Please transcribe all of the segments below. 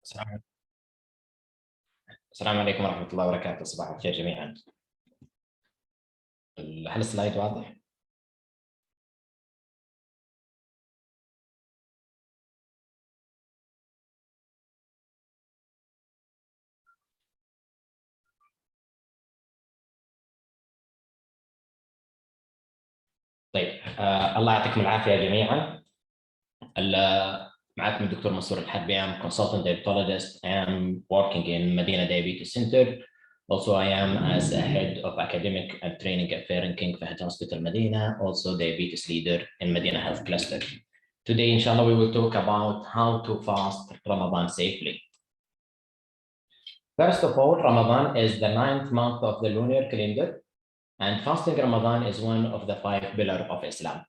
السلام السلام عليكم ورحمة الله وبركاته. صباح الخير جميعا. هل السلايد واضح؟ طيب الله يعطيكم العافية جميعا. معكم الدكتور منصور الحربي. I'm consultant diabetologist. I am working in Medina Diabetes Center. Also, I am as a head of academic and training affair in King Fahd Hospital Medina, also diabetes leader in Medina Health Cluster. Today, inshallah, we will talk about how to fast Ramadan safely. First of all, Ramadan is the 9th month of the lunar calendar, and fasting Ramadan is one of the 5 pillars of Islam.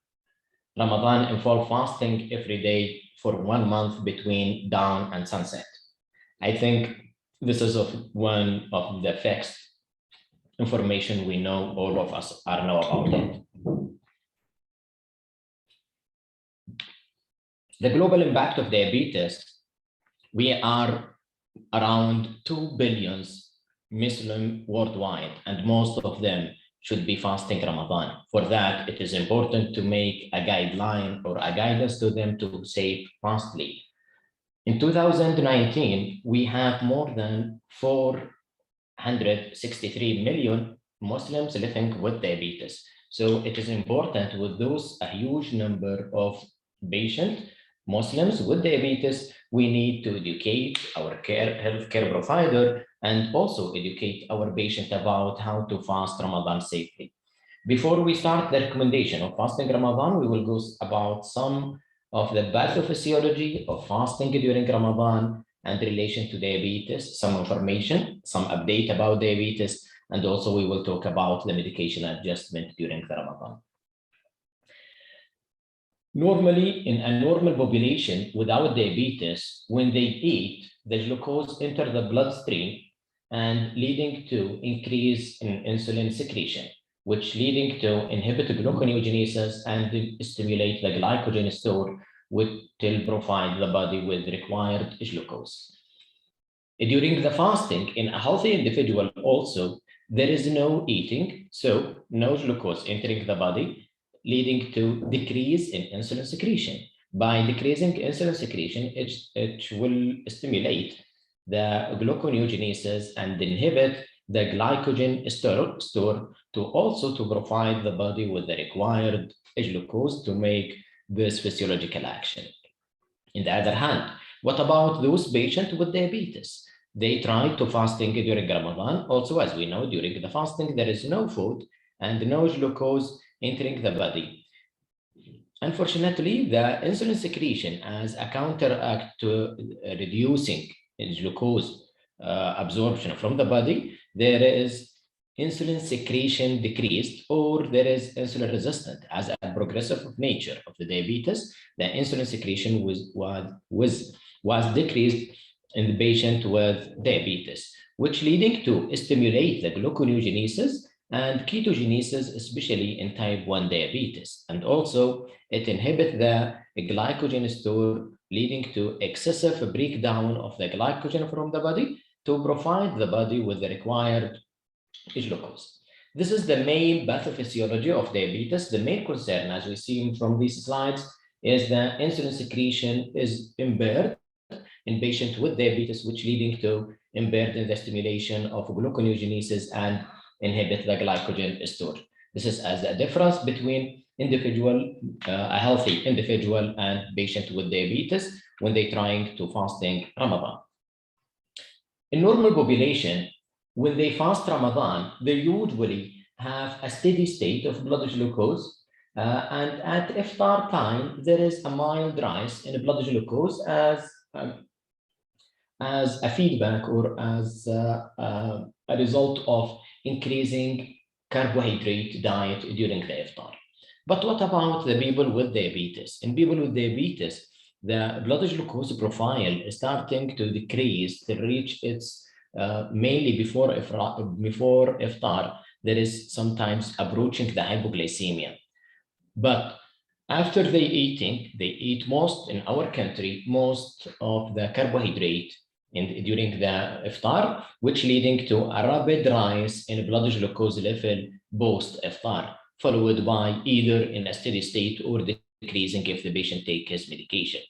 Ramadan involves fasting every day for 1 month between dawn and sunset. I think this is one of the facts, information we know, all of us know about it. The global impact of diabetes, we are around 2 billion Muslim worldwide, and most of them should be fasting Ramadan. For that, it is important to make a guideline or a guidance to them to say fastly. In 2019, we have more than 463 million Muslims living with diabetes. So it is important with those, a huge number of patients, Muslims with diabetes, we need to educate our healthcare provider and also educate our patient about how to fast Ramadan safely. Before we start the recommendation of fasting Ramadan, we will go about some of the pathophysiology of fasting during Ramadan and relation to diabetes, some information, some update about diabetes, and also we will talk about the medication adjustment during the Ramadan. Normally, in a normal population without diabetes, when they eat, the glucose enter the bloodstream and leading to increase in insulin secretion, which leading to inhibit gluconeogenesis and stimulate the glycogen store, which will provide the body with required glucose. During the fasting, in a healthy individual also, there is no eating, so no glucose entering the body, leading to decrease in insulin secretion. By decreasing insulin secretion, it will stimulate the gluconeogenesis and inhibit the glycogen store to also to provide the body with the required glucose to make this physiological action. On the other hand, what about those patients with diabetes? They try to fasting during Ramadan. Also, as we know, during the fasting, there is no food and no glucose entering the body. Unfortunately, the insulin secretion as a counteract to reducing glucose absorption from the body, there is insulin secretion decreased, or there is insulin resistant. As a progressive nature of the diabetes, the insulin secretion was decreased in the patient with diabetes, which leading to stimulate the gluconeogenesis and ketogenesis, especially in type 1 diabetes. And also it inhibits the glycogen store, leading to excessive breakdown of the glycogen from the body to provide the body with the required glucose. This is the main pathophysiology of diabetes. The main concern, as we see from these slides, is that insulin secretion is impaired in patients with diabetes, which leading to impaired in the stimulation of gluconeogenesis and inhibit the glycogen store. This is as a difference between individual, a healthy individual and patient with diabetes when they're trying to fasting Ramadan. In normal population, when they fast Ramadan, they usually have a steady state of blood glucose, and at iftar time, there is a mild rise in blood glucose as a feedback or as a result of increasing carbohydrate diet during the iftar. But what about the people with diabetes? In people with diabetes, the blood glucose profile is starting to decrease to reach its mainly before iftar, there is sometimes approaching the hypoglycemia. But after they eat most in our country, most of the carbohydrate during the iftar, which leading to a rapid rise in blood glucose level post-iftar, followed by either in a steady state or decreasing if the patient take his medication.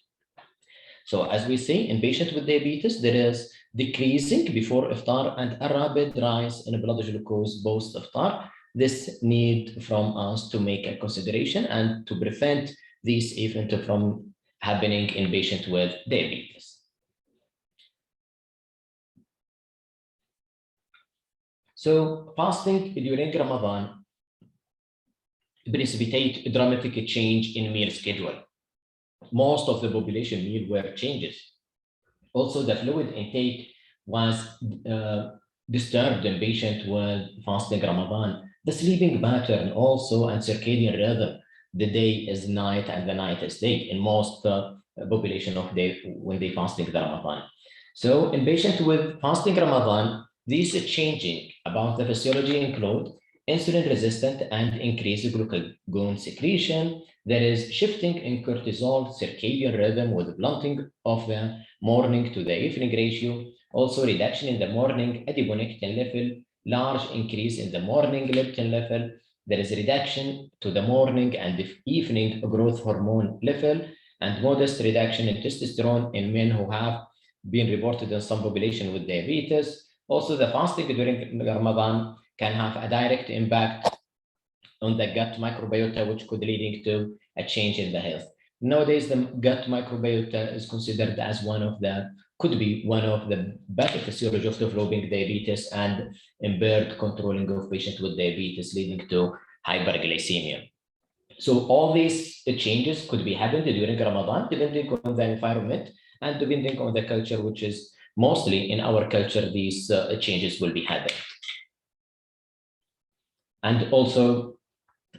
So as we say, in patients with diabetes, there is decreasing before iftar and a rapid rise in blood glucose post-iftar. This need from us to make a consideration and to prevent these events from happening in patients with diabetes. So fasting during Ramadan precipitate a dramatic change in meal schedule. Most of the population meal were changes. Also, the fluid intake was disturbed in patients with fasting Ramadan. The sleeping pattern also and circadian rhythm. The day is night and the night is day in most population of day when they fasting the Ramadan. So in patients with fasting Ramadan, these changing about the physiology include insulin resistant and increased glucagon secretion. There is shifting in cortisol circadian rhythm with blunting of the morning to the evening ratio. Also reduction in the morning adiponectin level, large increase in the morning leptin level. There is a reduction to the morning and the evening growth hormone level, and modest reduction in testosterone in men who have been reported in some population with diabetes. Also, the fasting during Ramadan can have a direct impact on the gut microbiota, which could leading to a change in the health. Nowadays, the gut microbiota is considered as could be one of the pathophysiology of developing diabetes and impaired controlling of patients with diabetes, leading to hyperglycemia. So all these changes could be happened during Ramadan, depending on the environment and depending on the culture, which is mostly in our culture, these changes will be happening. And also,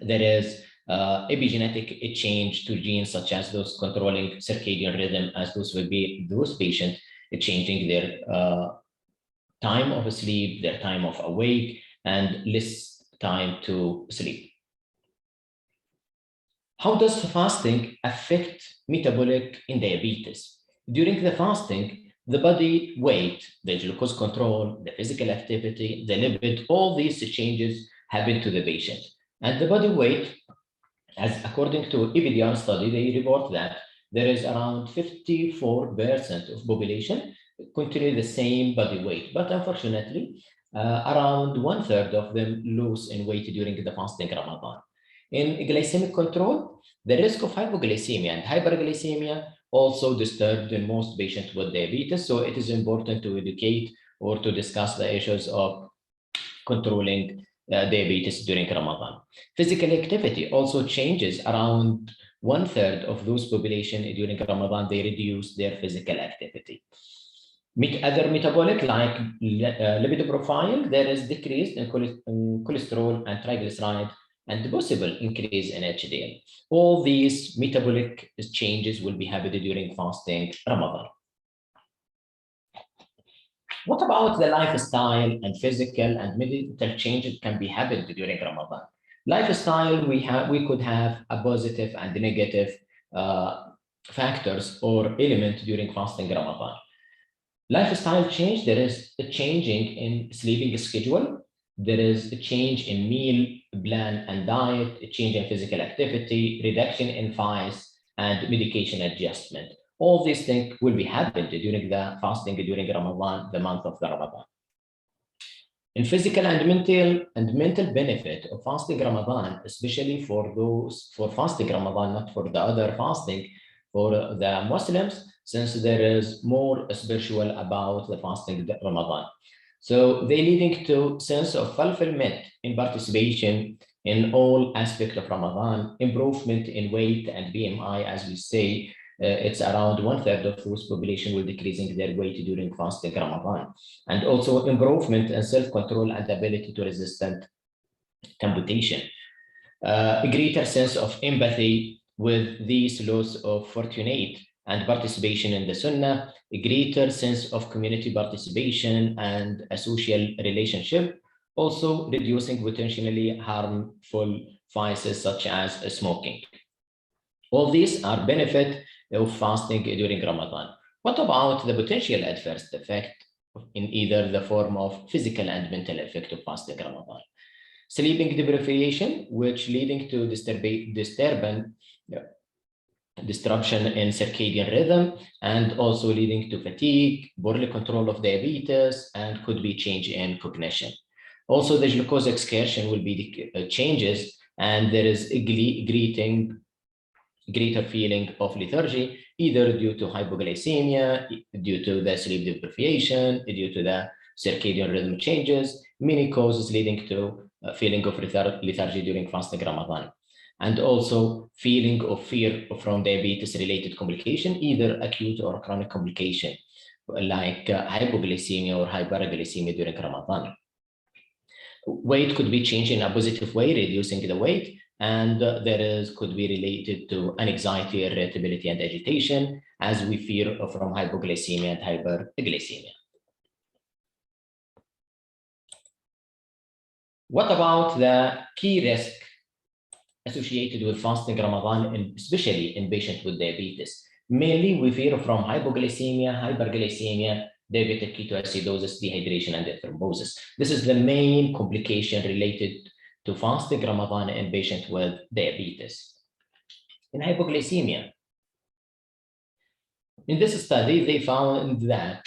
there is epigenetic change to genes such as those controlling circadian rhythm, as those will be those patients changing their time of sleep, their time of awake, and less time to sleep. How does fasting affect metabolic in diabetes? During the fasting, the body weight, the glucose control, the physical activity, the lipid, all these changes happen to the patient. And the body weight, as according to EPDR study, they report that there is around 54% of population continue the same body weight, but unfortunately, around 1/3 of them lose in weight during the fasting Ramadan. In glycemic control, the risk of hypoglycemia and hyperglycemia also disturbed in most patients with diabetes, so it is important to educate or to discuss the issues of controlling diabetes during Ramadan. Physical activity also changes. Around 1/3 of those population during Ramadan, they reduce their physical activity. Other metabolic like lipid profile, there is decrease in cholesterol and triglyceride and possible increase in HDL. All these metabolic changes will be happening during fasting Ramadan. What about the lifestyle and physical and mental changes can be happened during Ramadan? Lifestyle, we could have a positive and negative factors or elements during fasting Ramadan. Lifestyle change, there is a changing in sleeping schedule. There is a change in meal plan and diet, a change in physical activity, reduction in vice, and medication adjustment. All these things will be happened during the fasting during Ramadan, the month of the Ramadan. In physical and mental benefit of fasting Ramadan, especially for those for fasting Ramadan, not for the other fasting, for the Muslims, since there is more spiritual about the fasting Ramadan. So they leading to sense of fulfillment in participation in all aspects of Ramadan, improvement in weight and BMI, as we say, it's around 1/3 of those population will decreasing their weight during fasting Ramadan. And also improvement in self-control and ability to resistant computation. A greater sense of empathy with these laws of fortunate and participation in the Sunnah, a greater sense of community participation and a social relationship, also reducing potentially harmful vices such as smoking. All these are benefit of fasting during Ramadan. What about the potential adverse effect in either the form of physical and mental effect of fasting Ramadan? Sleeping deprivation, which leading to disruption in circadian rhythm, and also leading to fatigue, poorly control of diabetes, and could be change in cognition. Also, the glucose excursion will be changes, and there is a greater feeling of lethargy, either due to hypoglycemia, due to the sleep deprivation, due to the circadian rhythm changes, many causes leading to a feeling of lethargy during fasting Ramadan. And also feeling of fear from diabetes-related complication, either acute or chronic complication, like hypoglycemia or hyperglycemia during Ramadan. Weight could be changed in a positive way, reducing the weight, and could be related to anxiety, irritability, and agitation, as we fear from hypoglycemia and hyperglycemia. What about the key risk associated with fasting Ramadan, and especially in patients with diabetes? Mainly, we fear from hypoglycemia, hyperglycemia, diabetic ketoacidosis, dehydration, and thrombosis. This is the main complication related to fasting Ramadan in patients with diabetes. In hypoglycemia, in this study, they found that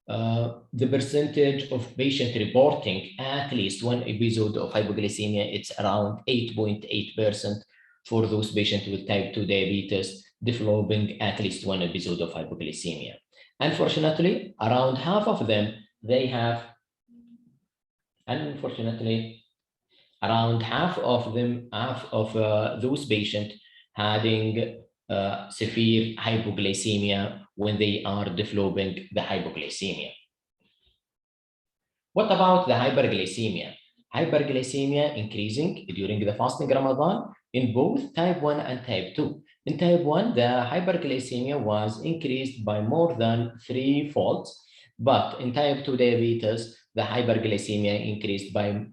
the percentage of patients reporting at least one episode of hypoglycemia, it's around 8.8% for those patients with type 2 diabetes developing at least one episode of hypoglycemia. Unfortunately, around half of them, around half of those patients having severe hypoglycemia when they are developing the hypoglycemia. What about the hyperglycemia? Hyperglycemia increasing during the fasting Ramadan in both type 1 and type 2. In type 1, the hyperglycemia was increased by more than 3-fold, but in type 2 diabetes, the hyperglycemia increased by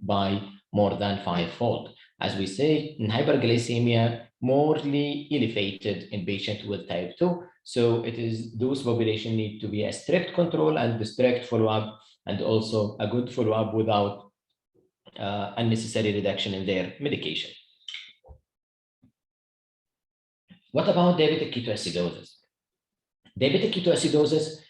more than 5-fold. As we say, in hyperglycemia, morely elevated in patients with type 2. So it is those population need to be a strict control and the strict follow-up, and also a good follow-up without unnecessary reduction in their medication. What about diabetic ketoacidosis? Diabetic ketoacidosis,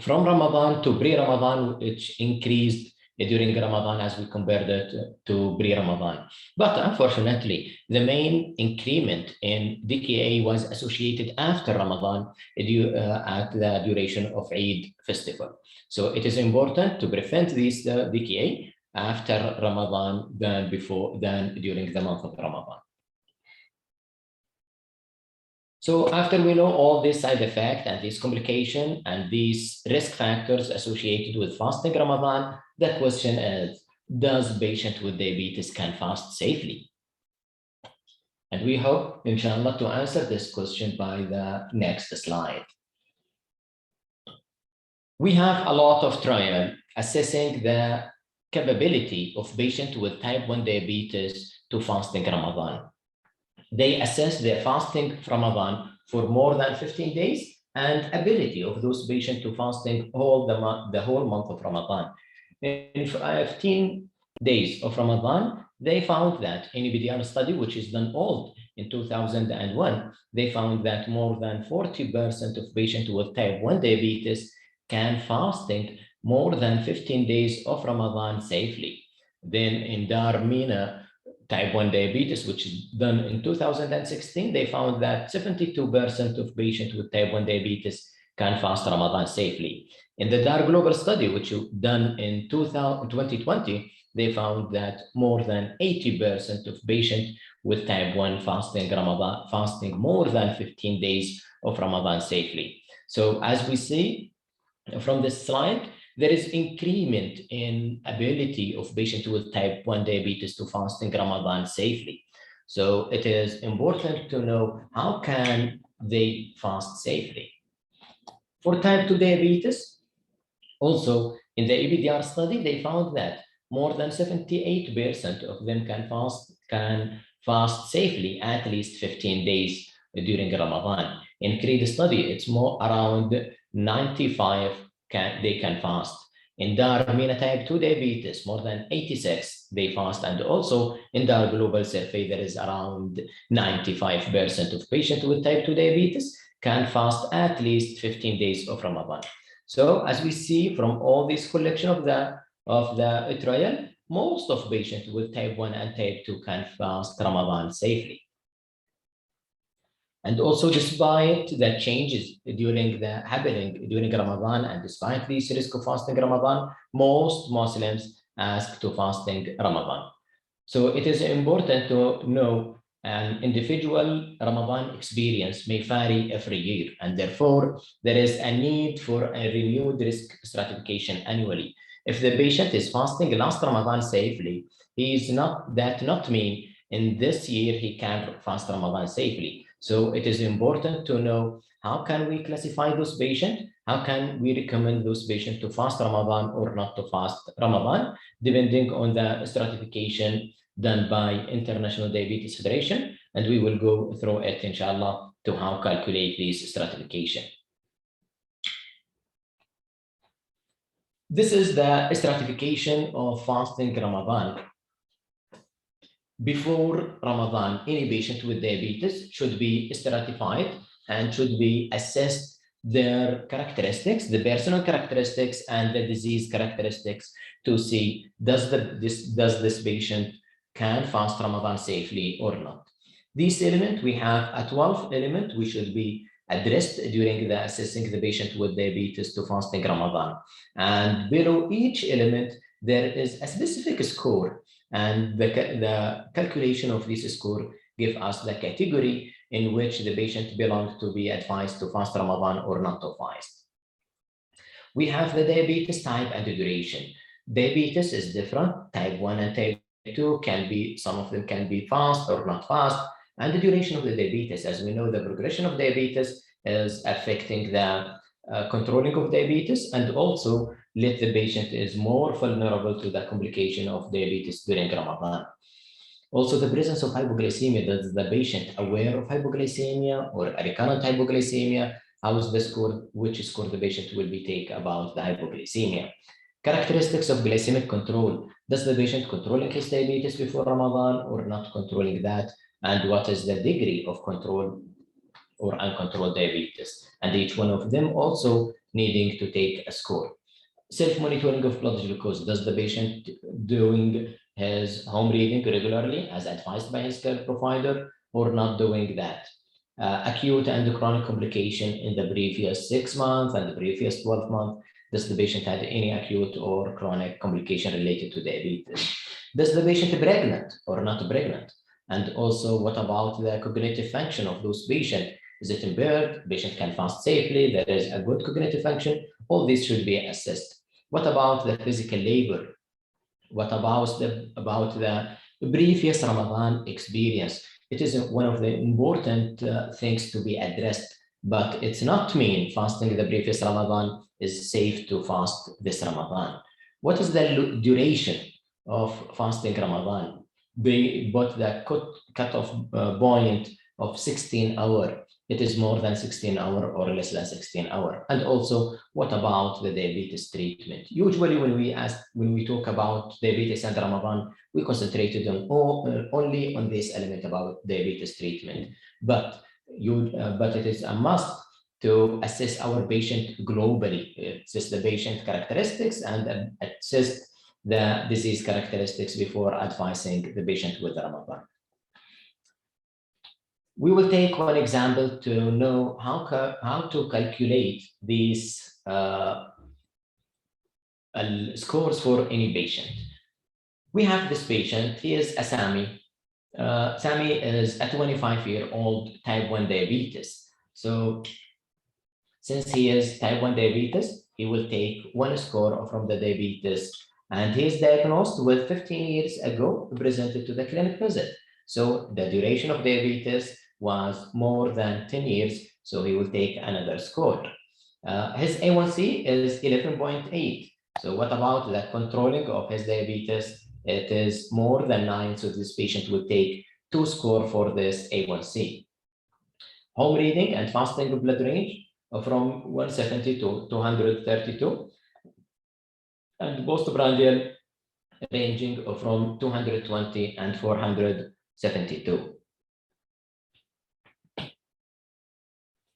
from Ramadan to pre-Ramadan, which increased during Ramadan as we compared it to pre-Ramadan. But unfortunately, the main increment in DKA was associated after Ramadan at the duration of Eid festival. So it is important to prevent this DKA after Ramadan than during the month of Ramadan. So after we know all this side effect and this complication and these risk factors associated with fasting Ramadan, the question is, does patient with diabetes can fast safely? And we hope, inshallah, to answer this question by the next slide. We have a lot of trial assessing the capability of patient with type 1 diabetes to fasting Ramadan. They assess their fasting from Ramadan for more than 15 days and ability of those patients to fasting the whole month of Ramadan. In 15 days of Ramadan, they found that in EBDR study, which is done old in 2001, they found that more than 40% of patients with type 1 diabetes can fasting more than 15 days of Ramadan safely. Then in Darmina, type 1 diabetes, which is done in 2016, they found that 72% of patients with type 1 diabetes can fast Ramadan safely. In the DAR Global study, which was done in 2020, they found that more than 80% of patients with type 1 fasting more than 15 days of Ramadan safely. So as we see from this slide, there is increment in ability of patients with type 1 diabetes to fasting Ramadan safely. So it is important to know how can they fast safely. For type 2 diabetes, also in the EBDR study, they found that more than 78% of them can fast safely at least 15 days during Ramadan. In CREED study, it's more around 95 they can fast. In DAR MENA type 2 diabetes, more than 86 they fast. And also in DAR global survey, there is around 95% of patients with type 2 diabetes can fast at least 15 days of Ramadan. So as we see from all this collection of the trial, most of patients with type 1 and type 2 can fast Ramadan safely. And also, despite the changes happening during Ramadan, and despite this risk of fasting Ramadan, most Muslims ask to fasting Ramadan. So it is important to know an individual Ramadan experience may vary every year, and therefore there is a need for a renewed risk stratification annually. If the patient is fasting last Ramadan safely, that not mean in this year he can fast Ramadan safely. So it is important to know how can we classify those patients, how can we recommend those patients to fast Ramadan or not to fast Ramadan, depending on the stratification done by International Diabetes Federation, and we will go through it, inshallah, to how calculate this stratification. This is the stratification of fasting Ramadan. Before Ramadan, any patient with diabetes should be stratified and should be assessed their characteristics, the personal characteristics and the disease characteristics to see does this patient can fast Ramadan safely or not. This element, we have a 12 element we should be addressed during the assessing the patient with diabetes to fasting Ramadan. And below each element, there is a specific score, and the calculation of this score give us the category in which the patient belongs to be advised to fast Ramadan or not to fast. We have the diabetes type and the duration. Diabetes is different. Type 1 and type 2 can be, some of them can be fast or not fast. And the duration of the diabetes, as we know, the progression of diabetes is affecting the controlling of diabetes, and also let the patient is more vulnerable to the complication of diabetes during Ramadan. Also, the presence of hypoglycemia, does the patient aware of hypoglycemia or a recurrent hypoglycemia? How is the score, which score the patient will be take about the hypoglycemia? Characteristics of glycemic control, does the patient controlling his diabetes before Ramadan or not controlling that? And what is the degree of control or uncontrolled diabetes? And each one of them also needing to take a score. Self-monitoring of blood glucose, does the patient doing his home reading regularly as advised by his care provider or not doing that? Acute and chronic complication in the previous 6 months and the previous 12 months, does the patient have any acute or chronic complication related to diabetes? Does the patient pregnant or not pregnant? And also, what about the cognitive function of those patients? Is it impaired? The patient can fast safely, there is a good cognitive function. All this should be assessed. What about the physical labor? What about the previous Ramadan experience? It is one of the important things to be addressed, but it's not mean fasting the previous Ramadan is safe to fast this Ramadan. What is the duration of fasting Ramadan? They put the cut-off point of 16 hours. It is more than 16 hours or less than 16 hours. And also, what about the diabetes treatment? Usually when we talk about diabetes and Ramadan, we concentrated on only on this element about diabetes treatment. But it is a must to assess our patient globally, assess the patient characteristics and assess the disease characteristics before advising the patient with Ramadan. We will take one example to know how to calculate these scores for any patient. We have this patient, he is Sami. Sami is a 25-year-old type 1 diabetes. So since he is type 1 diabetes, he will take one score from the diabetes, and he is diagnosed with 15 years ago, presented to the clinic visit. So the duration of diabetes was more than 10 years, so he will take another score. His A1C is 11.8. So what about the controlling of his diabetes? It is more than 9, so this patient will take 2 scores for this A1C. home reading and fasting blood range from 170 to 232, and postprandial ranging from 220 and 472.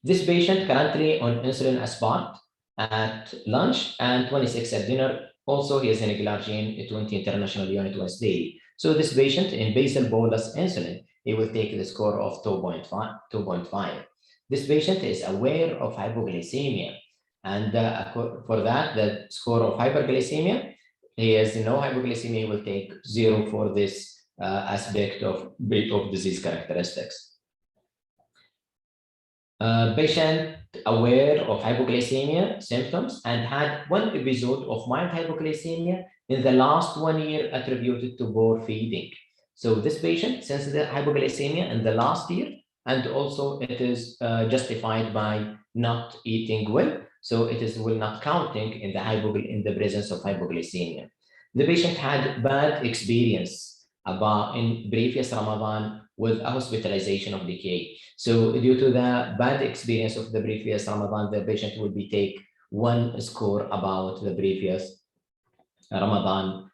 This patient currently on insulin aspart at lunch and 26 at dinner. Also, he has an glargine 20 international unit once daily. So this patient in basal bolus insulin, he will take the score of 2.5. This patient is aware of hypoglycemia, and for that, the score of hyperglycemia, he has no hypoglycemia, he will take 0 for this aspect of disease characteristics. Patient aware of hypoglycemia symptoms and had one episode of mild hypoglycemia in the last 1 year attributed to poor feeding. So this patient, since the hypoglycemia in the last year, and also it is justified by not eating well, so it is will not counting in the presence of hypoglycemia. The patient had bad experience about in previous Ramadan with a hospitalization of decay. So due to the bad experience of the previous Ramadan, the patient will be take 1 score about the previous Ramadan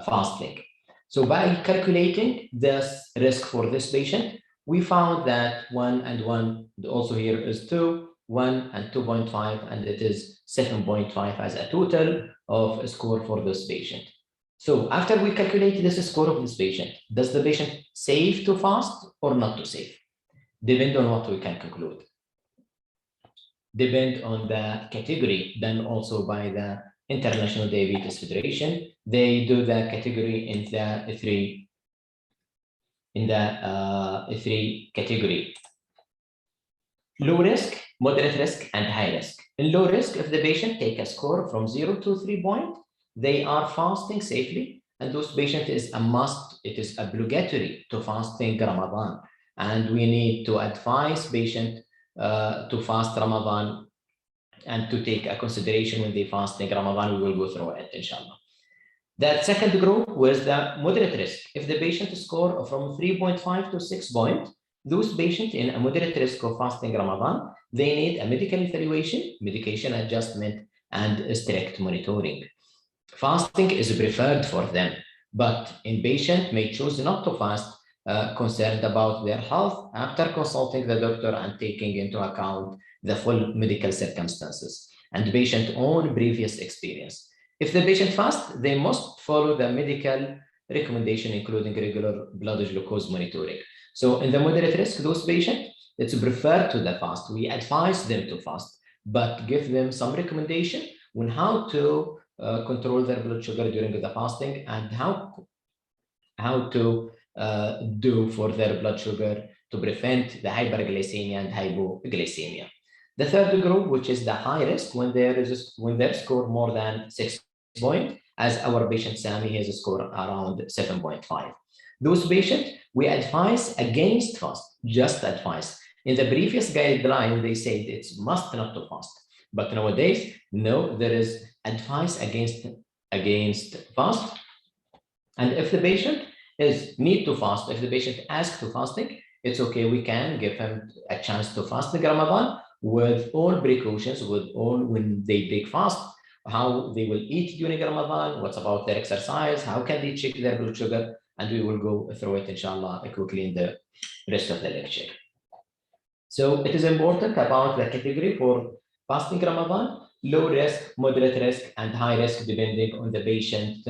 fasting. So by calculating this risk for this patient, we found that 1 and 1, also here is 2, 1 and 2.5, and it is 7.5 as a total of a score for this patient. So after we calculate this score of this patient, does the patient safe to fast or not to safe? Depend on what we can conclude. Depend on the category, then also by the International Diabetes Federation. They do the category in the three category: low risk, moderate risk, and high risk. In low risk, if the patient take a score from 0 to 3 points, they are fasting safely, and those patients is a must. It is obligatory to fasting Ramadan, and we need to advise patient to fast Ramadan and to take a consideration when they fasting Ramadan. We will go through it, inshallah. That second group was the moderate risk. If the patient score from 3.5 to 6 points, those patients in a moderate risk of fasting Ramadan, they need a medical evaluation, medication adjustment, and strict monitoring. Fasting is preferred for them, but in patient may choose not to fast, concerned about their health after consulting the doctor and taking into account the full medical circumstances and the patient's own previous experience. If the patient fasts, they must follow the medical recommendation, including regular blood glucose monitoring. So in the moderate risk, those patients, it's preferred to the fast. We advise them to fast, but give them some recommendation on how to control their blood sugar during the fasting and how to do for their blood sugar to prevent the hyperglycemia and hypoglycemia. The third group, which is the high risk, when they score more than 6 points, as our patient Sami has a score around 7.5. Those patients, we advise against fast, just advise. In the previous guideline, they said it's must not to fast. But nowadays, no, there is advice against fast. And if the patient need to fast, if the patient asks to fasting, it's okay, we can give him a chance to fast in Ramadan with all precautions, with all when they break fast, how they will eat during Ramadan, what's about their exercise, how can they check their blood sugar, and we will go through it, inshallah, quickly in the rest of the lecture. So it is important about the category for fasting Ramadan: low risk, moderate risk, and high risk, depending on the patient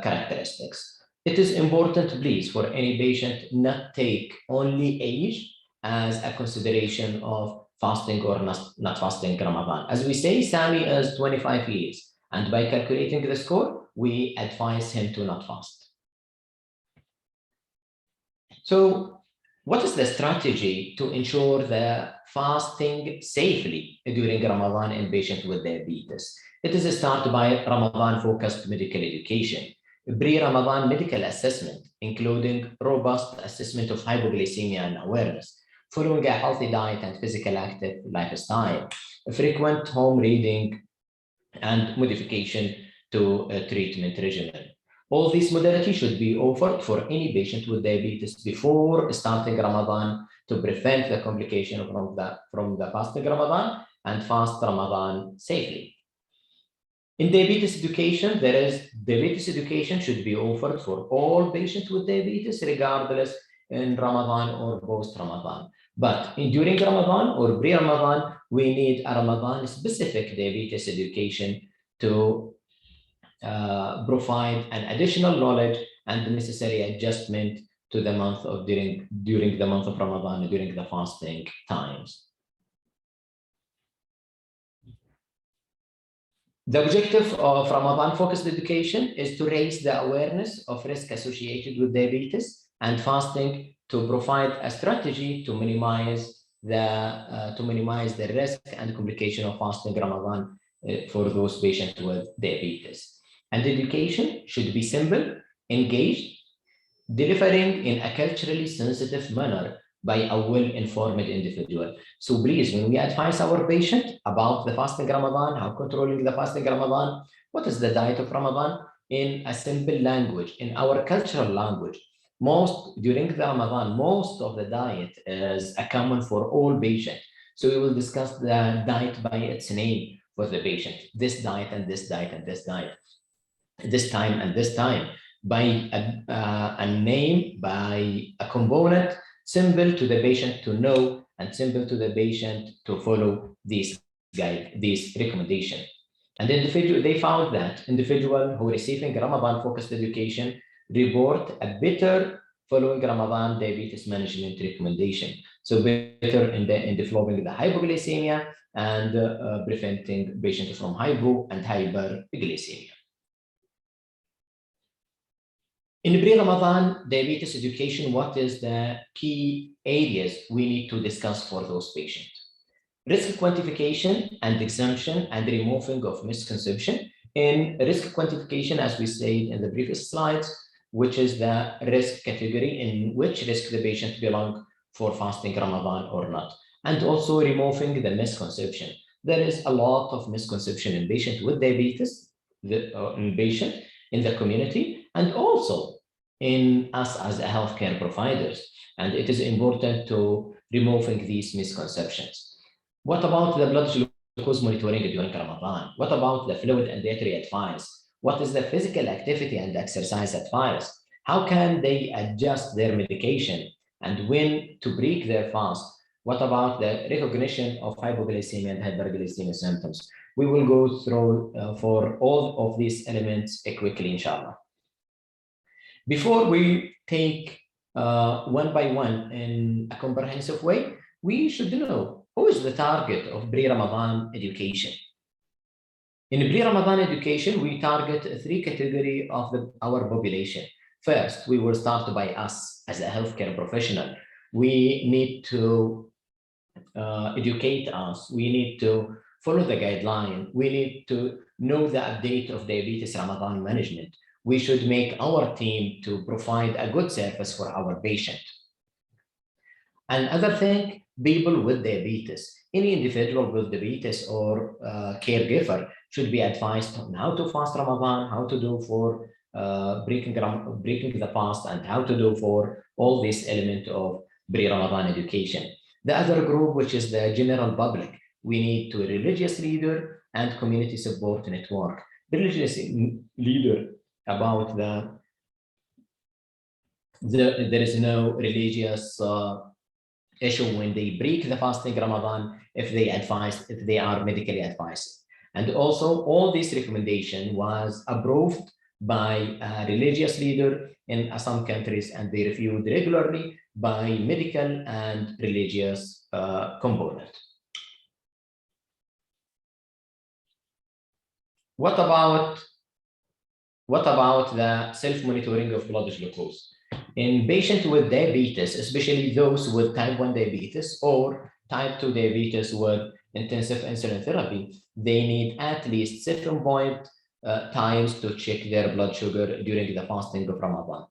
characteristics. It is important, please, for any patient not take only age as a consideration of fasting or not fasting Ramadan. As we say, Sami is 25 years, and by calculating the score, we advise him to not fast. So what is the strategy to ensure the fasting safely during Ramadan in patients with diabetes? It is started by Ramadan-focused medical education, pre-Ramadan medical assessment, including robust assessment of hypoglycemia and awareness, following a healthy diet and physical active lifestyle, frequent home reading, and modification to a treatment regimen. All these modalities should be offered for any patient with diabetes before starting Ramadan to prevent the complication from the fasting Ramadan and fast Ramadan safely. In diabetes education, diabetes education should be offered for all patients with diabetes, regardless in Ramadan or post-Ramadan. But during Ramadan or pre-Ramadan, we need a Ramadan-specific diabetes education to provide an additional knowledge and the necessary adjustment to the month of during the month of Ramadan, during the fasting times. The objective of Ramadan-focused education is to raise the awareness of risk associated with diabetes and fasting, to provide a strategy to minimize the risk and complication of fasting Ramadan for those patients with diabetes. And education should be simple, engaged, delivering in a culturally sensitive manner by a well-informed individual. So please, when we advise our patient about the fasting Ramadan, how controlling the fasting Ramadan, what is the diet of Ramadan, in a simple language, in our cultural language. During the Ramadan, most of the diet is common for all patients. So we will discuss the diet by its name for the patient. This diet and this diet and this diet. This time and this time, by a name, by a component, simple to the patient to know and simple to the patient to follow these recommendations. And they found that individuals who are receiving Ramadan-focused education report a better following Ramadan diabetes management recommendation. So better in developing the hypoglycemia and preventing patients from hypo and hyperglycemia. In pre-Ramadan diabetes education, what is the key areas we need to discuss for those patients? Risk quantification and exemption and removing of misconception. In risk quantification, as we said in the previous slides, which is the risk category, in which risk the patient belong for fasting Ramadan or not. And also removing the misconception. There is a lot of misconception in patients with diabetes, in the community, and also in us as a healthcare providers. And it is important to removing these misconceptions. What about the blood glucose monitoring during Ramadan? What about the fluid and dietary advice? What is the physical activity and exercise advice? How can they adjust their medication and when to break their fast? What about the recognition of hypoglycemia and hyperglycemia symptoms? We will go through for all of these elements quickly, inshallah. Before we take one by one in a comprehensive way, we should know who is the target of pre-Ramadan education. In pre-Ramadan education, we target three categories of our population. First, we will start by us as a healthcare professional. We need to educate us. We need to follow the guideline. We need to know the update of diabetes Ramadan management. We should make our team to provide a good service for our patient. Another thing, people with diabetes. Any individual with diabetes or caregiver should be advised on how to fast Ramadan, how to do for breaking the fast, and how to do for all these elements of pre-Ramadan education. The other group, which is the general public, we need to religious leader and community support network. The religious leader about there is no religious issue when they break the fasting Ramadan if they are medically advised. And also all this recommendation was approved by a religious leader in some countries, and they reviewed regularly by medical and religious component. What about the self-monitoring of blood glucose? In patients with diabetes, especially those with type 1 diabetes or type 2 diabetes with intensive insulin therapy, they need at least 7 times to check their blood sugar during the fasting of Ramadan.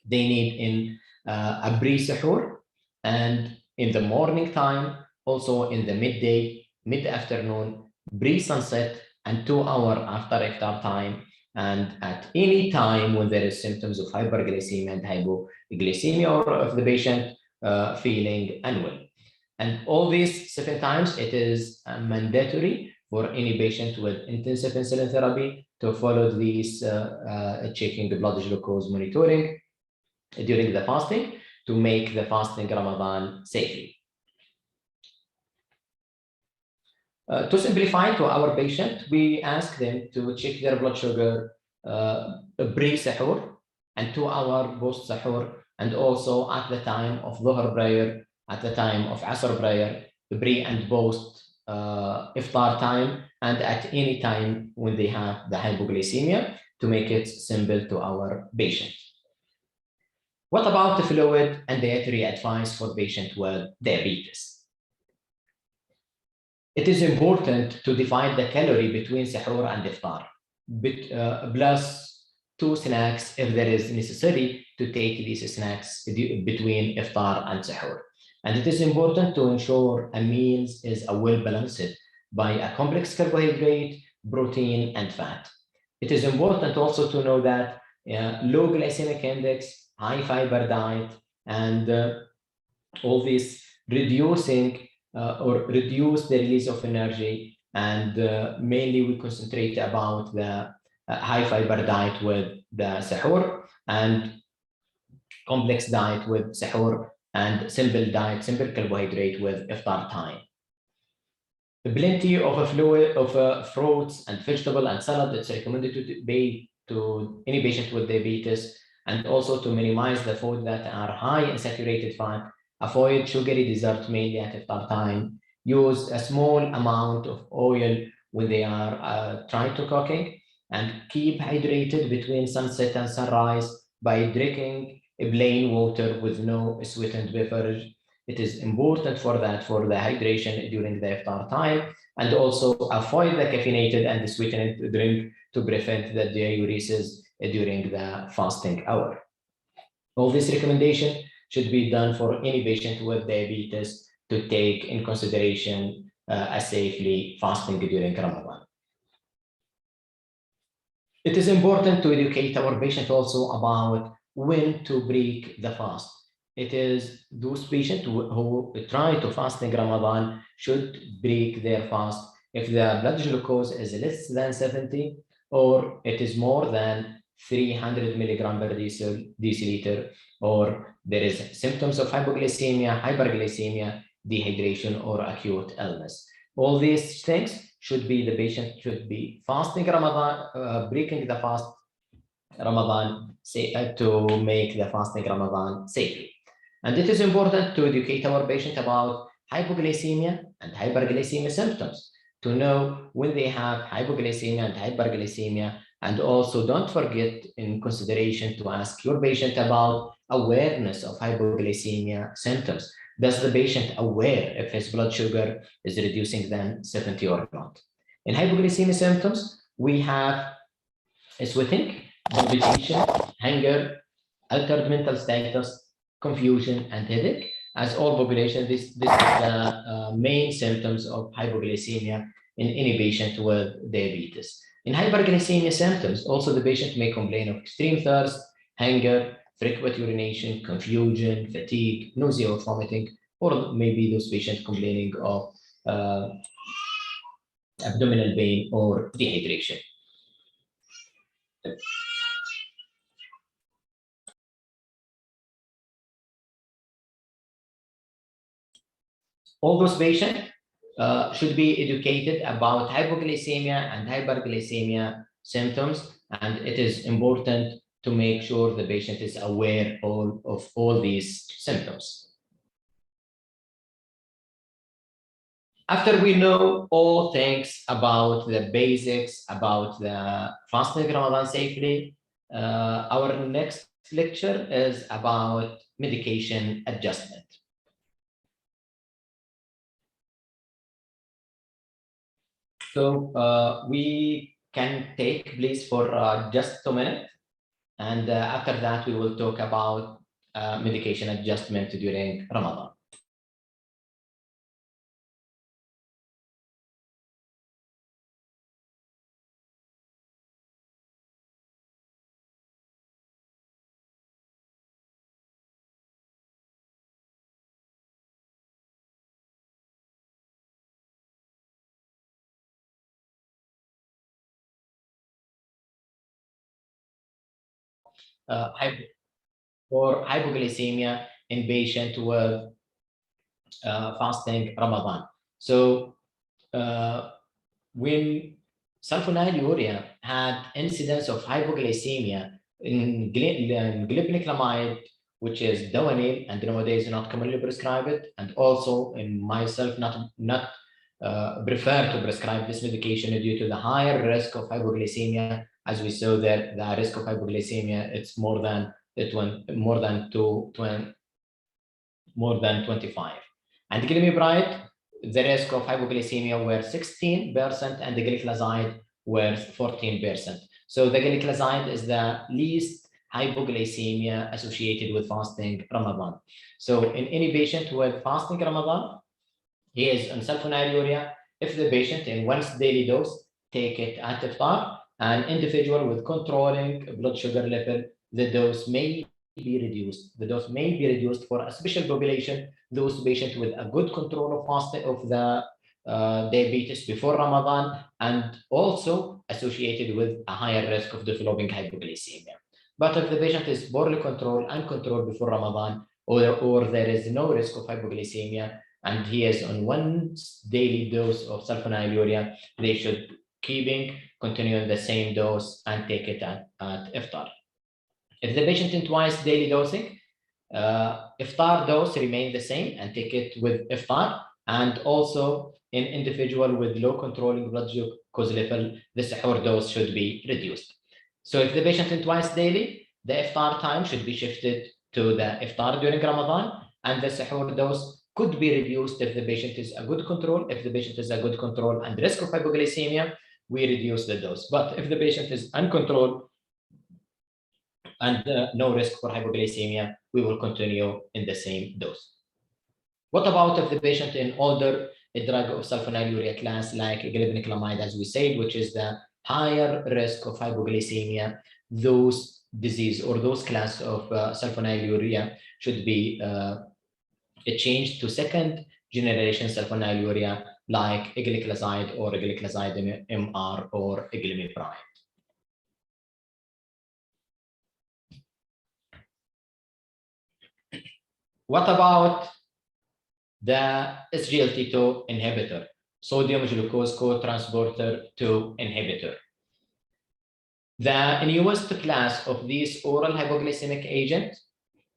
They need in a pre-suhoor and in the morning time, also in the midday, mid-afternoon, pre-sunset, and 2 hours after iftar time, and at any time when there is symptoms of hyperglycemia and hypoglycemia, or if the patient feeling unwell. And all these 7 times, it is mandatory for any patient with intensive insulin therapy to follow these checking the blood glucose monitoring during the fasting to make the fasting Ramadan safely. To simplify to our patient, we ask them to check their blood sugar pre-sahur and 2 hours post-sahur, and also at the time of Dhuhr prayer, at the time of Asr prayer, pre and post iftar time, and at any time when they have the hypoglycemia, to make it simple to our patient. What about the fluid and dietary advice for patients with diabetes? It is important to divide the calorie between sahur and iftar, plus 2 snacks if there is necessary to take these snacks between iftar and sahur. And it is important to ensure a meal is well balanced by a complex carbohydrate, protein, and fat. It is important also to know that low glycemic index, high fiber diet, and all this reducing or reduce the release of energy, and mainly we concentrate about the high fiber diet with the sahur, and complex diet with sahur, and simple diet, simple carbohydrate with iftar time. Plenty of a fluid of fruits and vegetable and salad. It's recommended to any patient with diabetes, and also to minimize the food that are high in saturated fat. Avoid sugary desserts mainly at iftar time. Use a small amount of oil when they are trying to cooking, and keep hydrated between sunset and sunrise by drinking plain water with no sweetened beverage. It is important for that, for the hydration during the iftar time, and also avoid the caffeinated and the sweetened drink to prevent the diuresis during the fasting hour. All this recommendation should be done for any patient with diabetes to take in consideration a safely fasting during Ramadan. It is important to educate our patient also about when to break the fast. It is those patients who try to fast in Ramadan should break their fast if the blood glucose is less than 70 or it is more than 300 milligram per deciliter, or there is symptoms of hypoglycemia, hyperglycemia, dehydration, or acute illness. All these things should be, the patient should be fasting Ramadan, breaking the fast Ramadan to make the fasting Ramadan safely. And it is important to educate our patient about hypoglycemia and hyperglycemia symptoms, to know when they have hypoglycemia and hyperglycemia. And also don't forget in consideration to ask your patient about awareness of hypoglycemia symptoms. Does the patient aware if his blood sugar is reducing than 70 or not? In hypoglycemia symptoms, we have sweating, palpitation, hunger, altered mental status, confusion, and headache. As all population, this is the main symptoms of hypoglycemia in any patient with diabetes. In hyperglycemia symptoms, also the patient may complain of extreme thirst, hunger, frequent urination, confusion, fatigue, nausea or vomiting, or maybe those patients complaining of abdominal pain or dehydration. All those patients should be educated about hypoglycemia and hyperglycemia symptoms, and it is important to make sure the patient is aware of all these symptoms. After we know all things about the basics about the fasting Ramadan safely, our next lecture is about medication adjustment. So we can take please for just 2 minutes, and after that we will talk about medication adjustment during Ramadan. for hypoglycemia in patient with fasting Ramadan. So when sulfonylurea had incidence of hypoglycemia in glibenclamide, which is Dawanil, and nowadays not commonly prescribe it, and also in myself not prefer to prescribe this medication due to the higher risk of hypoglycemia. As we saw there, the risk of hypoglycemia, it's more than 25. And glimepiride, the risk of hypoglycemia were 16% and the gliclazide were 14%. So the gliclazide is the least hypoglycemia associated with fasting Ramadan. So in any patient with fasting Ramadan, he is on sulfonylurea. If the patient in once daily dose, take it at iftar. An individual with controlling blood sugar level, the dose may be reduced. The dose may be reduced for a special population, those patients with a good control of fasting of the diabetes before Ramadan, and also associated with a higher risk of developing hypoglycemia. But if the patient is poorly controlled and controlled before Ramadan, or there is no risk of hypoglycemia, and he is on one daily dose of sulfonylurea, they should continue on the same dose and take it at iftar. If the patient in twice daily dosing, iftar dose remain the same and take it with iftar, and also in individual with low controlling blood glucose level, the sahur dose should be reduced. So if the patient in twice daily, the iftar time should be shifted to the iftar during Ramadan, and the sahur dose could be reduced if the patient is a good control. If the patient is a good control and risk of hypoglycemia, we reduce the dose. But if the patient is uncontrolled and no risk for hypoglycemia, we will continue in the same dose. What about if the patient in older drug of sulfonylurea class like glibenclamide, as we said, which is the higher risk of hypoglycemia? Those disease or those class of sulfonylurea should be changed to second generation sulfonylurea like gliclazide or gliclazide MR or glimepiride. What about the SGLT2 inhibitor, sodium glucose co-transporter 2 inhibitor? The newest class of these oral hypoglycemic agents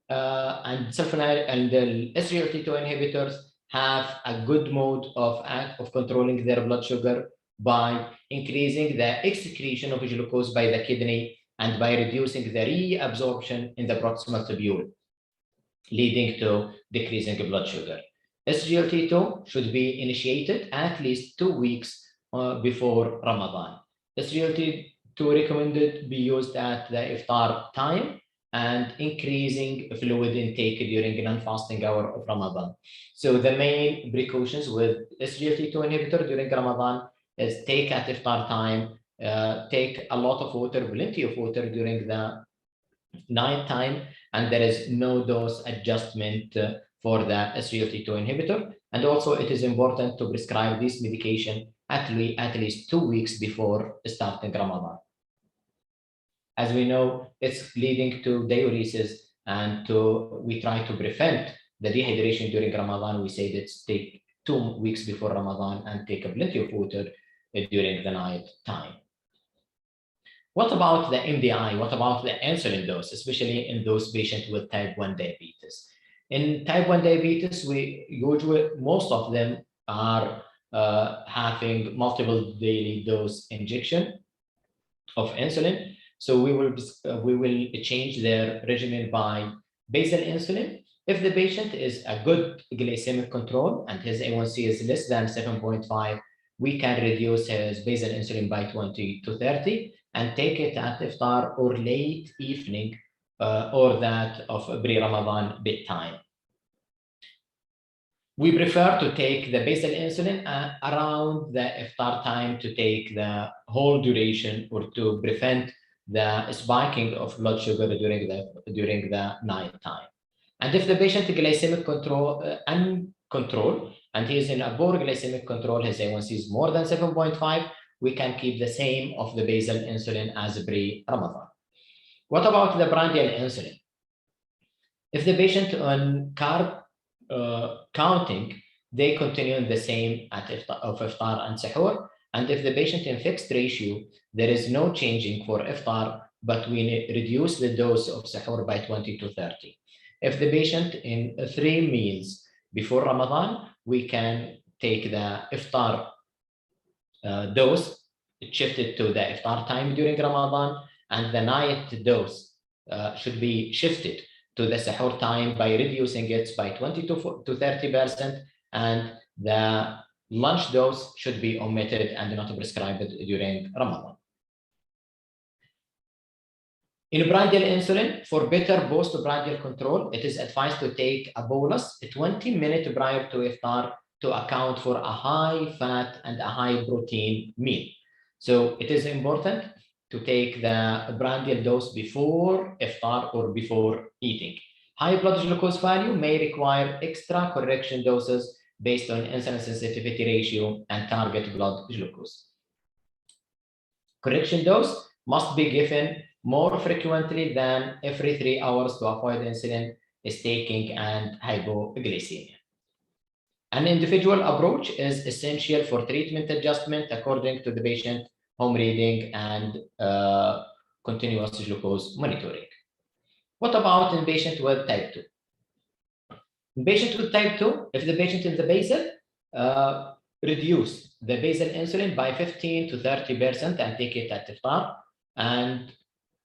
and the SGLT2 inhibitors have a good mode of controlling their blood sugar by increasing the excretion of glucose by the kidney and by reducing the reabsorption in the proximal tubule, leading to decreasing blood sugar. SGLT2 should be initiated at least 2 weeks before Ramadan. SGLT2 recommended be used at the iftar time and increasing fluid intake during non-fasting hour of Ramadan. So the main precautions with SGLT2 inhibitor during Ramadan is take at iftar time, take a lot of water, plenty of water during the night time, and there is no dose adjustment for the SGLT2 inhibitor. And also it is important to prescribe this medication at least 2 weeks before starting Ramadan. As we know, it's leading to diuresis, and we try to prevent the dehydration during Ramadan. We say that take 2 weeks before Ramadan and take plenty of water during the night time. What about the MDI? What about the insulin dose, especially in those patients with type 1 diabetes? In type 1 diabetes, most of them are having multiple daily dose injection of insulin. So we will change their regimen by basal insulin. If the patient is a good glycemic control and his A1C is less than 7.5, we can reduce his basal insulin by 20 to 30 and take it at iftar or late evening or that of pre-Ramadan bedtime. We prefer to take the basal insulin around the iftar time to take the whole duration or to prevent the spiking of blood sugar during the night time. And if the patient glycemic control uncontrolled and he is in a poor glycemic control, his A1C is more than 7.5, we can keep the same of the basal insulin as pre-Ramadan. What about the prandial insulin? If the patient on carb counting, they continue the same at iftar and sahur. And if the patient in fixed ratio, there is no changing for iftar, but we reduce the dose of sahur by 20 to 30. If the patient in 3 meals before Ramadan, we can take the iftar dose, shifted to the iftar time during Ramadan, and the night dose should be shifted to the sahur time by reducing it by 20 to 30%, and the lunch dose should be omitted and not prescribed during Ramadan. In prandial insulin, for better postprandial control, it is advised to take a bolus 20 minutes prior to iftar to account for a high fat and a high protein meal. So it is important to take the prandial dose before iftar or before eating. High blood glucose value may require extra correction doses based on insulin sensitivity ratio and target blood glucose. Correction dose must be given more frequently than every 3 hours to avoid insulin staking and hypoglycemia. An individual approach is essential for treatment adjustment according to the patient home reading and continuous glucose monitoring. What about in patient with type 2? In patient with type 2, if the patient in the basal, reduce the basal insulin by 15 to 30% and take it at iftar. And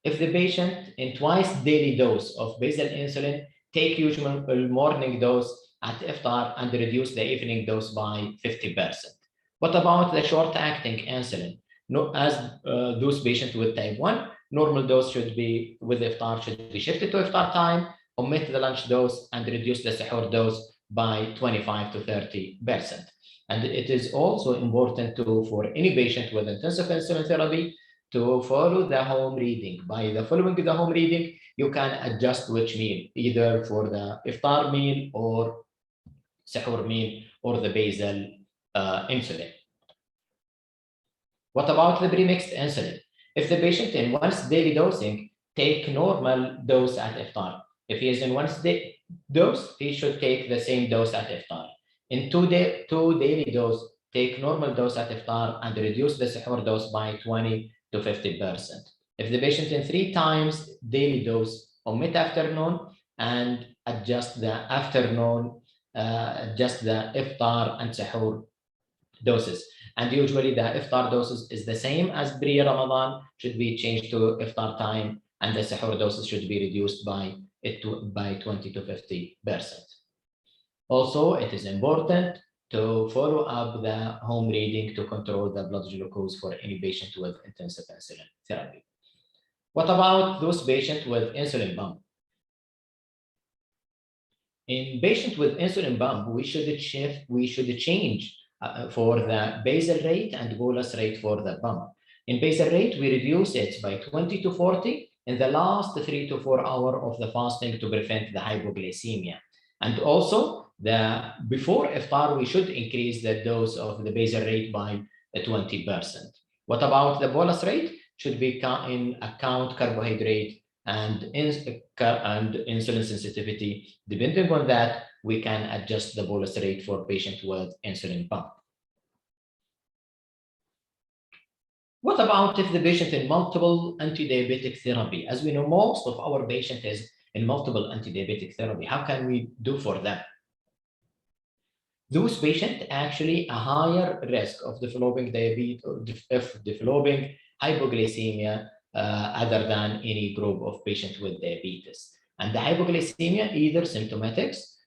if the patient in twice daily dose of basal insulin, take usual morning dose at iftar and reduce the evening dose by 50%. What about the short-acting insulin? No, as those patients with type 1, normal dose should be with iftar should be shifted to iftar time, omit the lunch dose, and reduce the sahur dose by 25 to 30%. And it is also important for any patient with intensive insulin therapy to follow the home reading. By following the home reading, you can adjust which meal, either for the iftar meal or sahur meal or the basal insulin. What about the premixed insulin? If the patient in once daily dosing, take normal dose at iftar. If he is in once day dose, he should take the same dose at iftar. In two daily dose, take normal dose at iftar and reduce the sahur dose by 20 to 50%. If the patient in 3 times daily dose, omit afternoon and adjust the afternoon, just the iftar and sahur doses. And usually the iftar doses is the same as pre-Ramadan, should be changed to iftar time, and the sahur doses should be reduced by 20 to 50%. Also, it is important to follow up the home reading to control the blood glucose for any patient with intensive insulin therapy. What about those patients with insulin pump? In patients with insulin pump, we should change for the basal rate and bolus rate for the pump. In basal rate, we reduce it by 20 to 40 in the last 3 to 4 hours of the fasting to prevent the hypoglycemia. And also, before iftar, we should increase the dose of the basal rate by 20%. What about the bolus rate? Should be in account carbohydrate and insulin sensitivity. Depending on that, we can adjust the bolus rate for patients with insulin pump. What about if the patient in multiple anti-diabetic therapy? As we know, most of our patients is in multiple anti-diabetic therapy. How can we do for them? Those patients actually a higher risk of developing diabetes or developing hypoglycemia other than any group of patients with diabetes. And the hypoglycemia, either symptomatics,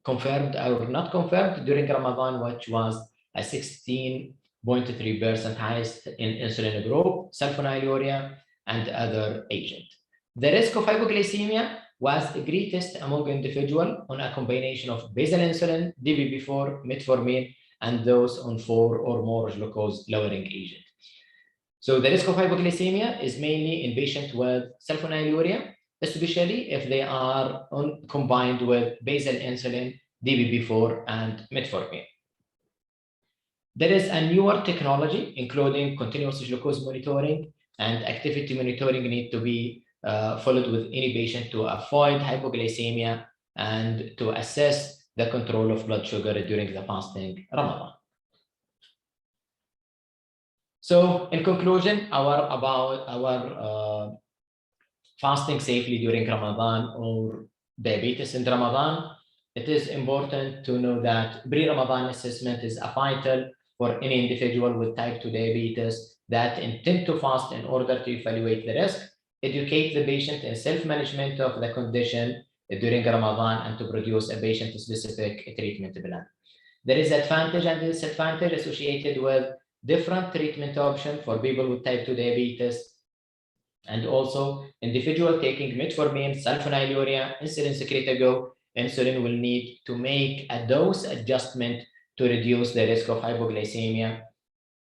confirmed or not confirmed during Ramadan, which was a 16.3% highest in insulin group, sulfonylurea, and other agent. The risk of hypoglycemia was greatest among individuals on a combination of basal insulin, DPP-4, metformin, and those on 4 or more glucose-lowering agent. So the risk of hypoglycemia is mainly in patients with sulfonylurea, especially if they are combined with basal insulin, DPP-4, and metformin. There is a newer technology, including continuous glucose monitoring and activity monitoring need to be followed with any patient to avoid hypoglycemia and to assess the control of blood sugar during the fasting Ramadan. So in conclusion, about our fasting safely during Ramadan or diabetes in Ramadan, it is important to know that pre-Ramadan assessment is vital for any individual with type 2 diabetes that intend to fast in order to evaluate the risk, educate the patient in self-management of the condition during Ramadan, and to produce a patient-specific treatment plan. There is advantage and disadvantage associated with different treatment options for people with type 2 diabetes, and also individual taking metformin, sulfonylurea, insulin secretagogue, insulin will need to make a dose adjustment to reduce the risk of hypoglycemia.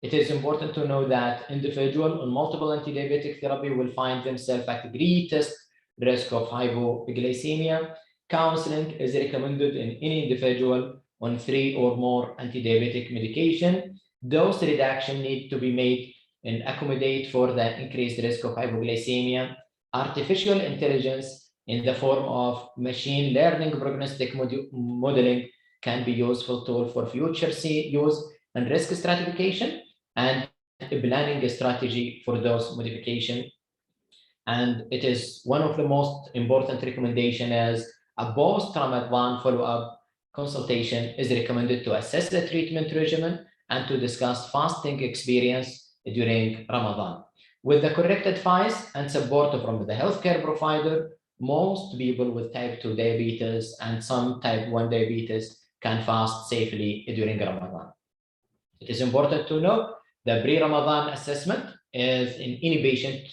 It is important to know that individuals on multiple anti-diabetic therapy will find themselves at greatest risk of hypoglycemia. Counseling is recommended in any individual on 3 or more anti-diabetic medication. Dose reduction need to be made and accommodate for the increased risk of hypoglycemia. Artificial intelligence in the form of machine learning prognostic modeling can be useful tool for future use and risk stratification and planning a strategy for dose modification. And it is one of the most important recommendation as a post-Ramadan follow-up consultation is recommended to assess the treatment regimen and to discuss fasting experience during Ramadan. With the correct advice and support from the healthcare provider, most people with type 2 diabetes and some type 1 diabetes can fast safely during Ramadan. It is important to know the pre-Ramadan assessment is in any patient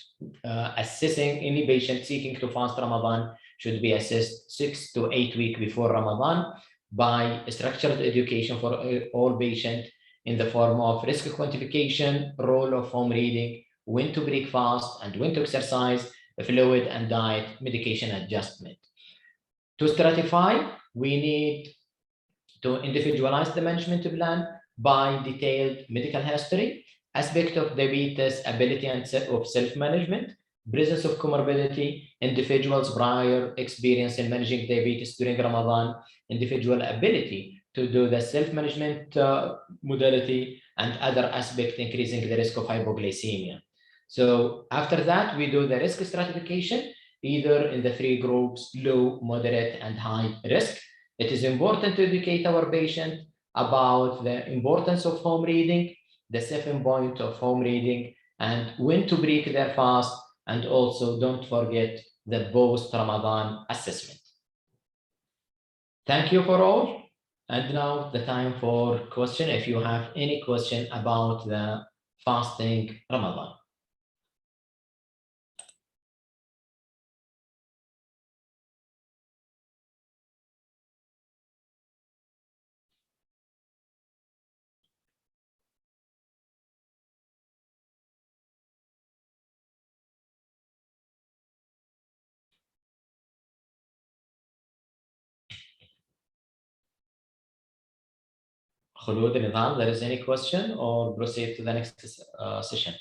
assessing any patient seeking to fast Ramadan should be assessed 6 to 8 weeks before Ramadan by structured education for all patients in the form of risk quantification, role of home reading, when to break fast and when to exercise, fluid and diet, medication adjustment. To stratify, we need to individualize the management plan by detailed medical history, aspect of diabetes, ability and of self-management, presence of comorbidity, individual's prior experience in managing diabetes during Ramadan, individual ability to do the self-management modality, and other aspects increasing the risk of hypoglycemia. So after that, we do the risk stratification, either in the 3 groups, low, moderate, and high risk. It is important to educate our patient about the importance of home reading, the 7 points of home reading, and when to break their fast, and also don't forget the post-Ramadan assessment. Thank you for all. And now the time for question. If you have any question about the fasting Ramadan. Khulud Nidham, there is any question or proceed to the next session?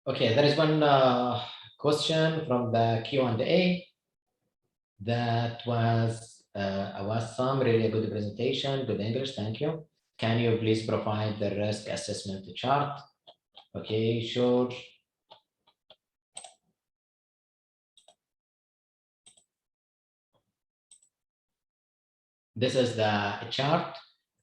Okay, there is one question from the Q&A that was some really a good presentation, good English, thank you. Can you please provide the risk assessment chart? Okay, sure. This is the chart,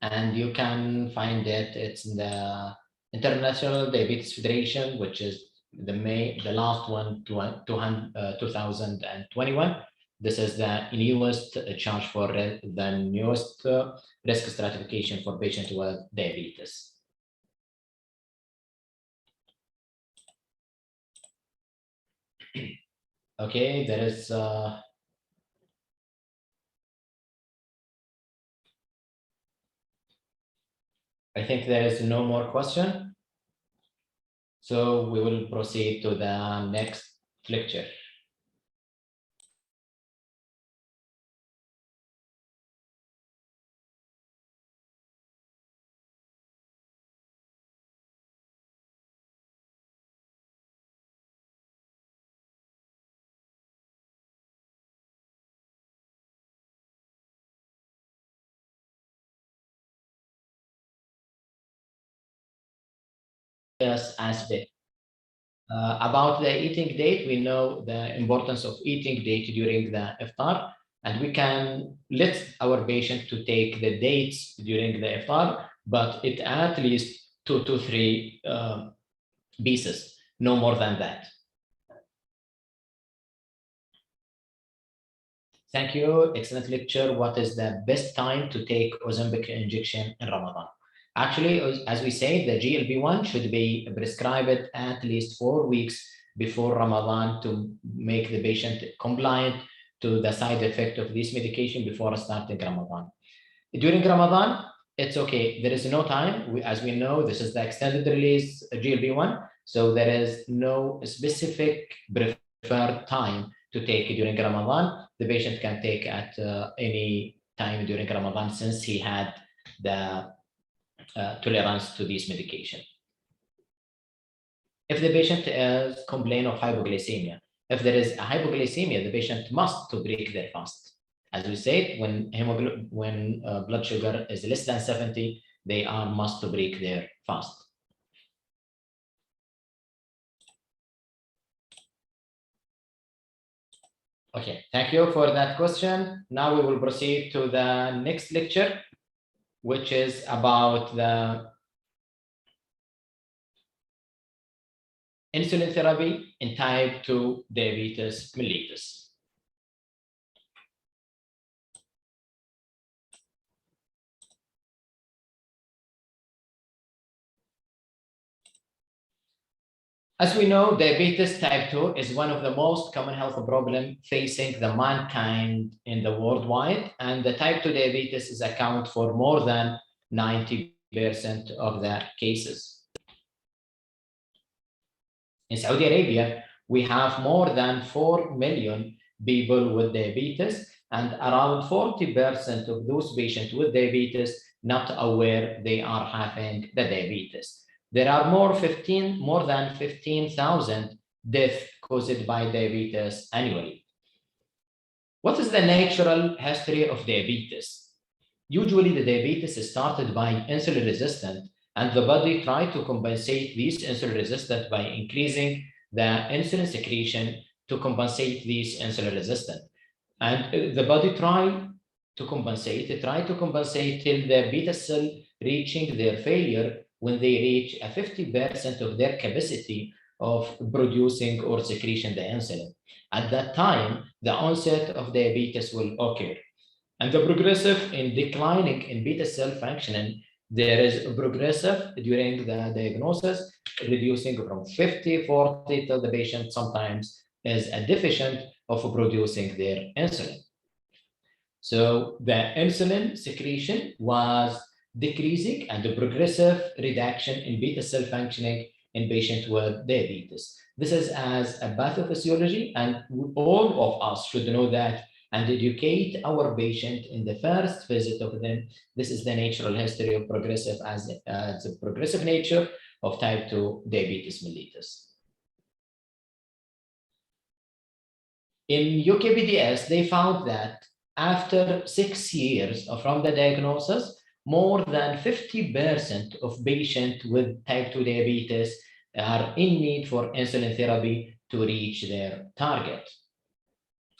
and you can find it. It's in the International Diabetes Federation, which is the last one, 2021. This is the newest chart for the newest risk stratification for patients with diabetes. Okay, there is I think there is no more question. So we will proceed to the next lecture. Yes, aspect. About the eating date, we know the importance of eating date during the iftar, and we can let our patient to take the dates during the iftar, but it at least 2 to 3 pieces, no more than that. Thank you. Excellent lecture. What is the best time to take Ozempic injection in Ramadan? Actually, as we say, the GLP-1 should be prescribed at least 4 weeks before Ramadan to make the patient compliant to the side effect of this medication before starting Ramadan. During Ramadan, it's okay. There is no time. As we know, this is the extended release GLP-1. So there is no specific preferred time to take during Ramadan. The patient can take at any time during Ramadan since he had the tolerance to this medication. If the patient is complain of hypoglycemia, if there is a hypoglycemia, the patient must to break their fast. As we said, when blood sugar is less than 70, they are must to break their fast. Okay, thank you for that question. Now we will proceed to the next lecture, which is about the insulin therapy in type 2 diabetes mellitus. As we know, diabetes type 2 is one of the most common health problems facing the mankind in the worldwide, and the type 2 diabetes is account for more than 90% of the cases. In Saudi Arabia, we have more than 4 million people with diabetes, and around 40% of those patients with diabetes not aware they are having the diabetes. There are more than 15,000 deaths caused by diabetes annually. What is the natural history of diabetes? Usually the diabetes is started by insulin resistant, and the body tries to compensate this insulin resistant by increasing the insulin secretion to compensate this insulin resistant. And the body try to compensate till the beta cell reaching their failure when they reach a 50% of their capacity of producing or secretion the insulin. At that time, the onset of diabetes will occur. And the progressive in declining in beta cell functioning, there is a progressive during the diagnosis, reducing from 50, 40 till the patient sometimes is deficient of producing their insulin. So the insulin secretion was decreasing and the progressive reduction in beta cell functioning in patients with diabetes. This is as a pathophysiology, and all of us should know that and educate our patient in the first visit of them. This is the natural history of progressive as the progressive nature of type 2 diabetes mellitus. In UKPDS, they found that after 6 years from the diagnosis, more than 50% of patients with type 2 diabetes are in need for insulin therapy to reach their target.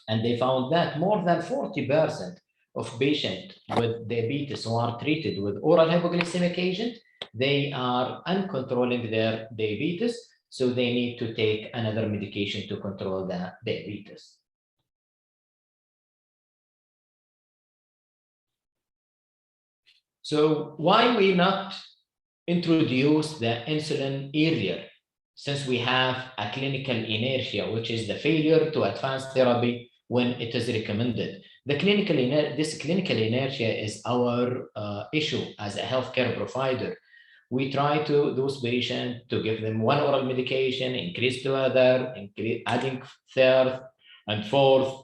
And they found that more than 40% of patients with diabetes who are treated with oral hypoglycemic agent, they are uncontrolling their diabetes, so they need to take another medication to control the diabetes. So why we not introduce the insulin earlier? since we have a clinical inertia, which is the failure to advance therapy when it is recommended. This clinical inertia is our issue as a healthcare provider. We try to those patients to give them one oral medication, increase to other, adding third and fourth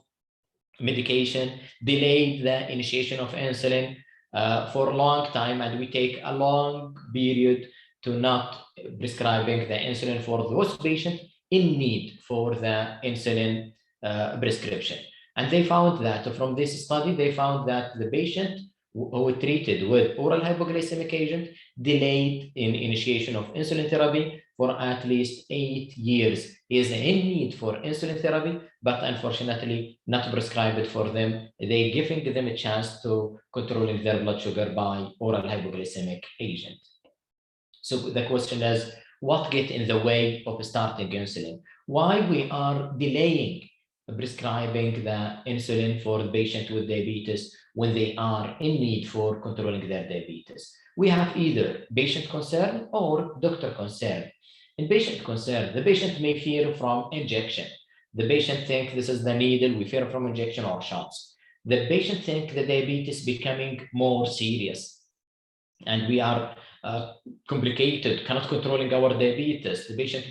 medication, delay the initiation of insulin for a long time, and we take a long period to not prescribing the insulin for those patients in need for the insulin prescription. And they found that from this study, they found that the patient who were treated with oral hypoglycemic agent delayed in initiation of insulin therapy for at least 8 years. He is in need for insulin therapy, but unfortunately not prescribed for them. They giving them a chance to controlling their blood sugar by oral hypoglycemic agent. So the question is, what get in the way of starting insulin? Why we are delaying prescribing the insulin for the patient with diabetes when they are in need for controlling their diabetes? We have either patient concern or doctor concern. In patient concern, the patient may fear from injection. The patient think this is the needle, we fear from injection or shots. The patient think the diabetes becoming more serious, and we are complicated, cannot controlling our diabetes. The patient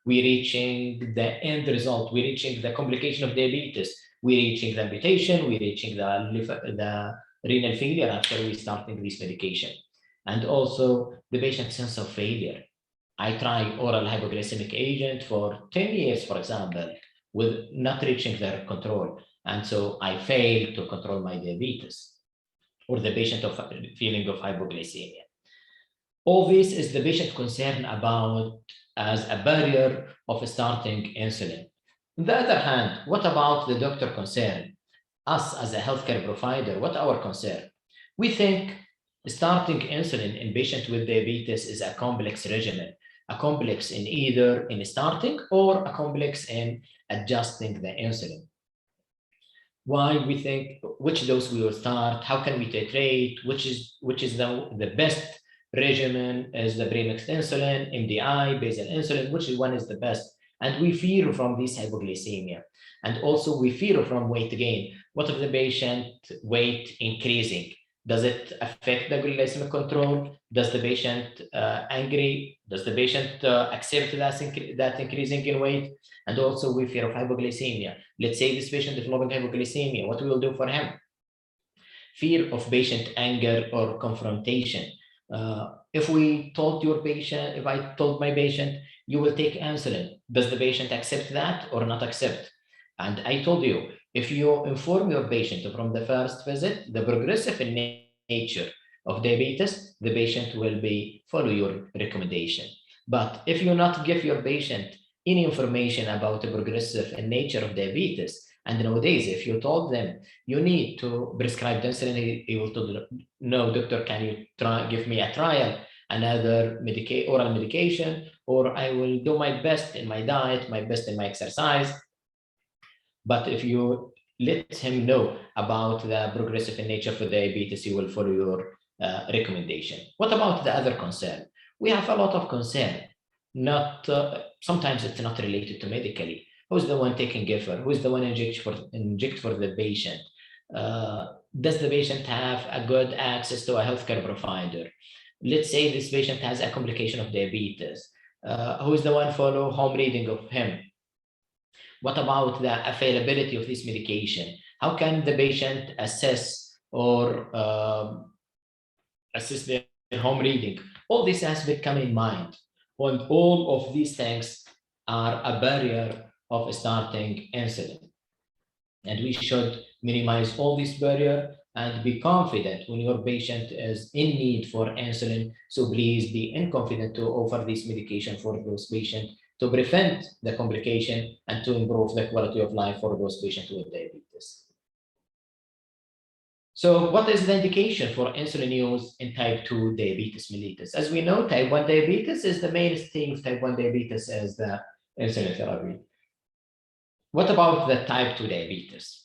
we reaching the end result, we reaching the complication of diabetes, we reaching the amputation, we reaching the renal failure after we starting this medication. And also the patient sense of failure. I try oral hypoglycemic agent for 10 years, for example, with not reaching their control. And so I fail to control my diabetes, or the patient of feeling of hypoglycemia. All this is the patient concern about as a barrier of starting insulin. On the other hand, what about the doctor concern? Us as a healthcare provider, what our concern? We think starting insulin in patients with diabetes is a complex regimen, a complex in either in starting or a complex in adjusting the insulin. Why we think which dose we will start, how can we titrate, which is the best regimen, is the premixed insulin, MDI, basal insulin, which one is the best? And we fear from this hypoglycemia. And also we fear from weight gain. What if the patient weight increasing? Does it affect the glycemic control? Does the patient angry? Does the patient accept that increasing in weight? And also we fear of hypoglycemia. Let's say this patient developing hypoglycemia, what we will do for him? Fear of patient anger or confrontation. If I told my patient, you will take insulin, does the patient accept that or not accept? And I told you, if you inform your patient from the first visit, the progressive in nature of diabetes, the patient will follow your recommendation. But if you not give your patient any information about the progressive in nature of diabetes, and nowadays, if you told them you need to prescribe insulin, he will tell you, no, doctor, can you give me a trial, another oral medication, or I will do my best in my diet, my best in my exercise. But if you let him know about the progressive in nature for diabetes, he will follow your recommendation. What about the other concern? We have a lot of concern. Sometimes it's not related to medically. Who's the one taking giver? Who's the one inject for the patient? Does the patient have a good access to a healthcare provider? Let's say this patient has a complication of diabetes. Who's the one follow home reading of him? What about the availability of this medication? How can the patient assess or assess their home reading? All this has to come in mind. And all of these things are a barrier of starting insulin. And we should minimize all this barrier and be confident when your patient is in need for insulin. So please be confident to offer this medication for those patients to prevent the complication and to improve the quality of life for those patients with diabetes. So what is the indication for insulin use in type 2 diabetes mellitus? As we know, type 1 diabetes is the mainstay of type 1 diabetes as the insulin therapy. What about the type 2 diabetes?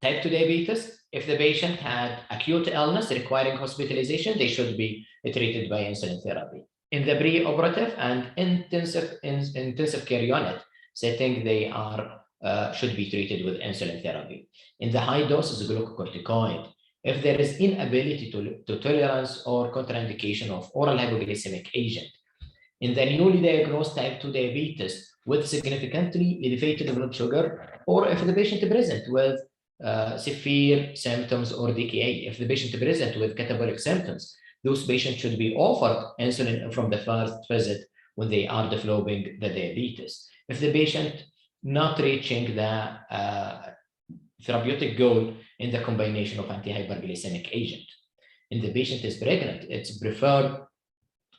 Type 2 diabetes, if the patient had acute illness requiring hospitalization, they should be treated by insulin therapy. In the pre-operative and intensive care unit setting, they are should be treated with insulin therapy. In the high doses glucocorticoid, if there is inability to tolerance or contraindication of oral hypoglycemic agent. In the newly diagnosed type 2 diabetes with significantly elevated blood sugar, or if the patient present with severe symptoms or DKA, if the patient present with catabolic symptoms, those patients should be offered insulin from the first visit when they are developing the diabetes. If the patient not reaching the therapeutic goal in the combination of anti-hyperglycemic agent. If the patient is pregnant, it's preferred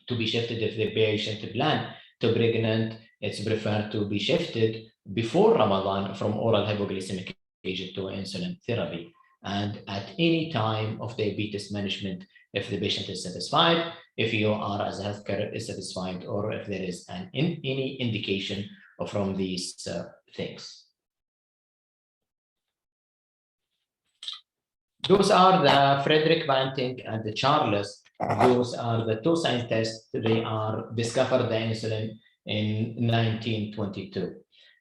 to be shifted. If the patient plan to pregnant, it's preferred to be shifted before Ramadan from oral hypoglycemic agent to insulin therapy. And at any time of diabetes management, if the patient is satisfied, if you are as a healthcare is satisfied, or if there is any indication from these things. Those are the Frederick Banting and the Charles. Those are the two scientists. They are discovered the insulin in 1922.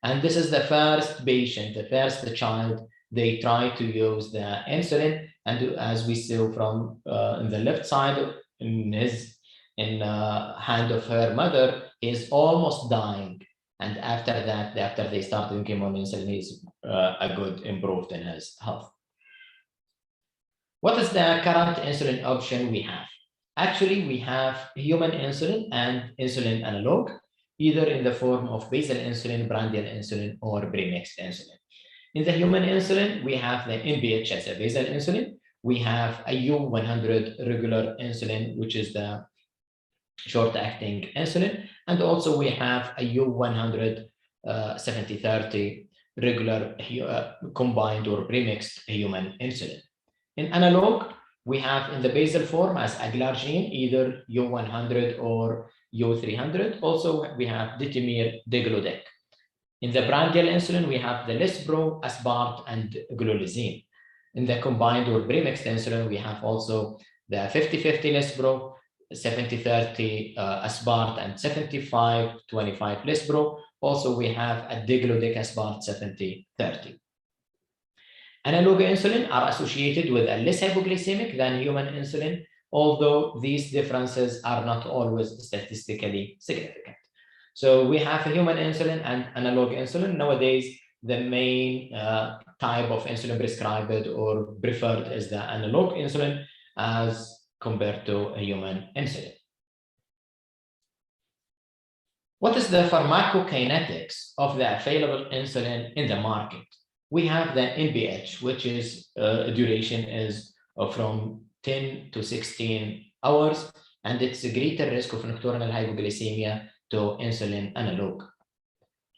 And this is the first patient, the first child, they try to use the insulin. And as we saw from in the left side, in hand of her mother, is almost dying. And after that, after they started him on insulin, he's a good improved in his health. What is the current insulin option we have? Actually, we have human insulin and insulin analog, either in the form of basal insulin, prandial insulin, or premixed insulin. In the human insulin, we have the NPH as a basal insulin. We have a U100 regular insulin, which is the short-acting insulin. And also we have a U100 70/30 regular combined or premixed human insulin. In analog, we have in the basal form as aglargine, either U100 or U300. Also, we have Detemir, Degludec. In the prandial insulin, we have the Lispro, Aspart, and Glulizine. In the combined or premixed insulin, we have also the 50/50 Lispro, 70/30 Aspart, and 75/25 Lispro. Also, we have a Degludec Aspart 70/30. Analog insulin are associated with a less hypoglycemic than human insulin, although these differences are not always statistically significant. So we have a human insulin and analog insulin. Nowadays, the main type of insulin prescribed or preferred is the analog insulin as compared to a human insulin. What is the pharmacokinetics of the available insulin in the market? We have the NPH, which is duration is from 10 to 16 hours, and it's a greater risk of nocturnal hypoglycemia to insulin analog.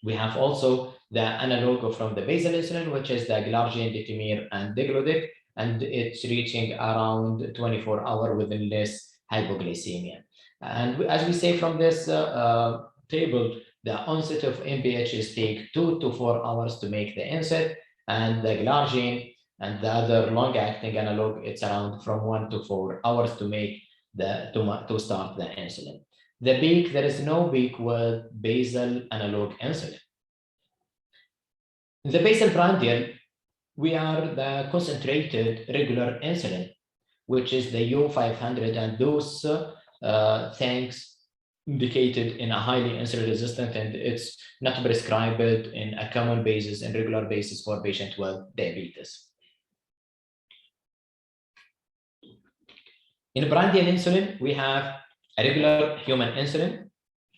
We have also the analog from the basal insulin, which is the Glargine, Detemir, and Degludec, and it's reaching around 24 hours with less hypoglycemia. And as we say from this table, the onset of NPH take 2 to 4 hours to make the inset, and the Glargine and the other long-acting analog, it's around from 1 to 4 hours to make to start the insulin. The peak, there is no peak with basal analog insulin. In the basal prandial, we are the concentrated regular insulin, which is the U500, and those things indicated in a highly insulin resistant, and it's not prescribed in a common basis and regular basis for patients with diabetes. In prandial insulin, we have a regular human insulin,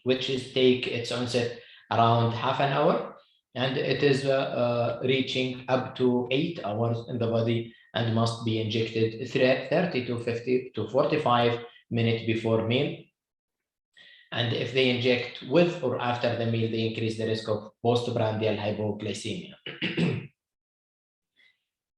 which is take its onset around half an hour, and it is reaching up to 8 hours in the body and must be injected 30 to 50 to 45 minutes before meal. And if they inject with or after the meal, they increase the risk of postprandial hypoglycemia.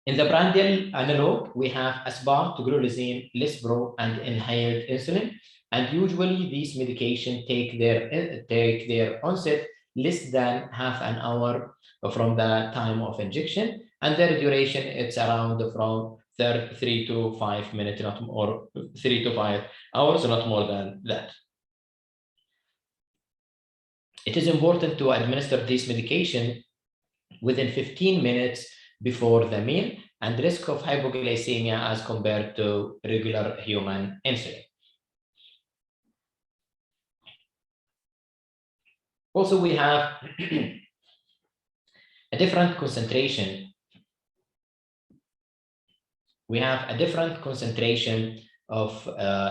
In the prandial analog, we have Aspart, Glulizine, Lispro, and inhaled insulin. And usually these medications take their onset less than half an hour from the time of injection, and their duration it's around from 3 to 5 minutes, not more, 3 to 5 hours, not more than that. It is important to administer this medication within 15 minutes before the meal and risk of hypoglycemia as compared to regular human insulin. Also, we have a different concentration. We have a different concentration of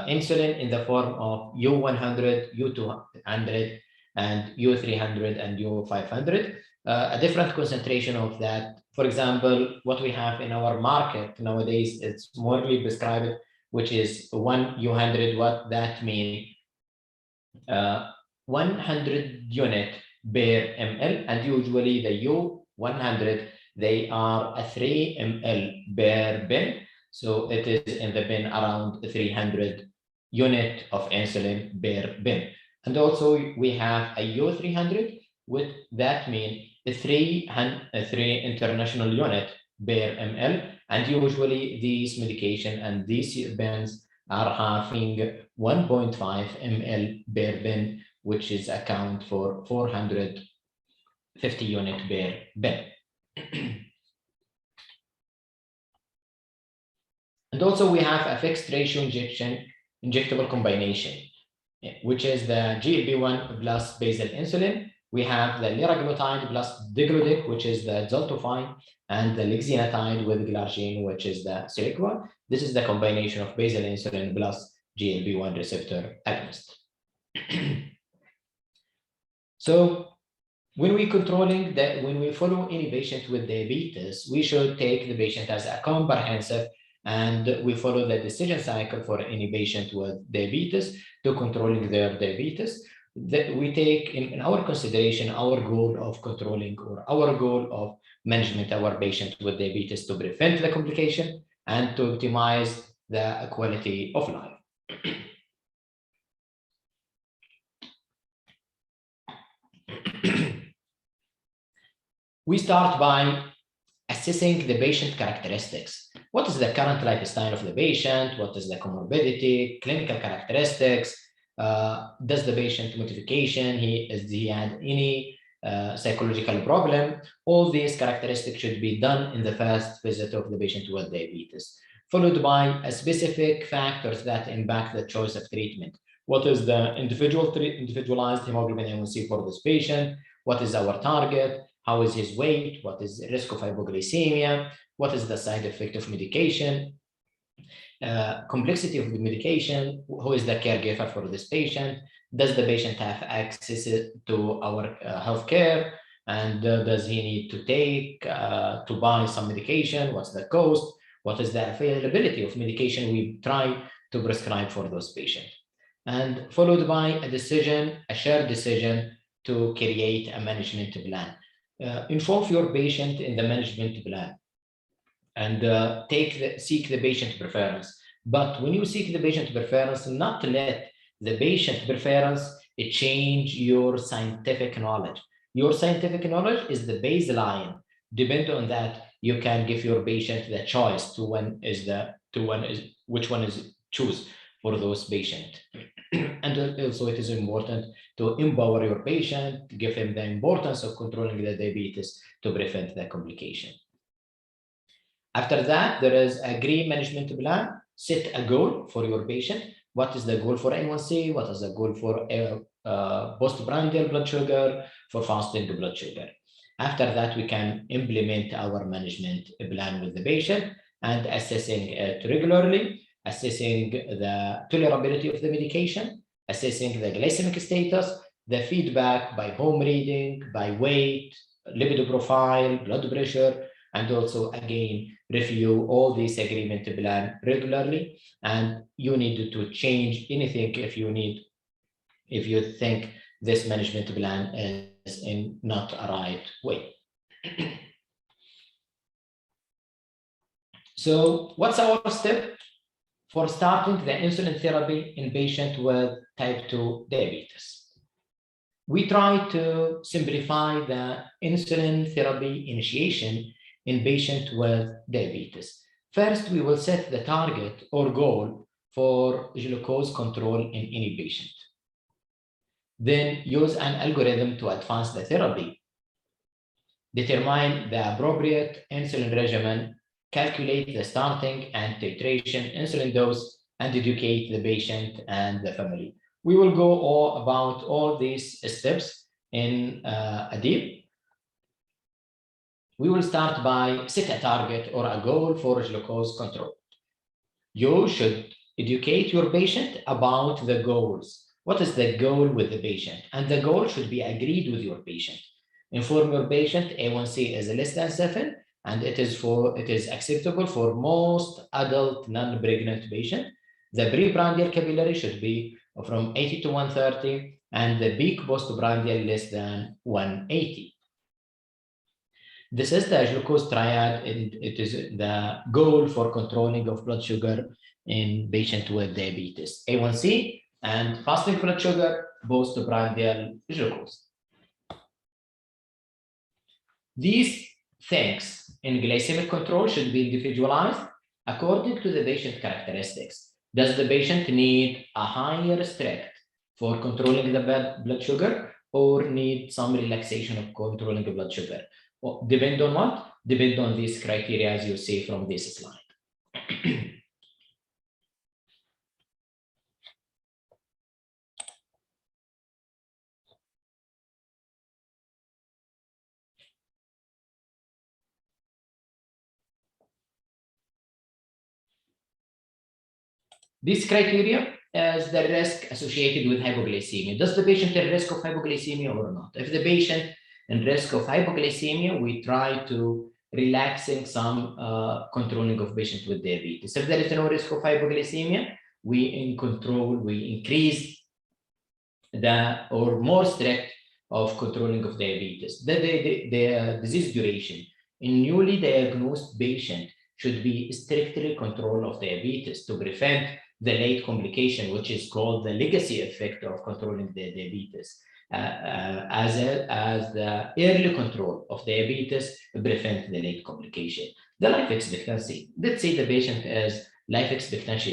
insulin in the form of U100, U200, and U300 and U500. A different concentration of that. For example, what we have in our market nowadays, it's mostly prescribed, which is 1 U100. What that means, 100 unit per ml, and usually the U100, they are a 3 ml per bin. So it is in the bin around 300 unit of insulin per bin. And also we have a U300, with that mean 3 international unit per ml. And usually these medication and these bins are having 1.5 ml per bin, which is account for 450 unit per bin. And also we have a fixed ratio injectable combination, which is the GLP-1 plus basal insulin. We have the liraglutide plus degludec, which is the zoltofine, and the lexinatide with glargine, which is the Celequa. This is the combination of basal insulin plus GLP-1 receptor agonist. So when we controlling that, when we follow any patient with diabetes, we should take the patient as a comprehensive, and we follow the decision cycle for any patient with diabetes to controlling their diabetes. That we take in our consideration our goal of controlling, or our goal of management our patient with diabetes, to prevent the complication and to optimize the quality of life. We start by assessing the patient characteristics. What is the current lifestyle of the patient? What is the comorbidity, clinical characteristics? Does the patient modification, he had any psychological problem? All these characteristics should be done in the first visit of the patient with diabetes, followed by a specific factors that impact the choice of treatment. What is the individualized hemoglobin A1C for this patient? What is our target? How is his weight? What is the risk of hypoglycemia? What is the side effect of medication? Complexity of the medication, who is the caregiver for this patient? Does the patient have access to our healthcare? And does he need to take, to buy some medication? What's the cost? What is the availability of medication we try to prescribe for those patients? And followed by a decision, a shared decision to create a management plan. Involve your patient in the management plan and seek the patient preference. But when you seek the patient preference, not let the patient preference change your scientific knowledge. Your scientific knowledge is the baseline. Depend on that, you can give your patient the choice to which one is choose for those patients. And also it is important to empower your patient, to give him the importance of controlling the diabetes to prevent the complication. After that, there is a green management plan. Set a goal for your patient. What is the goal for A1C? What is the goal for postprandial blood sugar, for fasting blood sugar? After that, we can implement our management plan with the patient and assessing it regularly, assessing the tolerability of the medication, assessing the glycemic status, the feedback by home reading, by weight, lipid profile, blood pressure, and also again, review all these agreement plan regularly. And you need to change anything if you think this management plan is in not a right way. So what's our step for starting the insulin therapy in patient with type 2 diabetes? We try to simplify the insulin therapy initiation in patient with diabetes. First, we will set the target or goal for glucose control in any patient. Then use an algorithm to advance the therapy. Determine the appropriate insulin regimen, calculate the starting and titration insulin dose, and educate the patient and the family. We will go about all these steps in a deep. We will start by set a target or a goal for glucose control. You should educate your patient about the goals. What is the goal with the patient? And the goal should be agreed with your patient. Inform your patient A1C is less than 7 and it is acceptable for most adult non-pregnant patients. The preprandial capillary should be from 80 to 130 and the peak postprandial less than 180. This is the glucose triad, and it is the goal for controlling of blood sugar in patients with diabetes. A1C and fasting blood sugar, postprandial glucose. These things in glycemic control should be individualized according to the patient characteristics. Does the patient need a higher restrict for controlling the blood sugar or need some relaxation of controlling the blood sugar? Well, depend on what? Depend on these criteria as you see from this slide. This criteria is the risk associated with hypoglycemia. Does the patient at risk of hypoglycemia or not? If the patient in risk of hypoglycemia, we try to relaxing some controlling of patient with diabetes. If there is no risk of hypoglycemia, we increase the or more strict of controlling of diabetes. The disease duration in newly diagnosed patient should be strictly control of diabetes to prevent the late complication, which is called the legacy effect of controlling the diabetes. As the early control of diabetes prevent the late complication. The life expectancy. Let's say the patient has life expectancy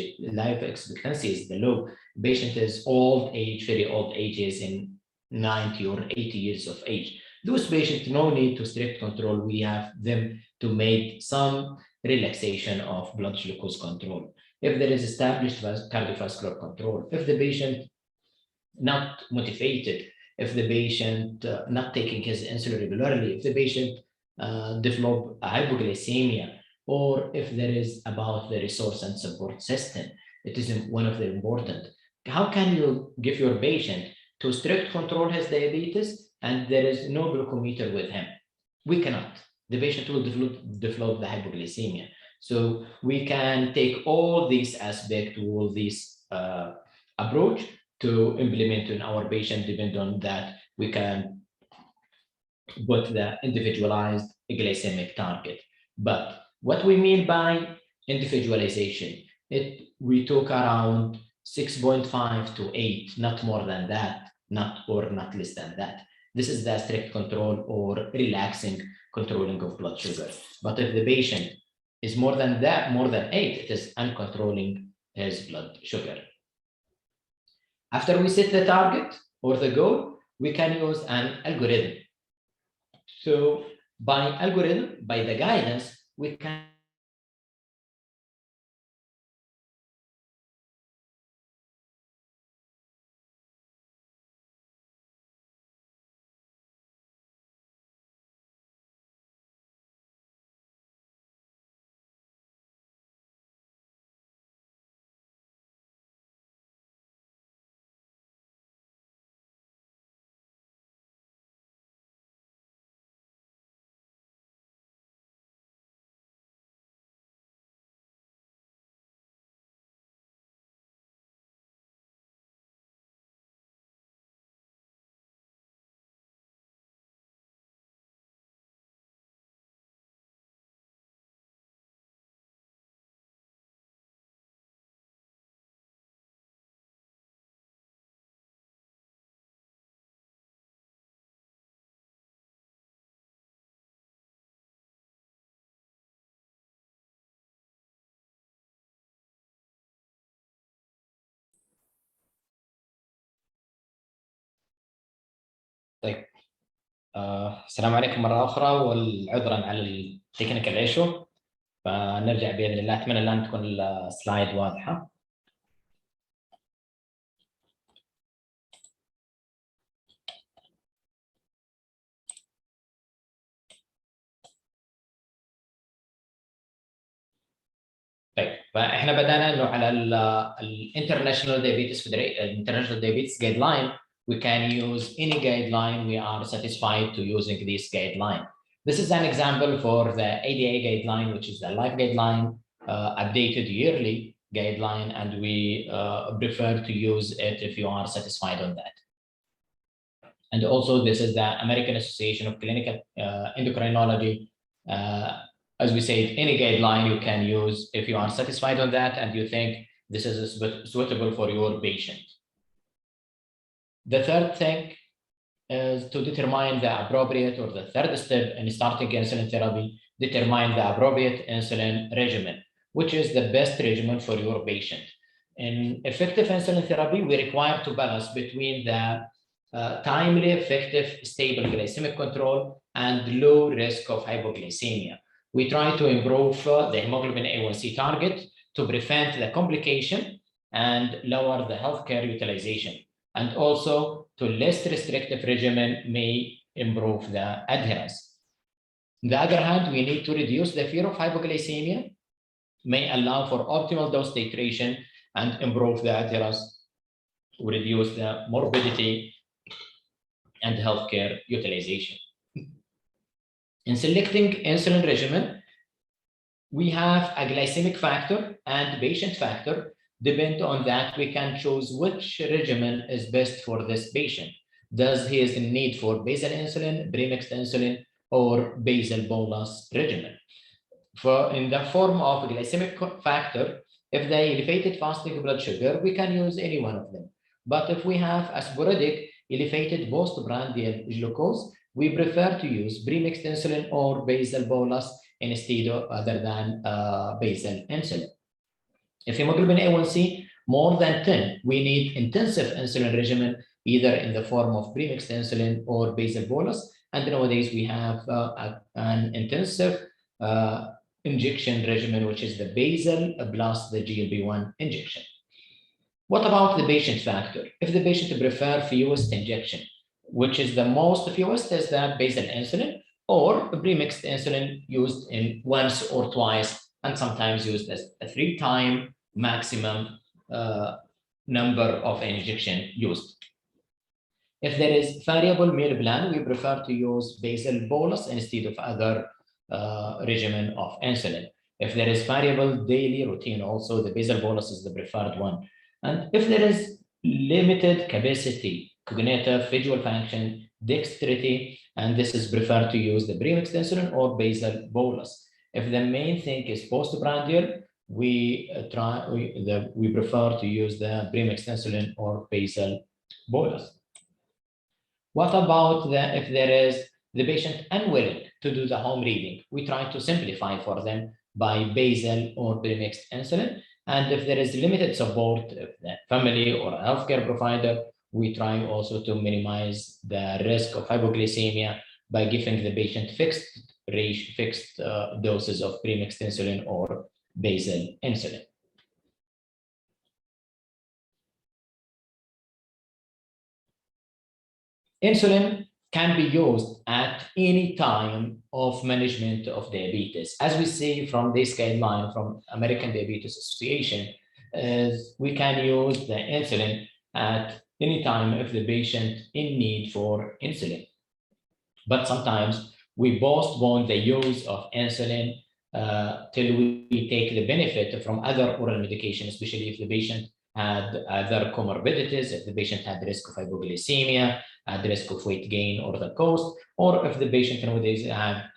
is the low. Patient is old age, very old ages in 90 or 80 years of age. Those patients no need to strict control. We have them to make some relaxation of blood glucose control. If there is established cardiovascular control, if the patient not motivated, if the patient not taking his insulin regularly, if the patient develop hypoglycemia, or if there is about the resource and support system, it is one of the important. How can you give your patient to strict control his diabetes and there is no glucometer with him? We cannot. The patient will develop the hypoglycemia. So we can take all these aspects, all these approach to implement in our patient. Depend on that, we can put the individualized glycemic target. But what we mean by individualization, we talk around 6.5 to 8, not more than that, not less than that. This is the strict control or relaxing controlling of blood sugar. But if the patient is more than that, more than 8, it is uncontrolling his blood sugar. After we set the target or the goal, we can use an algorithm. So by algorithm, by the guidance, we can طيب السلام عليكم مرة أخرى، والعذرا على التكنيكال ايشو. فنرجع بإذن الله. أتمنى الآن تكون السلايد واضحة. طيب، فاحنا بدأنا انه على الانترناشونال دايابيتس جايد لاين. We can use any guideline. We are satisfied to using this guideline. This is an example for the ADA guideline, which is the life guideline, updated yearly guideline, and we prefer to use it if you are satisfied on that. And also, this is the American Association of Clinical Endocrinology. As we said, any guideline you can use if you are satisfied on that and you think this is suitable for your patient. The third thing is to determine the appropriate, or the third step in starting insulin therapy, determine the appropriate insulin regimen, which is the best regimen for your patient. In effective insulin therapy, we require to balance between the timely, effective, stable glycemic control and low risk of hypoglycemia. We try to improve the hemoglobin A1C target to prevent the complication and lower the healthcare utilization. And also, to less restrictive regimen may improve the adherence. On the other hand, we need to reduce the fear of hypoglycemia, may allow for optimal dose titration and improve the adherence, reduce the morbidity and healthcare utilization. In selecting insulin regimen, we have a glycemic factor and patient factor. Depend on that, we can choose which regimen is best for this patient. Does he is in need for basal insulin, premixed insulin, or basal bolus regimen? For in the form of glycemic factor, if they elevated fasting blood sugar, we can use any one of them. But if we have a sporadic elevated postprandial glucose, we prefer to use premixed insulin or basal bolus instead of other than basal insulin. If hemoglobin A1C more than 10, we need intensive insulin regimen, either in the form of premixed insulin or basal bolus. And nowadays we have an intensive injection regimen, which is the basal plus the GLP-1 injection. What about the patient factor? If the patient prefer fewest injection, which is the most fewest is the basal insulin, or premixed insulin used in once or twice, and sometimes used as a 3-time maximum number of injection used. If there is variable meal plan, we prefer to use basal bolus instead of other regimen of insulin. If there is variable daily routine, also the basal bolus is the preferred one. And if there is limited capacity, cognitive, visual function, dexterity, and this is preferred to use the premixed insulin or basal bolus. If the main thing is postprandial, we prefer to use the premixed insulin or basal bolus. What about if there is the patient unwilling to do the home reading? We try to simplify for them by basal or premixed insulin. And if there is limited support of the family or healthcare provider, we try also to minimize the risk of hypoglycemia by giving the patient fixed doses of premixed insulin or basal insulin. Insulin can be used at any time of management of diabetes. As we see from this guideline from American Diabetes Association, we can use the insulin at any time if the patient in need for insulin. But sometimes we postpone the use of insulin till we take the benefit from other oral medication, especially if the patient had other comorbidities, if the patient had risk of hypoglycemia, at risk of weight gain or the cost, or if the patient nowadays had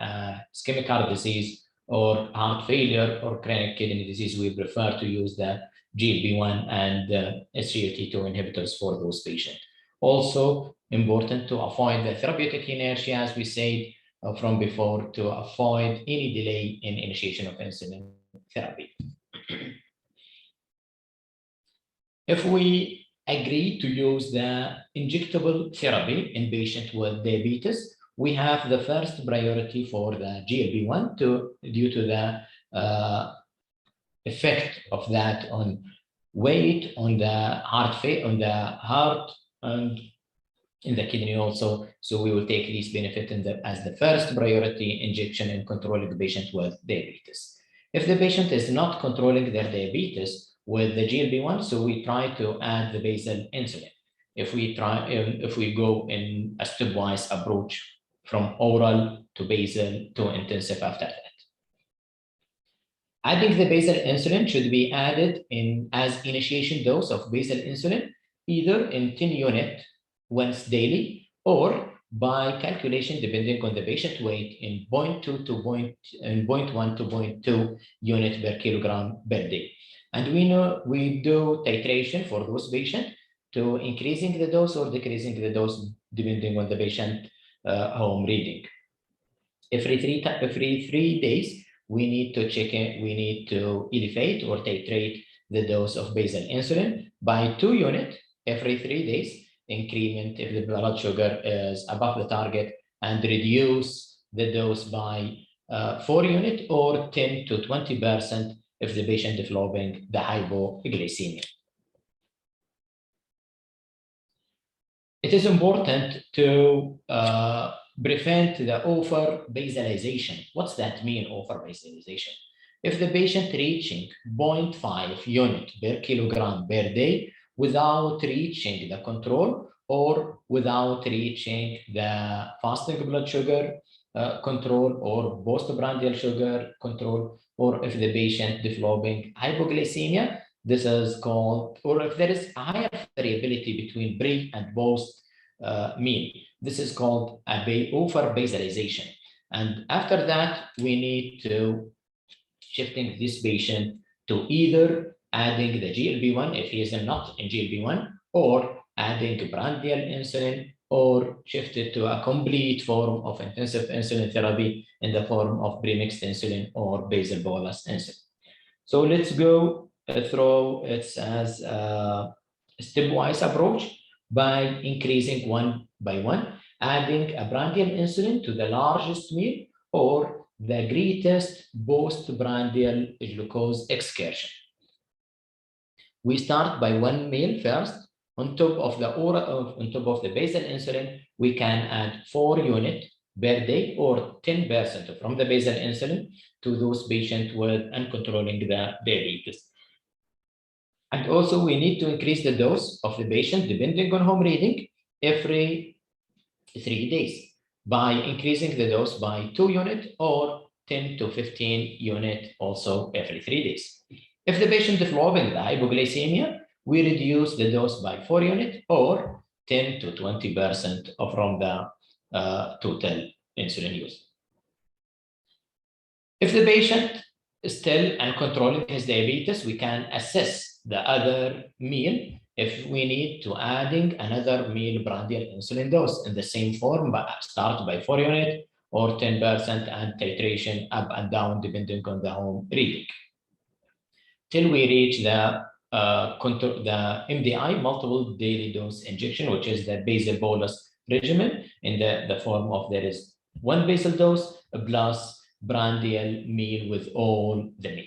ischemic heart disease or heart failure or chronic kidney disease, we prefer to use the GLP-1 and SGLT2 inhibitors for those patients. Also important to avoid the therapeutic inertia, as we said from before, to avoid any delay in initiation of insulin therapy. If we agree to use the injectable therapy in patients with diabetes, we have the first priority for the GLP-1 due to the effect of that on weight, on the heart, and in the kidney also. So we will take this benefit as the first priority injection in controlling the patient with diabetes. If the patient is not controlling their diabetes with the GLP-1, so we try to add the basal insulin. If we go in a stepwise approach from oral to basal to intensive after that. Adding the basal insulin should be added as initiation dose of basal insulin, either in 10 units once daily, or by calculation depending on the patient weight in 0.1 to 0.2 unit per kilogram per day. And we know we do titration for those patients to increasing the dose or decreasing the dose depending on the patient home reading. Every three days, we need to elevate or titrate the dose of basal insulin by 2 units every 3 days, increment if the blood sugar is above the target, and reduce the dose by 4 units or 10 to 20% if the patient developing the hypoglycemia. It is important to prevent the over-basalization. What's that mean, over-basalization? If the patient reaching 0.5 unit per kilogram per day without reaching the control or without reaching the fasting blood sugar control or postprandial sugar control, or if the patient developing hypoglycemia, this is called, or if there is higher variability between pre and post meal, this is called over-basalization. And after that, we need to shifting this patient to either adding the GLP-1 if he is not in GLP-1, or adding prandial insulin, or shifted to a complete form of intensive insulin therapy in the form of premixed insulin or basal bolus insulin. So let's go through it as a stepwise approach by increasing one by one, adding a prandial insulin to the largest meal or the greatest postprandial glucose excursion. We start by 1 meal first. On top of the basal insulin, we can add 4 units per day or 10% from the basal insulin to those patients with uncontrolling the diabetes. And also we need to increase the dose of the patient depending on home reading every 3 days by increasing the dose by 2 units or 10 to 15 units also every 3 days. If the patient developing the hypoglycemia, we reduce the dose by 4 units or 10 to 20% from the total insulin use. If the patient is still uncontrolling his diabetes, we can assess the other meal if we need to adding another meal prandial insulin dose in the same form, but start by 4 units or 10% and titration up and down depending on the home reading, till we reach the MDI, multiple daily dose injection, which is the basal bolus regimen in the form of there is 1 basal dose plus prandial meal with all the meal.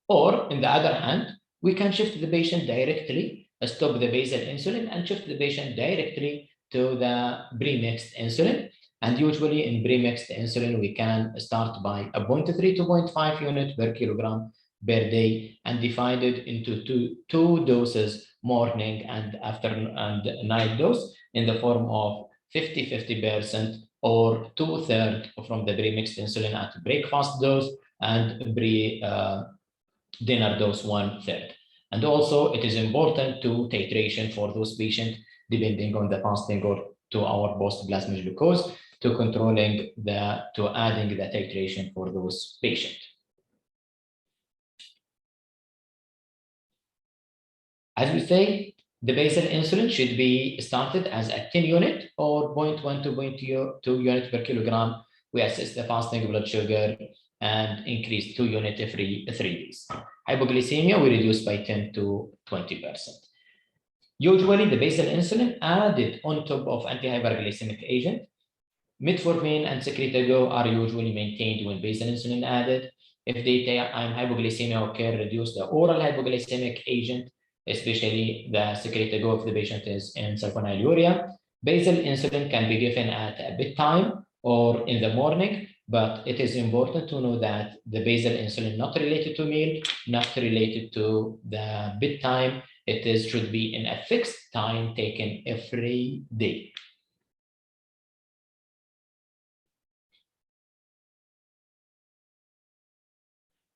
Or in the other hand, we can shift the patient directly, stop the basal insulin and shift the patient directly to the premixed insulin. And usually in premixed insulin, we can start by a 0.3 to 0.5 unit per kilogram per day and divide it into two doses, morning and afternoon and night dose, in the form of 50% or 2/3 from the premixed insulin at breakfast dose and dinner dose 1/3. And also it is important to titration for those patients depending on the fasting or 2 hour post plasma glucose to adding the titration for those patients. As we say, the basal insulin should be started as a 10 unit or 0.1 to 0.2 units per kilogram. We assess the fasting blood sugar and increase 2 units every 3 days. Hypoglycemia, we reduce by 10 to 20%. Usually, the basal insulin added on top of anti-hyperglycemic agent. Metformin and secretagogue are usually maintained when basal insulin added. If daytime hypoglycemia occur, reduce the oral hypoglycemic agent, especially the secretagogue if the patient is in sulfonylurea. Basal insulin can be given at bedtime or in the morning, but it is important to know that the basal insulin not related to meal, not related to the bedtime. It should be in a fixed time taken every day.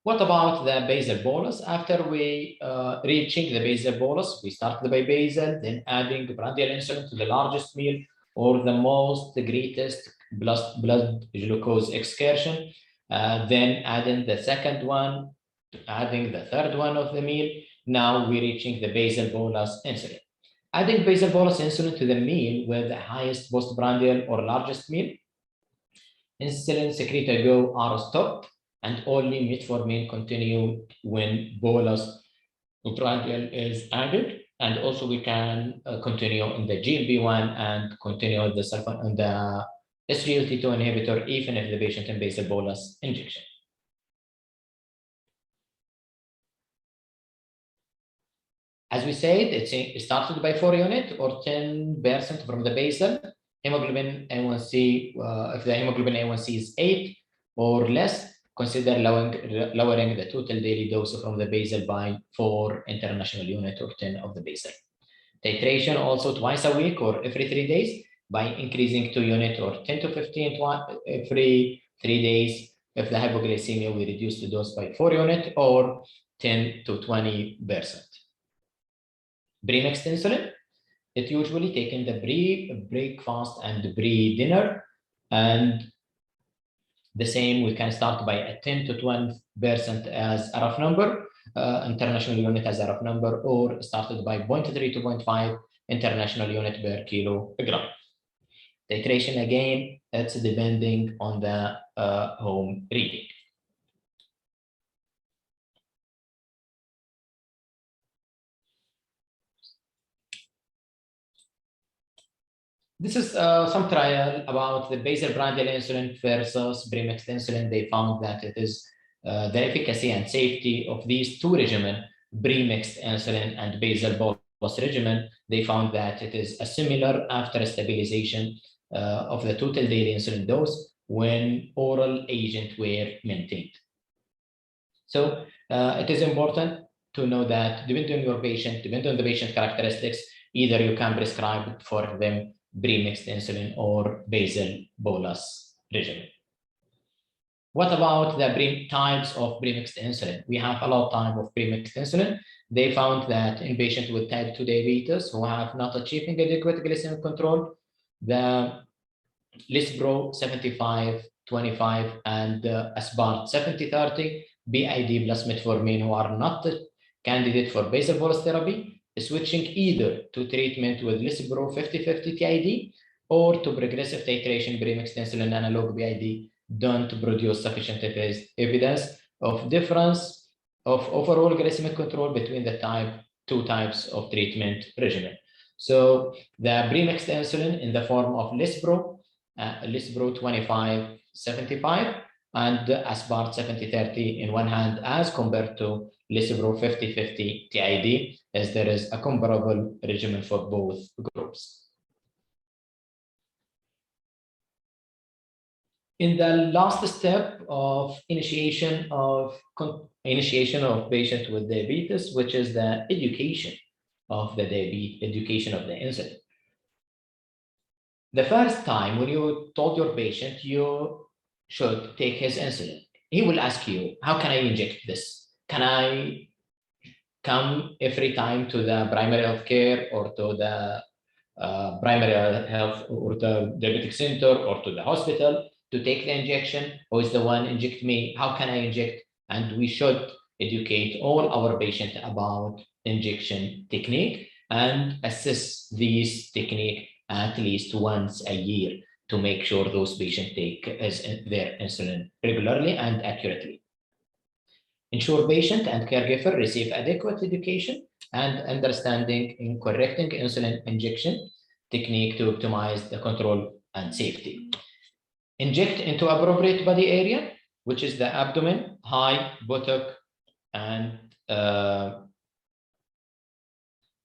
What about the basal bolus? After we reaching the basal bolus, we started by basal, then adding prandial insulin to the largest meal or the greatest blood glucose excursion, then adding the second one, adding the third one of the meal. Now we're reaching the basal bolus insulin. Adding basal bolus insulin to the meal with the highest postprandial or largest meal, insulin secretagogue are stopped, and only metformin continued when bolus prandial is added. And also we can continue in the GLP-1 and continue the SGLT2 inhibitor, even if the patient in basal bolus injection. As we said, it started by 4 units or 10% from the basal. Hemoglobin A1C, if the hemoglobin A1C is 8 or less, consider lowering the total daily dose from the basal by 4 international units or 10 of the basal. Titration also twice a week or every 3 days by increasing 2 units or 10 to 15 every 3 days. If the hypoglycemia, we reduce the dose by 4 units or 10 to 20%. Premixed insulin, it usually taken the pre-breakfast and pre-dinner, and the same, we can start by a 10 to 20% as a rough number, international unit as a rough number, or started by 0.3 to 0.5 international unit per kilogram. Titration, again, it's depending on the home reading. This is some trial about the basal prandial insulin versus premixed insulin. They found that it is the efficacy and safety of these two regimens, premixed insulin and basal bolus regimen. They found that it is a similar after stabilization of the total daily insulin dose when oral agent were maintained. So it is important to know that depending on your patient, depending on the patient characteristics, either you can prescribe for them premixed insulin or basal bolus regimen. What about the types of premixed insulin? We have a lot of types of premixed insulin. They found that in patients with type 2 diabetes who have not achieving adequate glycemic control, the Lispro 75-25 and Aspart 70-30, BID plus metformin, who are not candidate for basal bolus therapy, switching either to treatment with Lispro 50-50 TID or to progressive titration premixed insulin analog BID don't produce sufficient evidence of difference of overall glycemic control between the two types of treatment regimen. So the premixed insulin in the form of Lispro 25-75 and Aspart 70-30 in one hand as compared to Lispro 50-50 TID, as there is a comparable regimen for both groups. In the last step of initiation of patient with diabetes, which is the education of the insulin. The first time when you told your patient you should take his insulin, he will ask you, how can I inject this? Can I come every time to the primary health care or to the primary health or the diabetic center or to the hospital to take the injection? Who is the one inject me? How can I inject? And we should educate all our patients about injection technique and assess these technique at least once a year. to make sure those patients take their insulin regularly and accurately. Ensure patient and caregiver receive adequate education and understanding in correcting insulin injection technique to optimize the control and safety. Inject into appropriate body area, which is the abdomen, high, buttock, and upper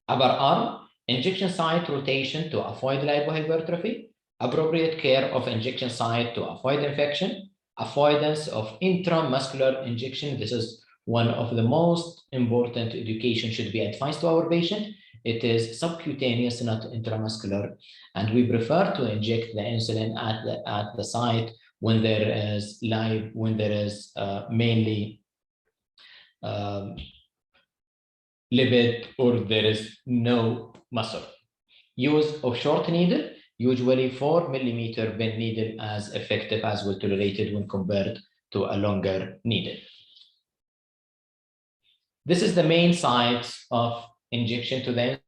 arm. Injection site rotation to avoid lipohypertrophy. Appropriate care of injection site to avoid infection. Avoidance of intramuscular injection. This is one of the most important education should be advised to our patient. It is subcutaneous, not intramuscular, and we prefer to inject the insulin at the site when there is mainly lipid or there is no muscle. Use of short needle, usually 4 millimeter pen needle, as effective as well tolerated when compared to a longer needle. This is the main sites of injection to the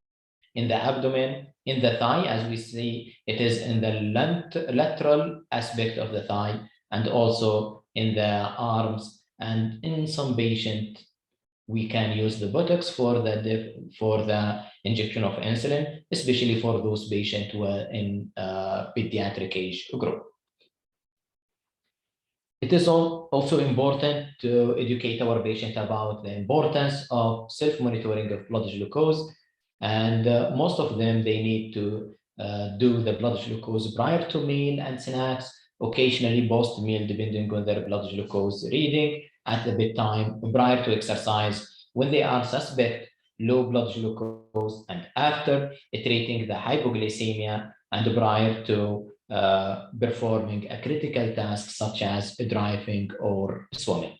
in the abdomen, in the thigh, as we see, it is in the lateral aspect of the thigh, and also in the arms. And in some patient, we can use the buttocks for the injection of insulin, especially for those patients who are in pediatric age group. It is also important to educate our patient about the importance of self-monitoring of blood glucose. And most of them, they need to do the blood glucose prior to meal and snacks, occasionally post-meal, depending on their blood glucose reading, at the bedtime, prior to exercise, when they are suspect low blood glucose, and after treating the hypoglycemia, and prior to performing a critical task such as driving or swimming.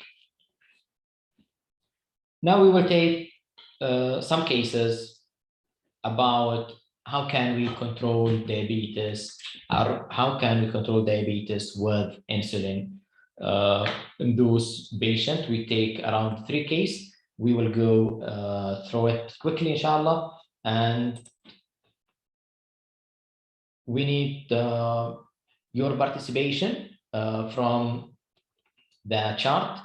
Now we will take some cases about how can we control diabetes, or how can we control diabetes with insulin. In those patients, we take around 3 cases. We will go through it quickly, inshallah, and we need your participation from the chart.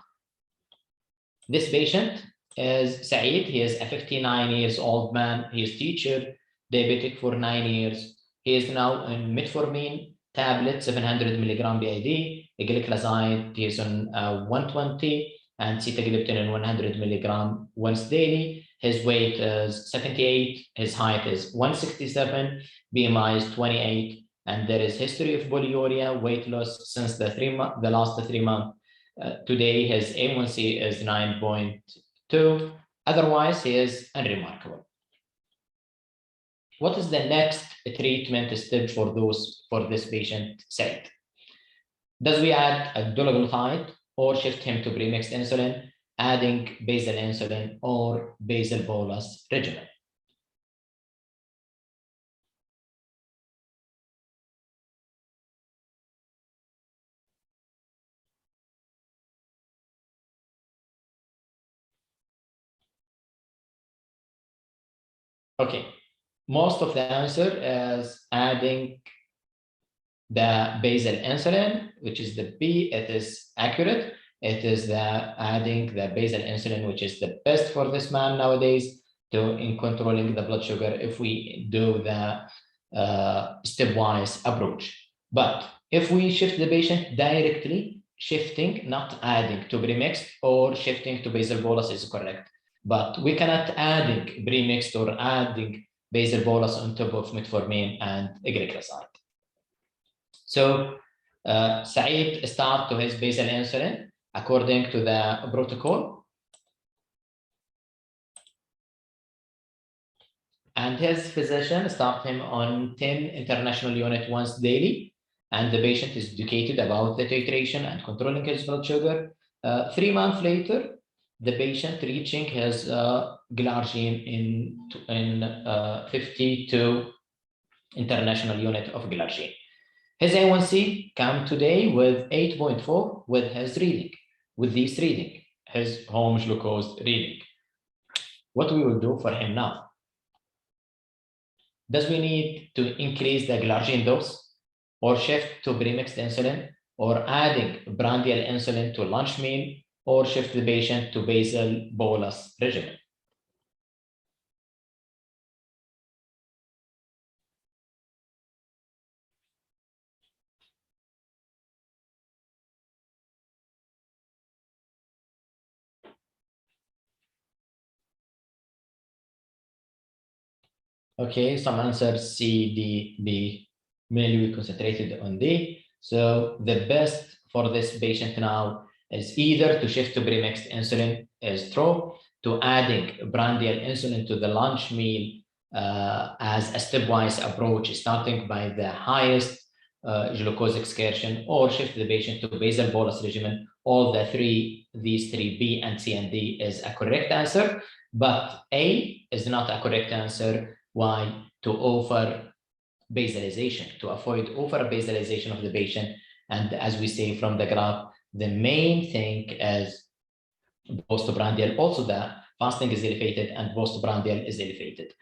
This patient is Saeed. He is a 59 years old man. He is teacher, diabetic for 9 years. He is now on metformin tablet, 700 milligram BID, gliclazide. He is on 120, and sitagliptin 100 milligram once daily. His weight is 78. His height is 167. BMI is 28, and there is history of polyuria, weight loss since the last 3 months. Today, his A1C is 9.2. Otherwise, he is unremarkable. What is the next treatment step for this patient set? Does we add a dulaglutide or shift him to premixed insulin, adding basal insulin or basal bolus regimen? Okay, most of the answer is adding the basal insulin, which is the B. It is accurate. It is adding the basal insulin, which is the best for this man nowadays in controlling the blood sugar if we do the stepwise approach. But if we shift the patient directly, shifting, not adding to premixed or shifting to basal bolus is correct. But we cannot adding premixed or adding basal bolus on top of metformin and gliclazide. So Saeed start to his basal insulin according to the protocol. And his physician start him on 10 international units once daily. And the patient is educated about the titration and controlling his blood sugar. 3 months later, the patient reaching his glargine in 52 international unit of glargine. His A1C come today with 8.4 with his reading, with this reading, his home glucose reading. What we will do for him now? Does we need to increase the glargine dose? or shift to premixed insulin, or adding prandial insulin to lunch meal, or shift the patient to basal bolus regimen. Okay, some answers C, D, B, mainly we concentrated on D. So the best for this patient now is either to shift to premixed insulin is true, to adding prandial insulin to the lunch meal as a stepwise approach, starting by the highest glucose excursion, or shift the patient to basal bolus regimen. All these three, B and C and D, is a correct answer, but A is not a correct answer. Why? To offer basalization, to avoid over basalization of the patient. And as we say from the graph, the main thing is postprandial. Also, the fasting is elevated and postprandial is elevated.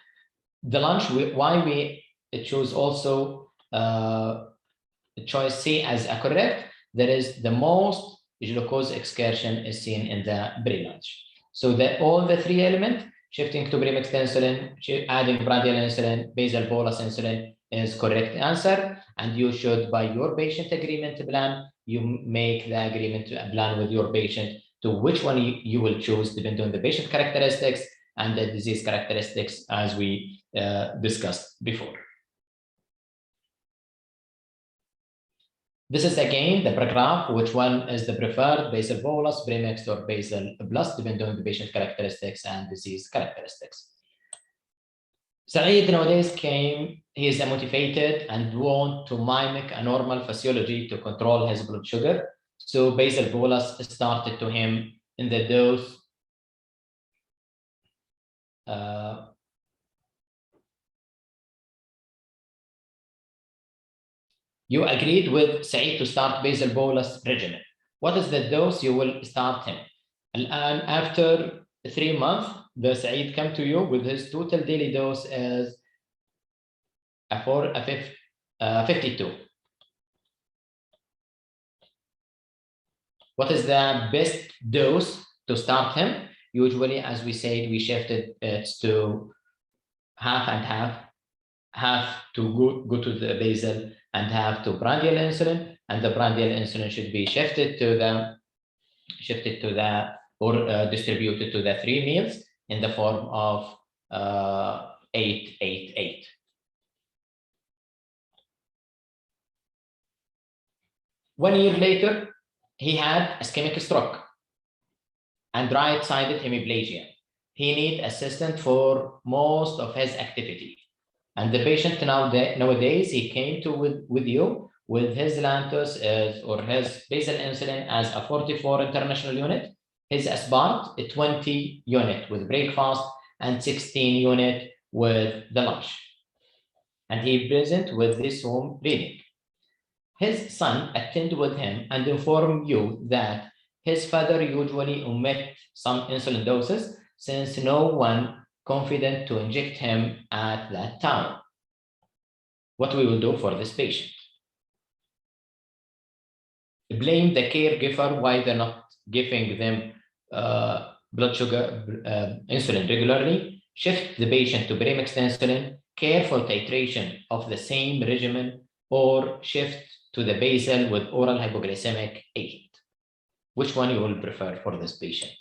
The lunch, why we choose also choice C as a correct, there is the most glucose excursion is seen in the pre-lunch. So that all the three elements, shifting to premixed insulin, adding prandial insulin, basal bolus insulin is correct answer. And you should, by your patient agreement plan, you make the agreement plan with your patient to which one you will choose, depending on the patient characteristics and the disease characteristics, as we discussed before. This is again the graph, which one is the preferred, basal bolus, premixed, or basal plus, depending on the patient characteristics and disease characteristics. Saeed nowadays he is motivated and want to mimic a normal physiology to control his blood sugar. So basal bolus started to him in the dose you agreed with Saeed to start basal bolus regimen. What is the dose you will start him? And after 3 months, the Saeed come to you with his total daily dose as 52. What is the best dose to start him? Usually, as we said, we shifted it to half and half to go to the basal and half to prandial insulin, and the prandial insulin should be shifted to the or distributed to the 3 meals in the form of 8-8-8. One year later, he had ischemic stroke and right-sided hemiplegia. He needs assistance for most of his activity. And the patient nowadays, he came with you with his Lantus or his basal insulin as a 44 international unit, his aspart a 20 unit with breakfast and 16 unit with the lunch. And he present with this home reading. His son attend with him and inform you that his father usually omit some insulin doses since no one confident to inject him at that time. What we will do for this patient? Blame the caregiver why they're not giving them blood sugar insulin regularly. Shift the patient to premixed insulin, careful titration of the same regimen, or shift to the basal with oral hypoglycemic agent. Which one you will prefer for this patient?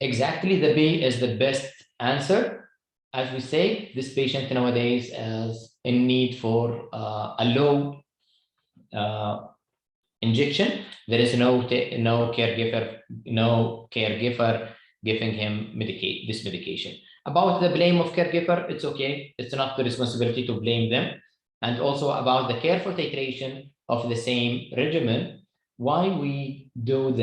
Exactly, the B is the best answer. As we say, this patient nowadays is in need for a low injection. There is no caregiver giving him this medication. About the blame of caregiver, it's okay. It's not the responsibility to blame them. And also about the careful titration of the same regimen, why we do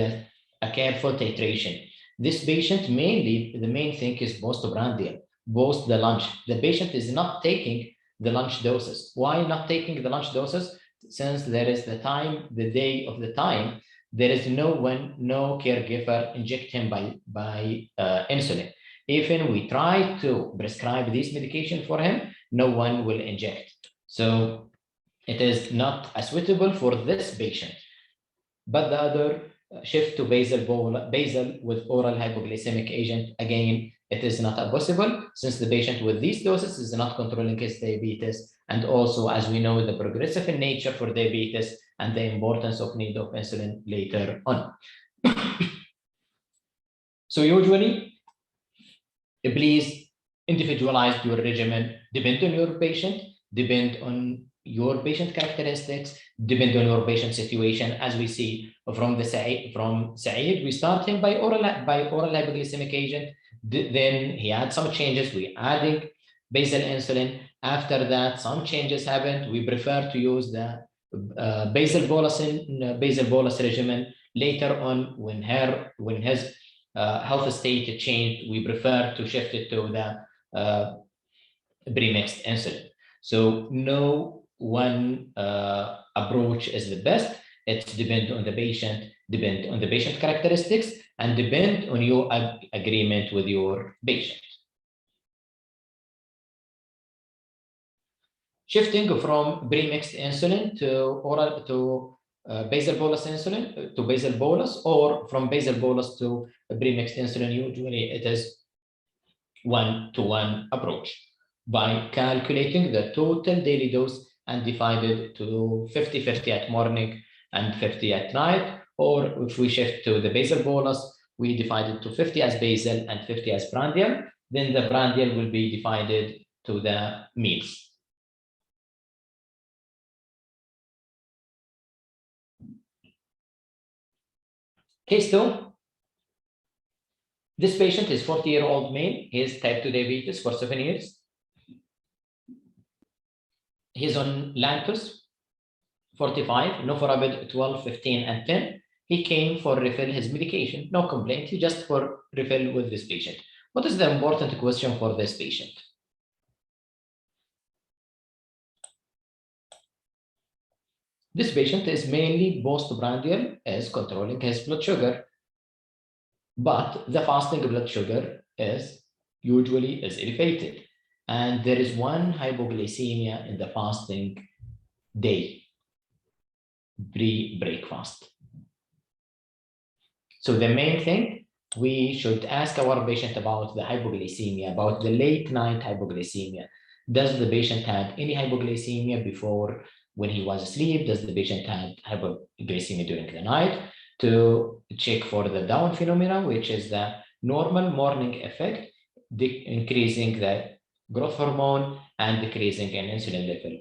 a careful titration. This patient mainly, the main thing is postprandial, post the lunch. The patient is not taking the lunch doses. Why not taking the lunch doses? Since there is the time, the day of the time, there is no caregiver inject him by insulin. Even we try to prescribe this medication for him, no one will inject. So it is not suitable for this patient. But the other shift to basal with oral hypoglycemic agent, again, it is not possible since the patient with these doses is not controlling his diabetes. And also, as we know, the progressive in nature for diabetes and the importance of need of insulin later on. So usually, please individualize your regimen, depend on your patient, depend on your patient characteristics, depend on your patient situation. As we see from Saeed, we start him by oral hypoglycemic agent. Then he had some changes. We adding basal insulin. After that, some changes happened. We prefer to use the basal bolus regimen. Later on, when his health state changed, we prefer to shift it to the premixed insulin. So no one approach is the best. It depends on the patient, depend on the patient characteristics, and depend on your agreement with your patient. Shifting from premixed insulin to oral to basal bolus insulin to basal bolus, or from basal bolus to premixed insulin, usually it is 1-to-1 approach by calculating the total daily dose and divided to 50-50 at morning and 50 at night. Or if we shift to the basal bolus, we divide it to 50 as basal and 50 as prandial. Then the prandial will be divided to the meals. Case 2. This patient is 40-year-old male. He has type 2 diabetes for 7 years. He's on Lantus 45, Novorapid 12, 15, and 10. He came for refill his medication. No complaint. He just for refill with this patient. What is the important question for this patient? This patient is mainly postprandial, is controlling his blood sugar, but the fasting blood sugar is usually elevated, and there is one hypoglycemia in the fasting day, pre-breakfast. So the main thing, we should ask our patient about the hypoglycemia, about the late night hypoglycemia. Does the patient have any hypoglycemia before when he was asleep? Does the patient have hypoglycemia during the night? To check for the Down phenomena, which is the normal morning effect, increasing the growth hormone and decreasing in insulin level.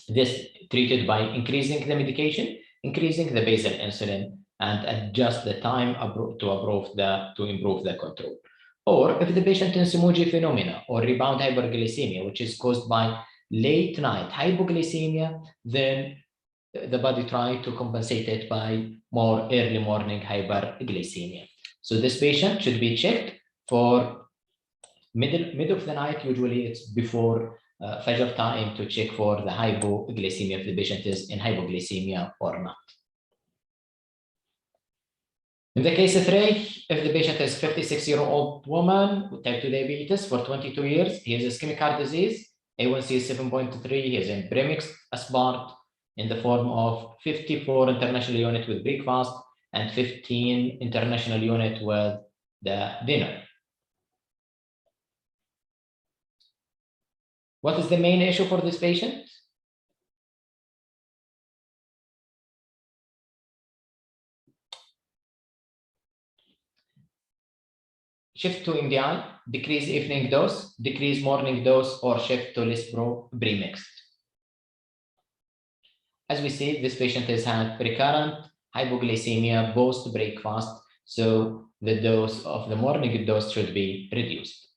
This treated by increasing the medication, increasing the basal insulin, and adjust the time to improve the control. Or if the patient has Sumoji phenomena or rebound hyperglycemia, which is caused by late night hypoglycemia, then the body try to compensate it by more early morning hyperglycemia. So this patient should be checked for middle of the night. Usually it's before Fajr time, to check for the hypoglycemia, if the patient is in hypoglycemia or not. In the case 3, if the patient is 56-year-old woman with type 2 diabetes for 22 years, he has ischemic heart disease, A1C is 7.3, he is in premixed aspart in the form of 54 international unit with breakfast and 15 international unit with the dinner. What is the main issue for this patient? Shift to MDI, decrease evening dose, decrease morning dose, or shift to Lispro premixed. As we see, this patient has had recurrent hypoglycemia post-breakfast, so the dose of the morning dose should be reduced.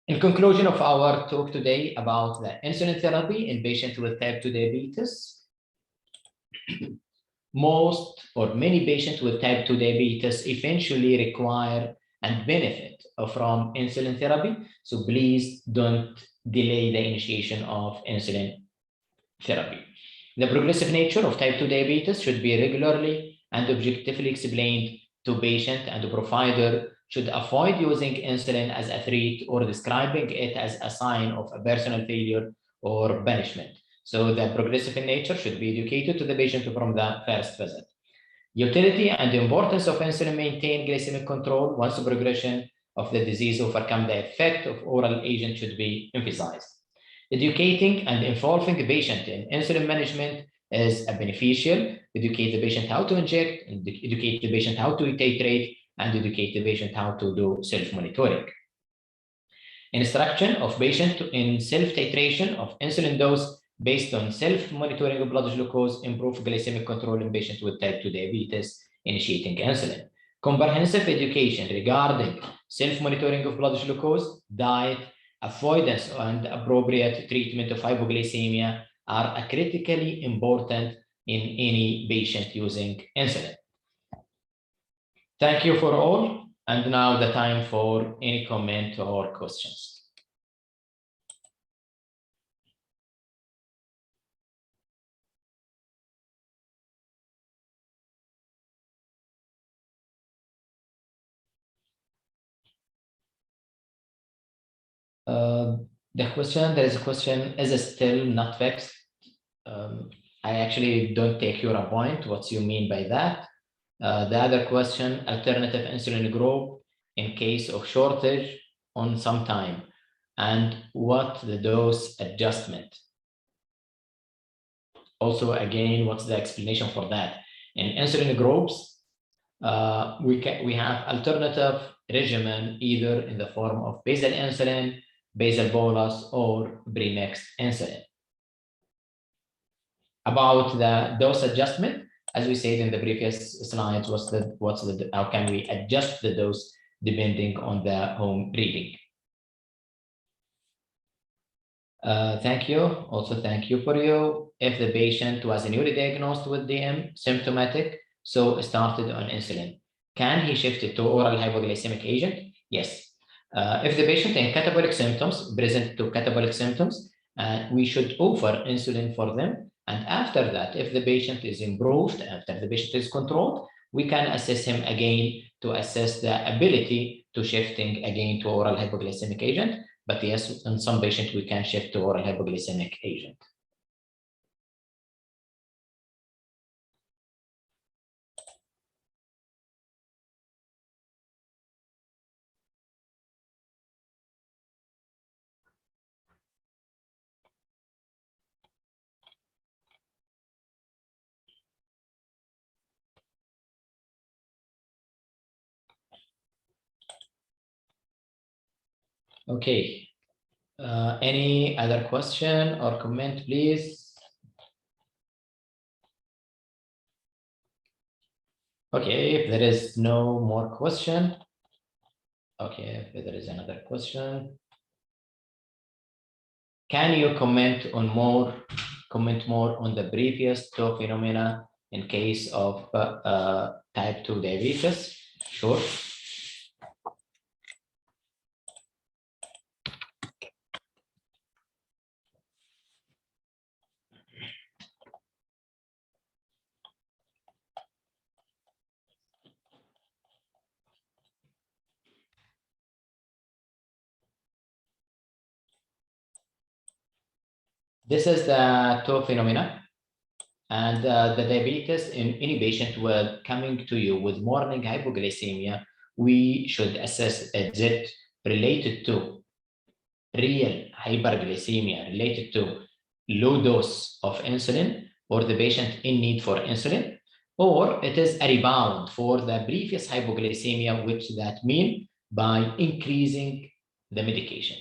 In conclusion of our talk today about the insulin therapy in patients with type 2 diabetes, most or many patients with type 2 diabetes eventually require and benefit from insulin therapy. So please don't delay the initiation of insulin therapy. The progressive nature of type 2 diabetes should be regularly and objectively explained to patient, and the provider should avoid using insulin as a threat or describing it as a sign of a personal failure or punishment. So the progressive in nature should be educated to the patient from the first visit. Utility and the importance of insulin maintain glycemic control once the progression of the disease overcome the effect of oral agent should be emphasized. Educating and involving the patient in insulin management is beneficial. Educate the patient how to inject, and educate the patient how to titrate, and educate the patient how to do self-monitoring. Instruction of patient in self-titration of insulin dose based on self-monitoring of blood glucose improve glycemic control in patients with type 2 diabetes initiating insulin. Comprehensive education regarding self-monitoring of blood glucose, diet, avoidance, and appropriate treatment of hypoglycemia are critically important in any patient using insulin. Thank you for all, and now the time for any comment or questions. There is a question, is it still not fixed? I actually don't take your point. What you mean by that? The other question, alternative insulin group in case of shortage on some time, and what the dose adjustment? Also, again, what's the explanation for that? In insulin groups, we have alternative regimen either in the form of basal insulin, basal bolus, or premixed insulin. About the dose adjustment, as we said in the previous slides, how can we adjust the dose depending on the home reading? Thank you. Also, thank you for you. If the patient was newly diagnosed with DM, symptomatic, so started on insulin, can he shift it to oral hypoglycemic agent? Yes. If the patient in catabolic symptoms, present to catabolic symptoms, we should offer insulin for them. And after that, if the patient is improved, after the patient is controlled, we can assess him again to assess the ability to shifting again to oral hypoglycemic agent. But yes, in some patients, we can shift to oral hypoglycemic agent. Okay. Any other question or comment, please? Okay, if there is no more question. Okay, if there is another question. Can you comment more on the previous two phenomena in case of type 2 diabetes? Sure. This is the two phenomena, and the diabetes in any patient coming to you with morning hypoglycemia, we should assess is it related to real hyperglycemia, related to low dose of insulin, or the patient in need for insulin, or it is a rebound for the previous hypoglycemia, which that mean by increasing the medication.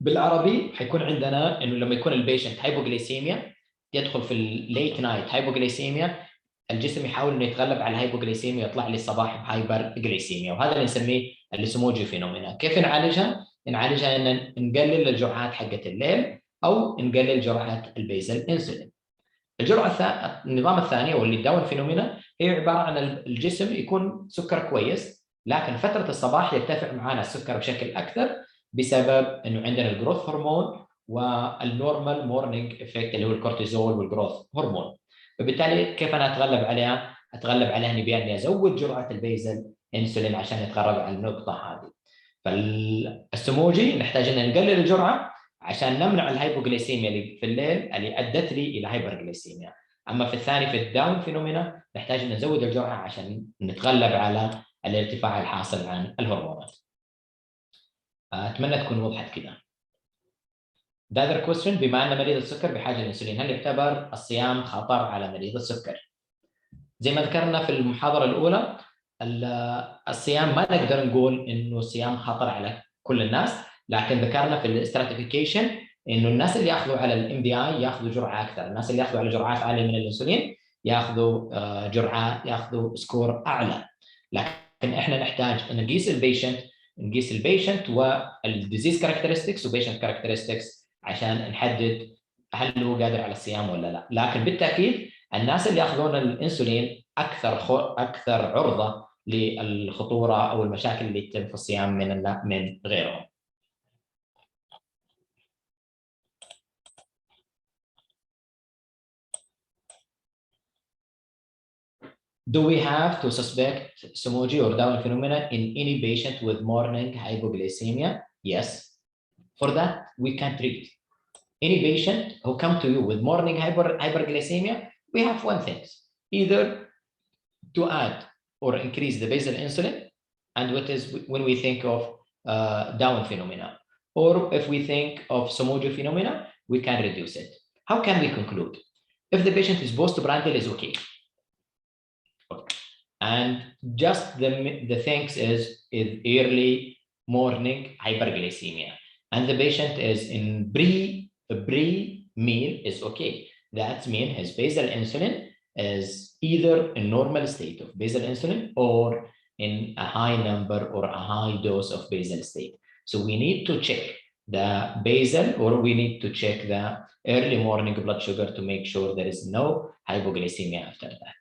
بالعربي حيكون عندنا انه لما يكون البيشنت هايبوغليسيميا يدخل في الليت نايت هايبوغليسيميا، الجسم يحاول انه يتغلب على الهايبوغليسيميا يطلع لي الصباح بهايبر جليسيميا، وهذا اللي نسميه الليسموجي فينومينا. كيف نعالجها؟ نعالجها ان نقلل الجرعات حقت الليل او نقلل جرعات البيزل انسولين. النظام الثاني واللي الداون فينومينا هي عباره عن الجسم يكون سكر كويس، لكن فتره الصباح يرتفع معنا السكر بشكل اكثر بسبب انه عندنا الجروث هرمون والنورمال مورنينج افكت اللي هو الكورتيزول والجروث هرمون. فبالتالي كيف انا اتغلب عليها؟ اتغلب عليها اني باني ازود جرعه البيزل انسولين عشان اتغلب على النقطه هذه. فالسموجي نحتاج ان نقلل الجرعه عشان نمنع الهايبوغليسيميا اللي في الليل اللي ادت لي الى هايبرغليسيميا. اما في الثاني في الداون فينومينا نحتاج ان نزود الجرعه عشان نتغلب على الارتفاع الحاصل عن الهرمونات. اتمنى تكون وضحت كده. The other question: بما ان مريض السكر بحاجه للانسولين، هل يعتبر الصيام خطر على مريض السكر؟ زي ما ذكرنا في المحاضره الاولى، الصيام ما نقدر نقول انه الصيام خطر على كل الناس، لكن ذكرنا في الاستراتيفيكيشن انه الناس اللي ياخذوا على الام دي اي ياخذوا جرعه اكثر، الناس اللي ياخذوا على جرعات عاليه من الانسولين ياخذوا جرعه ياخذوا سكور اعلى. لكن احنا نحتاج نقيس البيشنت والديزيز كاركترستكس وبيشنت كاركترستكس عشان نحدد هل هو قادر على الصيام ولا لا. لكن بالتاكيد الناس اللي ياخذون الانسولين اكثر عرضه للخطوره او المشاكل اللي تتم في الصيام من غيرهم. Do we have to suspect Somogy or Down phenomenon in any patient with morning hypoglycemia? Yes. For that, we can treat any patient who come to you with morning hyperglycemia. We have one thing: either to add or increase the basal insulin, and what is when we think of Down phenomena, or if we think of Somogy phenomena, we can reduce it. How can we conclude? If the patient is postprandial, is okay. And just the things is early morning hyperglycemia, and the patient is in pre-meal is okay. That means his basal insulin is either in normal state of basal insulin or in a high number or a high dose of basal state. So we need to check the basal, or we need to check the early morning blood sugar to make sure there is no hypoglycemia after that.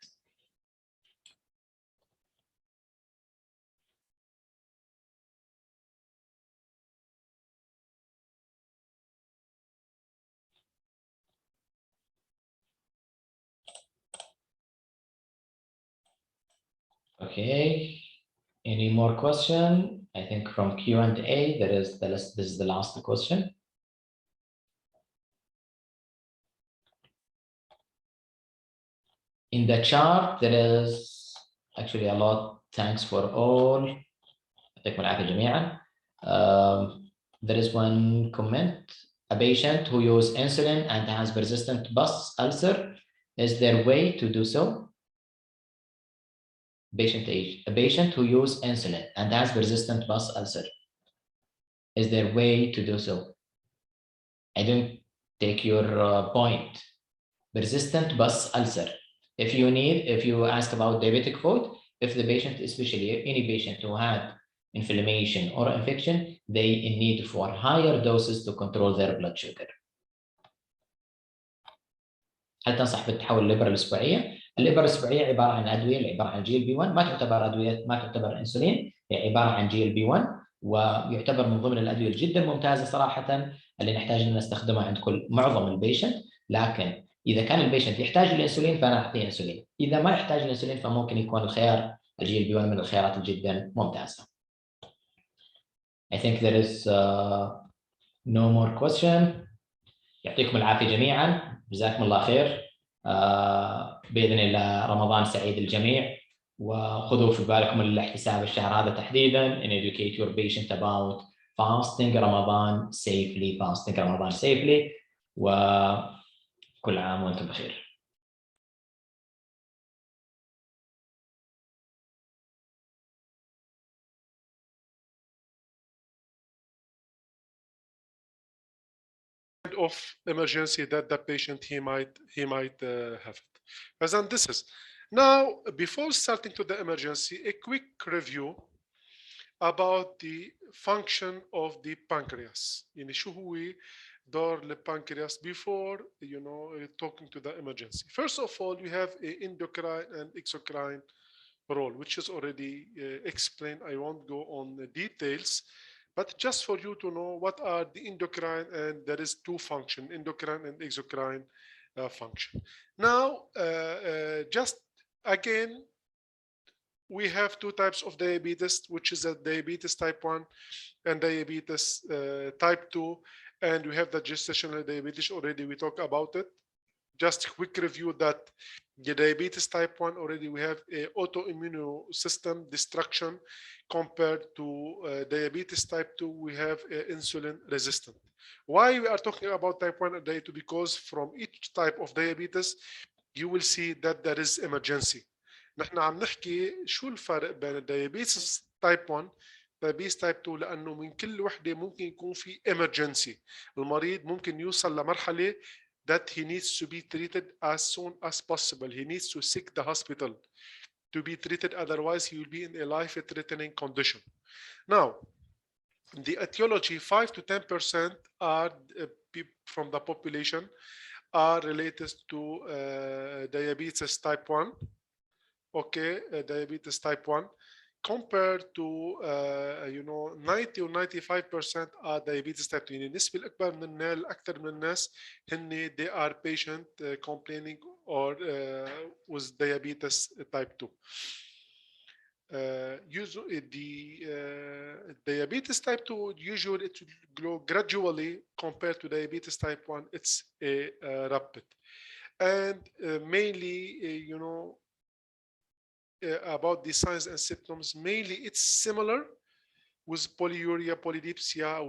Okay, any more question? I think from Q&A, this is the last question. In the chart, there is actually a lot. Thanks for all. يعطيكم العافية جميعا. There is one comment: a patient who uses insulin and has persistent bus ulcer, is there a way to do so? Patient age: a patient who uses insulin and has persistent bus ulcer, is there a way to do so? I don't take your point. Persistent bus ulcer. If you ask about diabetic foot, if the patient, especially any patient who had inflammation or infection, they in need for higher doses to control their blood sugar. هل تنصح بالتحول للإبرة الأسبوعية؟ الإبرة الأسبوعية عبارة عن أدوية، عبارة عن GLP-1، ما تعتبر أدوية، ما تعتبر أنسولين، هي عبارة عن GLP-1، ويعتبر من ضمن الأدوية جدا ممتازة صراحة اللي نحتاج أن نستخدمها عند معظم البيشنت. لكن إذا كان البيشنت يحتاج الأنسولين فأنا أعطيه أنسولين، إذا ما يحتاج الأنسولين فممكن يكون الخيار GLP-1 من الخيارات جدا ممتازة. I think there is no more question. يعطيكم العافية جميعا، جزاكم الله خير. بإذن الله رمضان سعيد للجميع، وخذوا في بالكم الاحتساب الشهر هذا تحديدا and educate your patient about fasting Ramadan safely. وكل عام وأنتم بخير. of emergency that the patient he might have it. And this is now, before starting to the emergency, a quick review about the function of the pancreas. يعني شو هو دور البنكرياس before talking to the emergency. First of all, we have an endocrine and exocrine role, which is already explained. I won't go on the details, but just for you to know what are the endocrine, and there is two function, endocrine and exocrine function. Now, just again, we have two types of diabetes, which is a diabetes type 1 and diabetes type 2. And we have the gestational diabetes already, we talked about it. Just a quick review that the diabetes type 1 already we have a autoimmune system destruction compared to diabetes type 2 we have insulin resistant. Why we are talking about type 1 and type 2? Because from each type of diabetes you will see that there is emergency. نحن عم نحكي شو الفرق بين الديابيتس تايب 1 دايابيتس تايب 2 لانه من كل وحده ممكن يكون في emergency. المريض ممكن يوصل لمرحله that he needs to be treated as soon as possible. He needs to seek the hospital to be treated, otherwise he will be in a life-threatening condition. Now, the etiology, 5 to 10% are from the population are related to diabetes type 1. Okay, diabetes type 1. Compared to 90 or 95% are diabetes type 2. يعني النسبة الأكبر من الناس الأكثر من الناس هن they are patient complaining or with diabetes type 2. Usually the diabetes type 2 usually it will grow gradually compared to diabetes type 1. It's rapid, and mainly about the signs and symptoms, mainly it's similar with polyuria, polydipsia,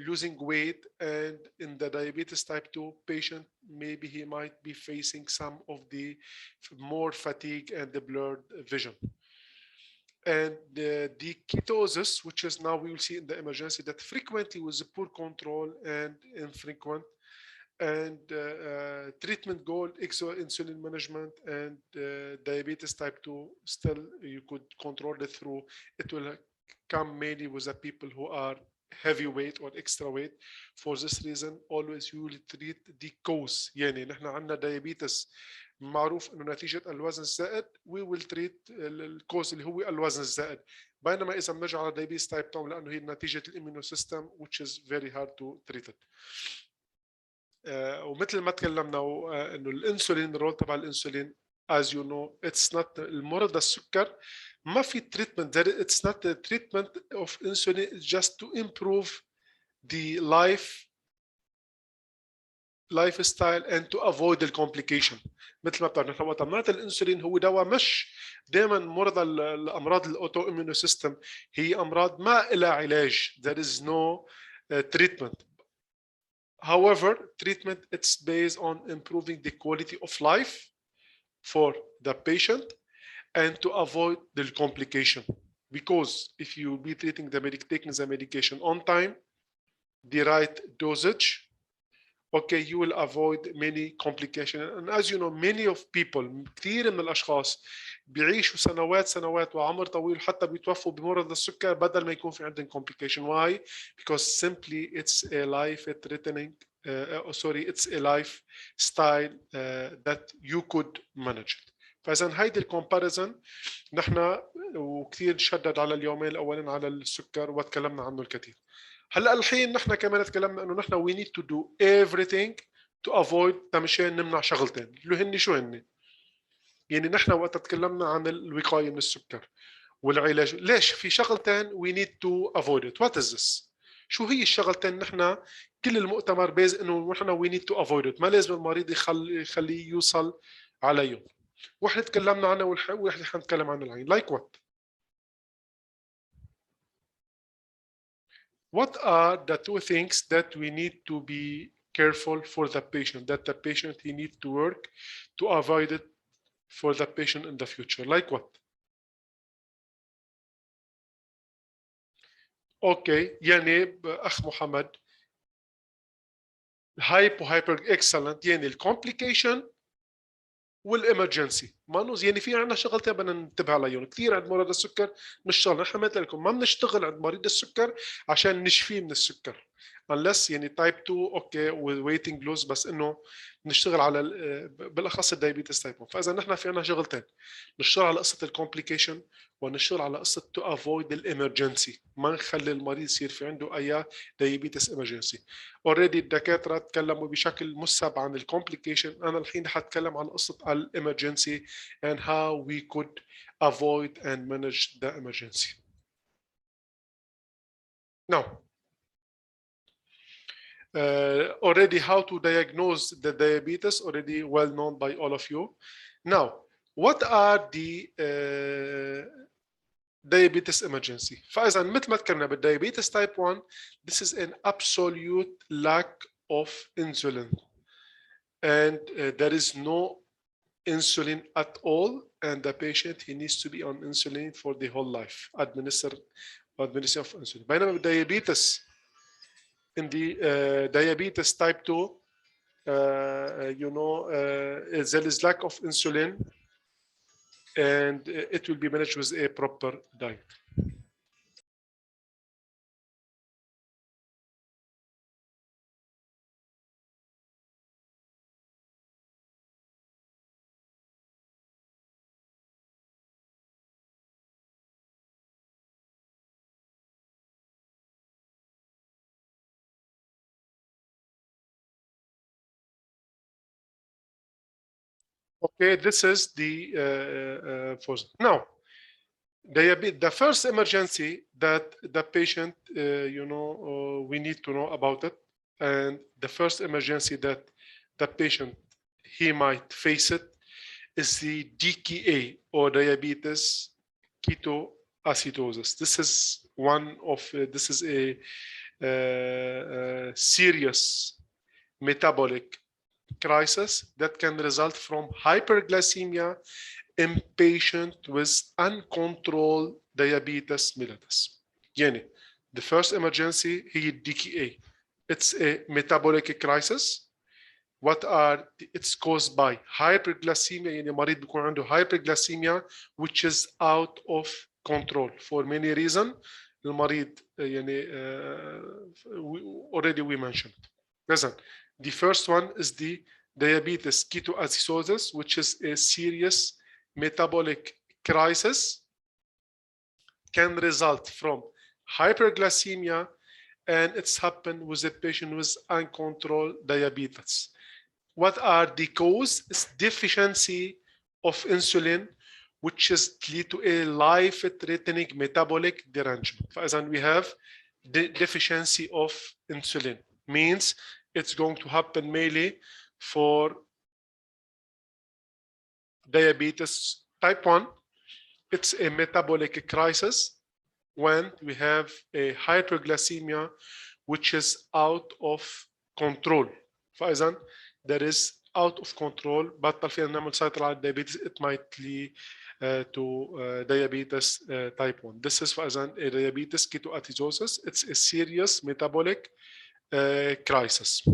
losing weight, and in the diabetes type 2 patient, maybe he might be facing some of the more fatigue and the blurred vision. And the ketosis, which is now we will see in the emergency that frequently with poor control and infrequent, and treatment goal, insulin management, and diabetes type 2, still you could control it through, it will come mainly with the people who are heavyweight or extra weight. For this reason, always you will treat the cause. يعني نحن عندنا diabetes معروف انه نتيجة الوزن الزائد, we will treat الكوز اللي هو الوزن الزائد. بينما اذا بنرجع على diabetes type 2 لانه هي نتيجة الاميونو سيستم which is very hard to treat it. ومثل ما تكلمنا انه الانسولين الرول تبع الانسولين as you know it's not المرضى السكر ما في treatment, it's not a treatment of insulin, it's just to improve the lifestyle and to avoid the complication. مثل ما بتعرف نحن وقت بنعطي الانسولين هو دواء مش دائما مرضى الامراض الاوتو اميونو سيستم هي امراض ما لها علاج, there is no treatment. However, treatment it's based on improving the quality of life for the patient and to avoid the complication. Because if you be taking the medication on time, the right dosage, okay, you will avoid many complications. And as you know, many of people, كثير من الأشخاص بيعيشوا سنوات وعمر طويل حتى بيتوفوا بمرض السكر بدل ما يكون في عندهم complication. Why? Because simply it's a life-threatening, it's a lifestyle that you could manage it. فإذا هيدي الكومباريزن نحن وكثير نشدد على اليومين الأولين على السكر وتكلمنا عنه الكثير. هلا الحين نحن كمان تكلمنا انه نحن we need to do everything to avoid مشان نمنع شغلتين اللي هن شو هن؟ يعني نحن وقت تكلمنا عن الوقايه من السكر والعلاج، ليش في شغلتين we need to avoid it. What is this؟ شو هي الشغلتين نحن كل المؤتمر بيز انه نحن we need to avoid it، ما لازم المريض يخليه يوصل عليهم. وحده تكلمنا عنها وحده حنتكلم عن العين. Like what؟ What are the two things that we need to be careful for the patient, that the patient he needs to work to avoid it for the patient in the future? Like what? Okay, يعني أخ محمد hyper excellent يعني الcomplication والemergency مانوز، يعني في عندنا شغلتين بدنا ننتبه عليهم كثير عند مرضى السكر. نشتغل نحن مثل لكم ما بنشتغل عند مريض السكر عشان نشفيه من السكر. unless يعني تايب 2 اوكي ويتنج لوز، بس انه نشتغل على بالاخص الدايابيتس تايب 1. فاذا نحن في عندنا شغلتين، نشتغل على قصه الكومبليكيشن ونشتغل على قصه تو افويد الامرجنسي، ما نخلي المريض يصير في عنده اي دايابيتس امرجنسي. اوريدي الدكاتره تكلموا بشكل مسبق عن الكومبليكيشن، انا الحين حتكلم عن قصه الامرجنسي and how we could avoid and manage the emergency. Now, already how to diagnose the diabetes, already well known by all of you. Now, what are the diabetes emergency? فإذا مثل ما ذكرنا بالdiabetes type 1, this is an absolute lack of insulin, and there is no insulin at all, and the patient he needs to be on insulin for the whole life, administration of insulin. بينما بالdiabetes, in the diabetes type 2, there is lack of insulin, and it will be managed with a proper diet. Okay, this is the first. Now, the first emergency that the patient, we need to know about it, and the first emergency that the patient he might face it is the DKA, or diabetes ketoacidosis. This is this is a serious metabolic crisis that can result from hyperglycemia in patient with uncontrolled diabetes mellitus. يعني the first emergency هي DKA. It's a metabolic crisis. It's caused by hyperglycemia. يعني مريض بيكون عنده hyperglycemia which is out of control for many reasons. المريض يعني already we mentioned. Listen, the first one is the diabetes ketoacidosis, which is a serious metabolic crisis, can result from hyperglycemia, and it's happened with a patient with uncontrolled diabetes. What are the causes? It's deficiency of insulin, which is lead to a life-threatening metabolic derangement. فإذا we have the deficiency of insulin, means it's going to happen mainly for diabetes type 1. It's a metabolic crisis when we have a hyperglycemia which is out of control. فإذا there is out of control, بطل فينا نعمل سيطرة على الديابيتس, it might lead to diabetes type 1. This is فإذا a diabetes ketoacidosis. It's a serious metabolic crisis.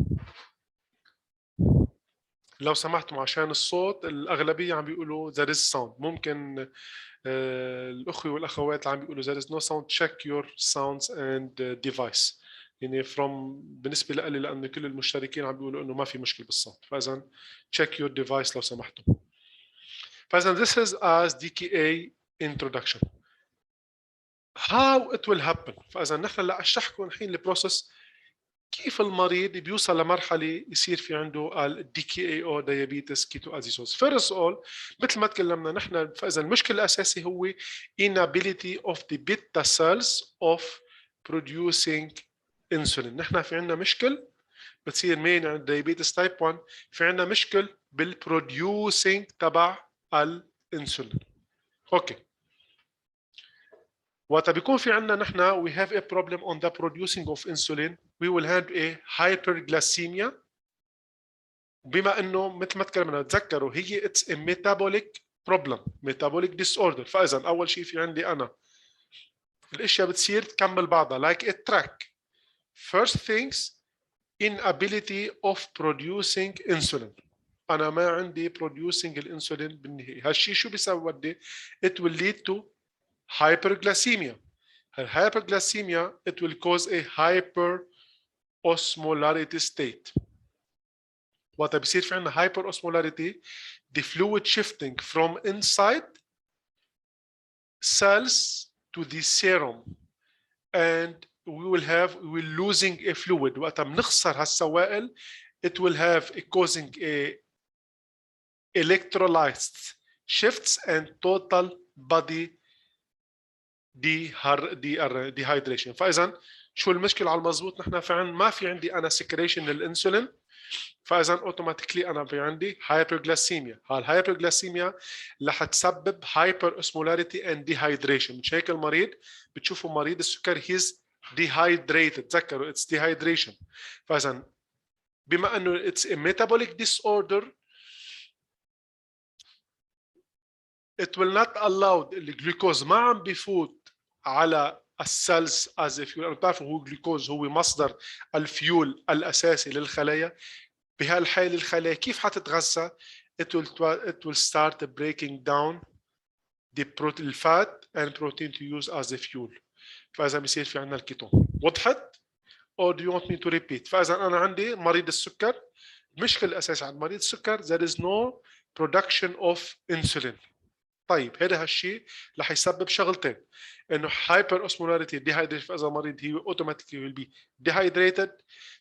لو سمحتم عشان الصوت الأغلبية عم بيقولوا there is sound. ممكن الأخوة والأخوات عم بيقولوا there is no sound. Check your sounds and device. يعني بالنسبة لي لأن كل المشتركين عم بيقولوا إنه ما في مشكلة بالصوت. فإذا check your device لو سمحتم. فإذا this is as DKA introduction. How it will happen. فإذا نحن لا أشرحكم الحين البروسيس كيف المريض بيوصل لمرحلة يصير في عنده ال DKA أو diabetes ketoacidosis. First of all, مثل ما تكلمنا نحن فإذا المشكلة الأساسي هو inability of the beta cells of producing insulin. نحن في عندنا مشكل بتصير مين عند diabetes type 1، في عندنا مشكل بالproducing تبع الانسولين. اوكي. وقت بيكون في عندنا نحن we have a problem on the producing of insulin, we will have a hyperglycemia. بما انه مثل ما تكلمنا تذكروا هي it's a metabolic problem, metabolic disorder. فاذا اول شيء في عندي انا الاشياء بتصير تكمل بعضها like a track. First things, inability of producing insulin. انا ما عندي producing الانسولين بالنهايه. هالشيء شو بيسوي ودي؟ it will lead to hyperglycemia. Hyperglycemia, it will cause a osmolarity state. وقت بيصير في عندنا hyper osmolarity, the fluid shifting from inside cells to the serum, and we will losing a fluid. وقت بنخسر هالسوائل, it will have causing a electrolytes shifts and total body dehydration. فاذا شو المشكله على المضبوط؟ نحن فعلا ما في عندي انا سكريشن للانسولين، فاذا اوتوماتيكلي انا في عندي هايبرغلاسيميا. هالهايبرغلاسيميا رح تسبب هايبر اوسمولاريتي اند ديهايدريشن. مش هيك المريض بتشوفوا مريض السكر هيز ديهايدريتد، تذكروا اتس ديهايدريشن. فاذا بما انه اتس ا metabolic disorder, it will not allow الجلوكوز ما عم بيفوت على السيلز as a fuel. بتعرفوا هو الجلوكوز هو مصدر الفيول الاساسي للخلايا. بهالحالة الخلايا كيف حتتغذى؟ it will start breaking down the fat and protein to use as a fuel. فاذا بيصير في عندنا الكيتون. وضحت؟ or do you want me to repeat؟ فاذا انا عندي مريض السكر، المشكله الاساسيه عند مريض السكر there is no production of insulin. طيب هذا هالشيء رح يسبب شغلتين، انه هايبر اوسمولاريتي ديهايدريشن، فاذا المريض هي اوتوماتيكلي ويل بي ديهايدريتد.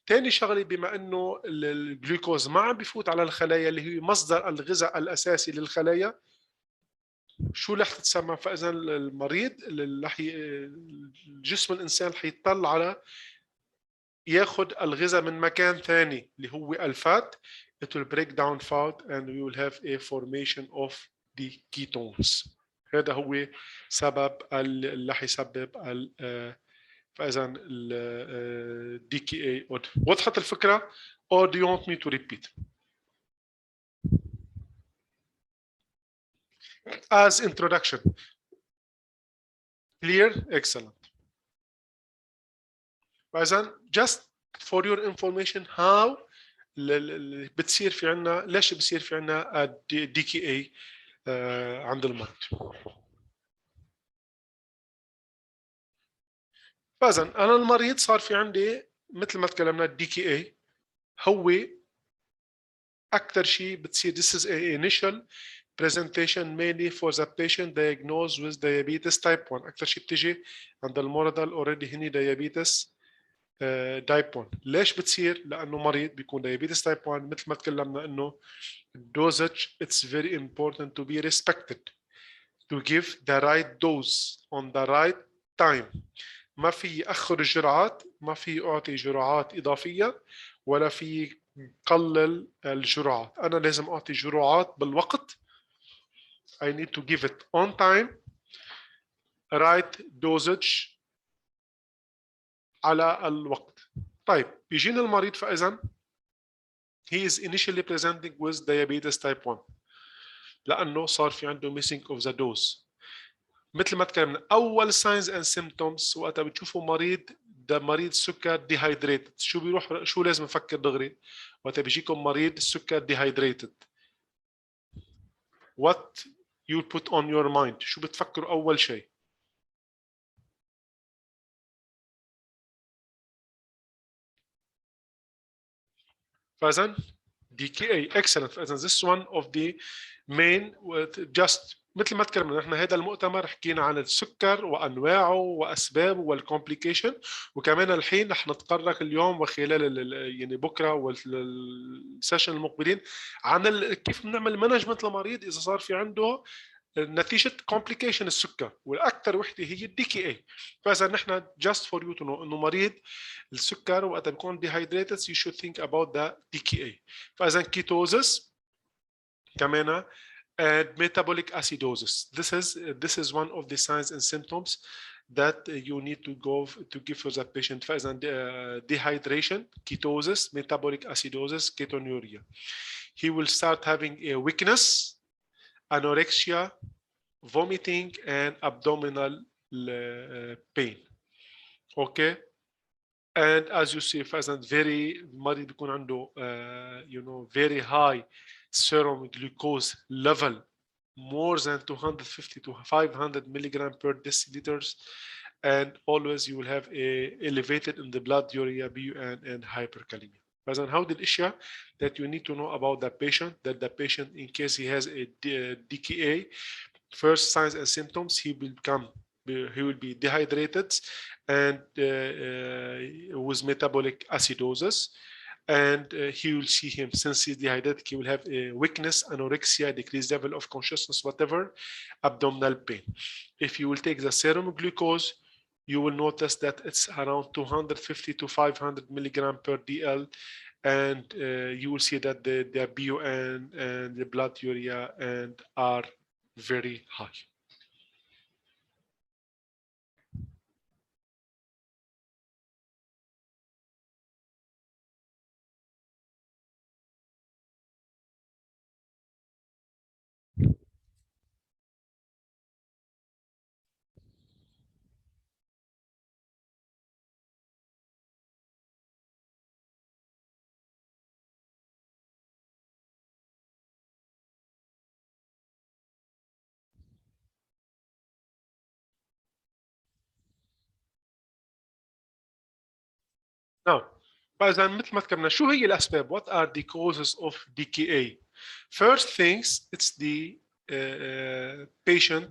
ثاني شغله، بما انه الجلوكوز ما عم بفوت على الخلايا اللي هي مصدر الغذاء الاساسي للخلايا، شو رح تتسمى؟ فاذا المريض جسم الانسان رح يضطر على ياخذ الغذاء من مكان ثاني اللي هو الفات. it will break down fat and we will have a formation of the ketones. هذا هو سبب اللي رح يسبب فاذا ال DKA. وضحت الفكره or do you want me to repeat as introduction? Clear? Excellent. فاذا just for your information how بتصير في عنا، ليش بصير في عنا DKA عند المريض. فاذا انا المريض صار في عندي مثل ما تكلمنا DKA هو اكثر شيء بتصير. This is a initial presentation mainly for the patient diagnosed with diabetes type 1. اكثر شيء بتجي عند المرضى already هني diabetes type 1. ليش بتصير؟ لانه مريض بيكون diabetes type 1 مثل ما تكلمنا انه dosage it's very important to be respected, to give the right dose on the right time. ما في أخر الجرعات، ما في أعطي جرعات إضافية، ولا في قلل الجرعات. أنا لازم أعطي جرعات بالوقت. I need to give it on time, right dosage على الوقت. طيب بيجينا المريض، فإذا he is initially presenting with diabetes type 1 لأنه صار في عنده missing of the dose. مثل ما تكلمنا اول signs and symptoms وقتها بتشوفوا مريض ده مريض سكر dehydrated، شو بيروح، شو لازم نفكر دغري وقتها بيجيكم مريض السكر dehydrated؟ what you put on your mind؟ شو بتفكروا اول شيء؟ فاذا DKA excellent. فاذا this one of the main just مثل ما تكلمنا نحن هذا المؤتمر حكينا عن السكر وانواعه واسبابه والكومبليكيشن، وكمان الحين رح نتطرق اليوم وخلال يعني بكره والسيشن المقبلين عن كيف بنعمل مانجمنت لمريض اذا صار في عنده نتيجه كومبليكيشن السكر، والاكثر وحده هي DKA. فاذا نحن just for you to know انه مريض السكر وقت بيكون dehydrated you should think about the DKA. فاذا ketosis كمان and metabolic acidosis. This is one of the signs and symptoms that you need to go to give for the patient. فإذا dehydration, ketosis, metabolic acidosis, ketonuria. He will start having a weakness, anorexia, vomiting, and abdominal pain. Okay. And as you see, فإذا very مريض بيكون عنده very high serum glucose level, more than 250 to 500 milligram per deciliters, and always you will have a elevated in the blood urea, BUN, and hyperkalemia. فإذا هودي الأشياء that you need to know about the patient, that the patient, in case he has a DKA, first signs and symptoms, he will be dehydrated and with metabolic acidosis. And he will see him, since he's dehydrated, he will have a weakness, anorexia, decreased level of consciousness, whatever, abdominal pain. If you will take the serum glucose, you will notice that it's around 250 to 500 milligram per DL, and you will see that the BUN and the blood urea and are very high. Now, فإذا مثل ما ذكرنا شو هي الأسباب؟ What are the causes of DKA? First things, it's the patient,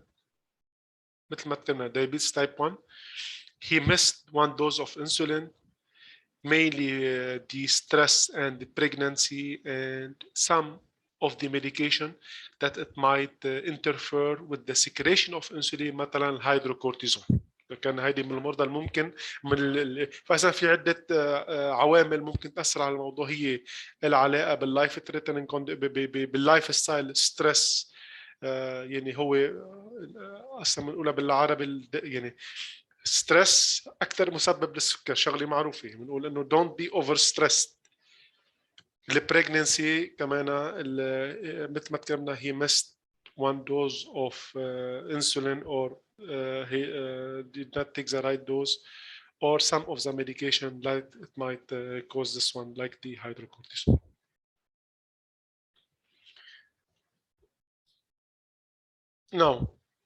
مثل ما ذكرنا, diabetes type 1. He missed one dose of insulin, mainly the stress and the pregnancy and some of the medication that it might interfere with the secretion of insulin, مثلا الهيدروكورتيزون. كان هيدي من المرضى الممكن فاذا في عده عوامل ممكن تاثر على الموضوع، هي العلاقه باللايف ثريتنينج، باللايف ستايل ستريس، يعني هو اصلا بنقولها بالعربي يعني ستريس اكثر مسبب للسكر، شغله معروفه بنقول انه دونت بي اوفر ستريسد. البريجننسي كمان مثل ما ذكرنا he missed one dose of insulin, or he did not take the right dose, or some of the medication like it might cause this one, like the hydrocortisone. Now,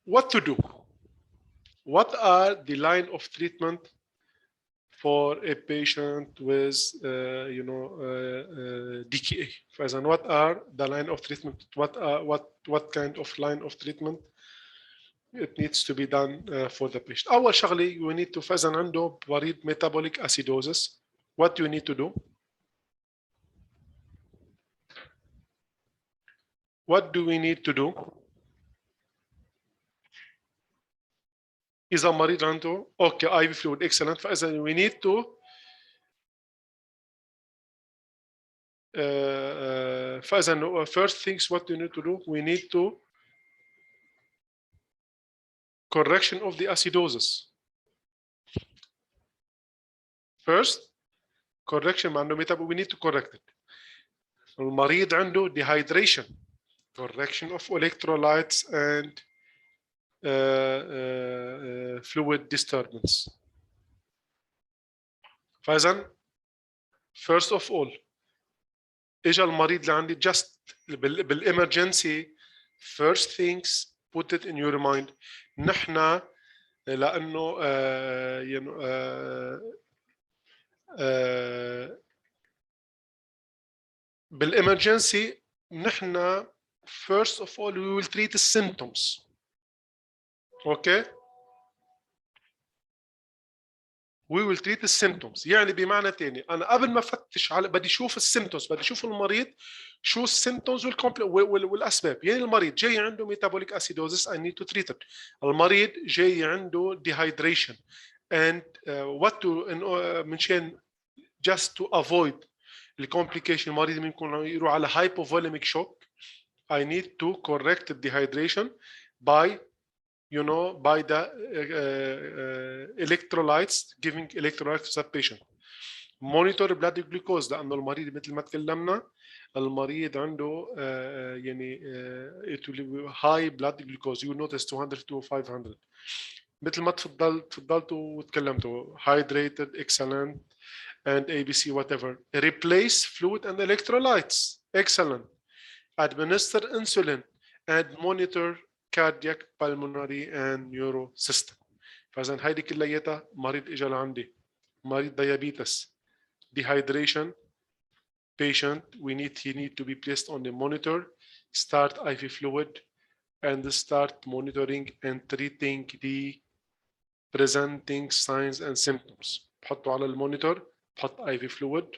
what to do? What are the line of treatment for a patient with DKA? فإذا what are the line of treatment? What kind of line of treatment it needs to be done for the patient? أول شغلة you need to فإذا عنده مريض metabolic acidosis, what do you need to do? What do we need to do? إذا مريض عنده IV fluid, excellent. فإذا we need to فإذا first things what you need to do, we need to correction of the acidosis. First, correction معناه we need to correct it. المريض عنده dehydration, correction of electrolytes and fluid disturbance. فإذا first of all اجى المريض اللي عندي just بالemergency, first things put it in your mind. نحن لأنه بالemergency نحن first of all we will treat the symptoms. Okay, we will treat the symptoms. يعني بمعنى تاني أنا قبل ما أفتش على بدي أشوف السيمتومز، بدي أشوف المريض شو السيمتومز والأسباب. يعني المريض جاي عنده metabolic acidosis, I need to treat it. المريض جاي عنده dehydration and what to منشان just to avoid the complication. المريض ممكن يروح على hypovolemic shock. I need to correct the dehydration by by the electrolytes, giving electrolytes to the patient. Monitor blood glucose لأنه المريض مثل ما تكلمنا المريض عنده يعني it will be high blood glucose. You notice 200 to 500. مثل ما تفضلتوا وتكلمتوا hydrated, excellent, and ABC whatever. Replace fluid and electrolytes, excellent. Administer insulin and monitor cardiac, pulmonary, and neuro system. فاذا هيدي كلياتها مريض اجى لعندي مريض diabetes dehydration patient he need to be placed on the monitor, start IV fluid and start monitoring and treating the presenting signs and symptoms. بحطه على المونيتور بحط IV fluid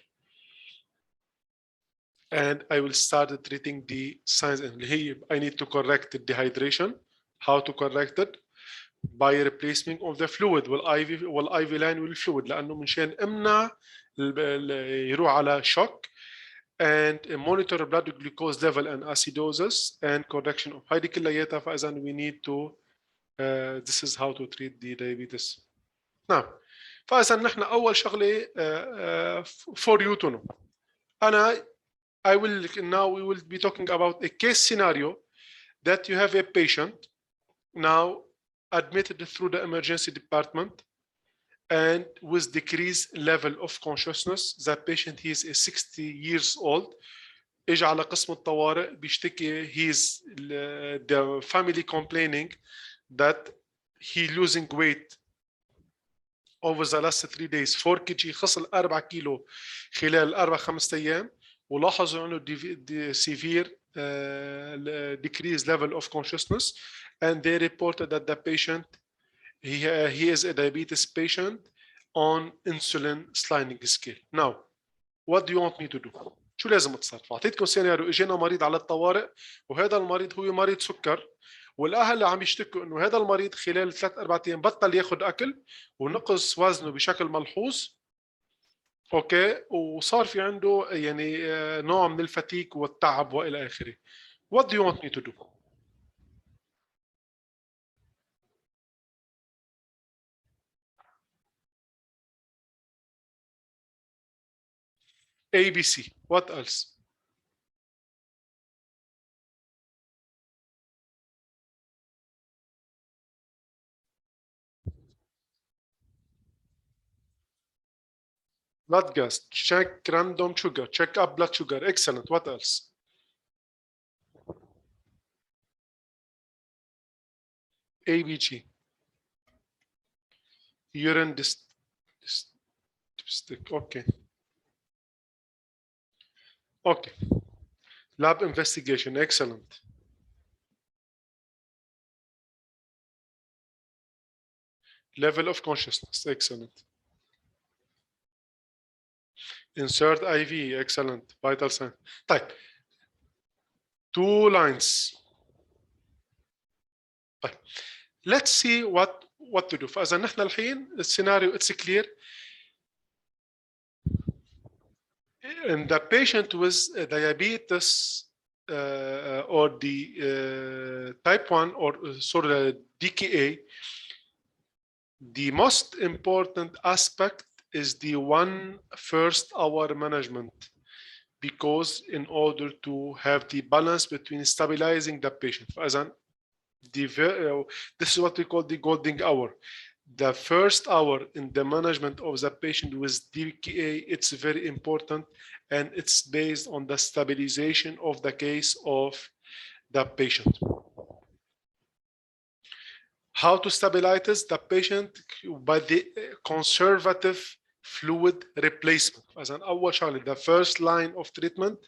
and I will start treating the signs and I need to correct the dehydration. How to correct it? By replacement of the fluid والIV line والفلويد لأنه منشان امنع يروح على shock and monitor blood glucose level and acidosis and correction of هيدي كلياتها فإذا we need to this is how to treat the diabetes. نعم فإذا نحن أول شغلة for you to know أنا now we will be talking about a case scenario that you have a patient now admitted through the emergency department and with decreased level of consciousness. The patient he is 60 years old اجى على قسم الطوارئ بيشتكي he's the family complaining that he losing weight over the last 3 days 4 kg خسر 4 كيلو خلال 4-5 أيام ولاحظوا انه severe decreased level of consciousness and they reported that the patient he is a diabetes patient on insulin sliding scale. Now what do you want me to do? شو لازم اتصرف؟ اعطيتكم سيناريو اجينا مريض على الطوارئ وهذا المريض هو مريض سكر والاهل عم يشتكوا انه هذا المريض خلال 3-4 ايام بطل ياخذ اكل ونقص وزنه بشكل ملحوظ اوكي وصار في عنده يعني نوع من الفتيك والتعب والى اخره. What do you want me to do? ABC. What else? Blood gas. Check random sugar. Check up blood sugar. Excellent. What else? ABG. Urine dipstick. Okay. Okay. Lab investigation. Excellent. Level of consciousness. Excellent. Insert IV. Excellent. Vital sign. طيب. 2 lines. طيب. Let's see what to do. فإذا نحن الحين السيناريو it's clear. And the patient with diabetes or the type 1 or sorry DKA, the most important aspect is the 1 first hour management, because in order to have the balance between stabilizing the patient. This is what we call the golden hour. The first hour in the management of the patient with DKA, it's very important, and it's based on the stabilization of the case of the patient. How to stabilize the patient? By the conservative fluid replacement. As an أول شغلة, the first line of treatment,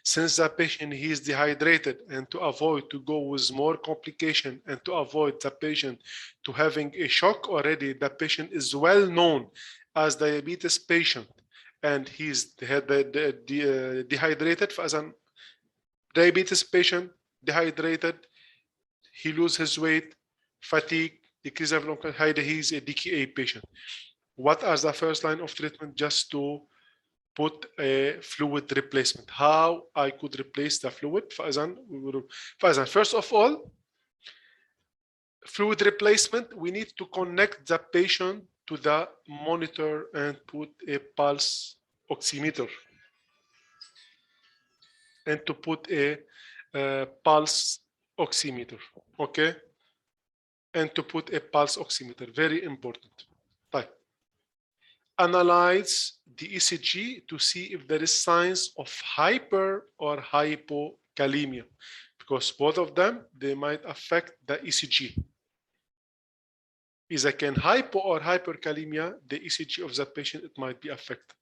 since the patient he is dehydrated, and to avoid to go with more complication and to avoid the patient to having a shock already, the patient is well known as diabetes patient and he's dehydrated. As a diabetes patient, dehydrated, he lose his weight, fatigue, decrease level of he's a DKA patient. What are the first line of treatment? Just to put a fluid replacement. How I could replace the fluid? First of all, fluid replacement, we need to connect the patient to the monitor and put a pulse oximeter. And to put a pulse oximeter, okay? And to put a pulse oximeter, very important. Right. Analyze the ECG to see if there is signs of hyper or hypokalemia, because both of them, they might affect the ECG. إذا كان hypo or hyperkalemia, the ECG of the patient, it might be affected.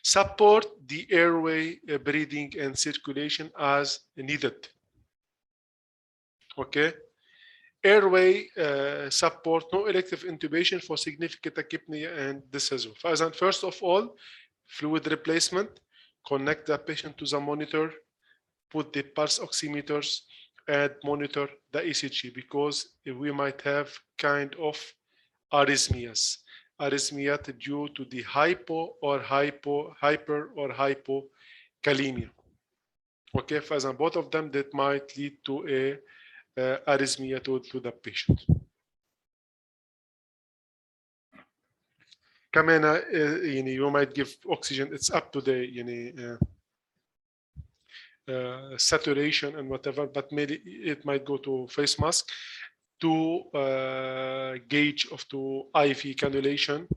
Support the airway breathing and circulation as needed. Okay. Airway support, no elective intubation for significant tachypnea and dysphagia. First of all, fluid replacement, connect the patient to the monitor, put the pulse oximeters, and monitor the ECG, because we might have kind of arrhythmias due to the hyper or hypokalemia. Okay, both of them that might lead to a arrhythmia to the patient. كمان you might give oxygen, it's up to the saturation and whatever, but maybe it might go to face mask, to gauge of to IV cannulation,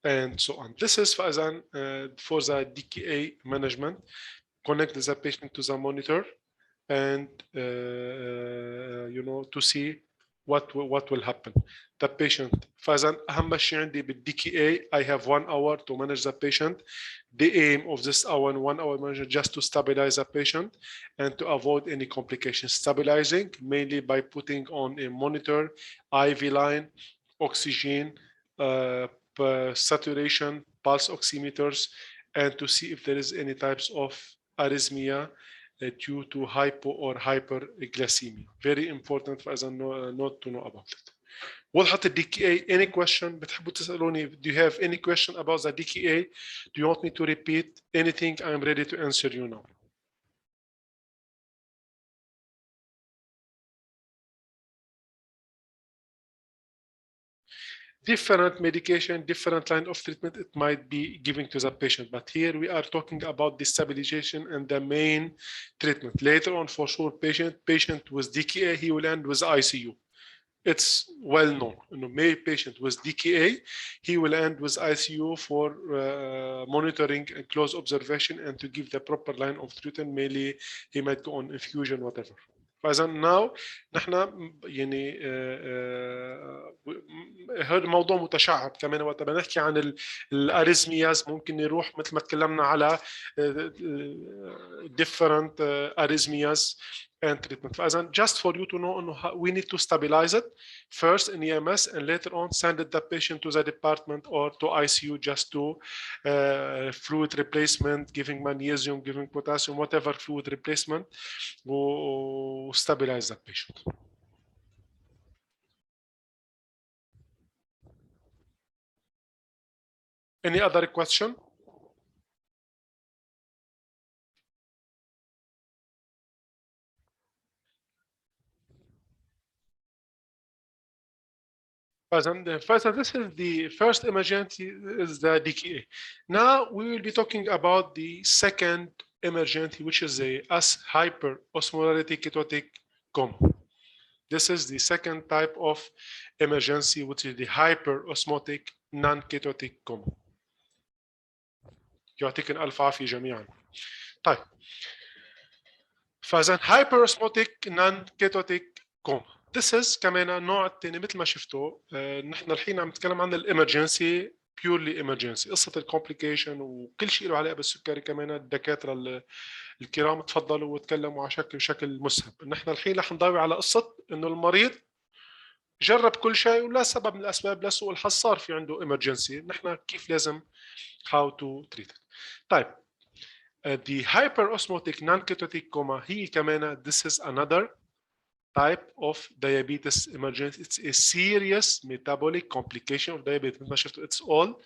and so on. This is for the DKA management. Connect the patient to the monitor, and to see what will happen. The patient. فإذا أهم شيء عندي بالDKA, I have 1 hour to manage the patient. The aim of this 1 hour management just to stabilize the patient and to avoid any complications. Stabilizing mainly by putting on a monitor, IV line, oxygen, saturation, pulse oximeters, and to see if there is any types of arrhythmia due to hypo or hyperglycemia. Very important for us not to know about it. وضحت DKA. Any question بتحبوا تسألوني? Do you have any question about the DKA? Do you want me to repeat anything? I'm ready to answer you now. Different medication, different line of treatment, it might be giving to the patient. But here we are talking about the stabilization and the main treatment. Later on, for sure, patient with DKA, he will end with ICU. It's well known. Patient with DKA, he will end with ICU for monitoring and close observation and to give the proper line of treatment. Mainly, he might go on infusion, whatever. فاذا ناو نحن يعني هذا الموضوع متشعب كمان. وقت بنحكي عن الاريزمياز ممكن نروح مثل ما تكلمنا على different arrhythmias and treatment. فاذا just for you to know انه we need to stabilize it first in EMS and later on send the patient to the department or to ICU just to fluid replacement, giving magnesium, giving potassium, whatever fluid replacement will stabilize the patient. Any other question? First, this is the first emergency is the DKA. Now we will be talking about the second emergency, which is a hyperosmolarity ketotic coma. This is the second type of emergency, which is the hyperosmotic non-ketotic coma. يعطيكم ألف عافية جميعا. طيب. فإذا hyperosmotic non-ketotic coma. This is كمان النوع الثاني مثل ما شفتوا. نحن الحين عم نتكلم عن الامرجنسي purely emergency. قصة الكومبليكيشن وكل شيء له علاقة بالسكري كمان الدكاترة الكرام تفضلوا وتكلموا على بشكل مسهب. نحن الحين رح نضوي على قصة إنه المريض جرب كل شيء ولا سبب من الأسباب لسوء الحظ صار في عنده emergency. نحن كيف لازم how to treat it. طيب. The hyperosmotic non-ketotic coma هي كمان this is another type of diabetes emergency. It's a serious metabolic complication of diabetes. It's all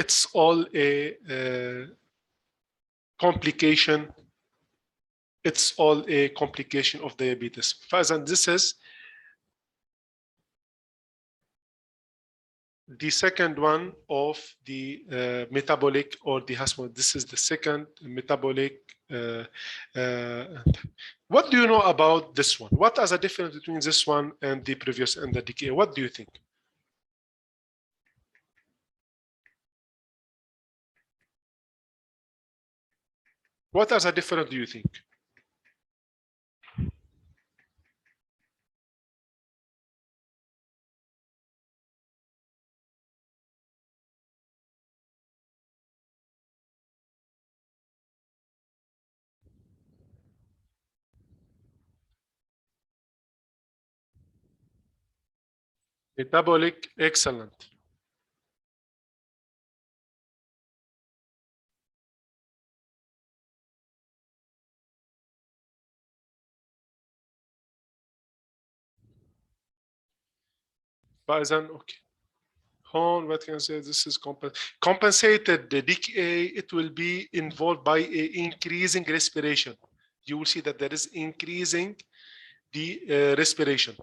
it's all a complication. It's all a complication of diabetes. And this is the second one of the metabolic or the HASMO. This is the second metabolic. What do you know about this one? What is the difference between this one and the previous and the DKA? What do you think? What is the difference, do you think? metabolic excellent. فإذا okay. هون what can I say, this is compensated the decay, it will be involved by a increasing respiration. You will see that there is increasing the respiration.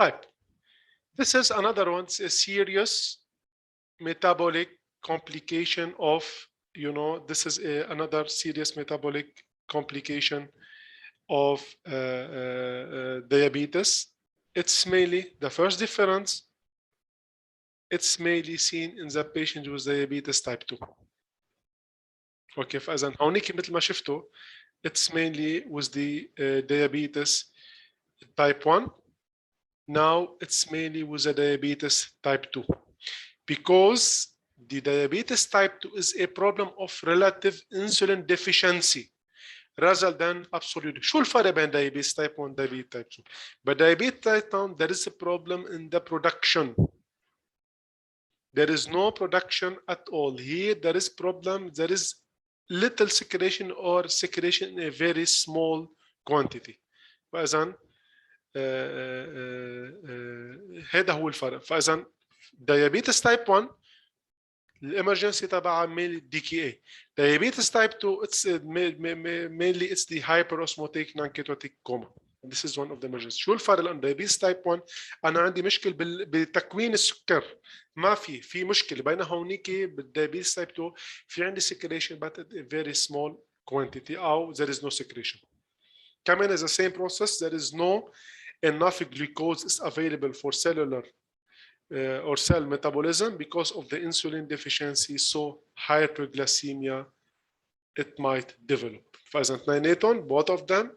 Right. This is another one, a serious metabolic complication of, this is another serious metabolic complication of diabetes. It's mainly the first difference. It's mainly seen in the patient with diabetes type 2. Okay, فإذا هونيك مثل ما شفتوا it's mainly with the diabetes type 1. Now it's mainly with the diabetes type 2 because the diabetes type 2 is a problem of relative insulin deficiency rather than absolute. شو الفرق بين diabetes type 1 and diabetes type 2? But diabetes type 1 there is a problem in the production. There is no production at all. Here there is problem, there is little secretion or secretion in a very small quantity. فإذا هذا هو الفرق. فإذا diabetes type 1 الامرجنسي تبعها mainly DKA. Diabetes type 2 it's mainly it's the hyperosmotic non-ketotic coma. This is one of the emergencies. شو الفرق لأن diabetes type 1 أنا عندي مشكل بتكوين السكر ما في مشكلة بينما هونيك بالdiabetes type 2 في عندي secretion but a very small quantity أو there is no secretion. كمان is the same process, there is no enough glucose is available for cellular or cell metabolism because of the insulin deficiency, so hyperglycemia it might develop. فإذا اثنيناتهم both of them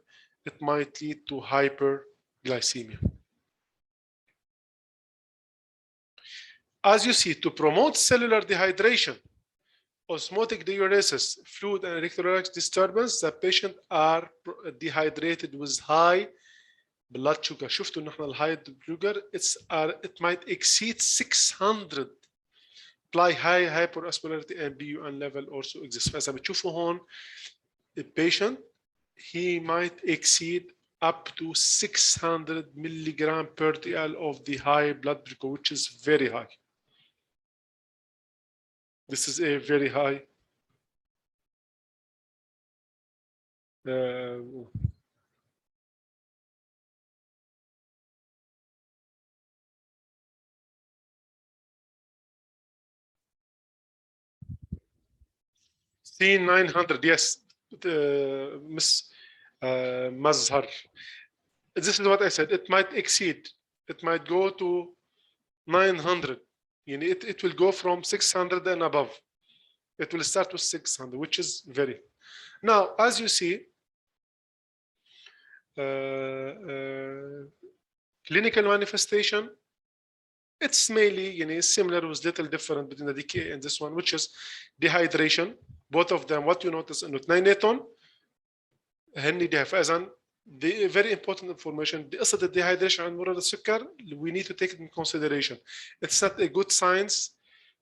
it might lead to hyperglycemia. As you see, to promote cellular dehydration, osmotic diuresis, fluid and electrolyte disturbance, the patient are dehydrated with high blood sugar. شفتوا نحن الهاي sugar it might exceed 600 apply high hyperosmolarity and BUN level also exists. فإذا بتشوفوا هون the patient he might exceed up to 600 milligram per DL of the high blood glucose, which is very high. This is a very high C900, yes, Miss Mazhar. This is what I said. It might exceed. It might go to 900. It will go from 600 and above. It will start with 600, which is very. Now, as you see, clinical manifestation, it's mainly similar with little different between the DKA and this one, which is dehydration. Both of them, what you notice in اثنيناتهم هني دي. فإذا the very important information قصة dehydration عند مرضى السكر we need to take it in consideration. It's not a good science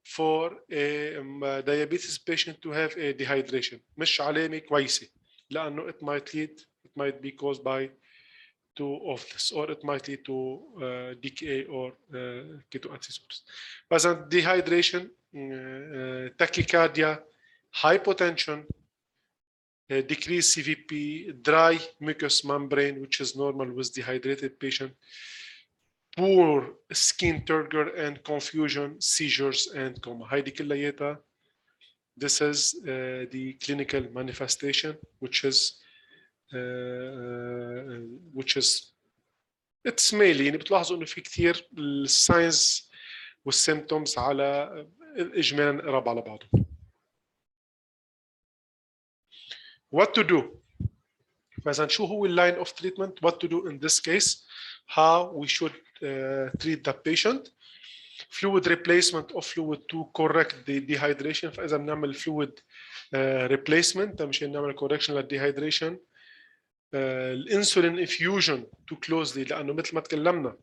for a diabetes patient to have a dehydration. مش علامة كويسة لأنه it might be caused by two of this, or it might lead to DKA or ketoacidosis. فإذا dehydration, tachycardia, hypotension, decreased CVP, dry mucous membrane, which is normal with dehydrated patient, poor skin turgor and confusion, seizures and coma. هيدي كلياتها. This is the clinical manifestation, which is it's mainly يعني بتلاحظوا انه في كثير الساينز والسيمتومز على اجمالا قراب على بعضهم. What to do? فإذا شو هو اللاين اوف تريتمنت؟ What to do in this case? How we should treat the patient? Fluid replacement of fluid to correct the dehydration. فإذا بنعمل fluid replacement مشان نعمل correction للدehydration. الانسولين انفيوجن تو كلوزلي، لانه مثل ما تكلمنا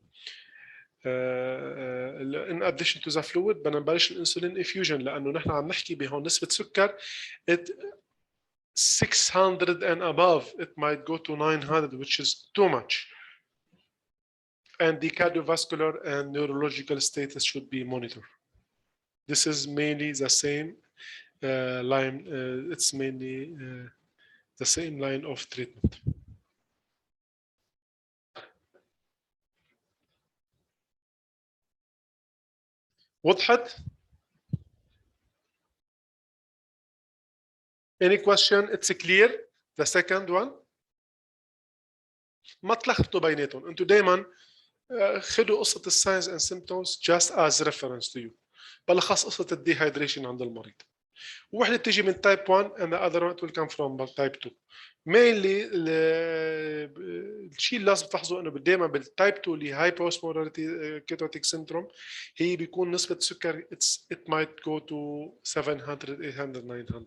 in addition to the fluid بدنا نبلش الانسولين انفيوجن، لانه نحن عم نحكي بهون نسبه سكر 600 and above, it might go to 900, which is too much. And the cardiovascular and neurological status should be monitored. This is mainly the same line, it's mainly the same line of treatment. وضحت؟ Any question? It's clear. The second one. ما تلخبطوا بيناتهم، انتوا دائما خدوا قصه الساينز اند سيمبتومز just as reference to you. بالاخص قصه الديهايدريشن عند المريض. وحده بتيجي من type 1 and the other one will come from type 2. mainly الشيء اللي لازم تلاحظوا انه دائما بالتايب 2 اللي هايبوسمولاريتي كيتوتيك سيندروم هي بيكون نسبه السكر it might go to 700 800 900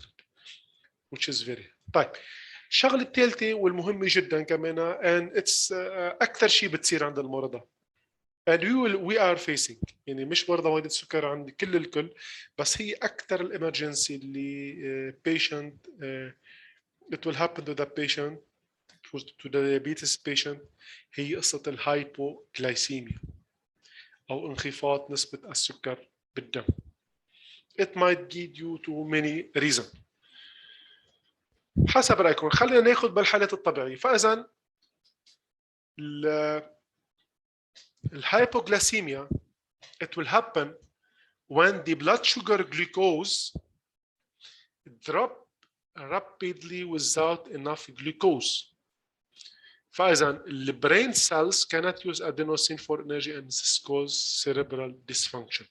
which is very. طيب الشغله الثالثه والمهمه جدا كمان and it's اكثر شيء بتصير عند المرضى and we are facing، يعني مش مرضى مريض السكر عند كل الكل، بس هي اكثر الامرجنسي اللي patient it will happen to the patient to the diabetes patient هي قصه الهايبوغلايسيميا او انخفاض نسبه السكر بالدم. It might lead you to many reasons. حسب رايكم، خلينا ناخذ بالحالات الطبيعيه. فاذا الهايبوغلايسيميا it will happen when the blood sugar glucose drop rapidly without enough glucose. فاذا البرين cells cannot use adenosine for energy and this causes cerebral dysfunction.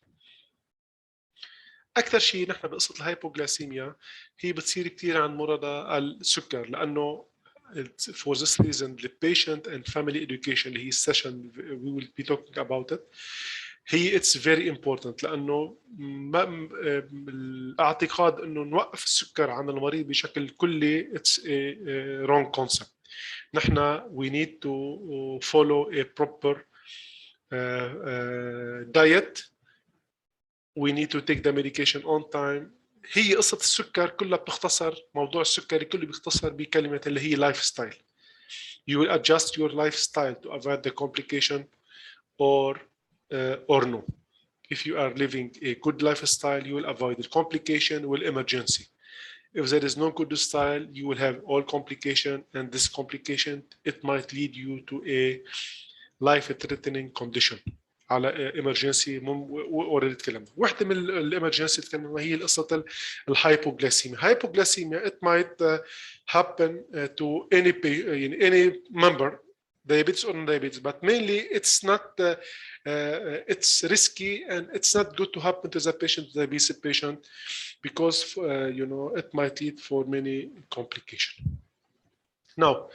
اكثر شيء نحن بقصه الهايبوغلايسيميا هي بتصير كثير عند مرضى السكر، لانه for this reason the patient and family education اللي هي session we will be talking about it هي it's very important، لانه الاعتقاد انه نوقف السكر عن المريض بشكل كلي it's a wrong concept. نحن we need to follow a proper diet. We need to take the medication on time. هي قصة السكر كلها بتختصر، موضوع السكري كله بيختصر بكلمة اللي هي لايف ستايل. You will adjust your lifestyle to avoid the complication or no. If you are living a good lifestyle, you will avoid the complication or emergency. If there is no good style, you will have all complication, and this complication it might lead you to a life-threatening condition. على emergency already تكلمنا. واحدة من الامرجنسي تكلمنا هي قصة الهايبوغلايسيميا. Hypoglycemia it might happen to any member, diabetes or non-diabetes, but mainly it's not it's risky and it's not good to happen to the patient, diabetes patient, because you know it might lead for many complications. Now,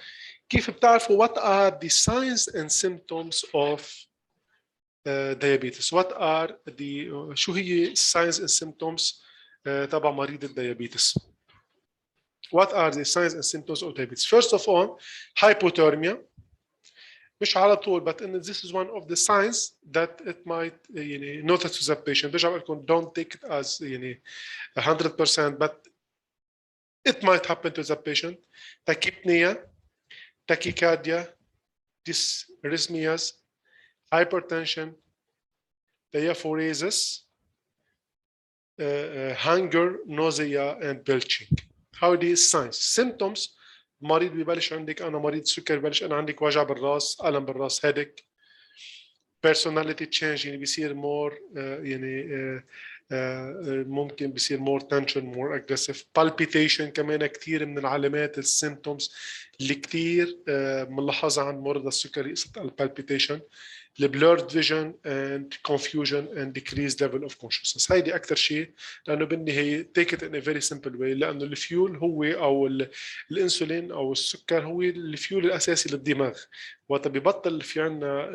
كيف بتعرفوا what are the signs and symptoms of diabetes? What are the شو هي signs and symptoms تبع مريض الديابيتس؟ What are the signs and symptoms of diabetes? First of all, hypothermia. مش على طول, but this is one of the signs that it might notice to the patient. برجع بقول لكم don't take it as 100%, but it might happen to the patient. Tachypnea, tachycardia, dysrhythmias, hypertension, diaphoresis, hunger, nausea, and belching. How are these signs? Symptoms: مريض ببلش عندك أنا مريض سكر ببلش أنا عندك وجع بالراس، ألم بالراس headache. Personality change يعني بيصير more ممكن بيصير more tension, more aggressive. Palpitation كمان كثير من العلامات السيمبتومز اللي كثير ملاحظة عند مرضى السكري قصة البالبيتيشن. blurred vision and confusion and decreased level of consciousness. هيدي أكثر شيء لأنه بالنهاية take it in a very simple way، لأنه الفيول هو أو الأنسولين أو السكر هو الفيول الأساسي للدماغ، وقت بيبطل في عنا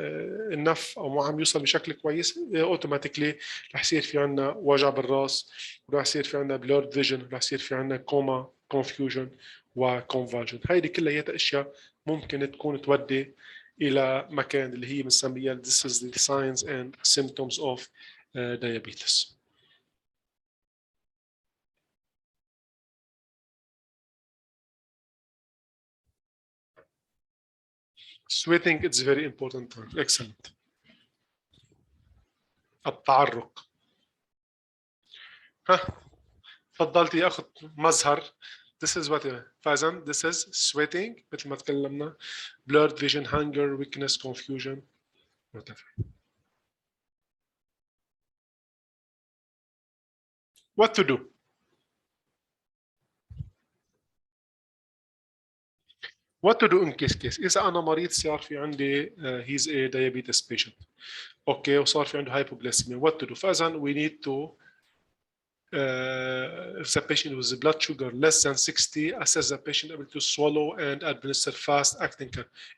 النف أو ما عم يوصل بشكل كويس أوتوماتيكلي رح يصير في عنا وجع بالراس، ورح يصير في عنا blurred vision، رح يصير في عنا كوما، confusion وconvulsion. هيدي كلها أشياء ممكن تكون تودي الى مكان اللي هي بنسميها this is the signs and symptoms of diabetes. Sweating it's very important. Excellent. التعرق. ها تفضلتي اخذ مظهر. This is what فازن this is sweating مثل ما تكلمنا, blurred vision, hunger, weakness, confusion, whatever. What to do? What to do in case إذا أنا مريض صار في عندي he's a diabetes patient. أوكي وصار في عنده hypoglycemia. What to do? فإذا we need to if the patient with blood sugar less than 60, assess the patient able to swallow and administer fast acting.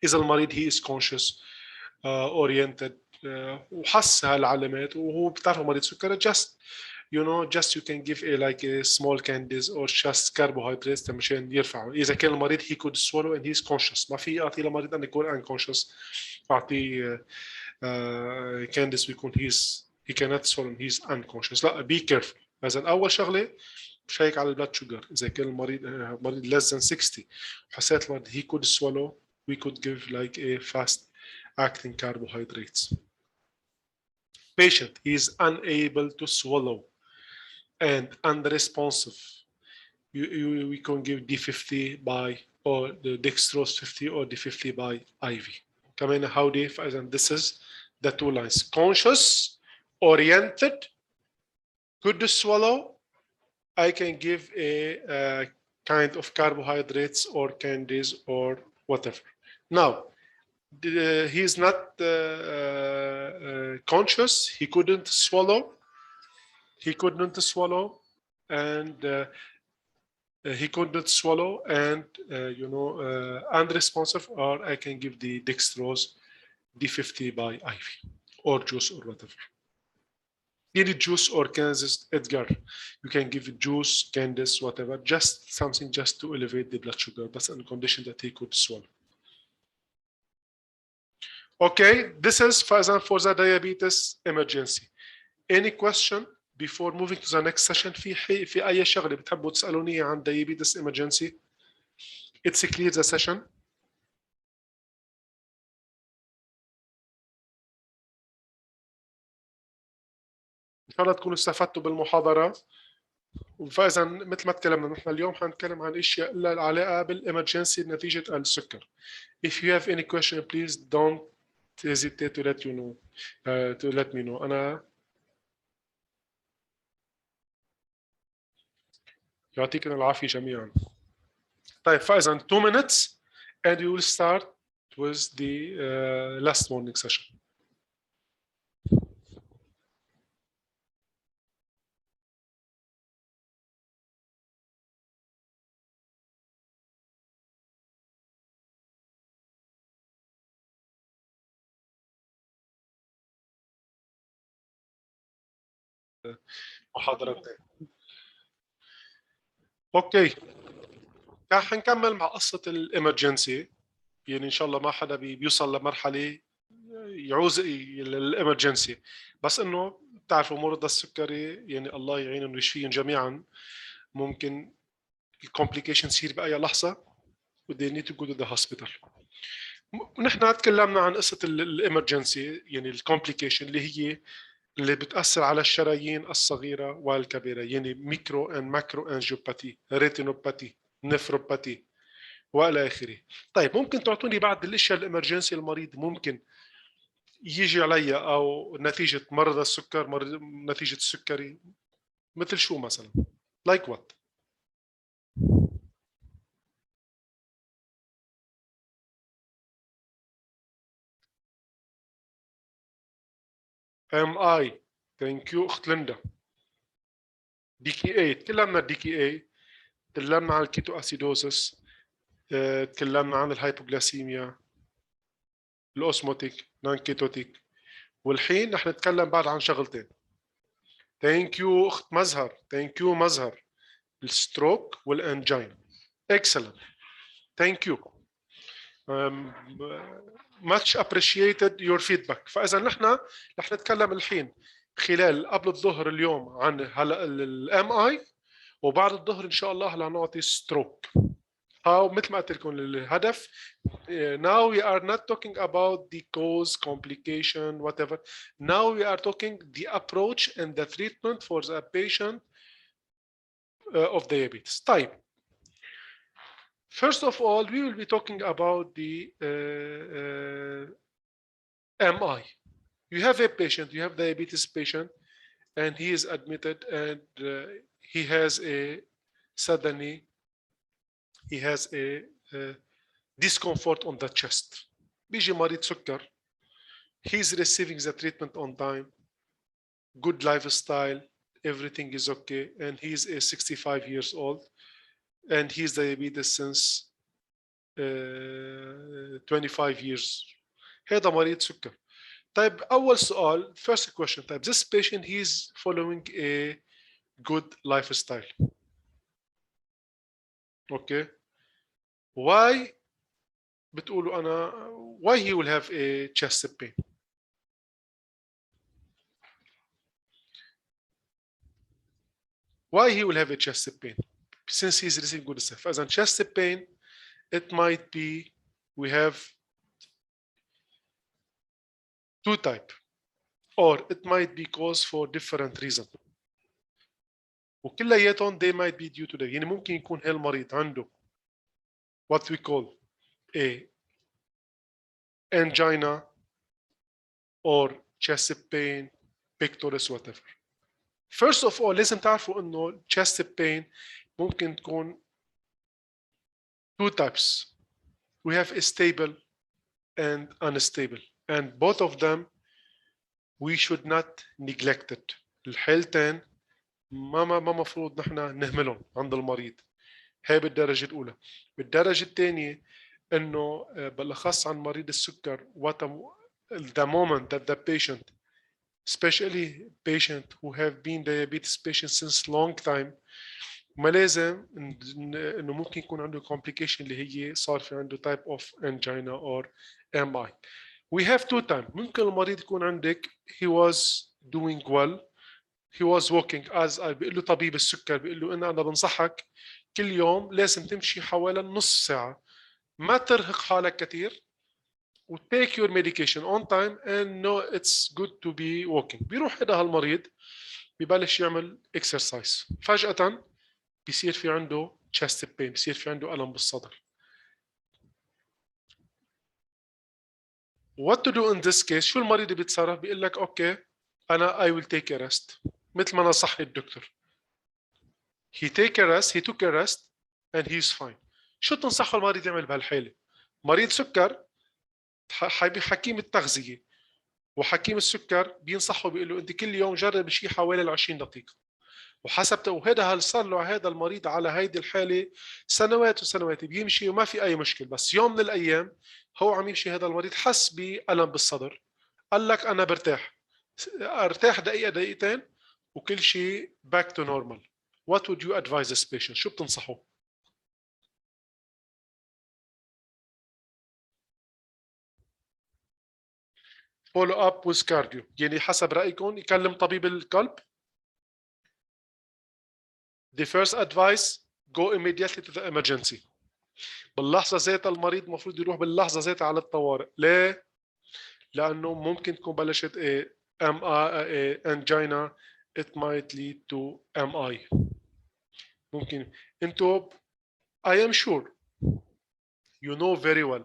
إذا المريض he is conscious, oriented, وحس هالعلامات وهو بتعرف مريض سكر, just just you can give like a small candies or just carbohydrates مشان يرفعه. إذا كان المريض he could swallow and he is conscious, ما في أعطي لمريض أن يكون unconscious أعطي candies ويكون he cannot swallow and he is unconscious. لا, be careful. إذا أول شغلة شيك على البلاد شوجر. إذا كان المريض less than 60 وحسيت المريض he could swallow, we could give like a fast acting carbohydrates. Patient is unable to swallow and unresponsive, we can give D50 by or the dextrose 50 or D50 by IV. كمان هودي فإذا this is the two lines: conscious, oriented, could swallow, I can give a kind of carbohydrates or candies or whatever. Now, he is not conscious, he couldn't swallow, and he couldn't swallow and unresponsive, or I can give the dextrose D50 by IV or juice or whatever. Any juice or Kansas, Edgar, you can give juice, Candice, whatever, just something just to elevate the blood sugar, but on condition that he could swallow. Okay, this is for the diabetes emergency. Any question before moving to the next session? في أي شغلة بتحبوا تسألوني عن diabetes emergency? It's clear the session. إن شاء الله تكونوا استفدتوا بالمحاضرة. فإذا مثل ما تكلمنا نحن اليوم حنتكلم عن أشياء لها العلاقة بالإمرجنسي نتيجة السكر. If you have any question, please don't hesitate to let me know. أنا يعطيكم العافية جميعا. طيب فإذا 2 minutes and we will start with the last morning session. محاضرتين. اوكي حنكمل مع قصة الامرجنسي. يعني ان شاء الله ما حدا بيوصل لمرحلة يعوز للامرجنسي، بس انه بتعرفوا مرضى السكري يعني الله يعينهم ويشفيهم جميعا، ممكن الكومبليكيشن تصير بأي لحظة و they need to go to the hospital. ونحن تكلمنا عن قصة الامرجنسي، يعني الكومبليكيشن اللي بتأثر على الشرايين الصغيرة والكبيرة، يعني ميكرو and ماكرو انجيوباثي، ريتينوباثي، نفروباثي والى اخره. طيب ممكن تعطوني بعض الاشياء الامرجنسي المريض ممكن يجي علي او نتيجة مرض السكر، نتيجة السكري، مثل شو مثلا؟ like what؟ MI. thank you اخت ليندا. DKA تكلمنا DKA، تكلمنا عن الكيتو اسيدوزس، تكلمنا عن الهايبوغلاسيميا، الاوسموتيك، نون كيتوتيك، والحين رح نتكلم بعد عن شغلتين. ثانك يو اخت مزهر، ثانك يو مزهر، الستروك والانجين. اكسلنت ثانك يو. much appreciated your feedback. فاذا نحن رح نتكلم الحين خلال قبل الظهر اليوم عن هلا الام اي، وبعد الظهر ان شاء الله رح نعطي ستروك. او مثل ما قلت لكم الهدف now we are not talking about the cause, complication, whatever. Now we are talking the approach and the treatment for the patient of diabetes. طيب. First of all, we will be talking about the MI. You have a patient, you have diabetes patient, and he is admitted, and he has a suddenly he has a discomfort on the chest. بيجي مريض سكر. He's receiving the treatment on time. Good lifestyle, everything is okay, and he's 65 years old, and he's diabetes since 25 years. هذا مريض سكر. طيب أول سؤال, first question, طيب this patient he's following a good lifestyle. Okay. Why بتقولوا أنا why he will have a chest pain? Why he will have a chest pain? Since he's receiving good stuff. As a chest pain, it might be we have two types, or it might be caused for different reasons. وكلياتهم they might be due to the يعني ممكن يكون هالمريض عنده what we call a angina or chest pain, pectoris, whatever. First of all, لازم تعرفوا إنه chest pain ممكن تكون two types. We have a stable and unstable, and both of them we should not neglect it. الحالتين ما مفروض نحن نهملهم عند المريض. هاي بالدرجة الأولى. بالدرجة الثانية إنه بالأخص عن مريض السكر the moment that the patient, especially patient who have been diabetes patient since long time, ما لازم إنه ممكن يكون عنده complication اللي هي صار في عنده type of angina or MI. We have two times. ممكن المريض يكون عندك he was doing well, he was walking as بيقول له طبيب السكر بيقول له أنا بنصحك كل يوم لازم تمشي حوالي نص ساعة، ما ترهق حالك كثير، و take your medication on time and know it's good to be walking. بيروح هذا المريض ببلش يعمل exercise، فجأة بيصير في عنده chest pain، بيصير في عنده ألم بالصدر. What to do in this case؟ شو المريض بيتصرف؟ بيقول لك أوكي أنا I will take a rest، مثل ما نصحني الدكتور. He took a rest and he's fine. شو تنصحه المريض يعمل بهالحالة؟ مريض سكر حكيم التغذية وحكيم السكر بينصحه بيقول له أنت كل يوم جرب شيء حوالي 20 دقيقة، وحسب وهذا صار له هذا المريض على هيدي الحالة سنوات وسنوات بيمشي وما في أي مشكلة، بس يوم من الأيام هو عم يمشي هذا المريض حس بألم بالصدر، قال لك أنا برتاح، ارتاح دقيقة دقيقتين وكل شيء back to normal. What would you advise this patient؟ شو بتنصحه؟ follow up with cardio، يعني حسب رأيكم يكلم طبيب القلب. The first advice go immediately to the emergency. باللحظة ذاتها المريض المفروض يروح باللحظة ذاتها على الطوارئ. ليه؟ لأنه ممكن تكون بلشت angina، it might lead to MI. ممكن انتو I am sure you know very well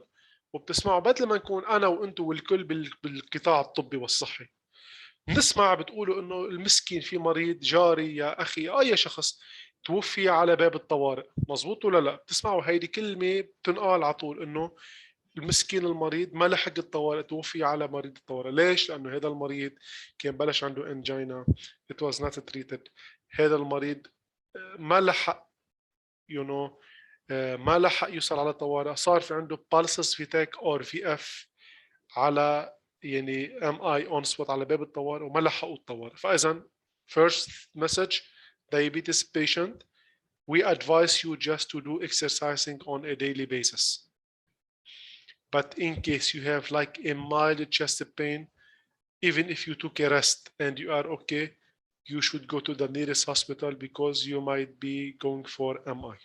وبتسمعوا بدل ما نكون أنا وأنتو والكل بالقطاع الطبي والصحي نسمع بتقولوا إنه المسكين في مريض جاري يا أخي أي شخص توفي على باب الطوارئ، مزبوط ولا لا؟ بتسمعوا هيدي كلمة بتنقال على طول إنه المسكين المريض ما لحق الطوارئ توفي على مريض الطوارئ. ليش؟ لأنه هذا المريض كان بلش عنده انجينا it was not treated. هذا المريض ما لحق ما لحق يوصل على الطوارئ، صار في عنده pulses VTAC or VF على يعني MI on spot على باب الطوارئ وما لحقوا الطوارئ. فإذا first message diabetes patient we advise you just to do exercising on a daily basis. But in case you have like a mild chest pain, even if you took a rest and you are okay, you should go to the nearest hospital because you might be going for MI.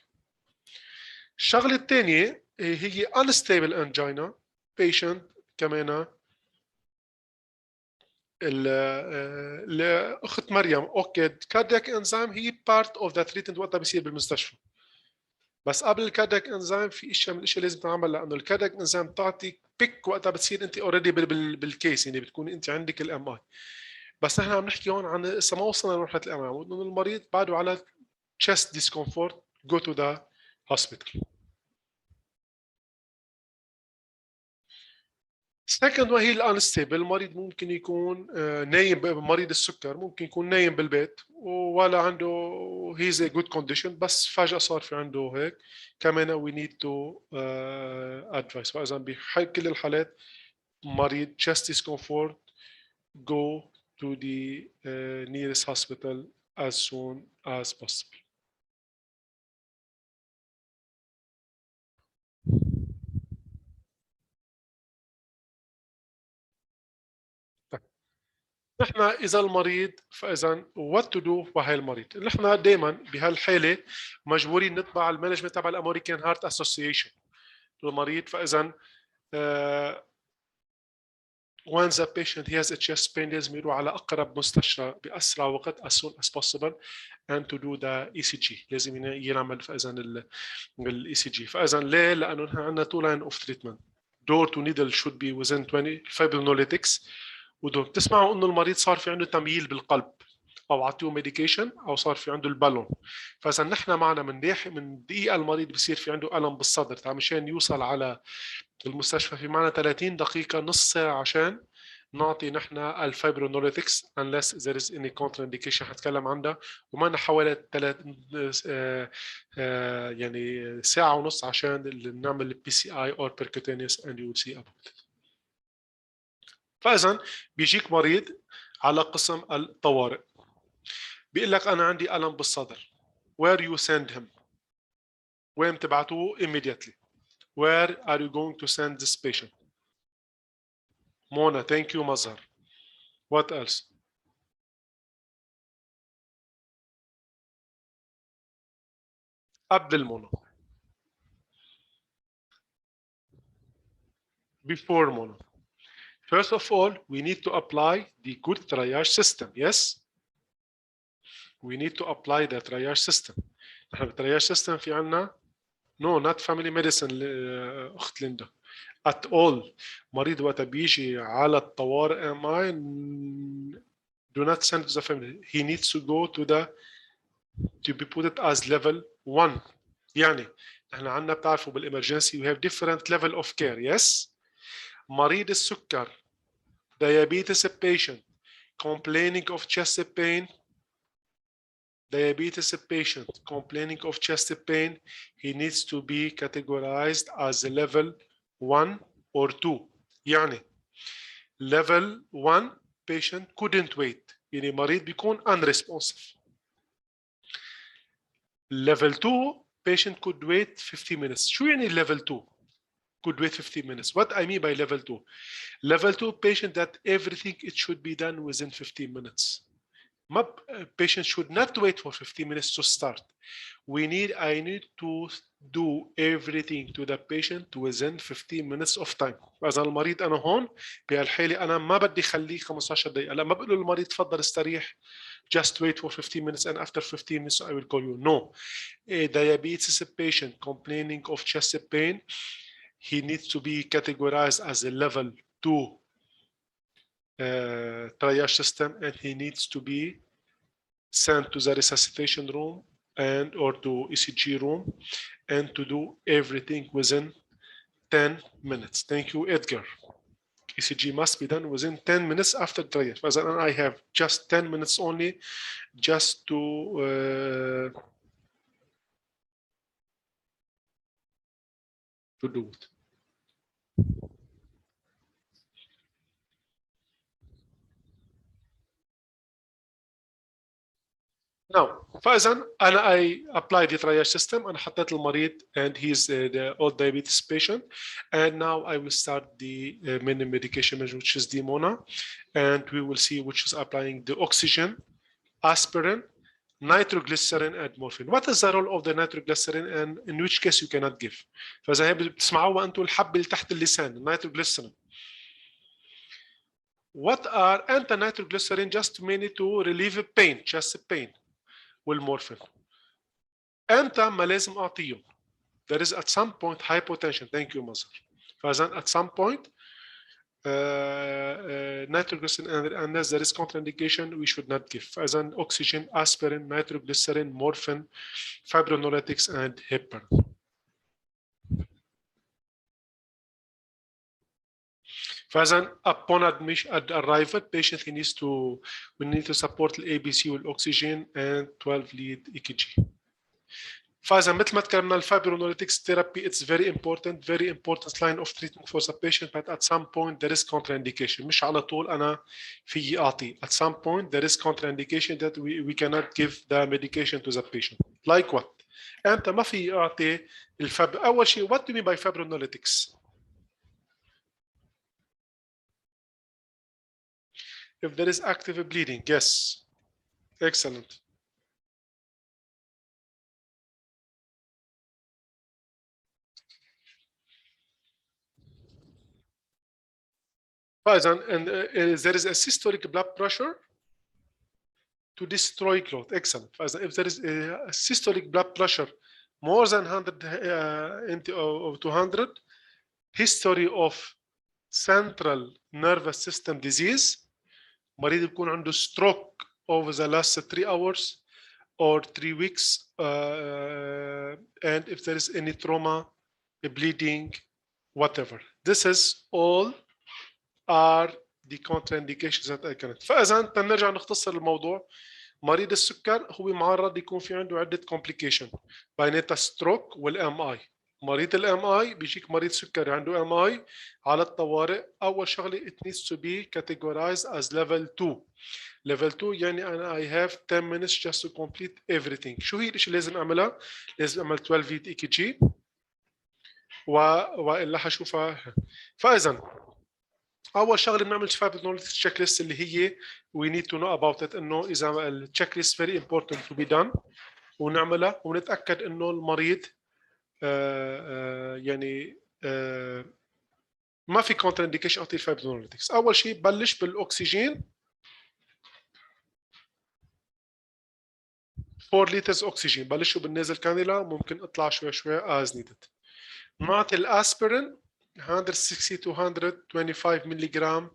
الشغلة الثانية هي unstable angina patient كمان الاخت مريم اوكي كاردياك انزيم هي بارت اوف ذا تريتمنت وقتها بيصير بالمستشفى. بس قبل الكاردياك انزيم في اشياء من الاشياء لازم تعمل، لانه الكاردياك انزيم تعطي بيك وقتها بتصير انت اوريدي بالكيس، يعني بتكون انت عندك الام اي. بس نحن عم نحكي هون عن لسه ما وصلنا لمرحله الام اي، انه المريض بعده على chest discomfort go to the hospital. سكند وهي الانستيبل، المريض ممكن يكون نايم، مريض السكر ممكن يكون نايم بالبيت ولا عنده هيز جود كونديشن، بس فجأة صار في عنده هيك، كمان وي نيد تو ادفايس. فاذا بكل الحالات مريض chest discomfort go to the nearest hospital as soon as possible. نحن اذا المريض، فاذا وات تو دو بهاي المريض، نحن دائما بهالحاله مجبورين نتبع المانجمنت تبع الامريكان هارت اسوسيشن للمريض. فاذا when the patient has a chest pain لازم يروح على اقرب مستشفى باسرع وقت as soon as possible and to do the ECG، لازم ينعمل فاذا الاي سي جي. فاذا ليه؟ لانه نحن عندنا تو لاين اوف تريتمنت، دور تو نيدل should be within 20 fibrinolytics، ودول بتسمعوا انه المريض صار في عنده تمييل بالقلب او اعطيه ميديكيشن او صار في عنده البالون. فاذا نحن معنا من دقيقه المريض بصير في عنده الم بالصدر مشان يوصل على المستشفى، في معنا 30 دقيقه نص ساعه عشان نعطي نحن الفايبرونوليتكس unless there is any contraindication حتكلم عنها، ومعنا حوالي يعني ساعه ونص عشان نعمل بي سي اي or percutaneous and you will see about it. فاذا بيجيك مريض على قسم الطوارئ بيقول لك انا عندي الم بالصدر، where you send him، وين بتبعتوه immediately، where are you going to send this patient؟ Mona, thank you مظهر. What else؟ قبل المونا، before Mona. First of all, we need to apply the good triage system. Yes, we need to apply the triage system. نحن بالtriage system في عنا no not family medicine أخت ليندا at all. مريض وقت بيجي على الطوارئ MI do not send to the family. He needs to go to be put it as level 1. يعني نحن عنا بتعرفوا بالإمرجنسي we have different level of care. Yes. مريض السكر diabetes patient complaining of chest pain, diabetes patient complaining of chest pain, he needs to be categorized as a level 1 or 2. يعني level 1 patient couldn't wait، يعني مريض بيكون unresponsive. level 2 patient could wait 50 minutes. شو يعني level 2 could wait 50 minutes? What I mean by level 2? Level 2 patient that everything it should be done within 15 minutes. Patient should not wait for 15 minutes to start. I need to do everything to the patient within 15 minutes of time. فإذا المريض أنا هون بهالحالة أنا ما بدي خليه 15 دقيقة، لا ما بقول للمريض تفضل استريح just wait for 15 minutes and after 15 minutes I will call you. No. A diabetes patient complaining of chest pain, he needs to be categorized as a level 2 triage system, and he needs to be sent to the resuscitation room and or to ECG room and to do everything within 10 minutes. Thank you, Edgar. ECG must be done within 10 minutes after triage. I have just 10 minutes only just to do it. Now, فاذا انا I apply the triage system. انا حطيت المريض and he's the old diabetes patient, and now I will start the main medication which is the Mona, and we will see which is applying the oxygen, aspirin, nitroglycerin and morphine. What is the role of the nitroglycerin and in which case you cannot give? فاذا هي بتسمعوها انتم الحبه اللي تحت اللسان nitroglycerin. What are anti-nitroglycerin just mainly to relieve pain, chest pain والمورفين. امتى ما لازم اعطيهم؟ There is at some point hypotension. Thank you مظهر. فاذا at some point nitroglycerin unless there is contraindication we should not give. فاذا oxygen, aspirin, nitroglycerin, morphine, fibrinolytics and heparin. فاذا upon arrival patient needs to we need to support الABC والoxygen and 12 lead EKG. فاذا مثل ما تكلمنا الفايبرونوليتكس therapy it's very important line of treatment for the patient, but at some point there is contraindication. مش على طول انا في اعطي. At some point there is contraindication that we cannot give the medication to the patient. Like what? انت ما في اعطي اول شيء what do you mean by fibrinolytics? If there is active bleeding, yes. Excellent. And there is a systolic blood pressure to destroy clot. Excellent. If there is a systolic blood pressure more than 100 or 200, history of central nervous system disease, مريض يكون عنده stroke over the last 3 hours or 3 weeks, and if there is any trauma, bleeding, whatever. This is all are the contraindications that I cannot. فاذا تنرجع نختصر الموضوع. مريض السكر هو معرض يكون في عنده عده complication بيناتها ستروك والام اي. مريض الام اي بيجيك مريض سكري عنده ام اي على الطوارئ. اول شغله it needs to be categorized as level 2. level 2 يعني انا I have 10 minutes just to complete everything. شو هي الاشياء اللي لازم اعملها؟ لازم اعمل 12 lead EKG والا حشوفها. فاذا اول شغله بنعمل fibrinolytics تشيك ليست اللي هي we need to know about it. انه اذا التشيك ليست very important to be done ونعملها ونتاكد انه المريض يعني ما في كونتر انديكيشن اعطي الفايبرونوليتكس. اول شيء بلش بالاكسجين 4 لتر اكسجين. بلشوا بالنازل كانيلا ممكن اطلع شوي شوي as needed. نعطي الاسبرين 160 to 125 ملي جرام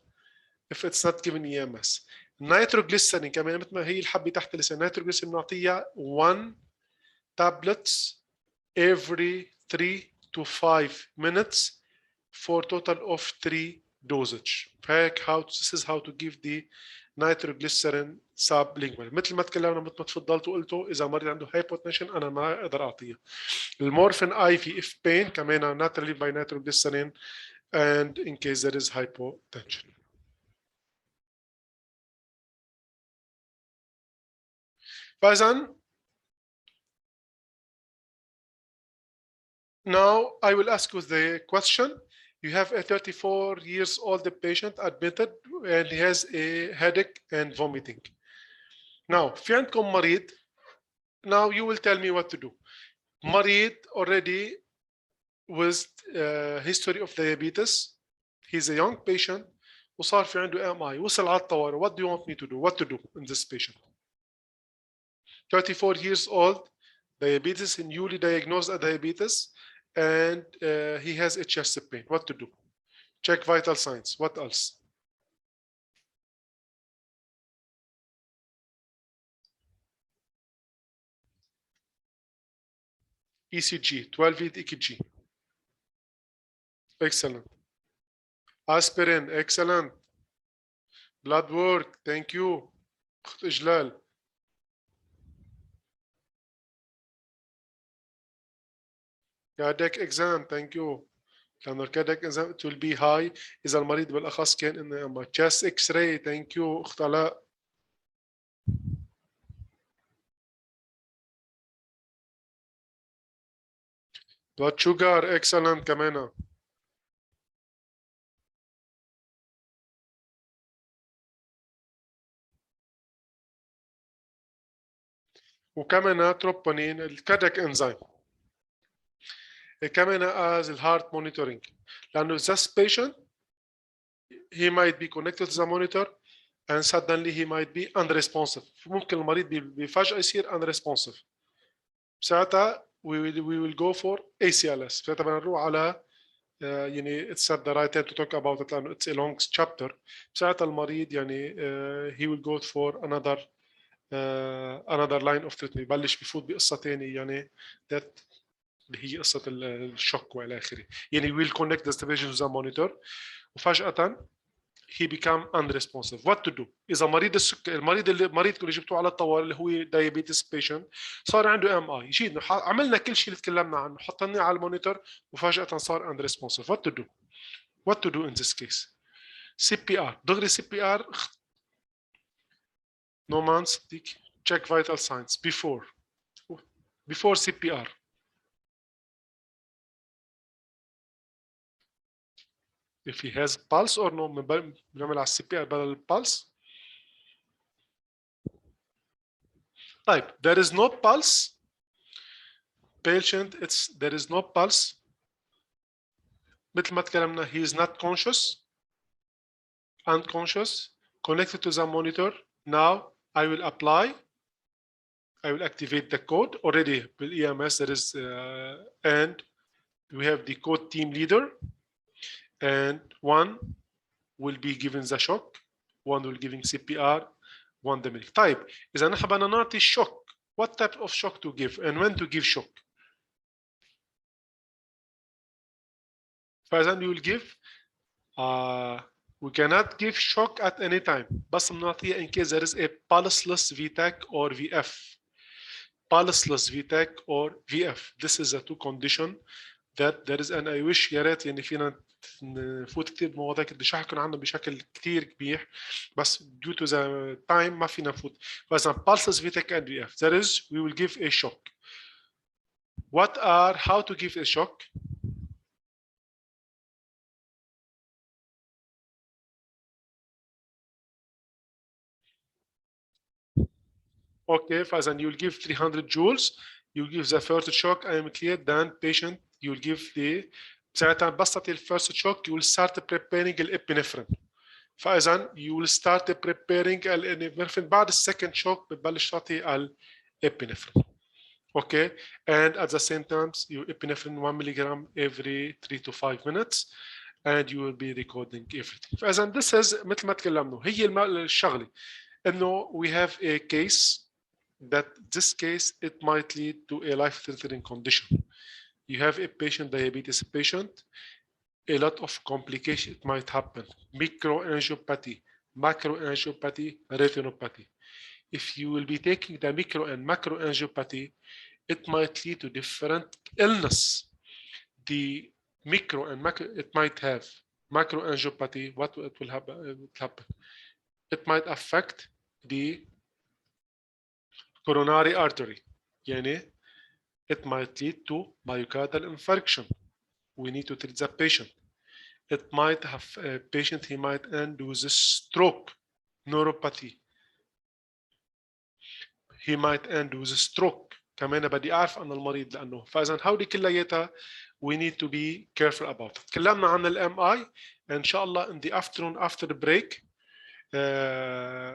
if it's not given EMS. نيتروجليسرين كمان مثل ما هي الحبه تحت اللسان. نيتروجليسرين بنعطيها 1 tablets every 3 to 5 minutes for total of 3 dosage. هيك this is how to give the nitroglycerin sublingual. مثل ما تكلمنا مثل ما تفضلت وقلتوا اذا مريض عنده hypotension انا ما اقدر اعطيه. المورفين IV if pain كمان not relieved by nitroglycerin and in case there is hypotension. فاذا now I will ask you the question. You have a 34 years old patient admitted and he has a headache and vomiting. Now في عندكم مريض. Now you will tell me what to do. مريض already with history of diabetes. He's a young patient وصار في عنده MI وصل على الطوارئ. What do you want me to do? What to do in this patient? 34 years old, diabetes, newly diagnosed diabetes, and he has a chest pain. What to do? Check vital signs. What else? ECG, 12 lead EKG. Excellent. Aspirin, excellent. Blood work, thank you. إجلال. cardiac exam, thank you. لأنه cardiac exam it will be high إذا المريض بالأخص كان إنه chest X-ray, thank you أخت علاء. blood sugar excellent كمان. وكمان تروبونين الكاردياك انزيم كمان as الهارت monitoring لانه this patient he might be connected to the monitor and suddenly he might be unresponsive. ممكن المريض بفجأة يصير unresponsive. ساعتها we will go for ACLS. ساعتها بدنا نروح على يعني it's at the right time to talk about it لأنه it's a long chapter. ساعتها المريض يعني he will go for another line of treatment. يبلش بفوت بقصة ثانية يعني that اللي هي قصة الشوك والى آخره. يعني we'll connect the patient to the monitor وفجأة he become unresponsive. What to do؟ إذا مريض المريض اللي جبتوه على الطوارئ اللي هو diabetes patient صار عنده MI يجي عملنا كل شيء اللي تكلمنا عنه حطيناه على المونيتور وفجأة صار unresponsive. What to do؟ What to do in this case؟ CPR دغري CPR نومان صديق check vital signs before CPR. If he has pulse or no بنعمل على CPR بدل البلس. طيب there is no pulse patient there is no pulse مثل ما تكلمنا he is not conscious unconscious connected to the monitor. Now I will activate the code already with EMS there is and we have the code team leader and one will be given the shock, one will giving CPR, one the medic. طيب إذا نحن بدنا نعطي shock what type of shock to give and when to give shock. فإذا we will give we cannot give shock at any time بس بنعطيها in case there is a pulseless VTAC or VF. Pulseless VTAC or VF. This is the two condition that there is and I wish يا ريت يعني فينا نفوت كثير بمواضيع كنت بدي احكي عنهم بشكل كثير كبير بس due to the time ما فينا نفوت. فإذا pulseless VTAC and VF there is we will give a shock. What are how to give a shock? Okay, فإذا you will give 300 joules, you give the first shock, I am clear, then patient, you will give the ساعتها بس تعطي الفيرست shock, you will start preparing الابنفرين. فإذا you will start preparing الابنفرين بعد السكند shock بتبلش تعطي الابنفرين. Okay, and at the same time, you epinephrine 1 milligram every 3 to 5 minutes, and you will be recording everything. فإذا this is مثل ما تكلمنا هي الشغلة إنه we have a case that this case it might lead to a life-threatening condition. You have a patient, diabetes patient, a lot of complication it might happen. Microangiopathy, macroangiopathy, retinopathy. If you will be taking the micro and macroangiopathy, it might lead to different illness. The micro and macro, it might have macroangiopathy. What it will happen? It might affect the coronary artery. يعني it might lead to myocardial infarction. We need to treat the patient. It might have a patient, he might end with a stroke, neuropathy. He might end with a stroke. كمان بدي أعرف أن المريض لأنه فإذا هودي كلياتها we need to be careful about it. تكلمنا عن ال MI إن شاء الله in the afternoon after the break.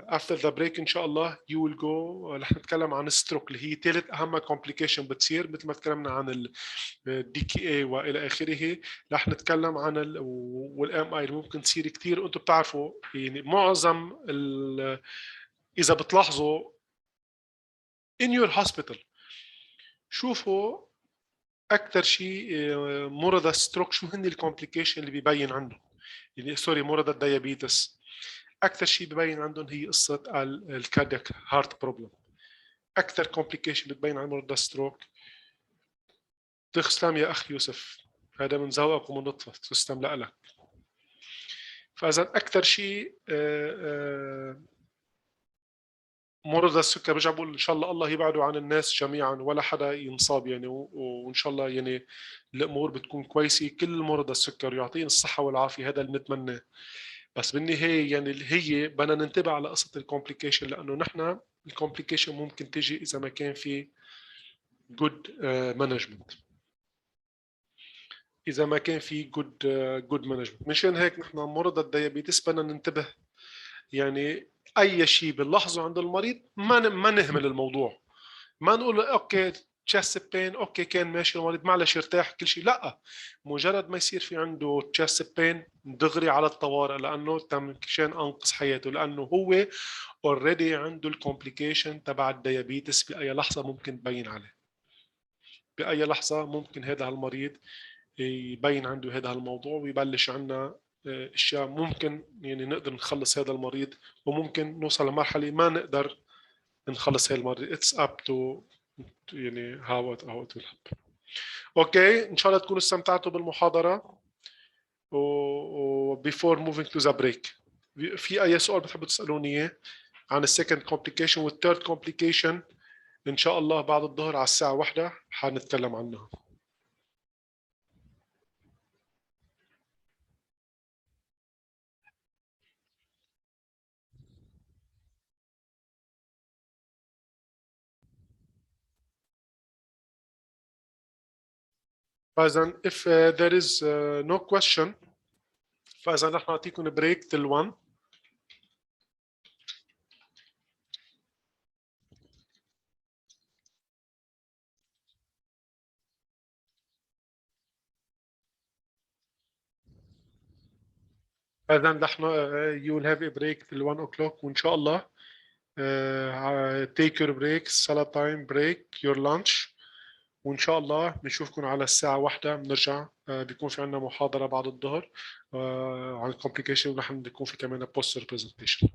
After the break إن شاء الله you will go رح نتكلم عن الستروك اللي هي ثالث أهم complication بتصير مثل ما تكلمنا عن ال DKA وإلى آخره. رح نتكلم عن وال MI اللي ممكن تصير كثير وأنتم بتعرفوا يعني معظم إذا بتلاحظوا in your hospital شوفوا أكثر شيء مرضى الستروك شو هن الكومبليكيشن اللي بيبين عندهم يعني سوري مرضى الديابيتس أكثر شيء ببين عندهم هي قصة الكاردياك هارت بروبلم. أكثر كومبليكيشن بتبين عند مرضى الستروك. تسلم يا أخ يوسف هذا من ذوقك ومن لطفك تسلم لك. فإذا أكثر شيء مرضى السكر برجع بقول ان شاء الله الله يبعده عن الناس جميعا ولا حدا ينصاب يعني وان شاء الله يعني الامور بتكون كويسه كل مرضى السكر يعطيهم الصحه والعافيه هذا اللي نتمناه. بس بالنهايه يعني اللي هي بدنا ننتبه على قصه الكومبليكيشن لانه نحن الكومبليكيشن ممكن تجي اذا ما كان في جود مانجمنت. اذا ما كان في جود مانجمنت مشان هيك نحن مرضى الديابيتس بدنا ننتبه يعني اي شيء بنلاحظه عند المريض ما نهمل الموضوع. ما نقول اوكي تشست بين اوكي كان ماشي المريض معلش ارتاح كل شيء، لا، مجرد ما يصير في عنده تشست بين دغري على الطوارئ لانه مشان انقذ حياته لانه هو اوريدي عنده الكومبليكيشن تبع الديابيتس باي لحظه ممكن تبين عليه. باي لحظه ممكن هذا المريض يبين عنده هذا الموضوع ويبلش عنا اشياء ممكن يعني نقدر نخلص هذا المريض وممكن نوصل لمرحله ما نقدر نخلص هذا المريض. It's up to يعني how it will happen. اوكي ان شاء الله تكونوا استمتعتوا بالمحاضره و before moving to the break في اي سؤال بتحبوا تسالوني اياه عن السكند كومبليكيشن والثيرد كومبليكيشن ان شاء الله بعد الظهر على الساعه 1 حنتكلم عنها. فاذا if there is no question فاذا نحن نعطيكم بريك till 1. فاذا نحن you will have a break till 1 o'clock وان شاء الله take your break صلاة تايم break your lunch وان شاء الله بنشوفكم على الساعة 1 بنرجع بيكون في عندنا محاضرة بعد الظهر عن الكومبليكيشن ونحن بيكون في كمان بوستر برزنتيشن.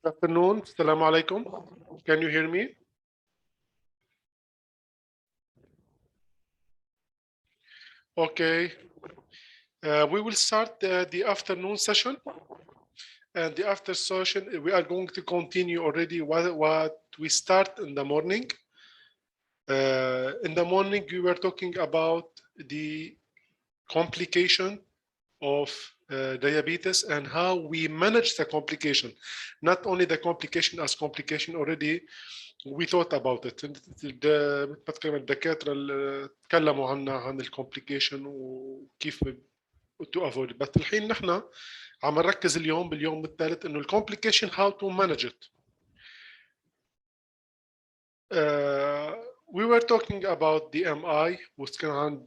Good afternoon. Assalamu alaikum. Can you hear me? Okay. We will start the afternoon session. And the after session, we are going to continue already what we start in the morning. In the morning, we were talking about the complication of diabetes and how we manage the complication. Not only the complication as complication already we thought about it. بتكلم الدكاترة اللي تكلموا عن الكومبليكيشن وكيف to avoid. بس الحين نحن عم نركز اليوم باليوم الثالث انه الكومبليكيشن how to manage it. We were talking about the MI وكان عن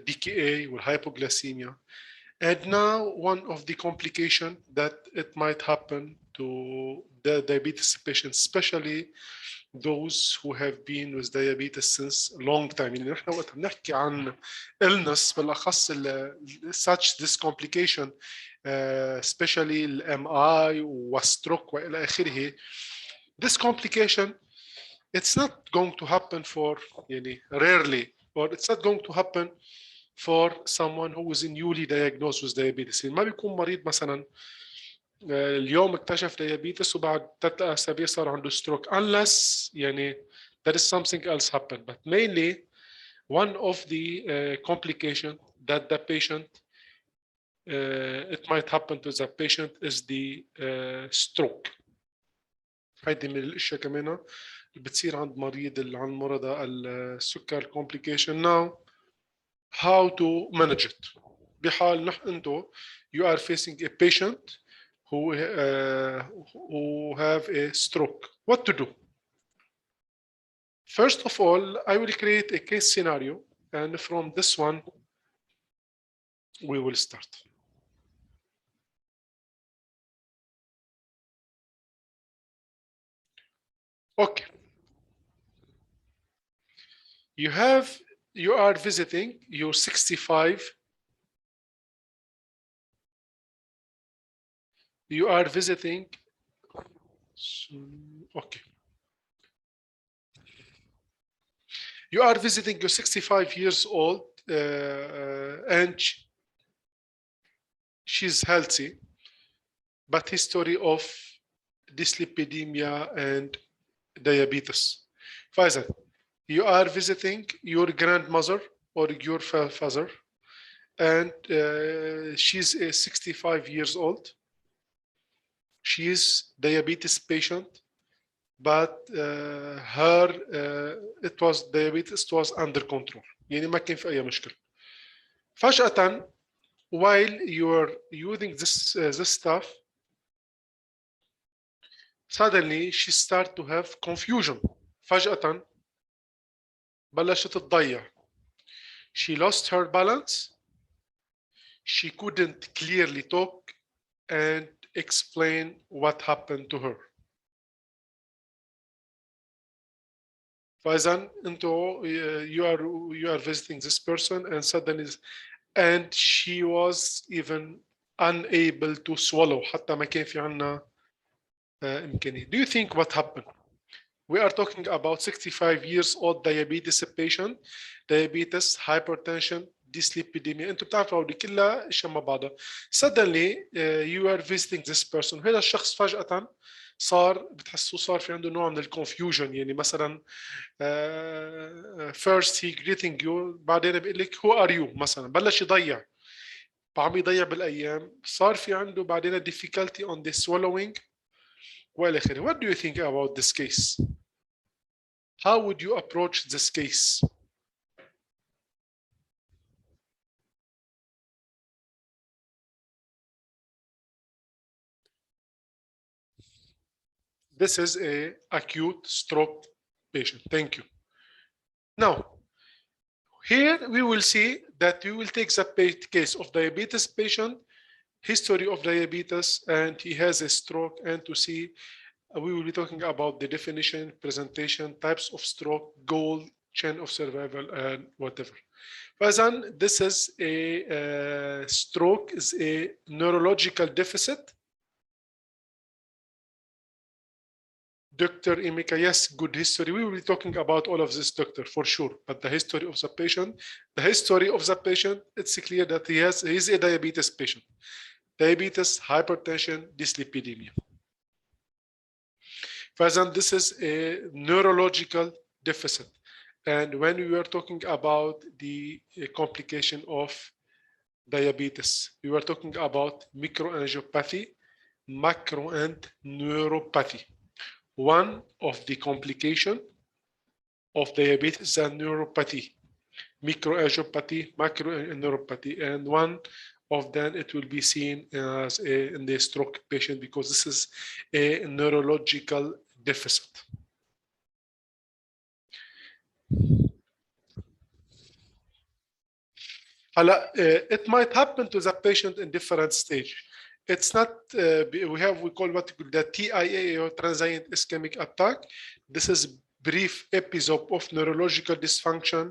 DKA والhypoglycemia. And now one of the complications that it might happen to the diabetes patients, especially those who have been with diabetes since a long time. يعني نحن وقت بنحكي عن illness بالأخص such this complication, especially MI وstroke وإلى آخره. This complication, it's not going to happen for يعني rarely, or it's not going to happen for someone who is newly diagnosed with diabetes. يعني ما بيكون مريض مثلا اليوم اكتشف diabetes وبعد 3 أسابيع صار عنده stroke unless يعني there is something else happen. But mainly one of the complication that the patient it might happen to the patient is the stroke. هيدي من الاشياء كمان اللي بتصير عند مريض عن مرضى السكر complication. Now how to manage it. بحال انتو you are facing a patient who have a stroke. What to do? First of all, I will create a case scenario, and from this one, we will start. Okay. You are visiting your 65. You are visiting. Okay. You are visiting your 65 years old, and she's healthy, but history of dyslipidemia and diabetes. Faisal, you are visiting your grandmother or your father, and she's 65 years old. She is diabetes patient, but her diabetes was under control. يعني ما كان في أي مشكلة. فجأة, while you are using this stuff, suddenly she start to have confusion. فجأة بلشت تضيع. She lost her balance. She couldn't clearly talk and explain what happened to her. فإذا أنتوا you are visiting this person, and suddenly she was even unable to swallow. حتى ما كان في عنا إمكانية. Do you think what happened? We are talking about 65 years old diabetes patient, diabetes, hypertension, dyslipidemia. انتوا بتعرفوا دي كلها اشياء مع بعضها. Suddenly you are visiting this person. هذا الشخص فجأة بتحسوا صار في عنده نوع من الكونفيوجن. يعني مثلا first he greeting you, بعدين بيقول لك who are you مثلا. بلش يضيع. عم يضيع بالايام. صار في عنده بعدين difficulty on the swallowing والى اخره. What do you think about this case? How would you approach this case? This is an acute stroke patient. Thank you. Now, here we will see that we will take the case of diabetes patient, history of diabetes, and he has a stroke, and to see, we will be talking about the definition, presentation, types of stroke, goal, chain of survival, and whatever. فإذن, this is a stroke is a neurological deficit. Dr. Emeka, yes, good history. We will be talking about all of this, doctor, for sure. But the history of the patient, it's clear that he is a diabetes patient. Diabetes, hypertension, dyslipidemia. فإذن, this is a neurological deficit. And when we were talking about the complication of diabetes, we were talking about microangiopathy, macro and neuropathy. One of the complication of diabetes is a neuropathy, microangiopathy, macro and neuropathy, and one of them it will be seen as in the stroke patient because this is a neurological deficit. It might happen to the patient in different stage. It's not, we call what the TIA or transient ischemic attack. This is brief episode of neurological dysfunction,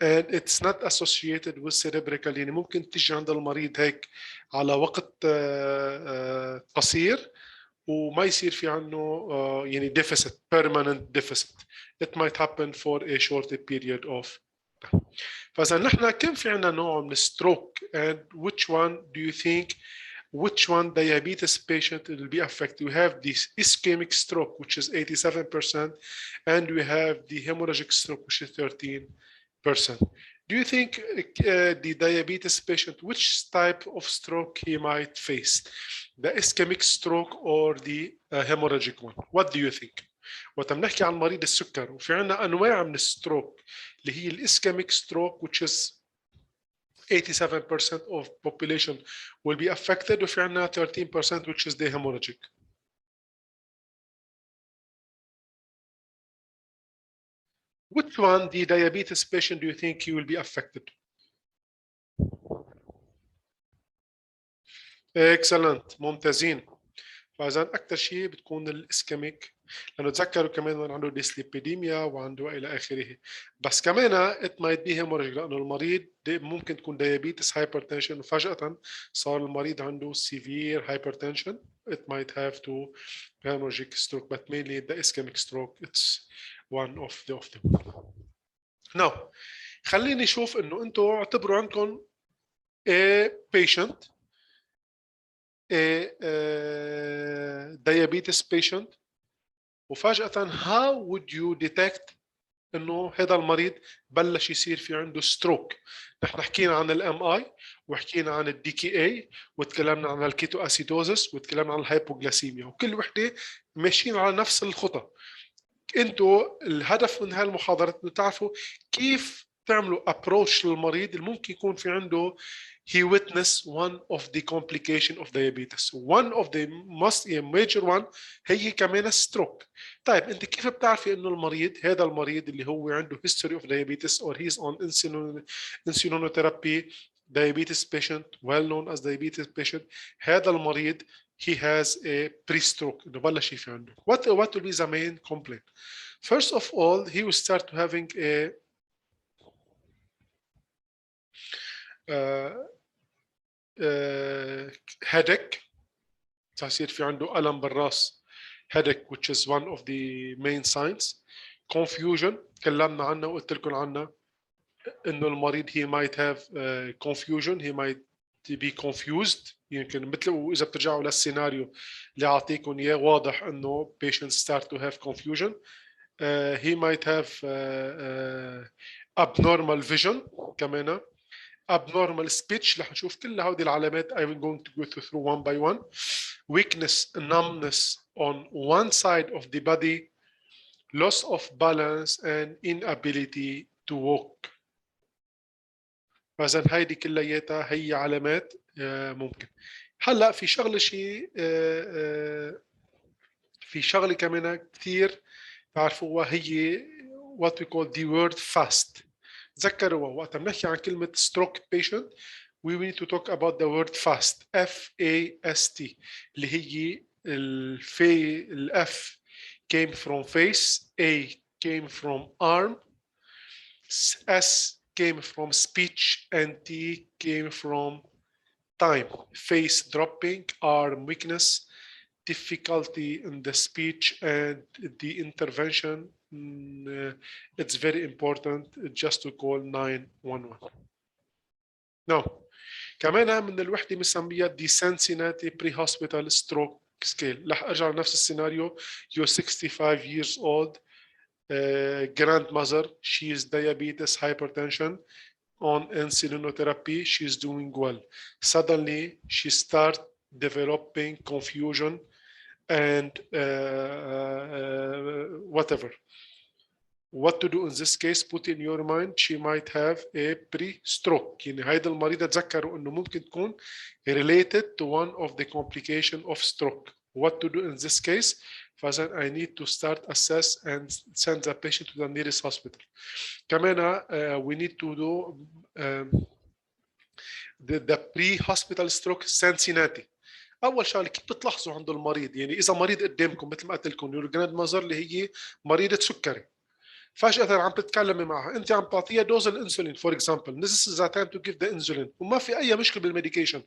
and it's not associated with cerebral. يعني ممكن تيجي عند المريض هيك على وقت قصير وما يصير في عنه يعني deficit, permanent deficit. It might happen for a short period of time. فإذا نحن كم في عنا نوع من stroke, and which one do you think, which one diabetes patient will be affected? We have this ischemic stroke, which is 87%, and we have the hemorrhagic stroke, which is 13%. Do you think the diabetes patient, which type of stroke he might face? The ischemic stroke or the hemorrhagic one? What do you think? وقت بنحكي عن مريض السكر وفي عنا انواع من الستروك اللي هي الاسكيميك ستروك which is 87% of population will be affected وفي عنا 13% which is the hemorrhagic. Which one, the diabetes patient, do you think he will be affected? Excellent, ممتازين. فإذا أكثر شيء بتكون الإسكيميك، لأنه تذكروا كمان من عنده ديسليبيديميا وعنده إلى آخره. بس كمان it might be hemorrhage، لأنه المريض ممكن تكون diabetes hypertension وفجأة صار المريض عنده severe hypertension. It might have to hemorrhagic stroke, but mainly the ischemic stroke. It's one of them. Now خليني أشوف إنه أنتم اعتبروا عندكم a patient, a diabetes patient، وفجأة how would you detect انه هذا المريض بلش يصير في عنده ستروك؟ نحن حكينا عن الام اي وحكينا عن الدي كي اي وتكلمنا عن الكيتو اسيدوزس وتكلمنا عن الهايبوغلاسيميا، وكل وحده ماشيين على نفس الخطى. انتوا الهدف من هالمحاضره انه تعرفوا كيف تعملوا ابروش للمريض اللي ممكن يكون في عنده he witnessed one of the complication of diabetes. One of the most major one هي كمان stroke. طيب انت كيف بتعرفي انه المريض هذا المريض اللي هو عنده history of diabetes or he's on insulinotherapy, diabetes patient, well known as diabetes patient، هذا المريض he has a pre-stroke انه بلش في عنده. What will be the main complaint? First of all, he will start having a headache. تصير في عنده ألم بالراس، headache which is one of the main signs. Confusion تكلمنا عنه وقلت لكم عنه إنه المريض he might have confusion, he might be confused. يمكن مثل وإذا بترجعوا للسيناريو اللي أعطيكم إياه واضح إنه patients start to have confusion. He might have abnormal vision كمان. abnormal speech رح نشوف كل هذه العلامات. I'm going to go through one by one. Weakness, numbness on one side of the body, loss of balance and inability to walk. فإذا هيدي كلياتها هي علامات ممكن. هلا في شغله في شغله كمان كثير تعرفوها هي what we call the word fast. تذكروا وقت بنحكي عن كلمة stroke patient we need to talk about the word fast. F-A-S-T اللي هي ال F came from face, A came from arm, S came from speech and T came from time. Face dropping, arm weakness, difficulty in the speech and the intervention. It's very important just to call 911. Now كمان من الوحدة بنسميها the Cincinnati pre-hospital stroke scale. رح ارجع لنفس السيناريو. You're 65 years old, grandmother, she is diabetes, hypertension, on insulinotherapy, she's doing well. Suddenly she starts developing confusion and whatever. What to do in this case? Put in your mind she might have a pre-stroke. يعني هيدا المريضة تذكروا إنه ممكن تكون related to one of the complication of stroke. What to do in this case? فإذا I need to start assess and send the patient to the nearest hospital. كمان we need to do the pre-hospital stroke Cincinnati. اول شغله كيف بتلاحظوا عند المريض؟ يعني اذا مريض قدامكم مثل ما قلت لكم يور جراند ماذر اللي هي مريضه سكري، فجاه عم تتكلمي معها، انت عم تعطيها دوز الانسولين فور اكزامبل، this is the time to give the insulin وما في اي مشكله بالميديكيشن،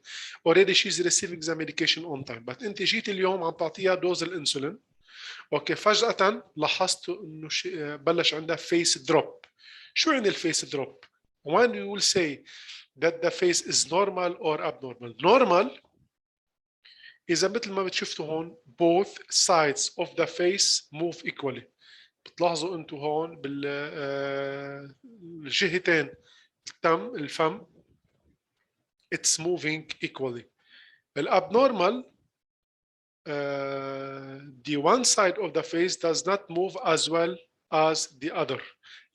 already she's receiving the medication on time، بس انت جيت اليوم عم تعطيها دوز الانسولين، اوكي فجاه لاحظت انه بلش عندها فيس دروب. شو يعني الفيس دروب؟ when you will say that the face is normal or abnormal. Normal إذا مثل ما بتشوفتوا هون both sides of the face move equally. بتلاحظوا أنتوا هون بالجهتين الفم it's moving equally. الabnormal the one side of the face does not move as well as the other.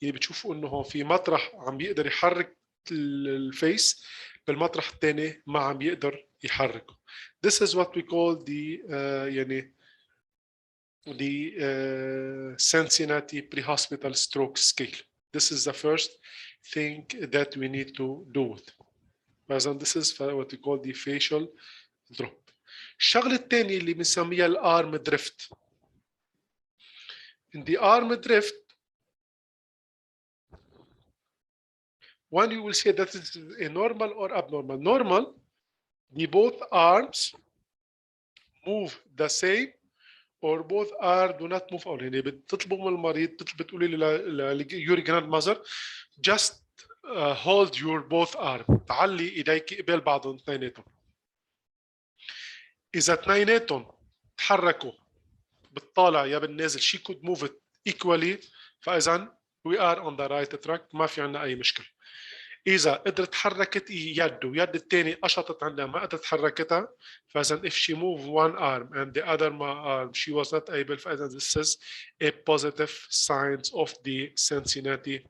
يعني بتشوفوا إنه هون في مطرح عم بيقدر يحرك الفيس بالمطرح الثاني ما عم يقدر يحركه. This is what we call the يعني the Cincinnati pre-hospital stroke scale. This is the first thing that we need to do it. This is what we call the facial drop. الشغله الثانيه اللي بنسميها الارم دريفت. In the arm drift, one you will say that is a normal or abnormal. Normal, the both arms move the same or both are do not move on. يعني بتطلبوا من المريض بتقولي your grandmother just hold your both arm. تعلي ايديك قبال بعضهم اثنيناتهم. إذا اثنيناتهم تحركوا بالطالع يا بالنازل she could move it equally فإذا we are on the right track ما في عندنا أي مشكلة. إذا قدرت حركت يد ويد الثاني قشطت عندها ما قدرت حركتها فإذا if she moved one arm and the other arm she was not able فإذا this is a positive signs of the Cincinnati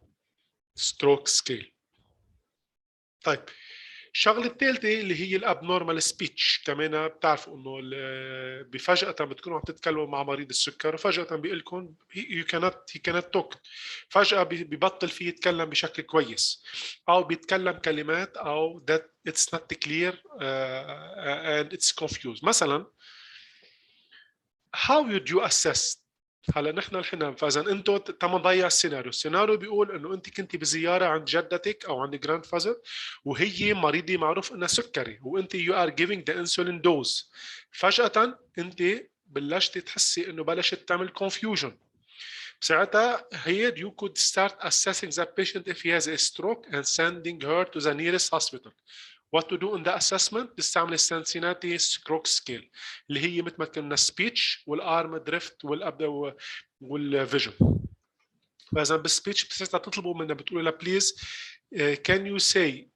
stroke scale. طيب الشغله الثالثه اللي هي الابنورمال سبيتش كمان بتعرفوا انه بفجاه بتكونوا عم تتكلموا مع مريض السكر وفجاه بيقول لكم he cannot talk فجاه ببطل فيه يتكلم بشكل كويس او بيتكلم كلمات او that it's not clear and it's confused. مثلا how would you assess هلا نحن الحين فاذا انتم تم ضيع السيناريو بيقول انه انت كنتي بزياره عند جدتك او عند جراند فازر وهي مريضه معروف انها سكري وانت you are giving the insulin dose فجاه انت بلشتي تحسي انه بلشت تعمل confusion ساعتها here you could start assessing the patient if he has a stroke and sending her to the nearest hospital. What to do in the assessment؟ تستعمل السنسيناتي ستروك سكيل اللي هي مثل ما كنا سبيتش والارم دريفت والفيجن. فاذا بالسبيتش بتساعدها تطلبوا منها بتقولوا لها بليز can you say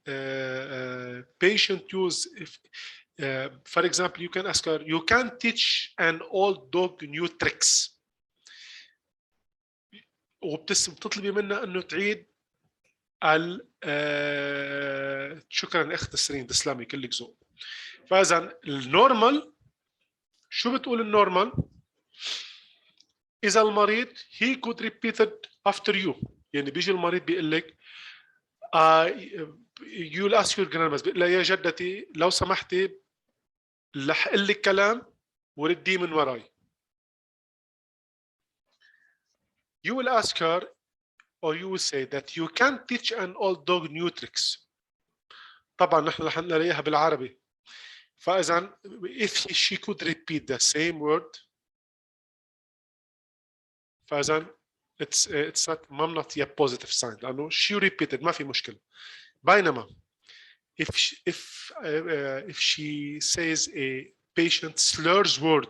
patient use if for example you can ask her you can teach an old dog new tricks وبتطلبي منها انه تعيد شكرا اخت نسرين تسلمي كلك ذوق. فاذا النورمال شو بتقول النورمال؟ اذا المريض he could repeat it after you يعني بيجي المريض بيقول لك you'll ask your grandmother بيقول لها يا جدتي لو سمحتي رح اقول لك كلام ورديه من وراي. You will ask her or you will say that you can't teach an old dog new tricks. طبعا نحن رح نلاقيها بالعربي. فإذا if she could repeat the same word فإذا it's not a positive sign لأنه she repeated ما في مشكلة. بينما if she says a patient slurs word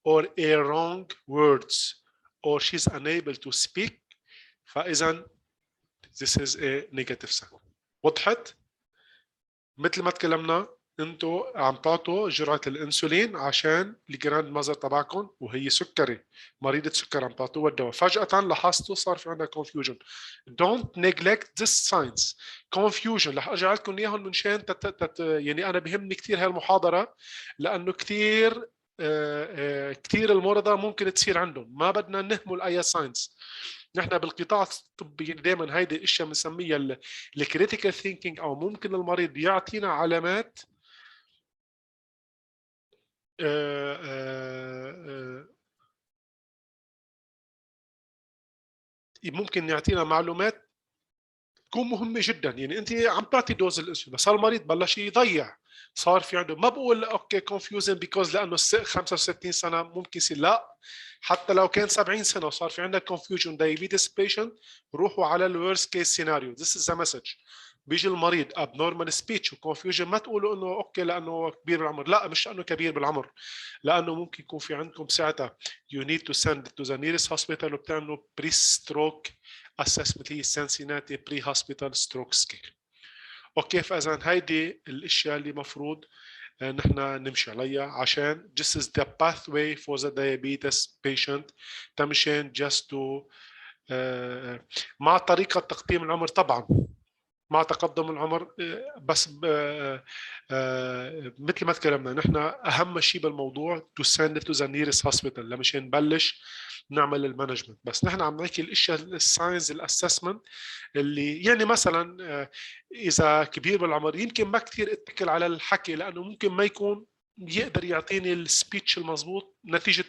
or a wrong words or she's unable to speak فإذا this is a negative sign. وضحت؟ مثل ما تكلمنا انتوا عم تعطوا جرعة الانسولين عشان الجراند ماذر تبعكم وهي سكري مريضة سكر عم تعطوها الدواء فجأة لاحظتوا صار في عندها confusion. Don't neglect this signs. confusion رح ارجع لكم اياهم من شان يعني انا بهمني كثير هالمحاضرة لانه كثير المرضى ممكن تصير عندهم ما بدنا نهمل اي ساينس. نحن بالقطاع الطبي دائما هيدي الاشياء بنسميها الكريتيكال ثينكينج او ممكن المريض يعطينا علامات ممكن يعطينا معلومات تكون مهمه جدا. يعني انت عم تعطي دوز الانسولين بس المريض بلش يضيع صار في عنده ما بقول اوكي كونفيوزن بيكوز لانه 65 سنه ممكن يصير لا حتى لو كان 70 سنه وصار في عندك كونفيوجن دايابيتس بيشنت روحوا على الورست كيس سيناريو. ذس از ذا مسج. بيجي المريض ابنورمال سبيتش وكونفيوجن ما تقولوا انه اوكي لانه كبير بالعمر لا مش لانه كبير بالعمر لانه ممكن يكون في عندكم ساعتها you need to send it to the nearest hospital وبتعملوا بري ستروك assessment هي Cincinnati pre-hospital stroke scale. اوكي فاذا هيدي الاشياء اللي مفروض نحن نمشي عليها عشان this is the pathway for the diabetes patient تمشين just to مع طريقة تقديم العمر طبعا مع تقدم العمر. بس مثل ما تكلمنا نحن اهم شيء بالموضوع to send it to the nearest hospital لمشان نبلش نعمل المانجمنت. بس نحن عم نحكي الاشياء الساينز الاسسمنت اللي يعني مثلا اذا كبير بالعمر يمكن ما كثير اتكل على الحكي لانه ممكن ما يكون يقدر يعطيني السبيتش المضبوط نتيجه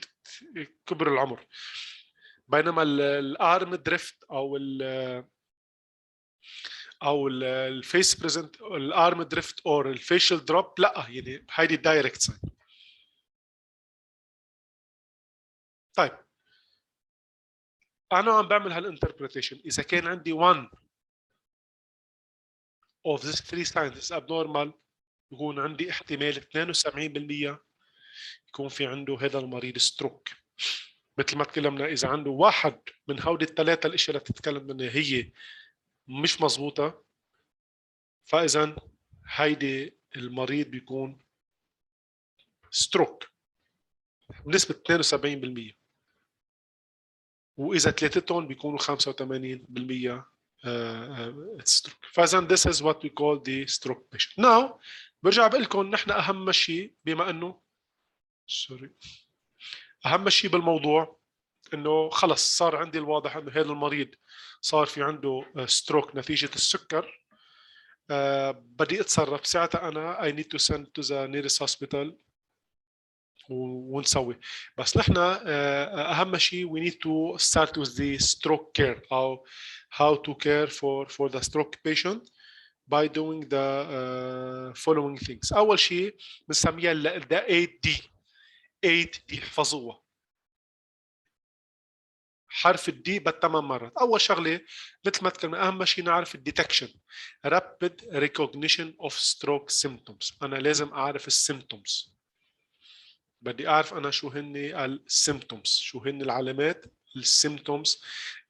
كبر العمر. بينما الارم دريفت او الفيس بريزنت الارم دريفت او الفيشل دروب لا يعني هيدي دايركت ساين. طيب انا عم بعمل هالانتربريتيشن اذا كان عندي one of these three signs is abnormal يكون عندي احتمال 72% يكون في عنده هذا المريض ستروك. مثل ما تكلمنا اذا عنده واحد من هودي الثلاثه الاشياء اللي بتتكلم منها هي مش مضبوطه فاذا هيدي المريض بيكون ستروك بنسبه 72%. واذا ثلاثتهم بيكونوا 85% ستروك. فاذا this is what we call the stroke patient. Now برجع بقول لكم نحن اهم شيء بما انه اهم شيء بالموضوع انه خلص صار عندي الواضح انه هذا المريض صار في عنده ستروك نتيجه السكر. بدي اتصرف ساعتها انا I need to send to the nearest hospital ونسوي. بس نحن اهم شيء we need to start with the stroke care او how to care for the stroke patient by doing the following things. اول شيء بنسميها ال 8D. 8D احفظوها. حرف الدي بالثمان مرات. اول شغله مثل ما تكلمنا اهم شيء نعرف الديتكشن rapid recognition of stroke symptoms. انا لازم اعرف السيمتومز. بدي اعرف انا شو هن السيمتومز شو هن العلامات السيمتومز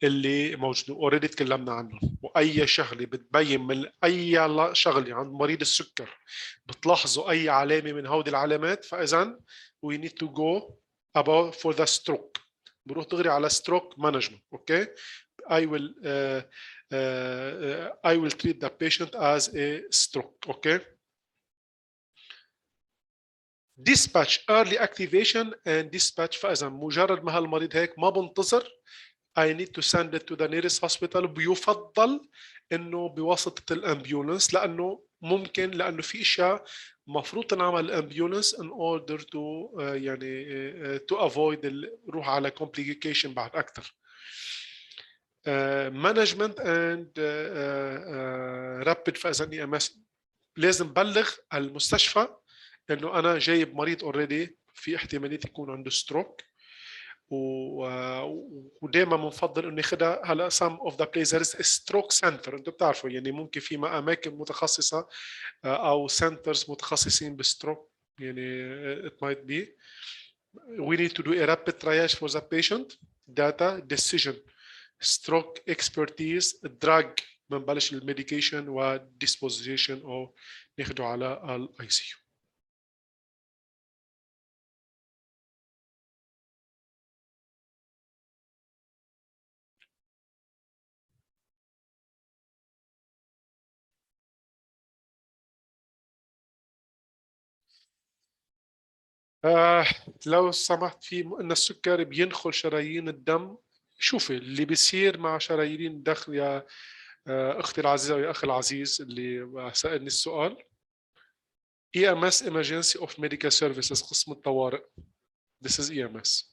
اللي موجوده اوريدي تكلمنا عنهم. واي شغله بتبين من اي شغله عند مريض السكر بتلاحظوا اي علامه من هودي العلامات فاذا we need to go about for the stroke. بروح دغري على stroke management. اوكي I will treat the patient as a stroke. اوكي dispatch early activation and dispatch. فاذا مجرد ما هالمريض هيك ما بنتظر I need to send it to the nearest hospital. بيفضل انه بواسطه الامبيولنس لانه ممكن لانه في اشياء مفروض تنعمل الامبيولنس in order to يعني to avoid روح على complication بعد اكثر. management and rapid. فاذا EMS لازم بلغ المستشفى انه انا جايب مريض اوريدي في احتماليه يكون عنده ستروك. ودائما بنفضل انه ياخذها. هلا some of the places stroke center انتم بتعرفوا يعني ممكن في اماكن متخصصه او centers متخصصين بالستروك يعني it might be. We need to do a rapid triage for the patient. data decision stroke expertise drug بنبلش الميديكيشن وديسبوزيشن او ناخده على الاي سي يو. لو سمحت في ان السكر بينخل شرايين الدم. شوفي اللي بيصير مع شرايين الدم يا اختي العزيزه ويا اخي العزيز اللي سالني السؤال. EMS Emergency of Medical Services قسم الطوارئ. This is EMS.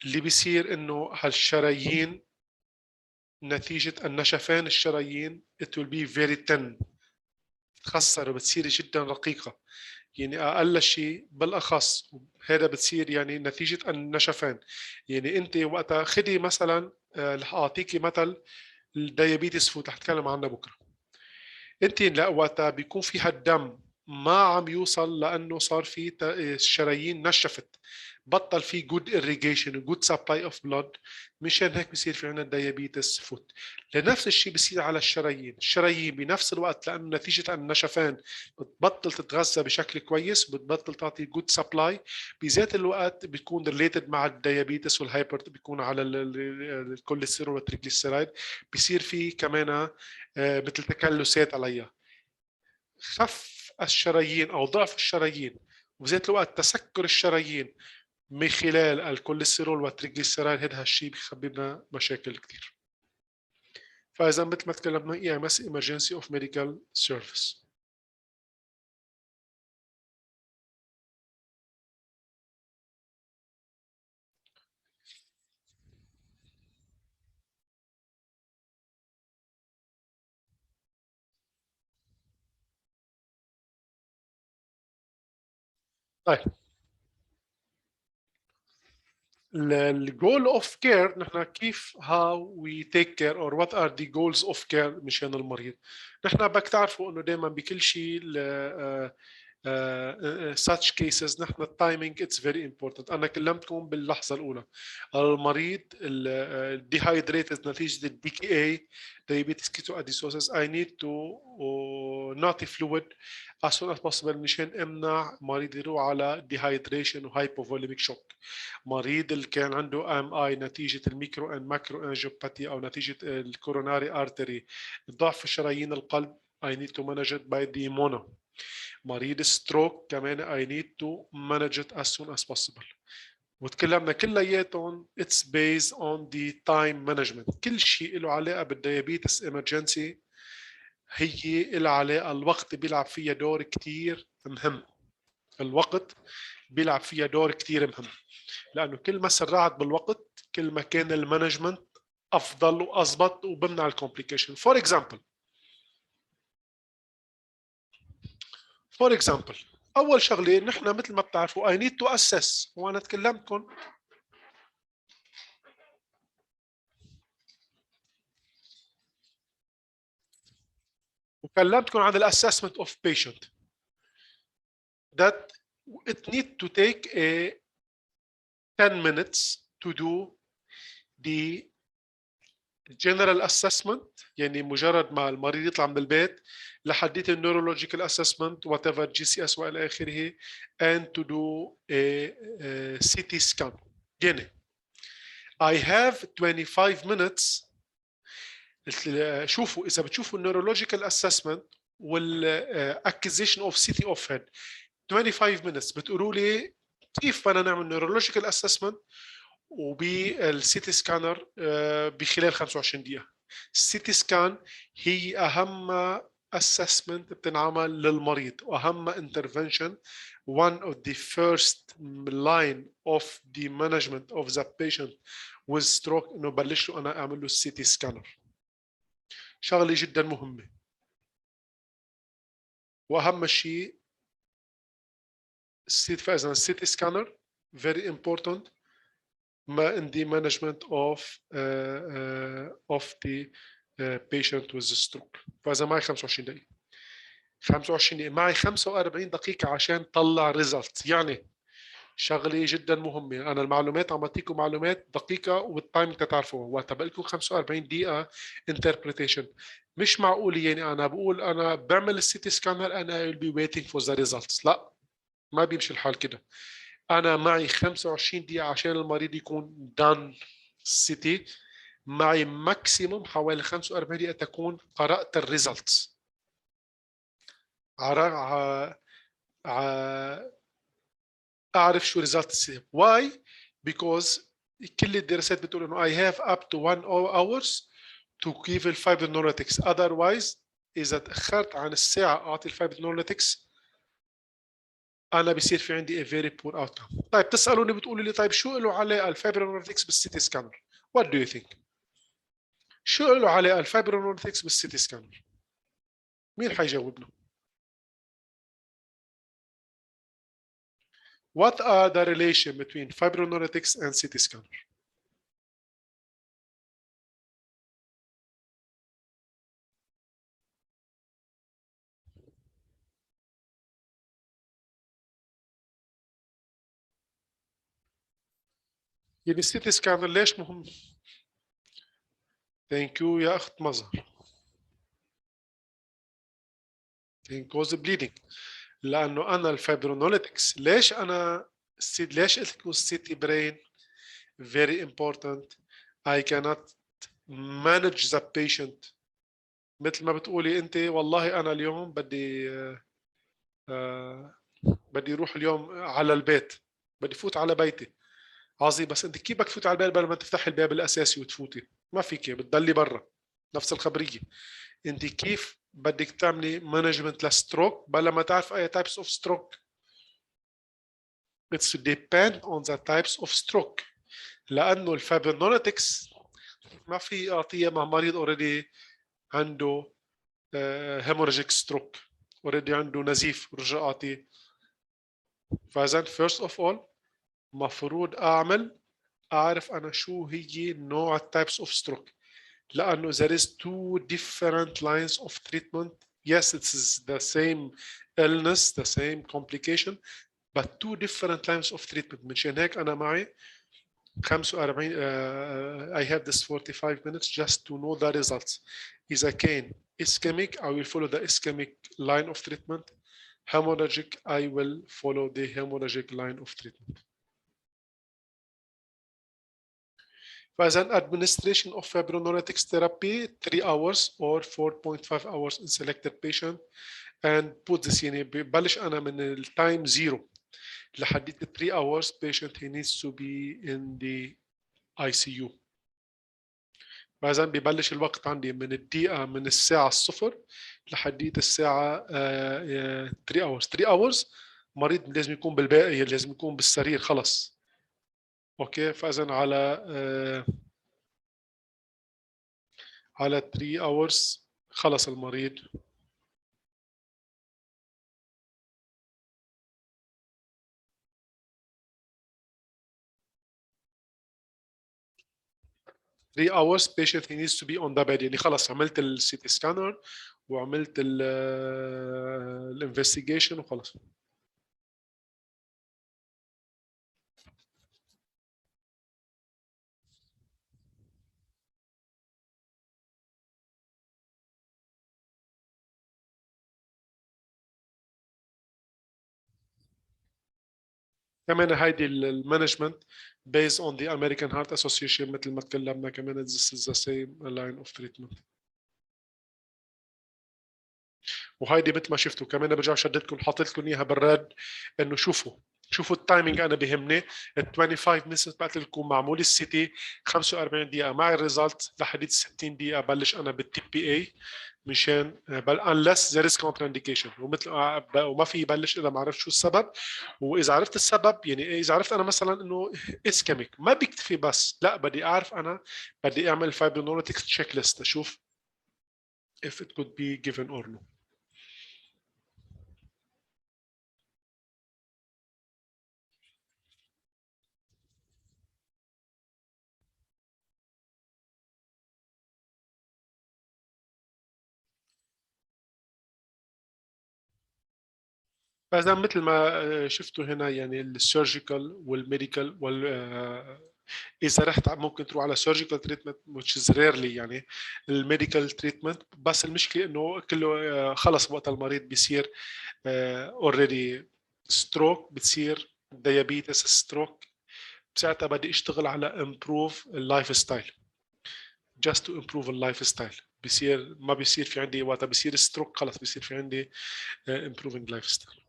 اللي بيصير انه هالشرايين نتيجه النشفان الشرايين it will be very thin. تخسر وبتصير جدا رقيقه. يعني اقل شيء بالاخص هذا بتصير يعني نتيجه النشفان. يعني انت وقتها خدي مثلا رح اعطيكي مثل الديابيتس فوت رح اتكلم عنها بكره. انت لا وقتها بيكون فيها الدم ما عم يوصل لانه صار في الشرايين نشفت بطل في good irrigation و good supply of blood، مشان هيك بصير في عندنا diabetes foot. لنفس الشيء بصير على الشرايين بنفس الوقت، لأنه نتيجة النشفان بتبطل تتغذى بشكل كويس، بتبطل تعطي good supply، بذات الوقت بتكون related مع الديابيتس والهايبر، بيكون على الكوليسترول والتريجليسيرايد، بصير في كمان مثل تكلسات عليها. خف الشرايين أو ضعف الشرايين وبذات الوقت تسكر الشرايين من خلال الكوليسترول والتريجليسيرايد، هذا الشيء بيسبب لنا مشاكل كثير. فإذا مثل ما تكلمنا EMS Emergency of Medical Service. طيب الجول اوف كير، نحن كيف هاو وي تيك كير اور وات ار ذا جولز اوف كير مشان المريض. نحن بدك تعرفوا انه دائما بكل شيء such cases نحن التايمينج اتس فيري امبورتنت. انا كلمتكم باللحظه الاولى المريض الديهايدريتد نتيجه الدي كي اي diabetes ketoacidosis I need to نعطي fluid as soon as possible مشان امنع مريض يروح على dehydration وهايبوفوليميك شوك. مريض اللي كان عنده ام اي نتيجه الميكرو ان ماكرو انجيوباثي او نتيجه الكوروناري ارتري ضعف شرايين القلب I need to manage it by the mono. مريض ستروك كمان I need to manage it as soon as possible. وتكلمنا كلياتهم it's based on the time management. كل شيء له علاقة بالديابيتس emergency هي له علاقة، الوقت بيلعب فيها دور كتير مهم. الوقت بيلعب فيها دور كتير مهم، لأنه كل ما سرعت بالوقت كل ما كان المانجمنت أفضل وأضبط وبمنع الكومبليكيشن. فور اكزامبل اول شغله نحن مثل ما بتعرفوا I need to assess، وانا تكلمتكم عن الاسسمنت اوف patient that it need to take a 10 minutes to do the general assessment، يعني مجرد ما المريض يطلع من البيت لحديت النيورولوجيكال اسسمنت وات ايفر جي سي اس والى اخره and to do a CT scan. يعني I have 25 minutes. شوفوا اذا بتشوفوا النيورولوجيكال اسسمنت والاكيزيشن اوف سي تي اوف هيد 25 minutes، بتقولوا لي كيف بدنا نعمل نيورولوجيكال اسسمنت وبالسي تي سكانر بخلال 25 دقيقه. السي تي سكان هي اهم assessment بتنعمل للمريض واهم intervention. One of the first line of the management of the patient with stroke انه بلش له انا اعمل له السي تي سكانر. شغله جدا مهمه، واهم شيء فاذا السيتي سكانر very important in the management of the patient with stroke. فاذا معي 25 دقيقه 25 دقيقه معي 45 دقيقه عشان طلع ريزلت. يعني شغله جدا مهمه. انا المعلومات عم بعطيكم معلومات دقيقه والتايم تعرفوها، وقت بقول 45 دقيقه انتربريتيشن. مش معقول يعني انا بقول انا بعمل السيتي سكانر انا will be waiting for the results. لا، ما بيمشي الحال كده. انا معي 25 دقيقه عشان المريض يكون done سيتي، معي ماكسيموم حوالي 45 دقيقه تكون قرات الريزلتس. اعرف شو ريزلت السيتي. واي؟ because كل الدراسات بتقول انه I have up to 1 hours to give الفايبرونوليتكس. otherwise اذا تاخرت عن الساعه اعطي الفايبرونوليتكس انا بصير في عندي a very poor outcome. طيب تسالوني بتقولوا لي طيب شو له علاقه الفايبرونوليتكس بالسيتي سكانر؟ what do you think؟ شو له علاقه الفايبرونوليتكس بالسيتي سكانر؟ مين حيجاوبنا؟ what are the relation between fibrinolytics and CT scanner؟ يعني السيتي سكان ليش مهم؟ ثانك يو يا اخت مظهر. can cause bleeding. لانه انا الفايبرونوليتكس ليش انا ليش قلت لكم السيتي برين very important. I cannot manage the patient. مثل ما بتقولي انت والله انا اليوم بدي اروح اليوم على البيت، بدي فوت على بيتي عظيم، بس انت كيف بدك تفوت على الباب لما تفتحي الباب الاساسي وتفوتي؟ ما فيك، بتضلي برا. نفس الخبريه، انت كيف بدك تعملي مانجمنت للستروك بلا ما تعرف اي تايبس اوف ستروك؟ It's depend on the types of stroke. لانه الفابرينوليتكس ما في اعطيه مع مريض اوريدي عنده هيموراجيك ستروك، اوريدي عنده نزيف ورجع اعطيه. فاذا first of all مفروض اعرف انا شو هي نوع التايبس اوف ستروك، لانه there is two different lines of treatment. Yes, it's the same illness, the same complication, but two different lines of treatment. مشان هيك انا معي 45 I have this 45 minutes just to know the results. إذا كان ischemic I will follow the ischemic line of treatment. Hemorrhagic I will follow the hemorrhagic line of treatment. فإذا administration of fibrinolytics therapy 3 hours or 4.5 hours in selected patient and put this يعني ببلش أنا من التايم زيرو لحد 3 hours patient he needs to be in the ICU. فإذا ببلش الوقت عندي من الدقيقة من الساعة الصفر لحد الساعة 3 hours. 3 hours مريض لازم يكون بالباقي، لازم يكون بالسرير خلص. اوكي، فإذا على 3 hours خلص المريض. three hours patient he needs to be on the bed. يعني خلص عملت السي تي سكانر وعملت الانفستيجيشن وخلص. كمان هيدي المانجمنت based on the American Heart Association مثل ما تكلمنا كمان this is the same line of treatment. وهيدي مثل ما شفتوا كمان برجع شدد لكم حاطط لكم اياها بالرد انه شوفوا التايمينج انا بيهمني ال 25 minutes بعت لكم معمول السي تي 45 دقيقه مع الريزلت لحد 60 دقيقه بلش انا بالتي بي اي مشان unless there is contraindication ومثل وما في يبلش اذا ما عرفت شو السبب. واذا عرفت السبب يعني اذا عرفت انا مثلا انه اسكيميك ما بيكتفي بس، لا بدي اعرف انا بدي اعمل فايبرونوليتكس تشيك ليست اشوف if it could be given or no. فإذا مثل ما شفتوا هنا يعني السيرجيكال والميديكال إذا رحت ممكن تروح على سيرجيكال تريتمنت which is rarely يعني الميديكال تريتمنت، بس المشكلة إنه كله خلص وقت المريض بيصير already ستروك، بتصير ديابيتس ستروك، بساعتها بدي اشتغل على improve اللايف ستايل just to improve اللايف ستايل. بصير ما بيصير في عندي وقتها بيصير ستروك خلص بيصير في عندي improving لايف ستايل.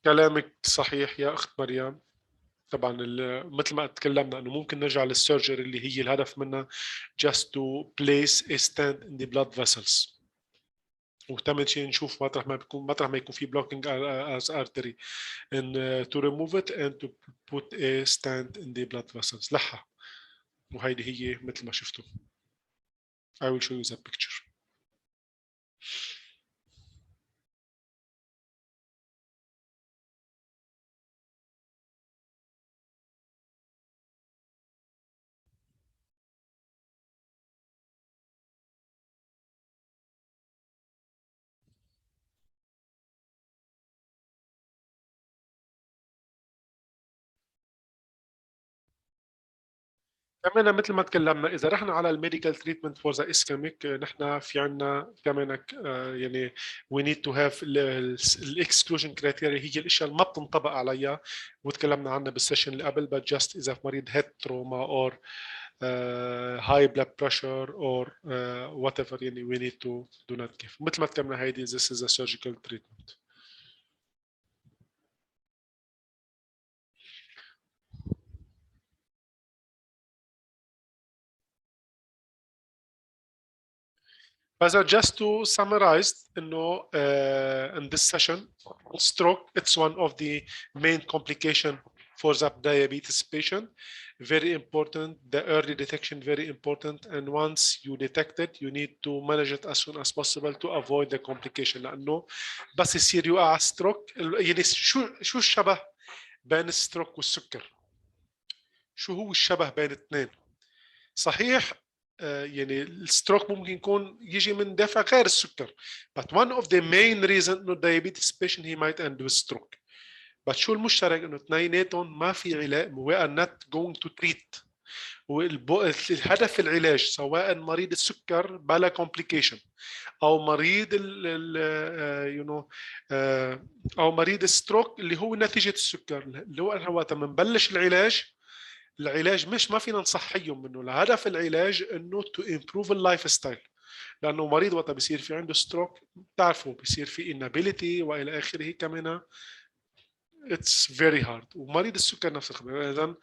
كلامك صحيح يا أخت مريم. طبعا مثل ما تكلمنا انه ممكن نرجع للسيرجري اللي هي الهدف منها just to place a stent in the blood vessels. وثامن شيء نشوف مطرح ما يكون في blocking as artery and to remove it and to put a stent in the blood vessels. لحها، وهيدي هي مثل ما شفتوا. I will show you the picture. كمان مثل ما تكلمنا اذا رحنا على الميديكال تريتمنت فور ذا اسكيميك، نحن في عندنا كمان يعني وي نيد تو هاف الاكسكلوجن كرايتيريا، هي الاشياء اللي ما بتنطبق عليها وتكلمنا عنها بالسيشن اللي قبل. بس جاست اذا مريض هيد تروما اور high blood pressure or whatever يعني we need to do not give. مثل ما تكلمنا هيدي this is a surgical treatment. But just to summarize انه in this session stroke it's one of the main complication for the diabetes patient. Very important, the early detection very important, and once you detect it you need to manage it as soon as possible to avoid the complication. لانه بس يصير يوقع ستروك يعني شو الشبه بين الستروك والسكر؟ شو هو الشبه بين الاثنين؟ صحيح يعني الستروك ممكن يكون يجي من دافع غير السكر. but one of the main reason انه diabetes patient he might end with stroke. بس شو المشترك؟ انه اثنيناتهم ما في علاج، we are not going to treat. الهدف العلاج سواء مريض السكر بلا كومبليكيشن او مريض ال you know او مريض الستروك اللي هو نتيجه السكر، اللي هو وقت ما نبلش العلاج مش ما فينا نصحيهم منه. لهدف العلاج انه تو امبروف اللايف ستايل، لانه مريض وقت بيصير في عنده ستروك بتعرفوا بيصير في انابيليتي والى اخره كمان اتس فيري هارد. ومريض السكر نفس الخبر. اذا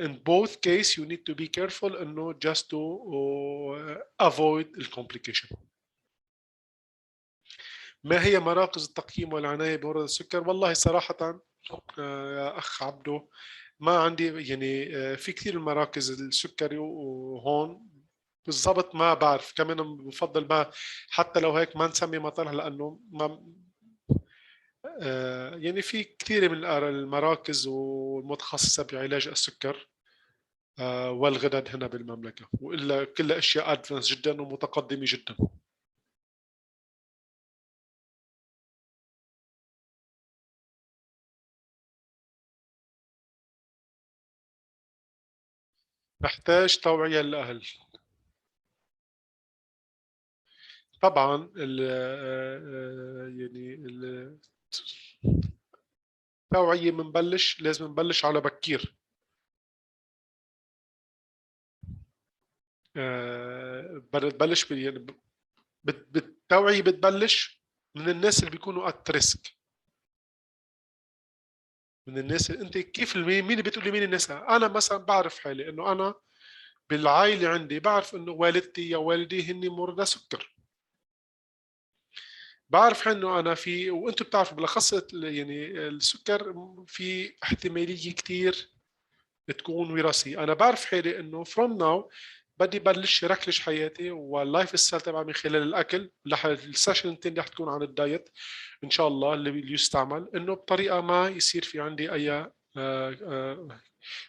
in both case you need to be careful انه just to avoid الكومبليكيشن. ما هي مراكز التقييم والعنايه بمرض السكر؟ والله صراحه يا اخ عبدو ما عندي يعني في كثير من مراكز السكري وهون بالضبط ما بعرف. كمان بفضل ما حتى لو هيك ما نسمي مطرح لانه ما يعني في كثير من المراكز والمتخصصه بعلاج السكر والغدد هنا بالمملكه، والا كلها اشياء ادفانس جدا ومتقدمه جدا. نحتاج توعيه للاهل. طبعا يعني التوعيه بنبلش لازم نبلش على بكير. بتبلش يعني بالتوعيه بتبلش من الناس اللي بيكونوا ات ريسك، من الناس اللي انت كيف مين بتقول لي مين الناس؟ انا مثلا بعرف حالي انه انا بالعائله عندي بعرف انه والدتي يا والدي هن مرضى سكر. بعرف انه انا في، وانتم بتعرفوا بالاخص يعني السكر في احتماليه كثير تكون وراثيه. انا بعرف حالي انه فروم ناو بدي بلش ركلش حياتي واللايف ستايل تبعي من خلال الاكل. السيشن الثاني رح تكون عن الدايت ان شاء الله اللي يستعمل انه بطريقه ما يصير في عندي اي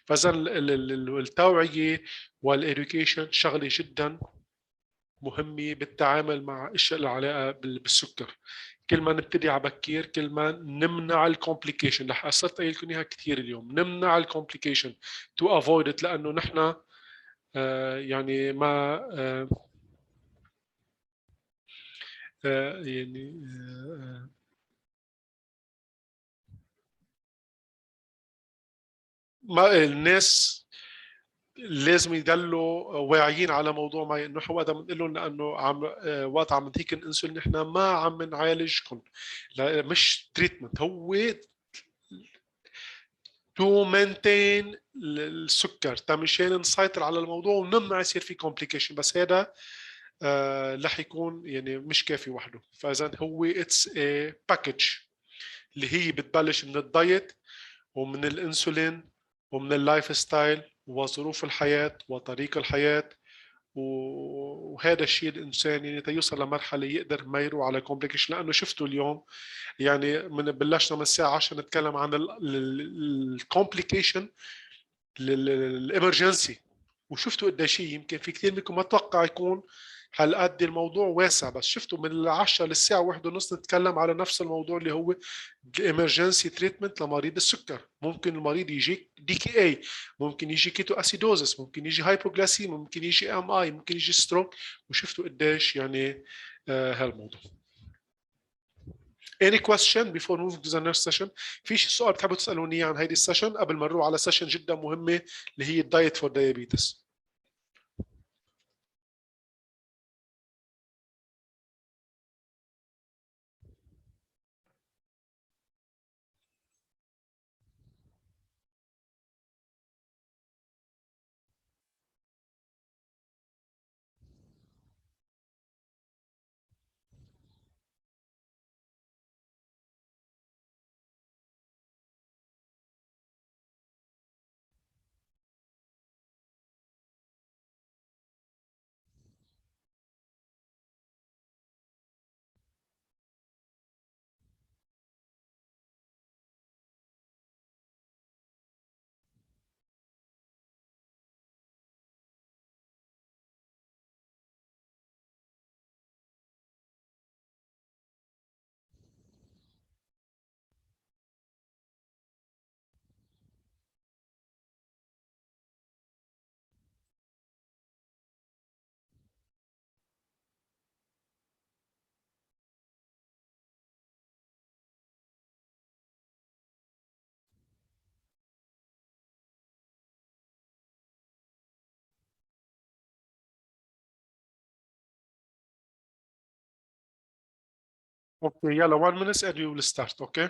فاذا التوعيه والإديوكيشن شغله جدا مهمه بالتعامل مع اشياء العلاقه بالسكر. كل ما نبتدي على بكير كل ما نمنع الكومبليكيشن. رح صرت قايل لكم اياها كثير اليوم، نمنع الكومبليكيشن تو افويد ات. لانه نحن يعني ما يعني ما الناس لازم يضلوا واعيين على موضوع ما انه وقت بنقول لهم لانه عم وقت عم نديك الانسولين نحن ما عم نعالجكم، لا مش تريتمنت، هو تو مينتين السكر مشان نسيطر على الموضوع ونمنع يصير في كومبليكيشن. بس هذا رح يكون يعني مش كافي وحده. فاذا هو اتس باكج اللي هي بتبلش من الدايت ومن الانسولين ومن اللايف ستايل وظروف الحياه وطريق الحياه. وهذا الشيء الانسان يعني يوصل لمرحله يقدر ما يروح على كومبليكيشن. لانه شفتوا اليوم يعني من بلشنا من الساعه 10 نتكلم عن الكومبليكيشن الامرجنسي، وشفتوا قد شيء يمكن في كثير منكم ما توقع يكون هالقد الموضوع واسع، بس شفتوا من العشرة للساعة 1:30 نتكلم على نفس الموضوع اللي هو الامرجنسي تريتمنت لمريض السكر. ممكن المريض يجيك دي كي اي، ممكن يجي كيتو اسيدوزس، ممكن يجي هايبوغلاسيم، ممكن يجي ام اي، ممكن يجي ستروك، وشفتوا قديش يعني هالموضوع. Any question before moving to the next session؟ في شي سؤال بتحبوا تسألوني عن هيدي السيشن قبل ما نروح على سيشن جدا مهمة اللي هي الدايت فور diabetes؟ اوكي يلا 1 minute and we will start. اوكي.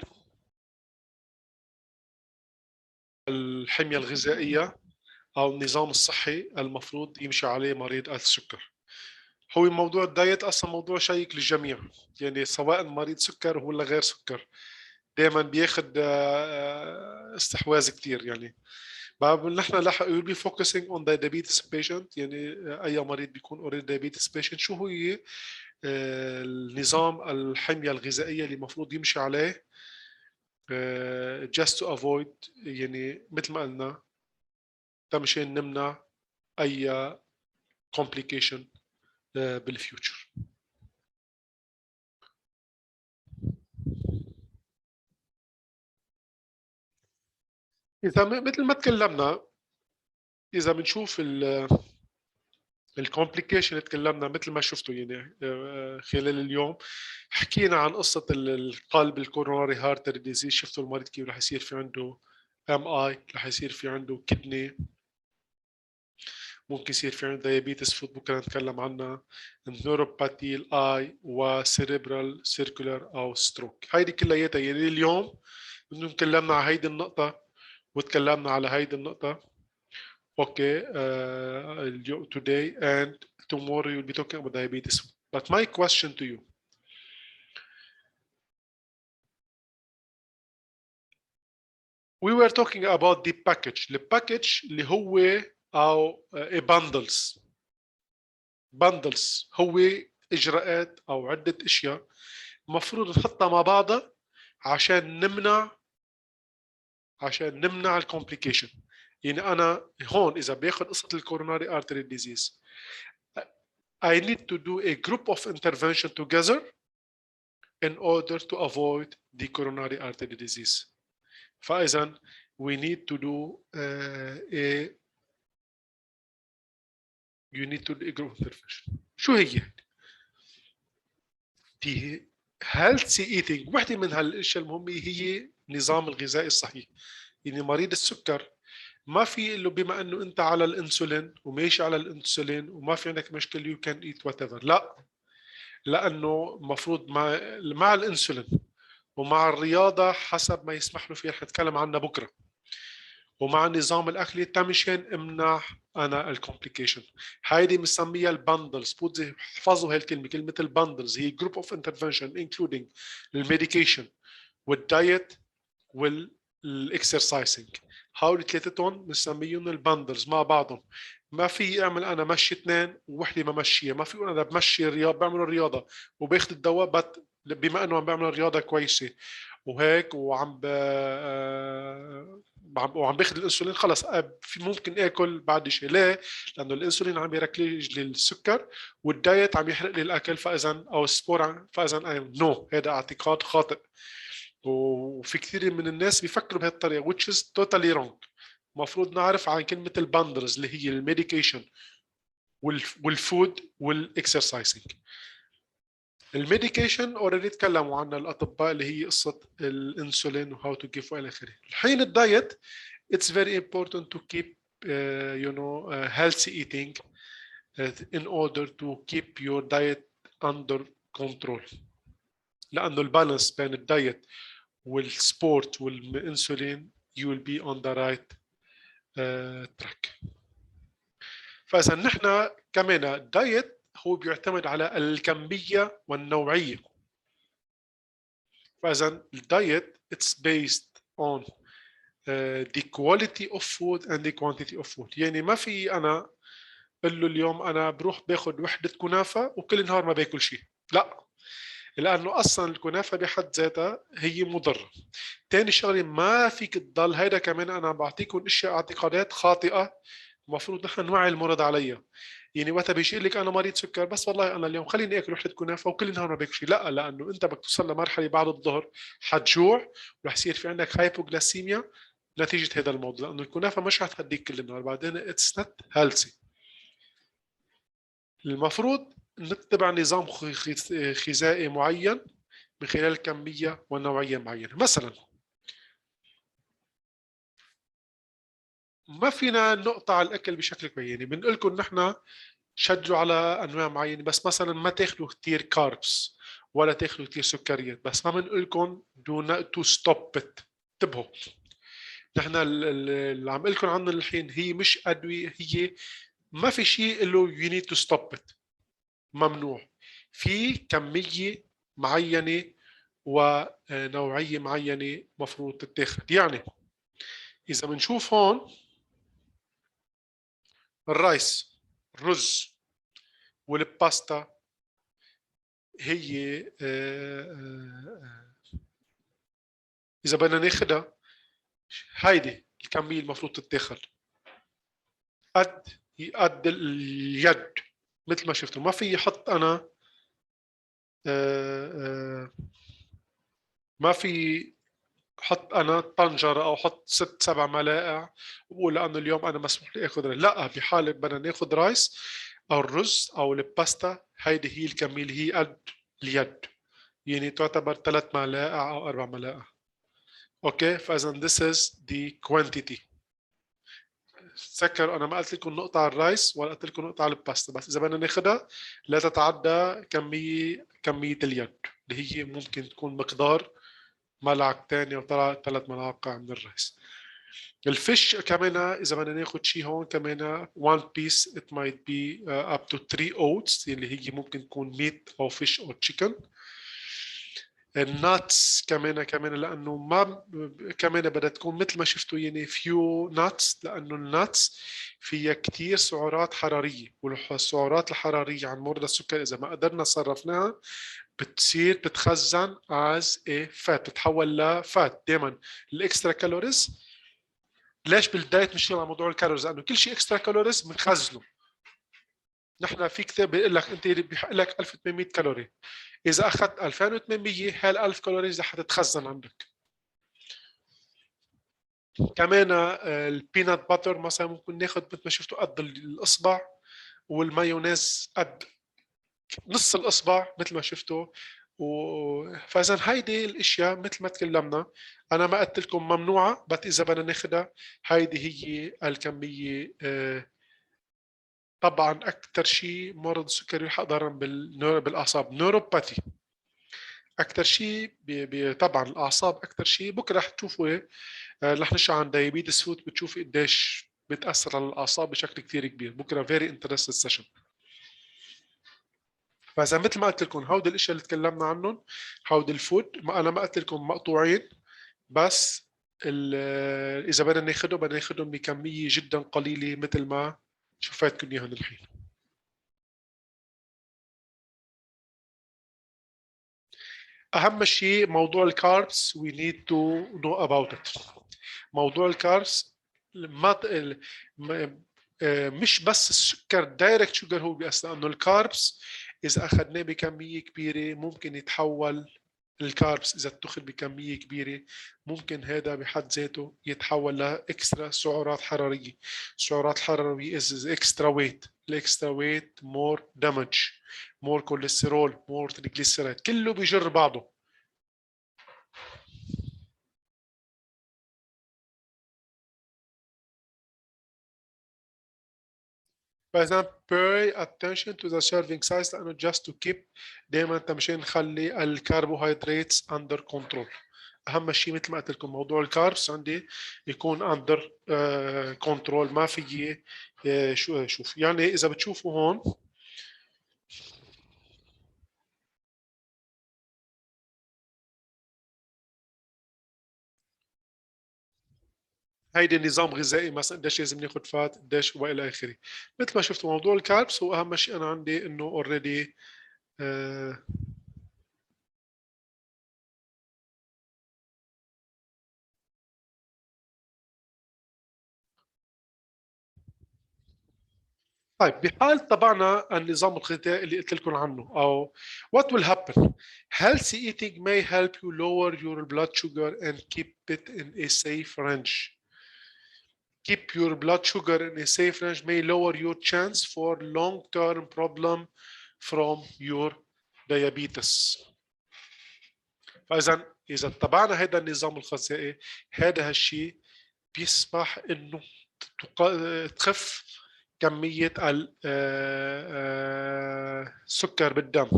الحمية الغذائية او النظام الصحي المفروض يمشي عليه مريض السكر. هو موضوع الدايت اصلا موضوع شيق للجميع، يعني سواء مريض سكر ولا غير سكر دائما بياخد استحواذ كتير يعني. نحن we'll be focusing on the diabetes patient، يعني اي مريض بيكون already diabetes patient شو هي النظام الحمية الغذائية اللي المفروض يمشي عليه just to avoid، يعني مثل ما قلنا مشان نمنع اي complication بالفيوتشر. اذا مثل ما تكلمنا، اذا بنشوف الكومبليكيشن تكلمنا مثل ما شفتوا يعني خلال اليوم حكينا عن قصه القلب، الكوروناري هارتري ديزيز، شفتوا المريض كيف رح يصير في عنده ام اي، رح يصير في عنده كدني، ممكن يصير في عنده دايابيتس فوت بكره نتكلم عنها، نيوروباثي الاي، وسيريبرال سيركولار او ستروك. هيدي كلياتها يعني اليوم بدنا تكلمنا على هيدي النقطه وتكلمنا على هيدي النقطه. Okay, today and tomorrow you'll be talking about diabetes. But my question to you, we were talking about the package. الباكج اللي هو أو bundles. bundles هو إجراءات أو عدة أشياء المفروض نحطها مع بعضها عشان نمنع الكومبليكيشن. يعني أنا هون إذا باخذ قصة الكوروناري artery disease I need to do a group of intervention together in order to avoid the coronary artery disease. فإذا we need to do you need to do a group intervention. شو هي؟ في healthy eating، واحدة من هالاشياء المهمة هي النظام الغذائي الصحيح. يعني مريض السكر ما في له بما انه انت على الانسولين وماشي على الانسولين وما في عندك مشكله يو كان ايت وات ايفر، لا، لانه المفروض مع الانسولين ومع الرياضه حسب ما يسمح له فيها، رح نتكلم عنها بكره، ومع النظام الاكلي مشان امنع انا الكومبليكيشن. هيدي بنسميها البندلز. احفظوا هاي الكلمه، كلمه البندلز هي جروب اوف انترفنشن انكلودينج الميديكيشن والدايت والاكسرسايزنج. هول ثلاثتهم بنسميهم البندلز مع بعضهم. ما في اعمل انا مشي اثنين ووحده ما مشيها، ما في انا بمشي الرياضه بعمل الرياضه وباخذ الدواء بما انه عم بعمل الرياضه كويسه وهيك وعم وعم باخذ الانسولين خلص في ممكن اكل بعد شيء. ليه؟ لانه الانسولين عم يركز لي السكر والدايت عم يحرق لي الاكل، فاذا او السبور، فاذا نو، هذا اعتقاد خاطئ. وفي كثير من الناس بيفكروا بهالطريقه which is totally wrong. المفروض نعرف عن كلمه الباندرز اللي هي الميديكيشن والفود والاكسرسايزنج. الميديكيشن اوريدي تكلموا عنها الاطباء اللي هي قصه الانسولين وهاو تو جيف والى اخره. الحين الدايت it's very important to keep healthy eating in order to keep your diet under control. لانه البالانس بين الدايت والسبورت والانسولين you will be on the right track. فاذا نحن كمان الدايت هو بيعتمد على الكميه والنوعيه. فاذا الدايت it's based on the quality of food and the quantity of food. يعني ما في انا قل له اليوم انا بروح باخذ وحده كنافه وكل نهار ما باكل شيء، لا، لانه اصلا الكنافه بحد ذاتها هي مضره. ثاني شغله ما فيك تضل، هيدا كمان انا بعطيكم اشياء اعتقادات خاطئه المفروض نحن نوعي المرضى عليها. يعني وقتها بيجي لك انا مريض سكر بس والله انا اليوم خليني اكل وحده كنافه وكل نهار ما باكل شيء، لا، لانه انت بدك توصل لمرحله بعد الظهر حتجوع ورح يصير في عندك هايبوغلاسيميا نتيجه هذا الموضوع، لانه الكنافه مش رح تهديك كل النهار، بعدين اتس نوت هيلثي. المفروض نتبع نظام غذائي معين من خلال كميه ونوعيه معينه. مثلا ما فينا نقطع الاكل بشكل كبير، يعني بنقول لكم نحن شجعوا على انواع معينه، بس مثلا ما تاخذوا كثير كاربس ولا تاخذوا كثير سكريات، بس ما بنقول لكم دو نوت تو ستوب ات. انتبهوا، نحن اللي عم اقول لكم عنه الحين هي مش ادويه، هي ما في شيء له يو نيد تو ستوب ات، ممنوع. في كميه معينه ونوعيه معينه مفروض تتاخذ. يعني اذا بنشوف هون الرايس، الرز والباستا هي اذا بدنا ناخذها هيدي الكميه المفروض تتاخذ قد اليد. مثل ما شفتوا ما في احط انا ما في حط انا طنجره او حط 6 7 ملاعق وبقول لانه اليوم انا مسموح لي اخذ، لا، بحاله بدنا ناخذ رايس او الرز او الباستا هيدي هي الكميه اللي هي قد اليد، يعني تعتبر 3 ملاعق او 4 ملاعق. اوكي، فاذا this is the quantity. تذكروا انا ما قلت لكم نقطه على الرايس ولا قلت لكم نقطه على الباستا، بس اذا بدنا ناخذها لا تتعدى كميه اليد اللي هي ممكن تكون مقدار ملعقتين او 3 ملاعق من الرايس. الفيش كمان اذا بدنا ناخذ شيء هون كمان 1 piece it might be up to 3 oats اللي هي ممكن تكون ميت او فيش او تشيكن. الناتس كمان لانه ما كمان بدها تكون مثل ما شفتوا يعني فيو ناتس، لانه الناتس فيها كثير سعرات حراريه، والسعرات الحراريه عن مرضى السكر اذا ما قدرنا صرفناها بتصير تتخزن از فات، بتتحول لفات. دائما الاكسترا كالوريز، ليش بالدايت بنشتغل على موضوع الكالوريز؟ لانه كل شيء اكسترا كالوريز بنخزنه. نحن في كتاب بيقول لك انت بيحق لك 1800 كالوري، اذا اخذت 2800 هال 1000 كالوريز رح تتخزن عندك. كمان البينات باتر مثلا ممكن ناخذ مثل ما شفتوا قد الاصبع، والمايونيز قد نص الاصبع مثل ما شفتوا. فاذا هيدي الاشياء مثل ما تكلمنا انا ما قلت لكم ممنوعه، بس اذا بدنا ناخذها هيدي هي الكميه. طبعا اكثر شيء مرض السكري حضرا بالاعصاب نيوروباثي، اكثر شيء طبعا الاعصاب اكثر شيء. بكره رح تشوفوا رح نشرح عن دايابيتس فوت بتشوفي قديش بتاثر على الاعصاب بشكل كثير كبير. بكره فيري انترستد سيشن. فاذا مثل ما قلت لكم هودي الاشياء اللي تكلمنا عنهم هودي الفود، ما انا ما قلت لكم مقطوعين، بس اذا بدنا ناخذهم بكميه جدا قليله مثل ما شفيتكم اياهم الحين. اهم شيء موضوع الكاربس we need to know about it. موضوع الكاربس مش بس السكر دايركت شوجر هو بيأثر، لأنه الكاربس إذا أخذناه بكمية كبيرة ممكن يتحول الكاربس إذا اتخذ بكمية كبيرة ممكن هذا بحد ذاته يتحول لإكسترا سعرات حرارية. سعرات حرارية is extra weight. الإكسترا weight more damage, more cholesterol, more triglyceride، كله بيجر بعضه. فإذا pay attention to the serving size لأنه just to keep دائما أنت مشان نخلي الكربوهيدرات under control. أهم شيء مثل ما قلت لكم موضوع الكاربس عندي يكون under control، ما في شوف يعني إذا بتشوفوا هون هيدي نظام غذائي مثلا قديش لازم ناخذ فات قديش والى اخره. مثل ما شفتوا موضوع الكاربس هو اهم شيء انا عندي انه اوريدي طيب بحال طبعنا النظام الغذائي اللي قلت لكم عنه او what will happen healthy eating may help you lower your blood sugar and keep it in a safe range. Keep your blood sugar in a safe range may lower your chance for long-term problem from your diabetes. فاذا اذا اتبعنا هذا النظام الغذائي هذا الشيء بيسمح انه تخف كمية السكر بالدم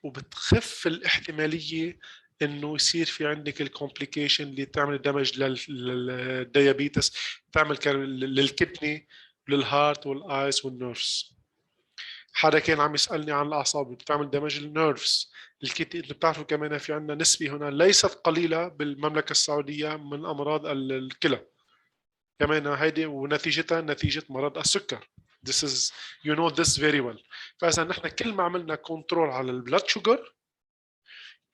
وبتخف الاحتمالية انه يصير في عندك الكومبليكيشن اللي تعمل دمج للديابيتس، تعمل للكدني للهارت والايز والنيرفز. حدا كان عم يسألني عن الأعصاب بتعمل دمج للنيرفز الكدني. انتم بتعرفوا كمان في عندنا نسبة هنا ليست قليلة بالمملكة السعودية من أمراض الكلى كمان هيدي، ونتيجتها نتيجة مرض السكر. This is you know this very well. فإذا نحن كل ما عملنا كنترول على البلاد شوجر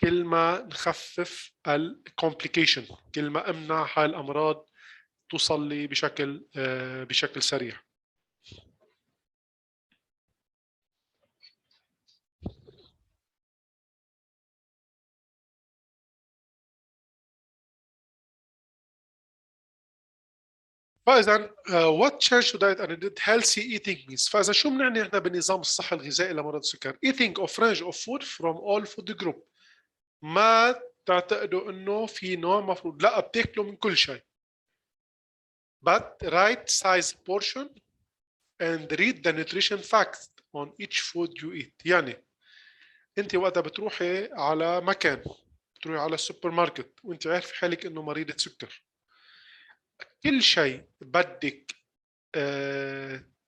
كل ما نخفف الكومبليكيشن، كل ما امنع هاي الأمراض توصل لي بشكل سريع. فاذا what change to diet and did healthy eating means. فاذا شو بنعني احنا بالنظام الصحي الغذائي لمرض السكر؟ eating of range of food from all food group. ما تعتقدوا انه في نوع مفروض، لا بتاكلوا من كل شيء. but right size portion and read the nutrition facts on each food you eat. يعني انت وقتها بتروحي على مكان، بتروحي على السوبر ماركت وانت عارف حالك انه مريضة سكر، كل شيء بدك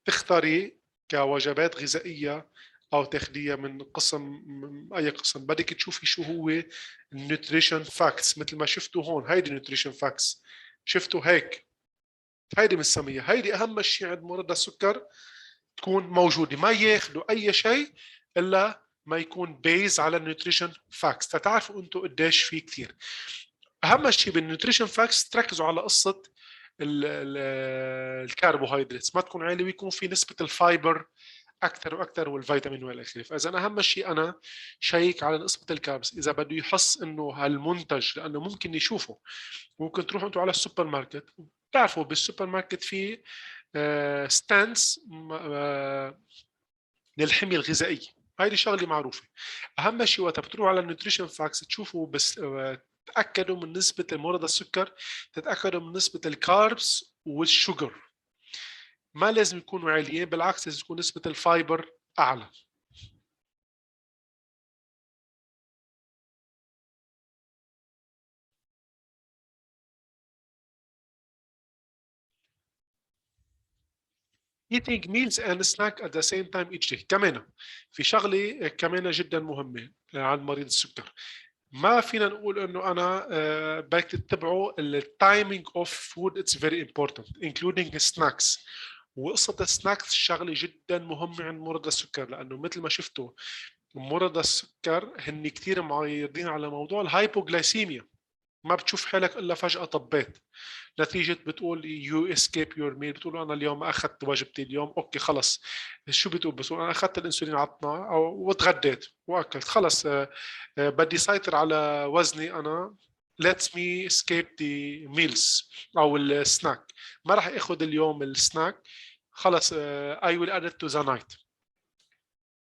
تختاري كوجبات غذائية أو تاخديها من قسم، من أي قسم بدك تشوفي شو هو النيوتريشن فاكتس. مثل ما شفتوا هون هيدي نيوتريشن فاكتس، شفتوا هيك هيدي بنسميها. هيدي أهم شيء عند مرضى السكر تكون موجودة، ما ياخدوا أي شيء إلا ما يكون بيز على النيوتريشن فاكتس تتعرفوا أنتم قديش في كثير. أهم شيء بالنيوتريشن فاكتس تركزوا على قصة الكربوهيدرات ما تكون عاليه ويكون في نسبه الفايبر اكثر واكثر والفيتامين والى اخره. فاذا اهم شيء انا شيك على نسبه الكاربس اذا بده يحس انه هالمنتج، لانه ممكن يشوفه، ممكن تروحوا انتم على السوبر ماركت بتعرفوا بالسوبر ماركت في ستانس للحميه الغذائيه، هذه شغله معروفه. اهم شيء وقت بتروحوا على النيوتريشن فاكس تشوفوا بس تتاكدوا من نسبه مرضى السكر، تتاكدوا من نسبه الكاربس والشوجر ما لازم يكونوا عاليين، بالعكس لازم تكون نسبه الفايبر اعلى. eating meals and snack at the same time each day. كمان في شغله كمان جدا مهمه عند مريض السكر، ما فينا نقول انه انا بدك تتبعوا التايمينج اوف فود. اتس فيري امبورتنت انكلودينج سناكس. وقصه السناكس شغله جدا مهمه عند مرضى السكر، لانه مثل ما شفتوا مرضى السكر هن كثير معيرين على موضوع الهايبوغلايسيميا. ما بتشوف حالك الا فجأة طبيت، نتيجة بتقول يو اسكيب يور ميل، بتقول انا اليوم ما اخذت وجبتي اليوم، اوكي خلص. شو بتقول؟ بس انا اخذت الانسولين على 12 او وتغديت واكلت خلص، بدي سيطر على وزني انا، let me escape the meals او السناك، ما راح اخذ اليوم السناك، خلص I will add it to the night.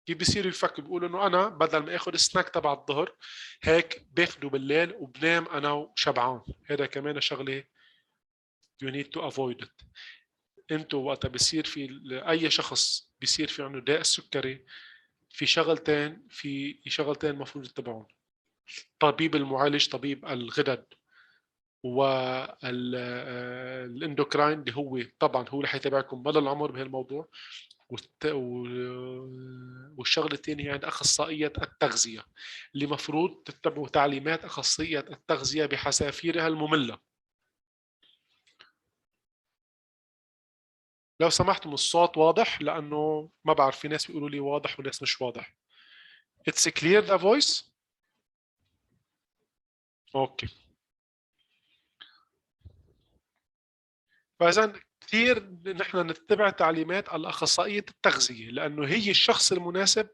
كيف بيصيروا يفكروا؟ بيقولوا انه انا بدل ما اخذ السناك تبع الظهر هيك باخده بالليل وبنام انا وشبعان. هذا كمان شغله you need to avoid it. انتوا وقتها بصير في اي شخص بيصير في عنده داء السكري، في شغلتين المفروض يتبعون. طبيب المعالج، طبيب الغدد والاندوكراين اللي هو طبعا هو اللي حيتابعكم مدى العمر بهالموضوع، والشغله الثانيه عند اخصائيه التغذيه اللي مفروض تتبعوا تعليمات اخصائيه التغذيه بحذافيرها الممله. لو سمحتم الصوت واضح؟ لانه ما بعرف، في ناس بيقولوا لي واضح وناس مش واضح. It's clear the voice؟ اوكي. فاذا كثير نحن نتبع تعليمات الاخصائيه التغذيه لانه هي الشخص المناسب.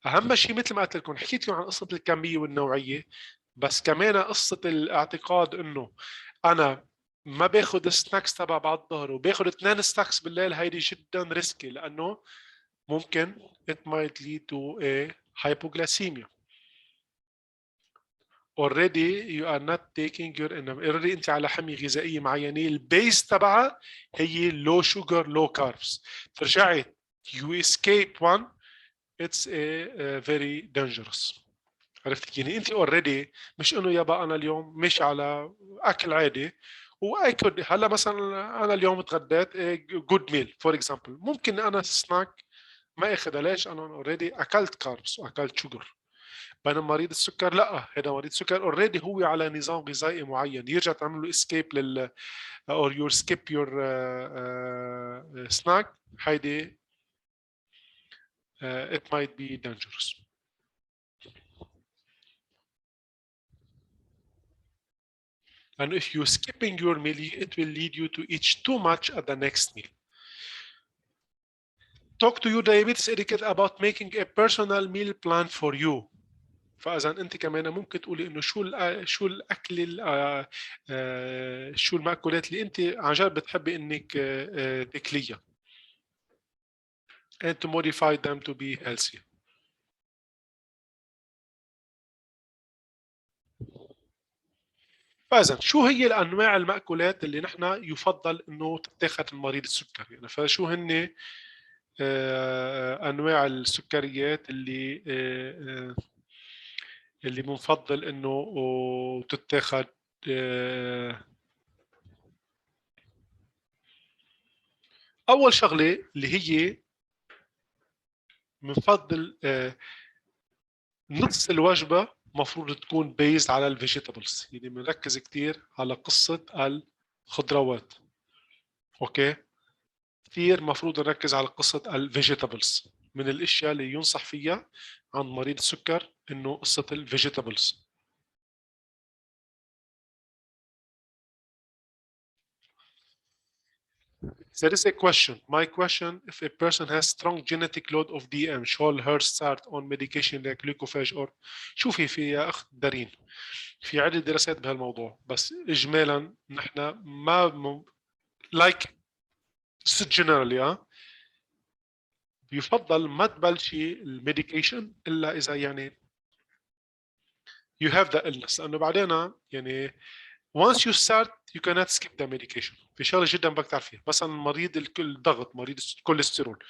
اهم شيء مثل ما قلت لكم، حكيت لكم عن قصه الكميه والنوعيه، بس كمان قصه الاعتقاد انه انا ما باخذ سناكس تبع بعد الظهر وباخذ 2 سناكس بالليل، هيدي جدا ريسكي لانه ممكن it might lead to a hypoglycemia. already you are not taking your already انت على حمية غذائية معينة، البيس تبعها هي low sugar low carbs، ترجعي you escape one it's a very dangerous. عرفت؟ يعني انت اوريدي مش انه يابا انا اليوم مش على اكل عادي واكل هلا مثلا انا اليوم تغديت جود ميل فور اكزامبل، ممكن انا سناك ما اخذها. ليش؟ انا اوريدي اكلت كاربس واكلت شوجر. بينما مريض السكر لا، هذا مريض السكر اوريدي هو على نظام غذائي معين، يرجع تعمل له اسكيب لل اور يور سكيب يور سناك، هيدي it might be dangerous. And if you're skipping your meal, it will lead you to eat too much at the next meal. Talk to your diabetes educator about making a personal meal plan for you. فاذا انت كمان ممكن تقولي انه شو الاكل شو المأكولات اللي انت عن جد بتحبي انك تاكليها and to modify them to be healthy. فاذا شو هي الانواع المأكولات اللي نحن يفضل انه تتاخذ المريض السكري؟ يعني فشو هن انواع السكريات اللي بنفضل انه تتاخذ؟ اول شغله اللي هي بنفضل نص الوجبه مفروض تكون بيز على الفيجيتابلز، يعني بنركز كثير على قصه الخضروات. اوكي، كثير مفروض نركز على قصه الفيجيتابلز، من الاشياء اللي ينصح فيها عن مريض السكر انه قصه الفيجيتابلز. There is a question. My question: if a person has strong genetic load of DM, should her start on medication like glucophage or شوفي يا أخت دارين، في عدة دراسات بهالموضوع، بس إجمالا نحن ما like generally يفضل ما تبلشي الميديكيشن إلا إذا يعني you have the illness، لأنه بعدين يعني once you start you cannot skip the medication. في شغله جدا بدك تعرفيها، مثلا مريض الضغط، مريض الكوليسترول،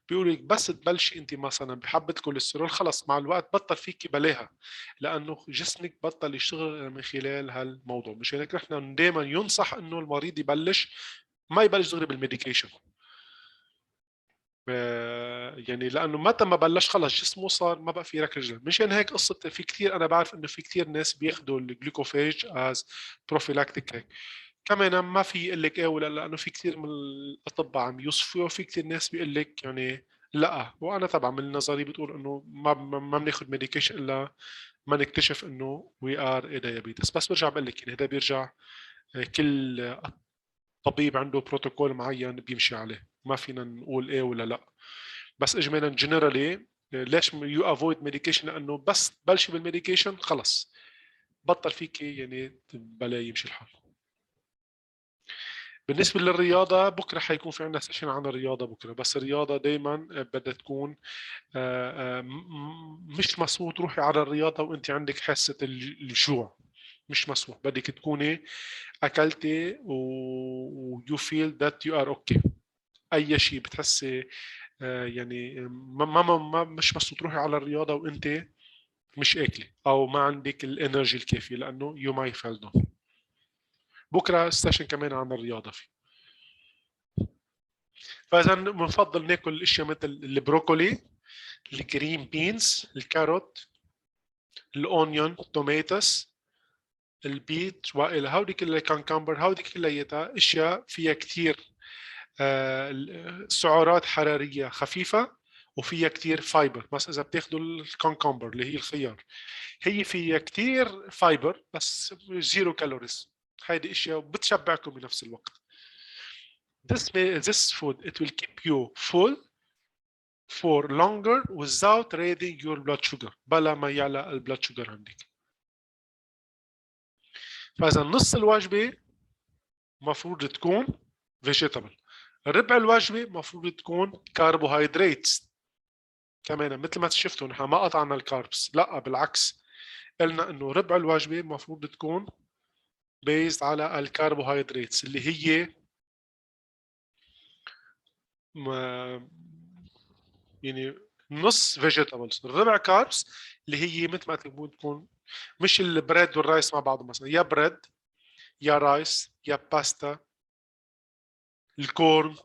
بيقولوا لك بس تبلشي انت مثلا بحبه الكوليسترول خلص مع الوقت بطل فيكي بلاها، لانه جسمك بطل يشتغل من خلال هالموضوع. مش هيك نحن دائما ينصح انه المريض ما يبلش دغري بالميديكيشن، يعني لانه متى ما بلش خلص جسمه صار ما بقى في رك رجل. مشان هيك قصه في كثير، انا بعرف انه في كثير ناس بياخذوا الجلوكوفاج از بروفيلاكتيك هيك كمان، ما في يقول لك ايه ولا لا، لانه في كثير من الاطباء عم يوصفوا، وفي كثير ناس بيقول لك يعني لا. وانا طبعا من نظري بتقول انه ما بناخذ ميديكيشن الا ما نكتشف انه we are a diabetes. بس برجع بقول لك يعني هذا بيرجع كل طبيب عنده بروتوكول معين بيمشي عليه، ما فينا نقول ايه ولا لا. بس اجمالا جنرالي ليش يو افويد ميديكيشن؟ لانه بس تبلشي بالميديكيشن خلص بطل فيك يعني بلا يمشي الحال. بالنسبة للرياضة بكرة حيكون في عندنا سيشن عن الرياضة بكرة، بس الرياضة دايما بدها تكون مش مسموح تروحي على الرياضة وانت عندك حاسة الجوع، مش مسموح. بدك تكوني اكلتي و you feel that you are okay. اي شيء بتحسي يعني مش مسموح تروحي على الرياضة وانت مش اكلي او ما عندك الانرجي الكافي، لانه you might fall down. بكرة سيشن كمان عن الرياضة فيه. فاذا بنفضل ناكل الاشياء مثل البروكولي، الجرين بينز، الكاروت، الاونيون، التوماتس، البيت والى هودي كلها، كانكمبر، هودي كلياتها اشياء فيها كثير سعرات حراريه خفيفه وفيها كثير فايبر. بس اذا بتاخذوا الكانكمبر اللي هي الخيار، هي فيها كثير فايبر بس زيرو كالوريز. هيدي اشياء بتشبعكم بنفس الوقت. This food it will keep you full for longer without raising your blood sugar، بلا ما يعلى البلاد شوجر عندك. فاذا نص الوجبه مفروض تكون فيجيتابل، ربع الوجبه مفروض تكون كربوهيدرات. كمان مثل ما شفتوا نحن ما قطعنا الكاربس، لا بالعكس، قلنا انه ربع الوجبه مفروض تكون بيزد على الكربوهيدرات اللي هي يعني نص فيجيتابلز، الربع كاربس اللي هي مثل ما تكون مش البريد والرايس مع بعض، مثلا يا بريد يا رايس يا باستا، الكورن،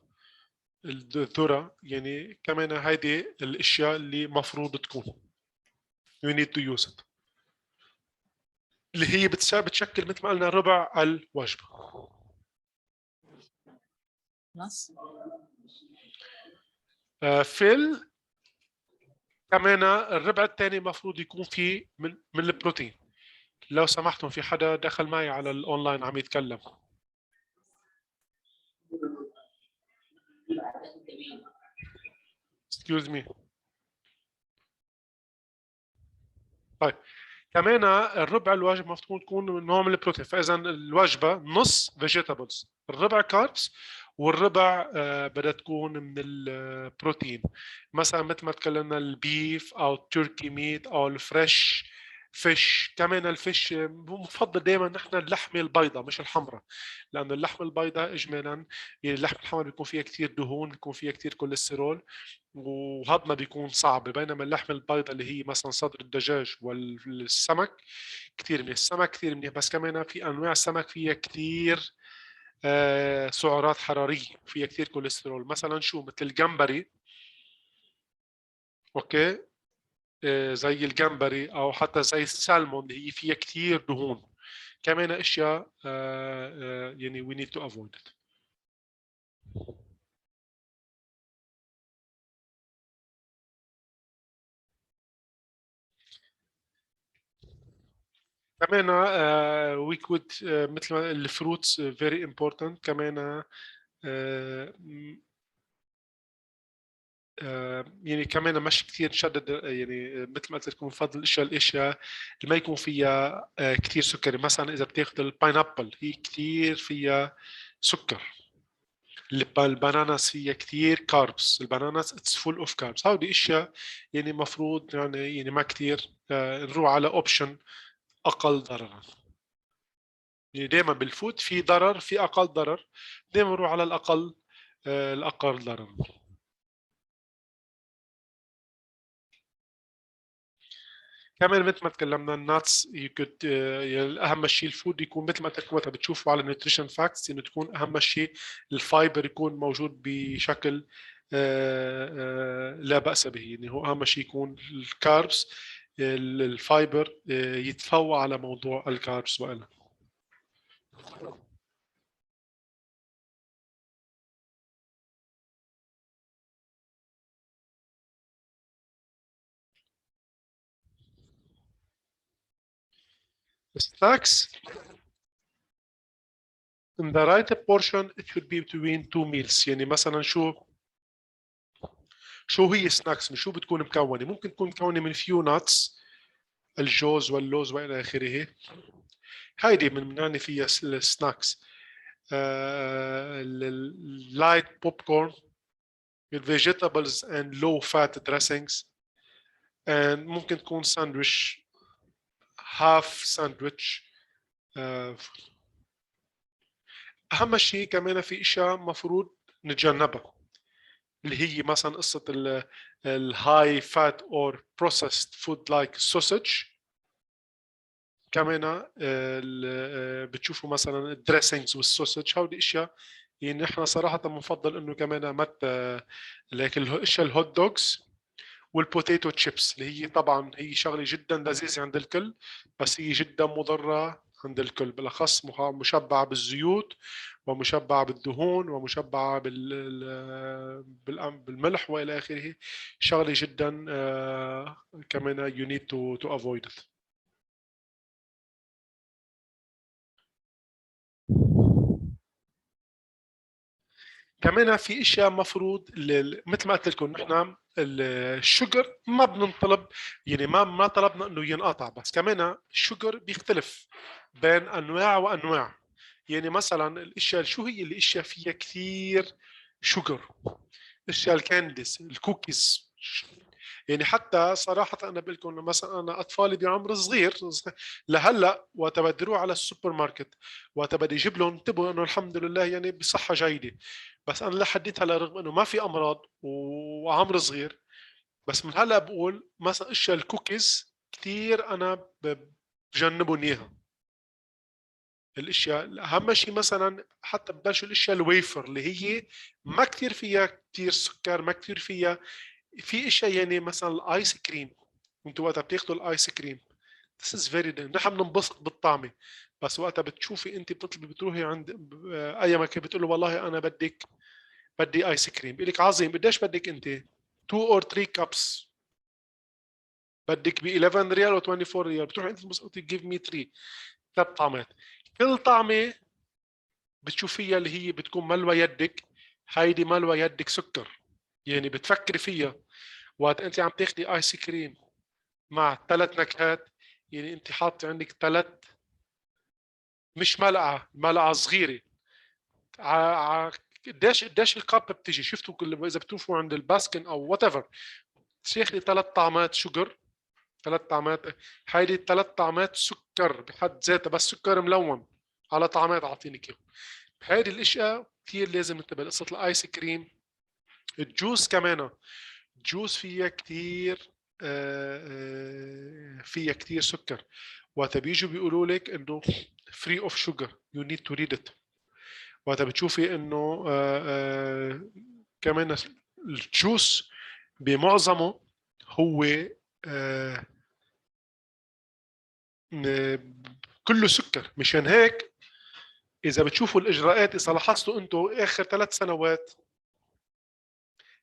الذرة، يعني كمان هيدي الاشياء اللي مفروض تكون you need to use it، اللي هي بتشكل مثل ما قلنا ربع الوجبة. نص في كمان الربع الثاني مفروض يكون فيه من البروتين. لو سمحتم في حدا دخل معي على الاونلاين عم يتكلم. excuse me. طيب كمان الربع الوجبه المفروض تكون من نوع من البروتين، فاذا الوجبه نص فيجيتابلز، الربع كاربس، والربع بدها تكون من البروتين. مثلا مثل ما تكلمنا البيف او التركي ميت او الفريش فيش. كمان الفيش مفضل دائما نحن اللحمه البيضاء مش الحمراء، لانه اللحمه البيضاء اجمالا يعني اللحمه الحمراء بيكون فيها كثير دهون، بيكون فيها كثير كوليسترول وهضمها بيكون صعب، بينما اللحمه البيضاء اللي هي مثلا صدر الدجاج والسمك كثير منيح. السمك كثير منيح، بس كمان في انواع سمك فيها كثير سعرات حراريه، فيها كثير كوليسترول. مثلا شو مثل الجمبري، اوكي، زي الجمبري او حتى زي السالمون اللي هي فيها كثير دهون. كمان اشياء يعني we need to avoid it. كمان we could مثل ما الفروتس very important. كمان يعني كمان مش كثير نشدد، يعني مثل ما قلت لكم بفضل الاشياء اللي ما يكون فيها كثير سكري. مثلا اذا بتاخذ الباينابل هي كثير فيها سكر، الباناناس فيها كثير كاربس، الباناناس اتس فول اوف كاربس. هودي اشياء يعني مفروض يعني ما كثير نروح على اوبشن اقل ضررا. يعني دائما بالفود في ضرر في اقل ضرر، دائما نروح على الاقل الاقل ضررا. كمان مثل ما تكلمنا الناتس اهم شيء الفود يكون مثل ما وقتها بتشوفوا على النيوتريشن فاكتس انه تكون اهم شيء الفايبر يكون موجود بشكل لا بأس به. يعني هو اهم شيء يكون الكاربس، الفايبر يتفوق على موضوع الكاربس وإلا. snacks in the right portion it should be between two meals. يعني مثلا شو هي سناكس؟ شو بتكون مكونة؟ ممكن تكون مكونة من فيو ناتس، الجوز واللوز والى اخره. هيدي بنعني فيها السناكس. اللايت بوب كورن، الفيجيتابلز اند لو فات دريسنجز، and ممكن تكون ساندويتش، هاف ساندويتش. اهم شيء كمان في اشياء مفروض نتجنبها، اللي هي مثلا قصه الهاي فات اور بروسيسد فود لايك سوسج. كمان بتشوفوا مثلا الدريسنجز والسوسج، هودي اشياء يعني نحن صراحه بنفضل انه كمان ما لك الاشياء الهوت دوجز والبوتيتو تشيبس، اللي هي طبعا هي شغله جدا لذيذه عند الكل، بس هي جدا مضره عند الكل، بالاخص مشبعه بالزيوت ومشبعه بالدهون ومشبعه بالملح والى اخره. شغله جدا كمان you need to avoid it. كمان في اشياء مفروض مثل ما قلت لكم نحن الشجر ما بنطلب، يعني ما طلبنا انه ينقطع، بس كمان الشجر بيختلف بين انواع وانواع. يعني مثلا الاشياء شو هي الاشياء فيها كثير شجر؟ اشياء الكانديز، الكوكيز. يعني حتى صراحة أنا بقول لكم مثلا أنا أطفالي بعمر صغير لهلا وقت بدي أروح على السوبر ماركت وقت بدي أجيب لهم، انتبهوا إنه الحمد لله يعني بصحة جيدة، بس أنا لحديت هلا رغم إنه ما في أمراض وعمر صغير، بس من هلا بقول مثلا أشياء الكوكيز كثير أنا بجنبهم إياها. الاشياء اهم شيء مثلا حتى ببلشوا الاشياء الويفر اللي هي ما كثير فيها كثير سكر، ما كثير فيها. في اشياء يعني مثلا الايس كريم، انتوا وقتها بتاخذوا الايس كريم this is very good. نحن بننبسط بالطعمه، بس وقتها بتشوفي انت بتطلبي بتروحي عند اي مكان بتقول له والله انا بدي ايس كريم، بيقول لك عظيم قديش بدك انت؟ 2 or 3 cups. بدك ب 11 ريال و 24 ريال، بتروح انت بتقول جيف مي 3. ثلاث طعمات، كل طعمه بتشوفيها اللي هي بتكون ملوى يدك، هيدي ملوى يدك سكر. يعني بتفكري فيها وقت انت عم تاخدي ايس كريم مع ثلاث نكهات، يعني انت حاطه عندك ثلاث، مش ملعقه صغيره. قديش الكاب بتيجي؟ شفتوا اذا بتشوفوا عند الباسكن او وات ايفر، تاخذي ثلاث طعمات شجر، ثلاث طعمات. هيدي ثلاث طعمات سكر بحد ذاتها، بس سكر ملون على طعمات اعطيني اياهم. هيدي الاشياء كثير لازم ننتبه. قصه الايس كريم، الجوس كمان، الجوس فيها كثير فيها كثير سكر. وقت بيجوا بيقولوا لك انه فري اوف شوجر يو نيد تو ريد ات. وقت بتشوفي انه كمان الجوس بمعظمه هو آه، كله سكر. مشان هيك اذا بتشوفوا الاجراءات، اذا لاحظتوا انتم اخر 3 سنوات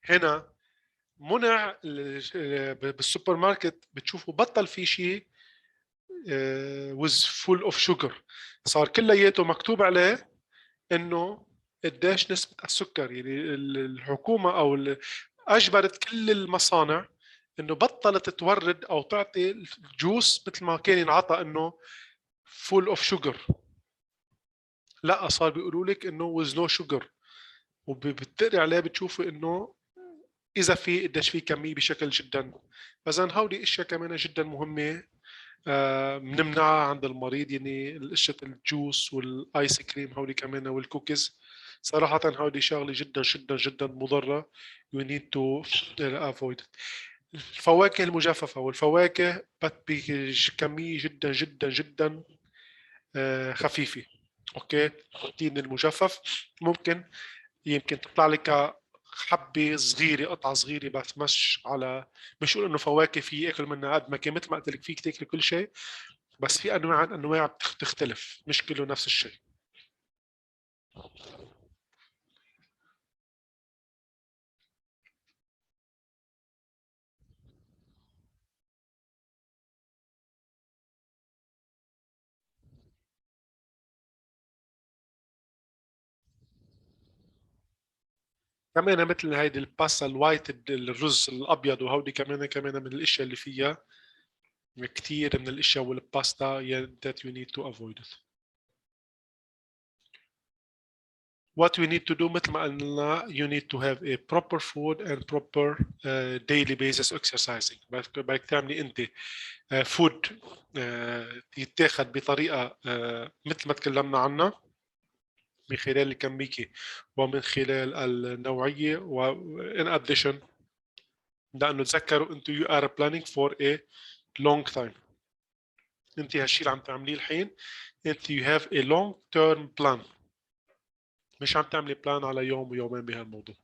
هنا منع بالسوبر ماركت بتشوفوا بطل في شيء was full of sugar. صار كلياته مكتوب عليه انه قديش نسبة السكر. يعني الحكومة او اجبرت كل المصانع انه بطلت تورد او تعطي الجوس مثل ما كان ينعطى انه full of sugar. لا، صار بيقولوا لك انه was no sugar، وبتقري عليه بتشوفي انه اذا في قديش في كميه بشكل جدا. فاذا هودي اشياء كمان جدا مهمه بنمنعها عند المريض. يعني اشياء الجوس والايس كريم هودي كمان والكوكيز، صراحة هودي شغلة جدا جدا جدا مضرة. you need to avoid it. الفواكه المجففة والفواكه بكمية جدا جدا جدا خفيفة. اوكي، التين المجفف ممكن يمكن تطلع لك حبة صغيرة، قطعة صغيرة، بس مش قول انه فواكه في اكل منها قد ما كان. مثل ما قلت لك فيك تاكل كل شيء، بس في انواع عن انواع بتختلف، مش كله نفس الشيء. كمان مثل هيدي الباستا الوايت الرز الابيض وهودي كمان من الاشياء اللي فيها كثير من الاشياء والباستا that you need to avoid it. What we need to do مثل ما قلنا you need to have a proper food and proper daily basis exercising. بدك تعملي انت food يتاخذ بطريقه مثل ما تكلمنا عنها من خلال الكميكي ومن خلال النوعيه و in addition لانه تذكروا انتم you are planning for a long time. انت هالشيء اللي عم تعمليه الحين انت you have a long term plan مش عم تعملي بلان على يوم ويومين بهالموضوع.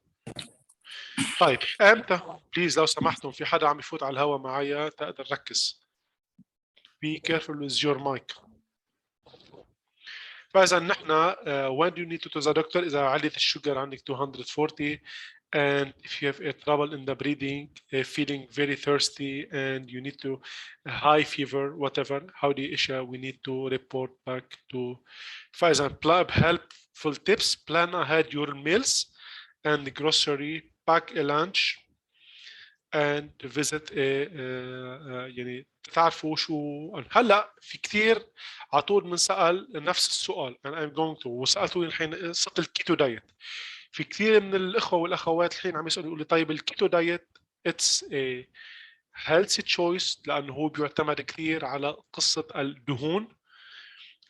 طيب امتى بليز لو سمحتم في حدا عم يفوت على الهواء معايا تقدر ركز. Be careful with your mic. فاذا نحن when you need to the doctor اذا علت الشوجر عندك 240 and if you have a trouble in the breathing feeling very thirsty and you need to high fever whatever هودي اشياء we need to report back to. فاذا helpful tips plan ahead your meals and grocery pack a lunch and visit a يعني تعرفوا شو هلا في كثير على طول بنسال نفس السؤال and I'm going to وسالته الحين سقل الكيتو دايت. في كثير من الاخوه والاخوات الحين عم يسالوا يقولوا طيب الكيتو دايت it's a healthy choice لانه هو بيعتمد كثير على قصه الدهون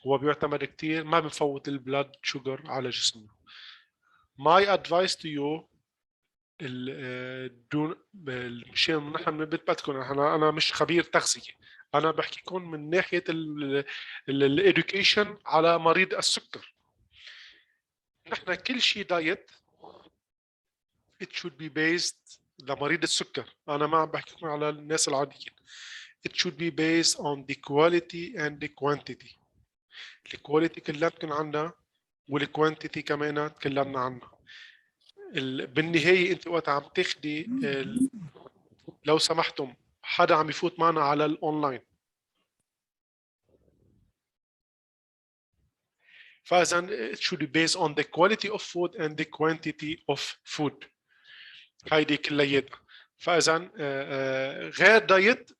هو بيعتمد كثير ما بنفوت البلاد شوجر على جسمنا. My advice to you الدون مشان نحن بنثبتكم انا مش خبير تغذيه انا بحكيكم من ناحيه الاديوكيشن على مريض السكر. نحن كل شيء دايت it should be based لمريض السكر انا ما عم بحكيكم على الناس العاديين. it should be based on the quality and the quantity. الكواليتي كلمتكم عنها والكوانتيتي كمان تكلمنا عنها. بالنهايه انت وقت عم تاخدي لو سمحتم حدا عم يفوت معنا على الاونلاين فاذا it should be based on the quality of food and the quantity of food. هيدي كلياتها. فاذا غير دايت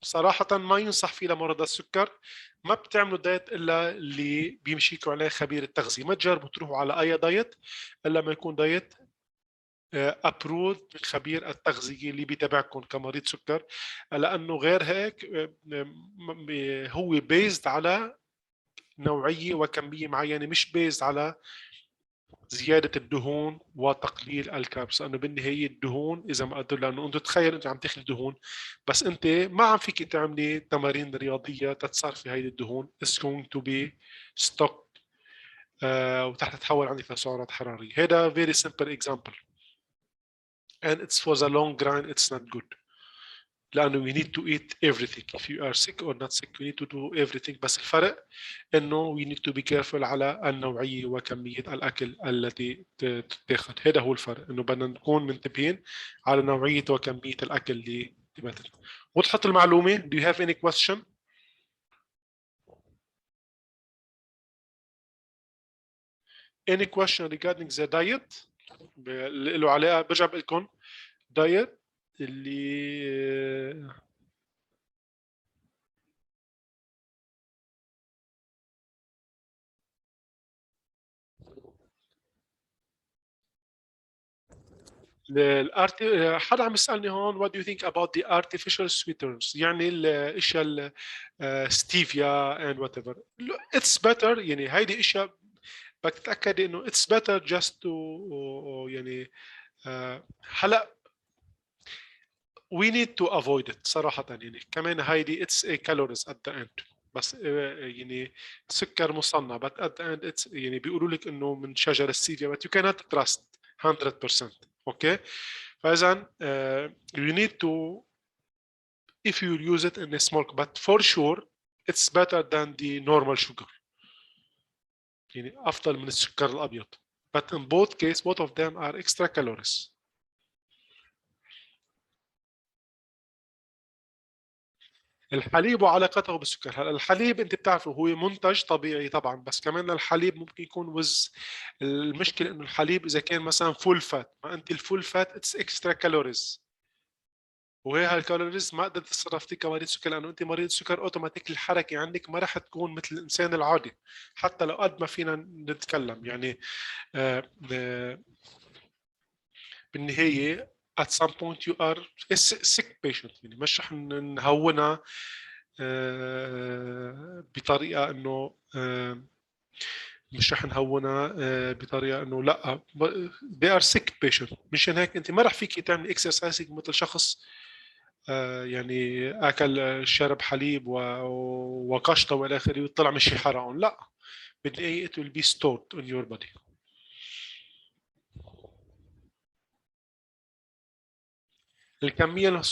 صراحه ما ينصح فيه لمرضى السكر. ما بتعملوا دايت الا اللي بيمشيكوا عليه خبير التغذيه. ما تجربوا تروحوا على اي دايت الا ما يكون دايت ابروف من خبير التغذيه اللي بيتابعكم كمريض سكر لانه غير هيك هو بيزد على نوعيه وكميه معينه مش بيزد على زياده الدهون وتقليل الكاربس. لانه بالنهايه الدهون اذا ما قدر لانه انت تخيل انت عم تاخذ دهون بس انت ما عم فيك تعملي تمارين رياضيه تتصرفي هيدي الدهون it's going to be stocked وتحت تتحول عندك لسعرات حراريه. هذا very simple example and it's for the long run it's not good لأنه we need to eat everything. If you are sick or not sick we need to do everything. بس الفرق إنه we need to be careful على النوعية وكمية الأكل التي تتاخد. هذا هو الفرق إنه بدنا نكون منتبهين على نوعية وكمية الأكل اللي تبادل. وضحت المعلومة؟ Do you have any question? Any question regarding the diet؟ اللي له علاقة برجع بقول لكم diet اللي حدا عم يسألني هون what do you think about the artificial sweeteners يعني الاشياء ستيفيا and whatever. it's better يعني هيدي اشياء بدك تتأكدي انه it's better just to يعني هلا we need to avoid it صراحة يعني كمان هيدي it's a calories at the end بس يعني سكر مصنع but at the end it's يعني بيقولوا لك انه من شجر الستيفيا but you cannot trust 100%. اوكي فاذا you need to if you use it in a small but for sure it's better than the normal sugar يعني افضل من السكر الابيض but in both case both of them are extra calories. الحليب وعلاقته بالسكر. هلا الحليب انت بتعرفوا هو منتج طبيعي طبعا، بس كمان الحليب ممكن يكون المشكله انه الحليب اذا كان مثلا فول فات، ما انت الفول فات اتس اكسترا كالوريز، وهي هالكالوريز ما قدرت تتصرف فيك كمريض سكر، لانه انت مريض سكر اوتوماتيك الحركه عندك ما راح تكون مثل الانسان العادي، حتى لو قد ما فينا نتكلم يعني. آه، بالنهايه at some point you are a sick patient، يعني مش رح نهونها بطريقه انه مش رح نهونها بطريقه انه لا they are sick patient. مشان هيك انت ما رح فيك تعمل اكسرسايزنج مثل شخص يعني اكل شرب حليب وقشطه والى اخره وطلع مشي حرقهم، لا، بالنهايه it will be stored in your body. الكمية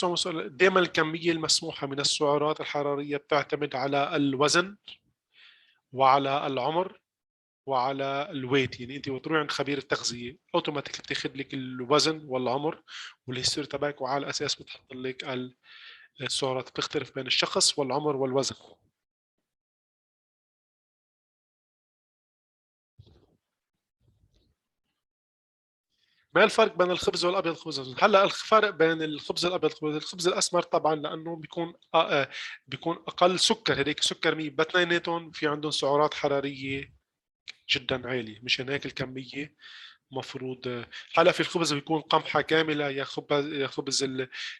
دائما الكمية المسموحة من السعرات الحرارية بتعتمد على الوزن وعلى العمر وعلى الويت. يعني انت بتروح عند خبير التغذية اوتوماتيك بتاخذ لك الوزن والعمر والهيستوري تبعك، وعلى الاساس بتحط لك السعرات. بتختلف بين الشخص والعمر والوزن. ما الفرق بين الخبز والابيض الخبز الأسود؟ هلا الفرق بين الخبز الابيض الخبز الاسمر طبعا لانه بيكون اقل سكر، هذيك سكر 100، باثنيناتهم في عندهم سعرات حراريه جدا عاليه، مشان هيك الكميه مفروض. هلا في الخبز بيكون قمحه كامله يا خبز يا خبز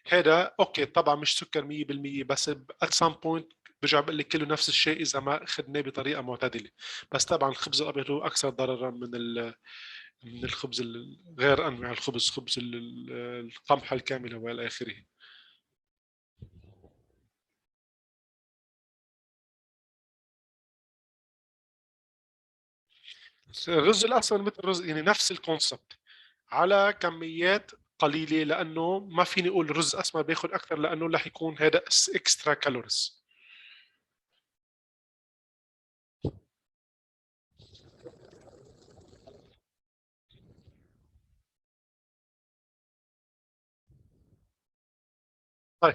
هذا اوكي طبعا مش سكر 100%، بس at some point برجع بقول لك كله نفس الشيء اذا ما اخذناه بطريقه معتدله. بس طبعا الخبز الابيض هو اكثر ضررا من الخبز غير انواع الخبز، خبز القمح الكامله والى اخره. الرز الاسود مثل الرز، يعني نفس الكونسبت على كميات قليله، لانه ما فيني اقول رز اسمر بياخذ اكثر لانه رح يكون هذا اكسترا كالوريز. طيب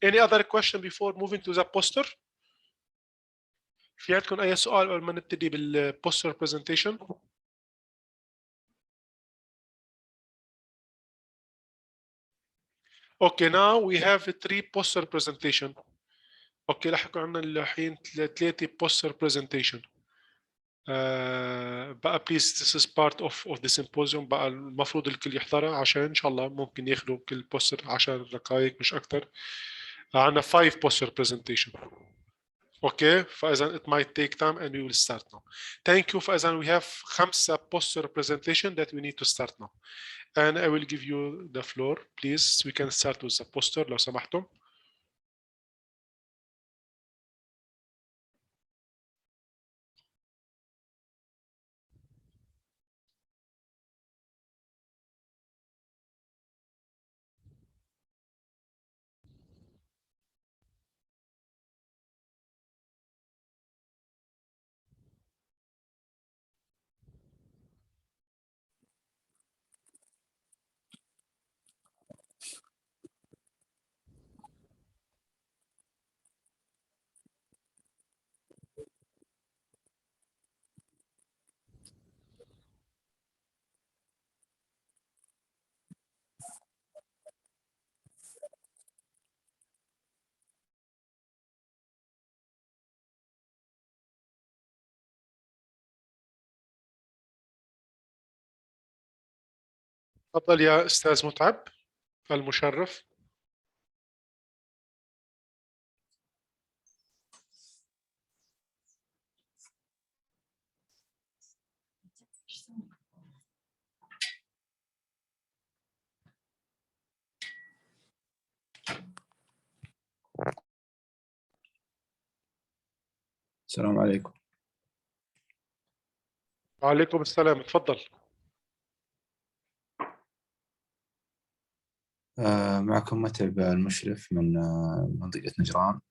any other question before moving to the poster؟ في عندكم اي سؤال قبل ما نبتدي بالبوستر برزنتيشن؟ اوكي now we have three poster presentation. اوكي رح يكون عندنا الحين ثلاثه poster presentation. بقى بليز this is part of the symposium، بقى المفروض الكل يحضرها عشان ان شاء الله ممكن ياخذوا كل بوستر 10 دقائق مش اكثر. عندنا 5 poster presentation. اوكي فاذا it might take time and we will start now. Thank you. فاذا we have 5 poster presentation that we need to start now and I will give you the floor. Please we can start with the poster لو سمحتم. تفضل يا استاذ متعب المشرف. السلام عليكم. وعليكم السلام، تفضل. معكم متعب المشرف من منطقة نجران.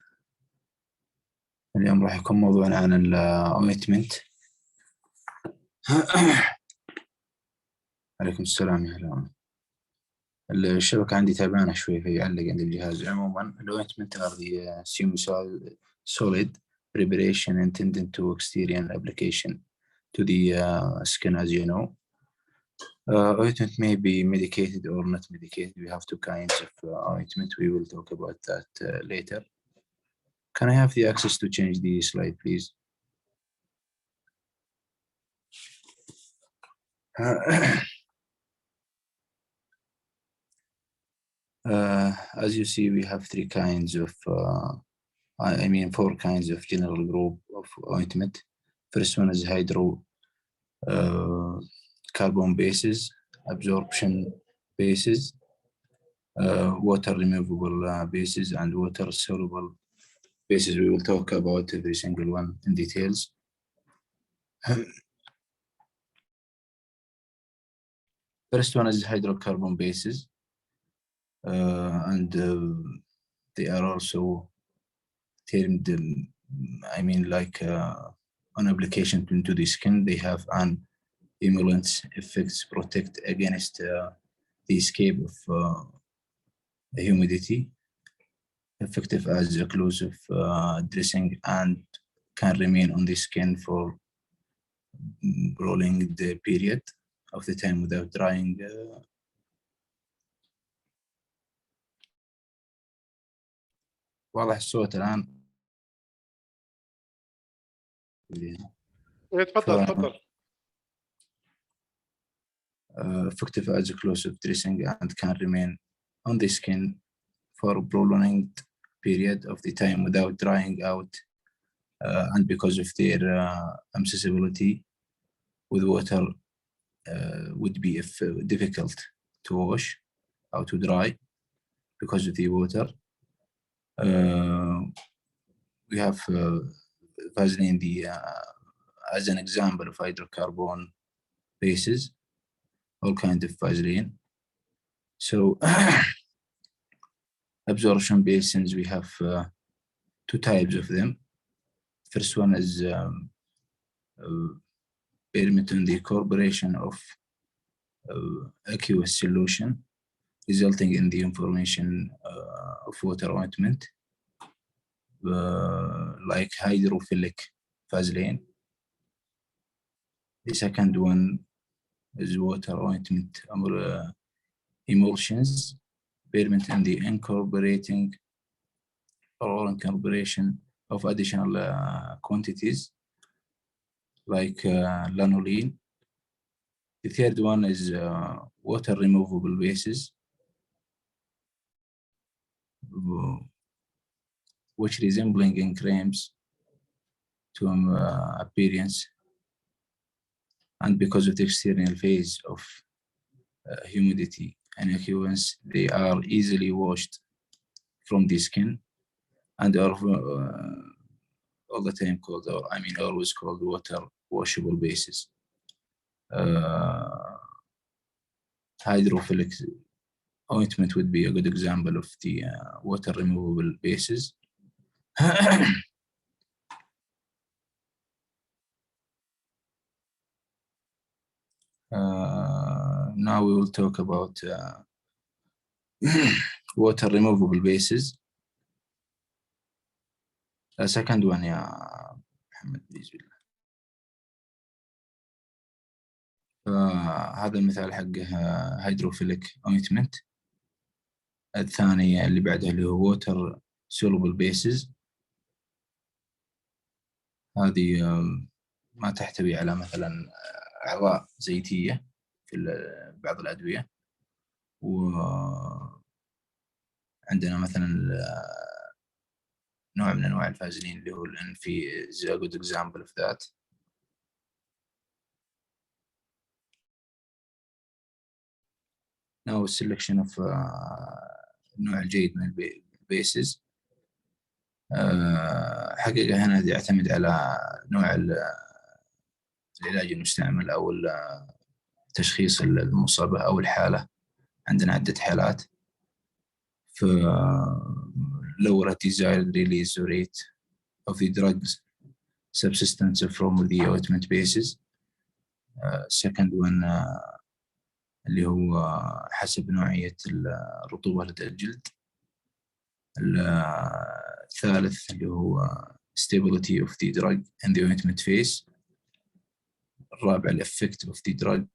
اليوم راح يكون موضوعنا عن الأوميتمنت. عليكم السلام يا هلا. الشبكة عندي تعبانة شوي فيعلق عند الجهاز. عموما الأوينتمنت are the solid preparation intended to exterior application to the skin, as you know. Ointment may be medicated or not medicated. We have two kinds of ointment. We will talk about that later. Can I have the access to change the slide, please? As you see, we have three kinds of, four kinds of general group of ointment. First one is hydrocarbon bases, absorption bases, water removable bases, and water soluble bases. We will talk about every single one in details. First one is hydrocarbon bases, and they are also termed, on application into the skin. They have an emollient effects, protect against the escape of humidity, effective as occlusive dressing, and can remain on the skin for prolonged the period of the time without drying. واضح الصوت الآن؟ تفضل. Effective as occlusive dressing and can remain on the skin for a prolonged period of the time without drying out, and because of their immiscibility with water would be difficult to wash or to dry because of the water. We have Vaseline as an example of hydrocarbon bases, all kinds of Vaseline. So absorption basins, we have two types of them. First one is permitting the incorporation of aqueous solution, resulting in the formation of water ointment, like hydrophilic Vaseline. The second one is water ointment emulsions, permitting the incorporation of additional quantities like lanolin. The third one is water removable bases, which resembling in creams to appearance, and because of the external phase of humidity and aqueous, they are easily washed from the skin and are all the time called, always called water washable bases. Hydrophilic ointment would be a good example of the water removable bases. Now we will talk about water removable bases. The second one, يا محمد بإذن الله. هذا المثال حقه hydrophilic ointment. الثاني اللي بعده اللي هو water soluble bases. هذه ما تحتوي على مثلا أعضاء زيتية في بعض الأدوية، وعندنا مثلا نوع من أنواع الفازلين اللي هو الأنفي is a good example of that. Now selection of النوع الجيد من البيسز. حقيقة هنا يعتمد على نوع العلاج المستعمل أو تشخيص المصابة أو الحالة. عندنا عدة حالات. ف lower desired release rate of the drugs substance from the ointment bases. Second one, اللي هو حسب نوعية الرطوبة لدى الجلد. الثالث اللي هو stability of the drug in the ointment phase. الرابع effect of the drug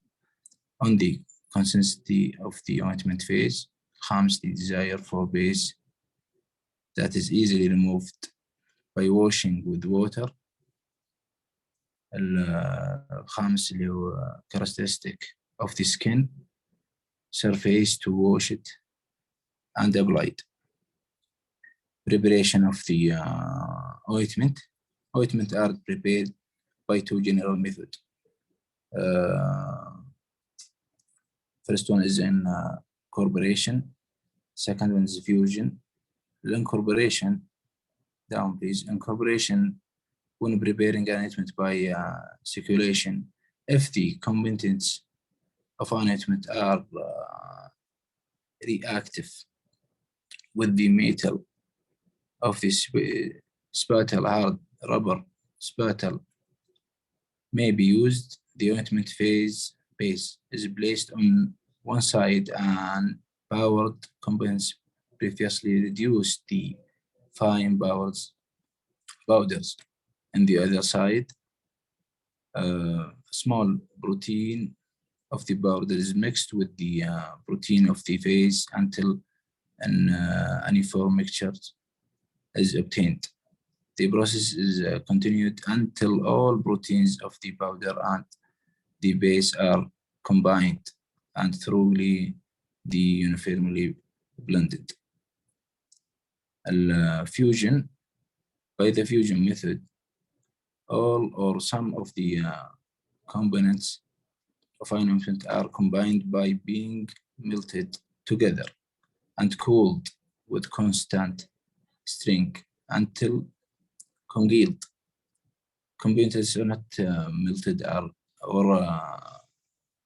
on the consistency of the ointment phase. الخامس the desire for base that is easily removed by washing with water. الخامس اللي هو characteristic of the skin surface to wash it and applied. Preparation of the ointment. Ointment are prepared by two general methods. First one is in incorporation. Second one is fusion. Incorporation, down please. Incorporation, when preparing an ointment by circulation, if the components of an ointment are reactive with the metal of the spattle, hard rubber spattle may be used. The ointment phase base is placed on one side and powered components previously reduce the fine powders. On the other side, small protein of the powder is mixed with the protein of the phase until an uniform mixture is obtained. The process is continued until all proteins of the powder and the base are combined and thoroughly uniformly blended. Fusion, by the fusion method, all or some of the components of an ointment are combined by being melted together and cooled with constant strength until congealed. Components are not melted or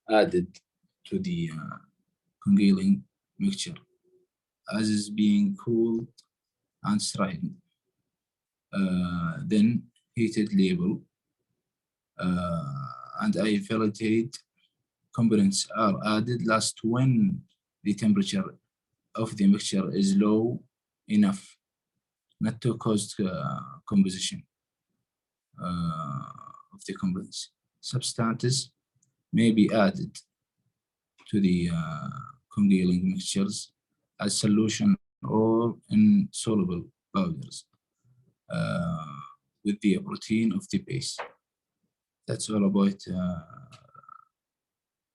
added to the congealing mixture as is being cooled and straightened. Then heated label and isolated components are added last when the temperature of the mixture is low enough not to cause composition of the components. Substances may be added to the congealing mixtures as solution or insoluble powders with the protein of the base. That's all about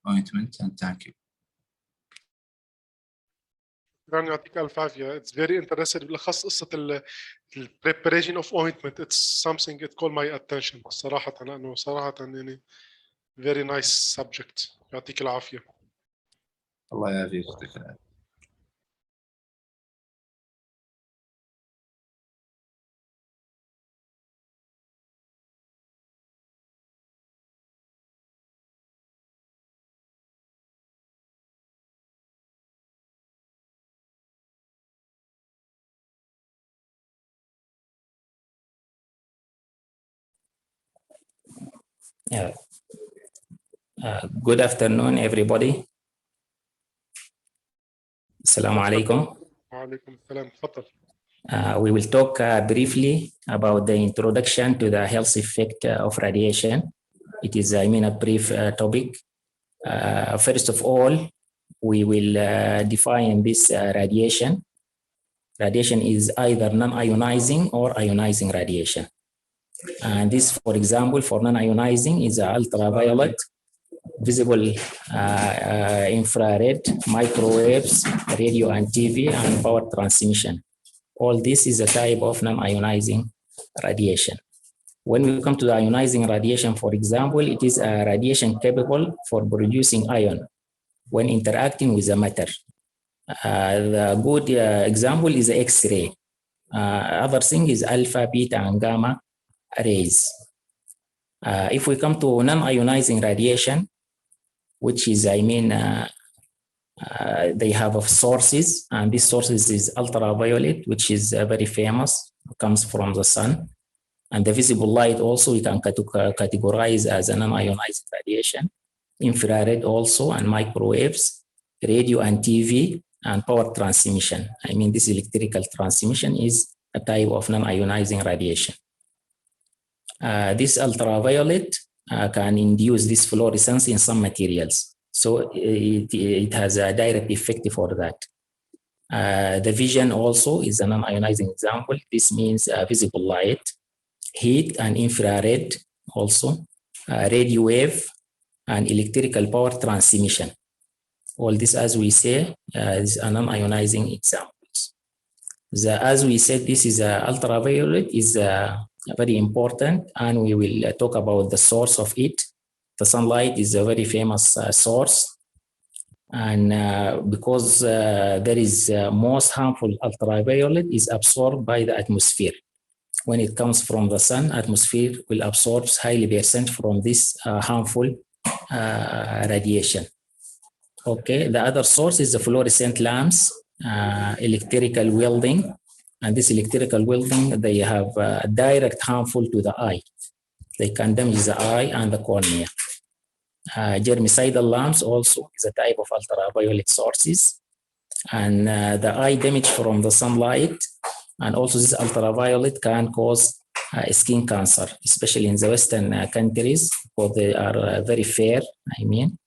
ointment, and thank you. يعطيك ألف عافية. It's very interesting. بالأخص قصة ال preparation of ointment. It's something it caught my attention صراحة، لأنه صراحة يعني very nice subject. يعطيك العافية. الله يعافيك. يعطيك العافية. Yeah. Good afternoon, everybody. Assalamu alaikum. وعليكم السلام. تفضل. We will talk briefly about the introduction to the health effect of radiation. It is, I mean, a brief topic. First of all, we will define this radiation. Radiation is either non-ionizing or ionizing radiation. And this, for example, for non-ionizing is ultraviolet, visible infrared, microwaves, radio and TV, and power transmission. All this is a type of non-ionizing radiation. When we come to the ionizing radiation, for example, it is a radiation capable for producing ion when interacting with the matter. The good example is X-ray. Other thing is alpha, beta, and gamma rays. If we come to non-ionizing radiation, which is, I mean, they have sources, and this sources is ultraviolet, which is very famous, comes from the sun. And the visible light also we can categorize as a non-ionizing radiation. infrared also, and microwaves, radio and TV, and power transmission. I mean, this electrical transmission is a type of non-ionizing radiation. This ultraviolet can induce this fluorescence in some materials. So it has a direct effect for that. The vision also is a non-ionizing example. This means visible light, heat and infrared also, radio wave, and electrical power transmission. All this, as we say, is a non-ionizing examples. As we said, this is ultraviolet is very important, and we will talk about the source of it. The sunlight is a very famous source, and because there is most harmful ultraviolet is absorbed by the atmosphere. When it comes from the sun, atmosphere will absorb highly percent from this harmful radiation. Okay, the other source is the fluorescent lamps, electrical welding, and this electrical welding, they have direct harmful to the eye. They can damage the eye and the cornea. Germicidal lamps also is a type of ultraviolet sources, and the eye damage from the sunlight, and also this ultraviolet can cause skin cancer, especially in the Western countries, because they are very fair, I mean.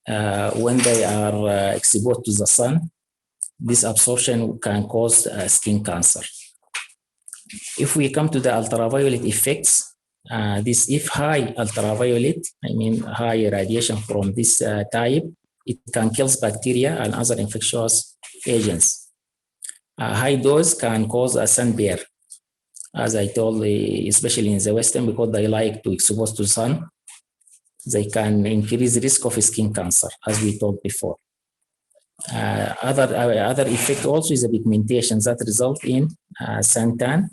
When they are exposed to the sun, this absorption can cause skin cancer. If we come to the ultraviolet effects, if high ultraviolet, I mean high radiation from this type, it can kill bacteria and other infectious agents. High dose can cause a sunburn, as I told, especially in the Western, because they like to expose to sun. They can increase the risk of skin cancer, as we told before. Other effect also is a pigmentation that result in suntan.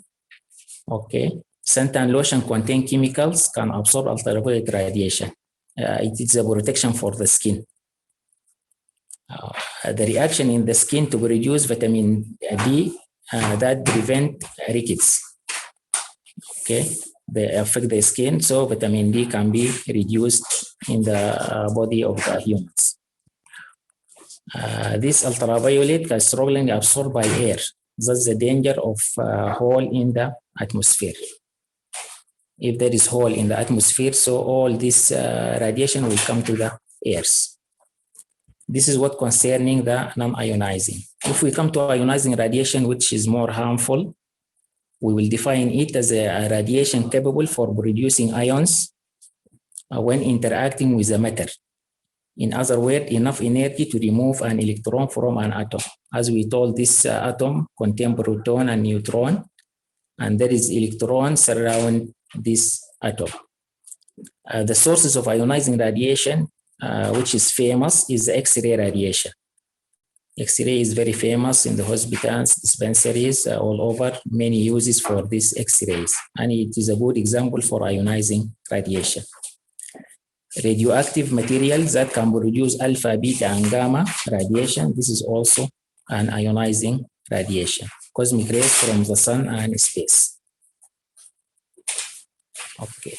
Okay, suntan lotion contain chemicals can absorb ultraviolet radiation. It is a protection for the skin. The reaction in the skin to produce vitamin D that prevent rickets. Okay, they affect the skin, so vitamin D can be reduced in the body of the humans. This ultraviolet is strongly absorbed by air. That's the danger of hole in the atmosphere. If there is hole in the atmosphere, so all this radiation will come to the airs. This is what concerning the non-ionizing. If we come to ionizing radiation, which is more harmful, we will define it as a radiation capable for producing ions when interacting with a matter. In other words, enough energy to remove an electron from an atom. As we told, this atom contains proton and neutron, and there is electrons surround this atom. The sources of ionizing radiation, which is famous, is X-ray radiation. X-ray is very famous in the hospitals, dispensaries, all over, many uses for these X-rays, and it is a good example for ionizing radiation. Radioactive materials that can produce alpha, beta, and gamma radiation, this is also an ionizing radiation. Cosmic rays from the sun and space. Okay,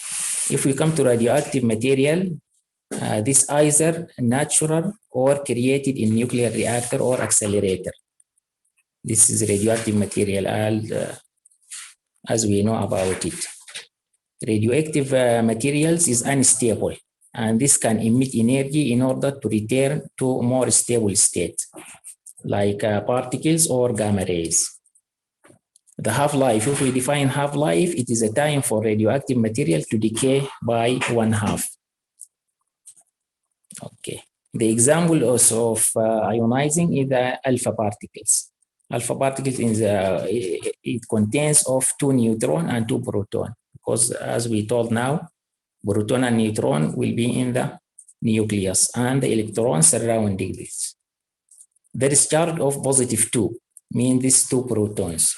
if we come to radioactive material, this either natural or created in nuclear reactor or accelerator. This is radioactive material, as we know about it. Radioactive materials is unstable, and this can emit energy in order to return to a more stable state, like particles or gamma rays. The half-life, if we define half-life, it is a time for radioactive material to decay by 1/2. Okay. The example also of ionizing is the alpha particles. Alpha particles it contains of 2 neutrons and 2 protons, because as we told now, proton and neutron will be in the nucleus and the electrons surrounding this. There is charge of +2, mean these 2 protons.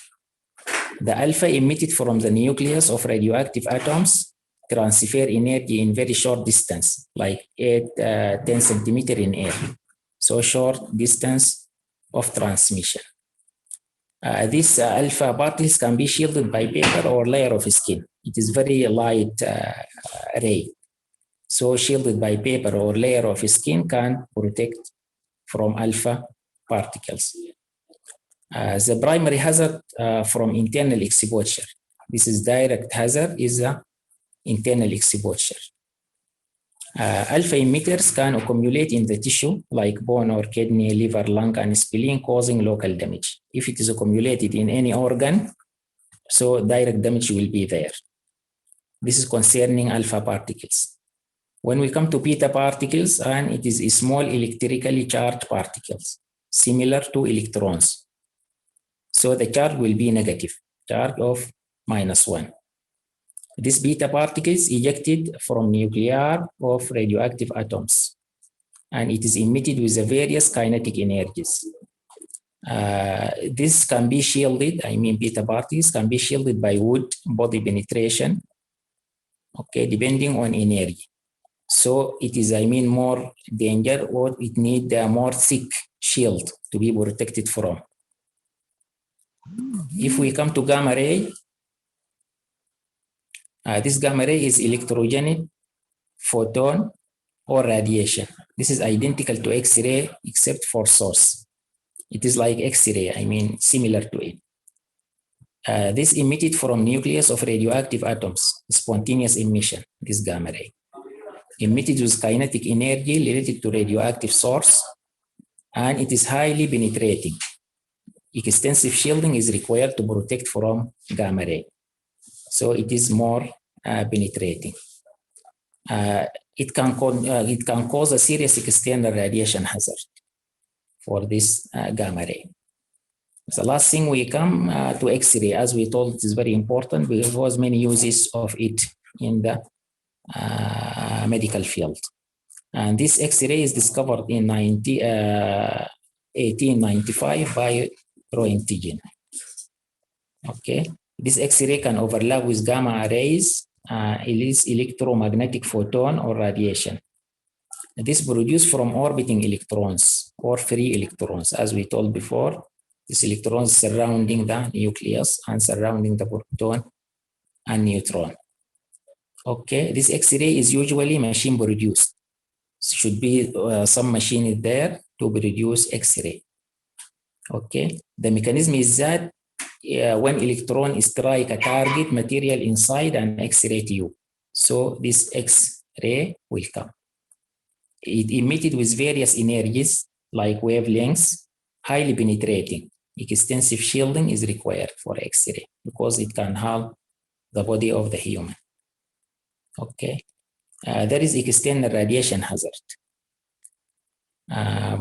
The alpha emitted from the nucleus of radioactive atoms transfer energy in very short distance, like 10 centimeter in air. So short distance of transmission. These alpha particles can be shielded by paper or layer of skin. It is very light ray. So shielded by paper or layer of skin can protect from alpha particles. The primary hazard from internal exposure. This is direct hazard is the internal exposure. Alpha emitters can accumulate in the tissue like bone or kidney, liver, lung, and spleen, causing local damage. If it is accumulated in any organ, so direct damage will be there. This is concerning alpha particles. When we come to beta particles, and it is small electrically charged particles, similar to electrons. So the charge will be negative, charge of -1. These beta particles ejected from nuclei of radioactive atoms, and it is emitted with the various kinetic energies. This can be shielded, beta particles can be shielded by wood body penetration, okay, depending on energy. So it is, more danger, or it needs a more thick shield to be protected from. If we come to gamma ray, this gamma ray is electrogenic photon or radiation. This is identical to X-ray except for source. It is like X-ray, similar to it. This emitted from nucleus of radioactive atoms, spontaneous emission, this gamma ray. Emitted with kinetic energy related to radioactive source, and it is highly penetrating. Extensive shielding is required to protect from gamma ray. So it is more penetrating. It can cause a serious external radiation hazard for this gamma ray. The last thing we come to X-ray, as we told, it is very important because there was many uses of it in the medical field. And this X-ray is discovered in 1895 by Roentgen. Okay, this X-ray can overlap with gamma rays. It is electromagnetic photon or radiation. This produced from orbiting electrons or free electrons, as we told before. These electrons surrounding the nucleus and surrounding the proton and neutron. Okay, this X-ray is usually machine produced. Should be some machine there to produce X-ray. Okay, the mechanism is that when electron strike a target material inside an X-ray tube, so this X-ray will come. It emitted with various energies like wavelengths, highly penetrating. Extensive shielding is required for X-ray because it can harm the body of the human. Okay, there is external radiation hazard.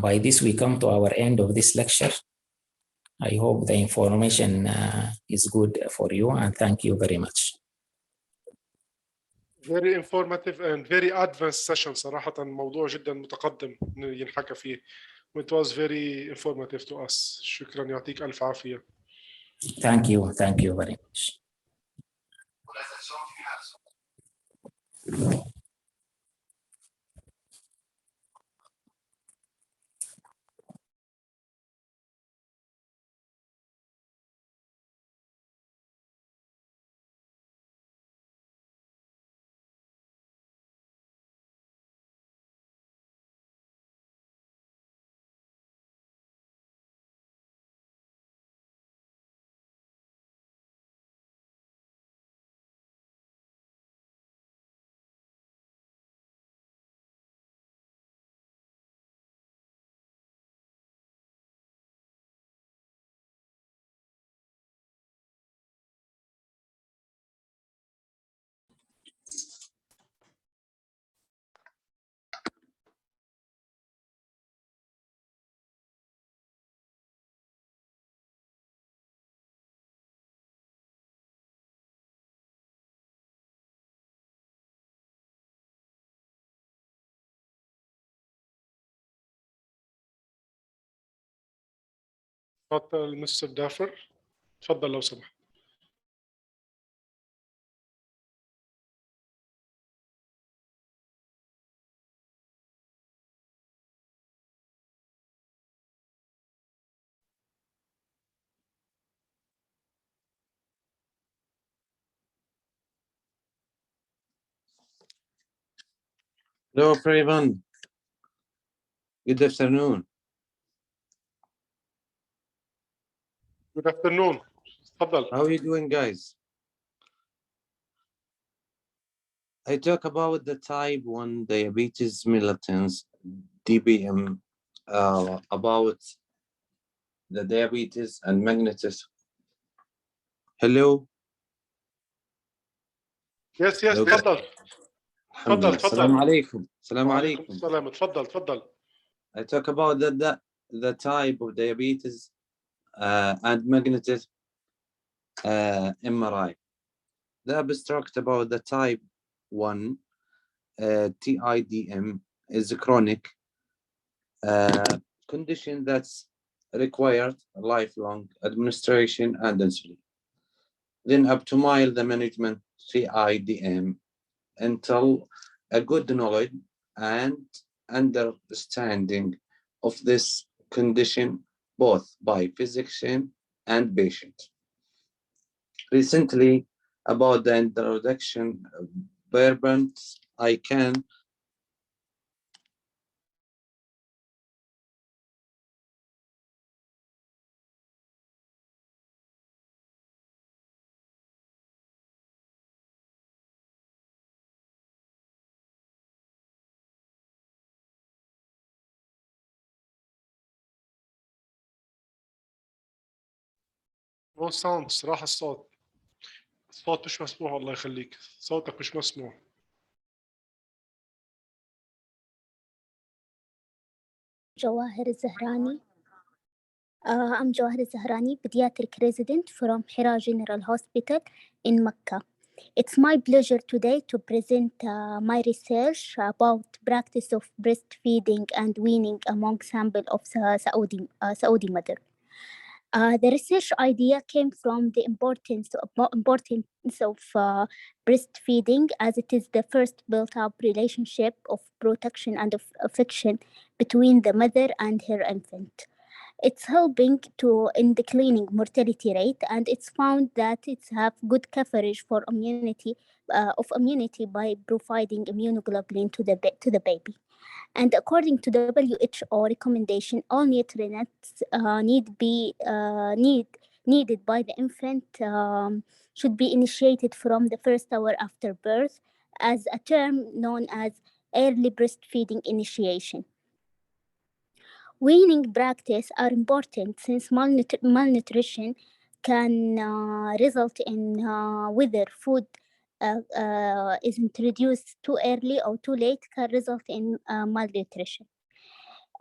By this, we come to our end of this lecture. I hope the information is good for you, and thank you very much. Very informative and very advanced session. صراحة موضوع جدا متقدم ينحكى فيه. It was very informative to us. شكرا، يعطيك ألف عافية. Thank you very much. تفضل مستر دافر، تفضل لو سمحت. Hello, everyone. Good afternoon. Good afternoon. تفضل. How are you doing, guys? I talk about the type 1 diabetes mellitus, DBM, about the diabetes and magnetism. Hello. Yes, yes, Hello. تفضل. الحمد لله. السلام عليكم. السلام وعليكم عليكم. السلام. تفضل تفضل. I talk about the type of diabetes and magnetism MRI. The abstract about the type 1 TIDM is a chronic condition that's required lifelong administration and insulin. Then optimize the management TIDM until a good knowledge and understanding of this condition both by physician and patient. Recently, about the introduction of bourbons, I can نو ساوند. راح الصوت. الصوت مش مسموع. الله يخليك. صوتك مش مسموع. Jawahir Zahrani. I'm Jawahir Zahrani, pediatric resident from Hira General Hospital in Mecca. It's my pleasure today to present my research about practice of breastfeeding and weaning among sample of Saudi mother. The research idea came from the importance of breastfeeding, as it is the first built-up relationship of protection and of affection between the mother and her infant. It's helping to in declining mortality rate, and it's found that it's have good coverage for immunity by providing immunoglobulin to the baby. And according to the WHO recommendation, all nutrients needed by the infant should be initiated from the first hour after birth, as a term known as early breastfeeding initiation. Weaning practice are important since malnutrition can result in whether food is introduced too early or too late can result in malnutrition.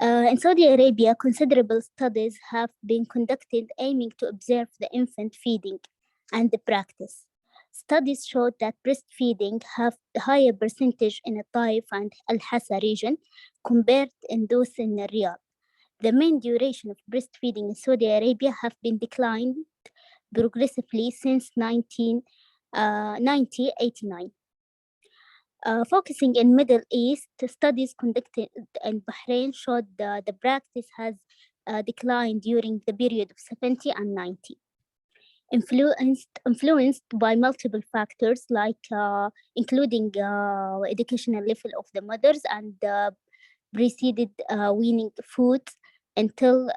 In Saudi Arabia, considerable studies have been conducted aiming to observe the infant feeding and the practice. Studies showed that breastfeeding have a higher percentage in the Taif and Al-Hassa region compared in those in Riyadh. The mean duration of breastfeeding in Saudi Arabia have been declined progressively since 1989. Focusing in Middle East, studies conducted in Bahrain showed the practice has declined during the period of 70 and 90. Influenced by multiple factors like including educational level of the mothers and preceded weaning foods, until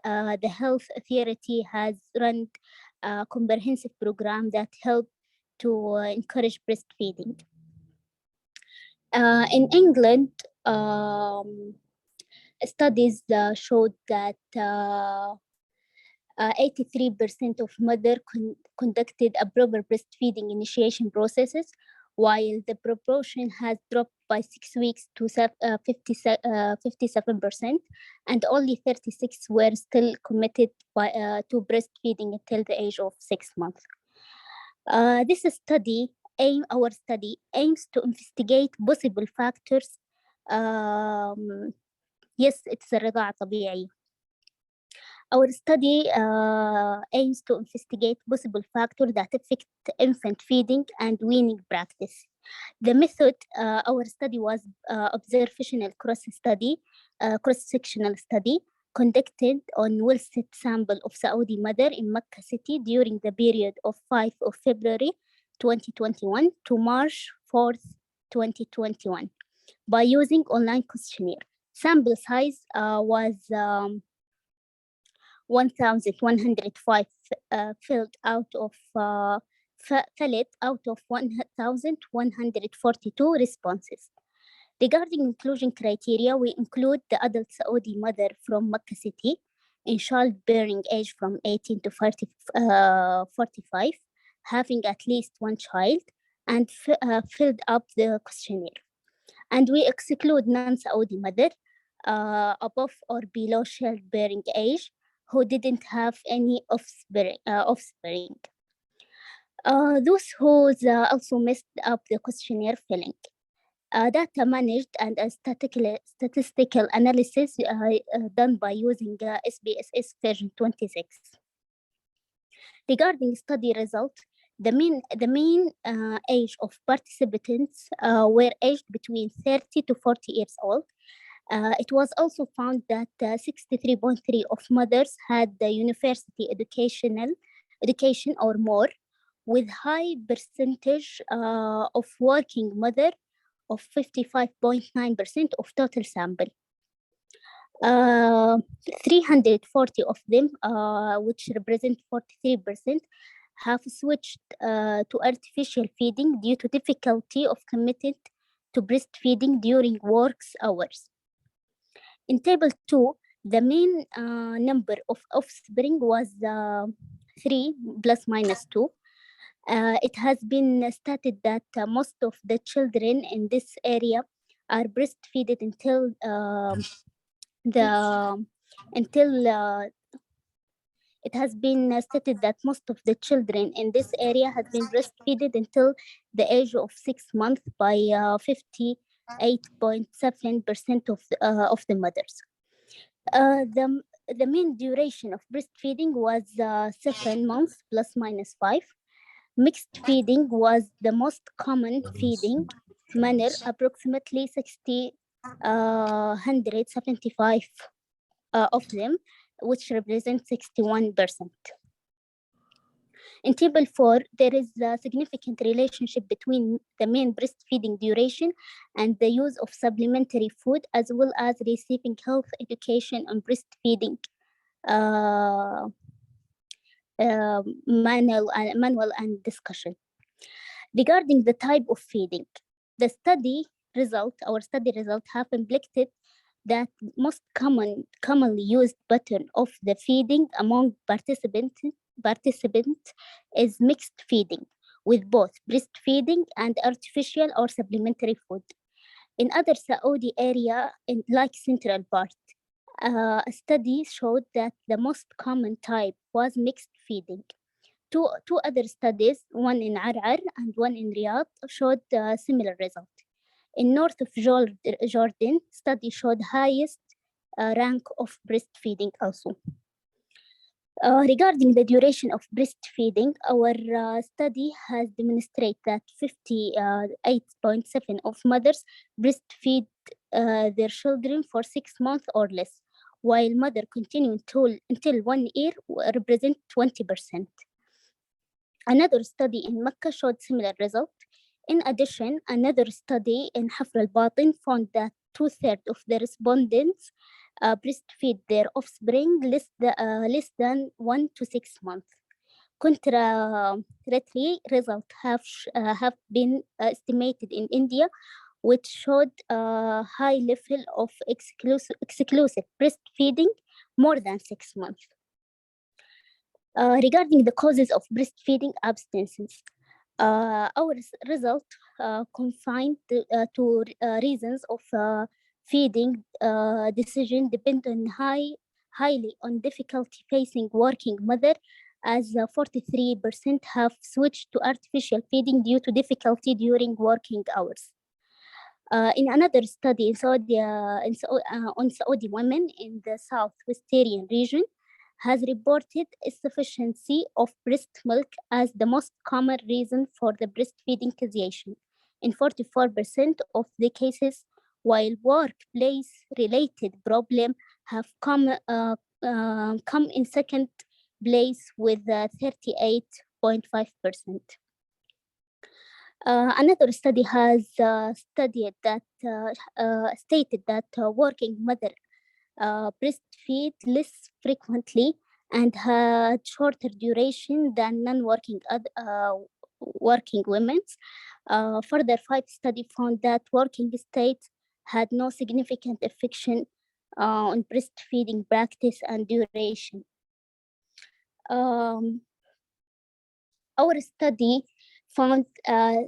the health authority has run a comprehensive program that helped to encourage breastfeeding. In England, studies showed that 83% of mothers conducted a proper breastfeeding initiation processes, while the proportion has dropped by 6 weeks to 57%, and only 36 were still committed to breastfeeding until the age of 6 months. Our study aims to investigate possible factors. Yes, it's الرضاعة طبيعية. Our study aims to investigate possible factors that affect infant feeding and weaning practice. The method, our study was observational cross-sectional study conducted on well-set sample of Saudi mother in Mecca city during the period of 5 of February 2021 to March 4th, 2021. by using online questionnaire. Sample size was 1,105 filled out of 1,142 responses. Regarding inclusion criteria, we include the adult Saudi mother from Makkah City in childbearing age from 18 to 45, having at least one child, and filled up the questionnaire. And we exclude non-Saudi mother above or below childbearing age who didn't have any offspring. Those who also messed up the questionnaire filling. Data managed and a statistical analysis done by using SPSS version 26. Regarding study results, the mean age of participants were aged between 30 to 40 years old. It was also found that 63.3% of mothers had the university education or more, with high percentage of working mother of 55.9% of total sample. 340 of them, which represent 43%, have switched to artificial feeding due to difficulty of committing to breastfeeding during work hours. In table 2, the mean number of offspring was 3 plus minus 2. It has been stated that most of the children in this area are breastfeeded until it has been stated that most of the children in this area has been breastfeeded until the age of 6 months by 58.7% of the mothers. The mean duration of breastfeeding was 7 months plus minus 5. Mixed feeding was the most common feeding manner, approximately 175 of them, which represent 61%. In table 4, there is a significant relationship between the main breastfeeding duration and the use of supplementary food, as well as receiving health education on breastfeeding manual and discussion. Regarding the type of feeding, our study result have implicated that most commonly used pattern of the feeding among participants is mixed feeding, with both breastfeeding and artificial or supplementary food. In other Saudi area, like central part, a study showed that the most common type was mixed feeding. Two other studies, one in Arar and one in Riyadh, showed a similar result. In north of Jordan, study showed highest rank of breastfeeding also. Regarding the duration of breastfeeding, our study has demonstrated that 58.7% of mothers breastfeed their children for 6 months or less, while mother continue until 1 year represent 20%. Another study in Mecca showed similar result. In addition, another study in Hafr al-Batin found that 2/3 of the respondents breastfeed their offspring less than 1 to 6 months. Contrarily, results have been estimated in India, which showed a high level of exclusive breastfeeding more than 6 months. Regarding the causes of breastfeeding abstinences, our result confined to reasons of feeding decision depend on highly on difficulty facing working mother, as 43% have switched to artificial feeding due to difficulty during working hours. In another study on Saudi women in the southwestern region, has reported insufficiency of breast milk as the most common reason for the breastfeeding cessation in 44% of the cases, while workplace-related problems have come in second place with 38.5%. Another study has stated that working mother breastfeed less frequently and had shorter duration than non-working working women. Further, 5 studies found that working states had no significant effect on breastfeeding practice and duration. Our study found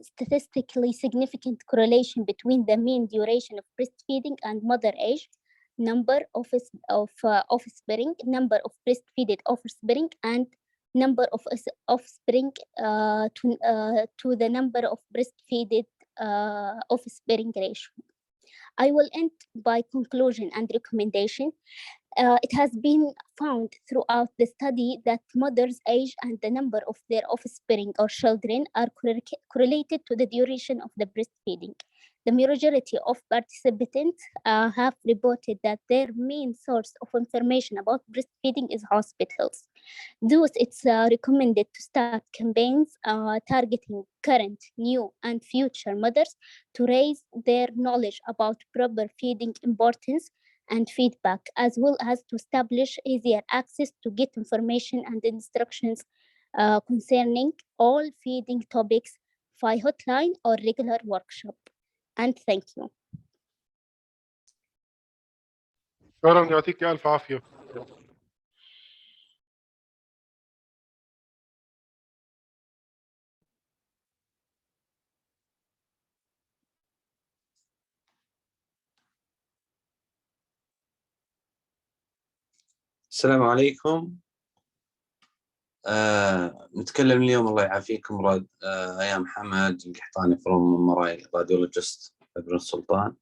statistically significant correlation between the mean duration of breastfeeding and mother age, number of offspring, number of breastfeeded offspring, and number of offspring to the number of breastfeeded offspring ratio. I will end by conclusion and recommendation. It has been found throughout the study that mothers' age and the number of their offspring or children are correlated to the duration of the breastfeeding. The majority of participants have reported that their main source of information about breastfeeding is hospitals. Thus, it's recommended to start campaigns targeting current, new, and future mothers to raise their knowledge about proper feeding importance and feedback, as well as to establish easier access to get information and instructions concerning all feeding topics via hotline or regular workshop. And thank you. شكرا، يعطيك ألف عافية. السلام عليكم. نتكلم اليوم الله يعافيكم راد أيام محمد القحطاني from مراي radiologist ابن السلطان.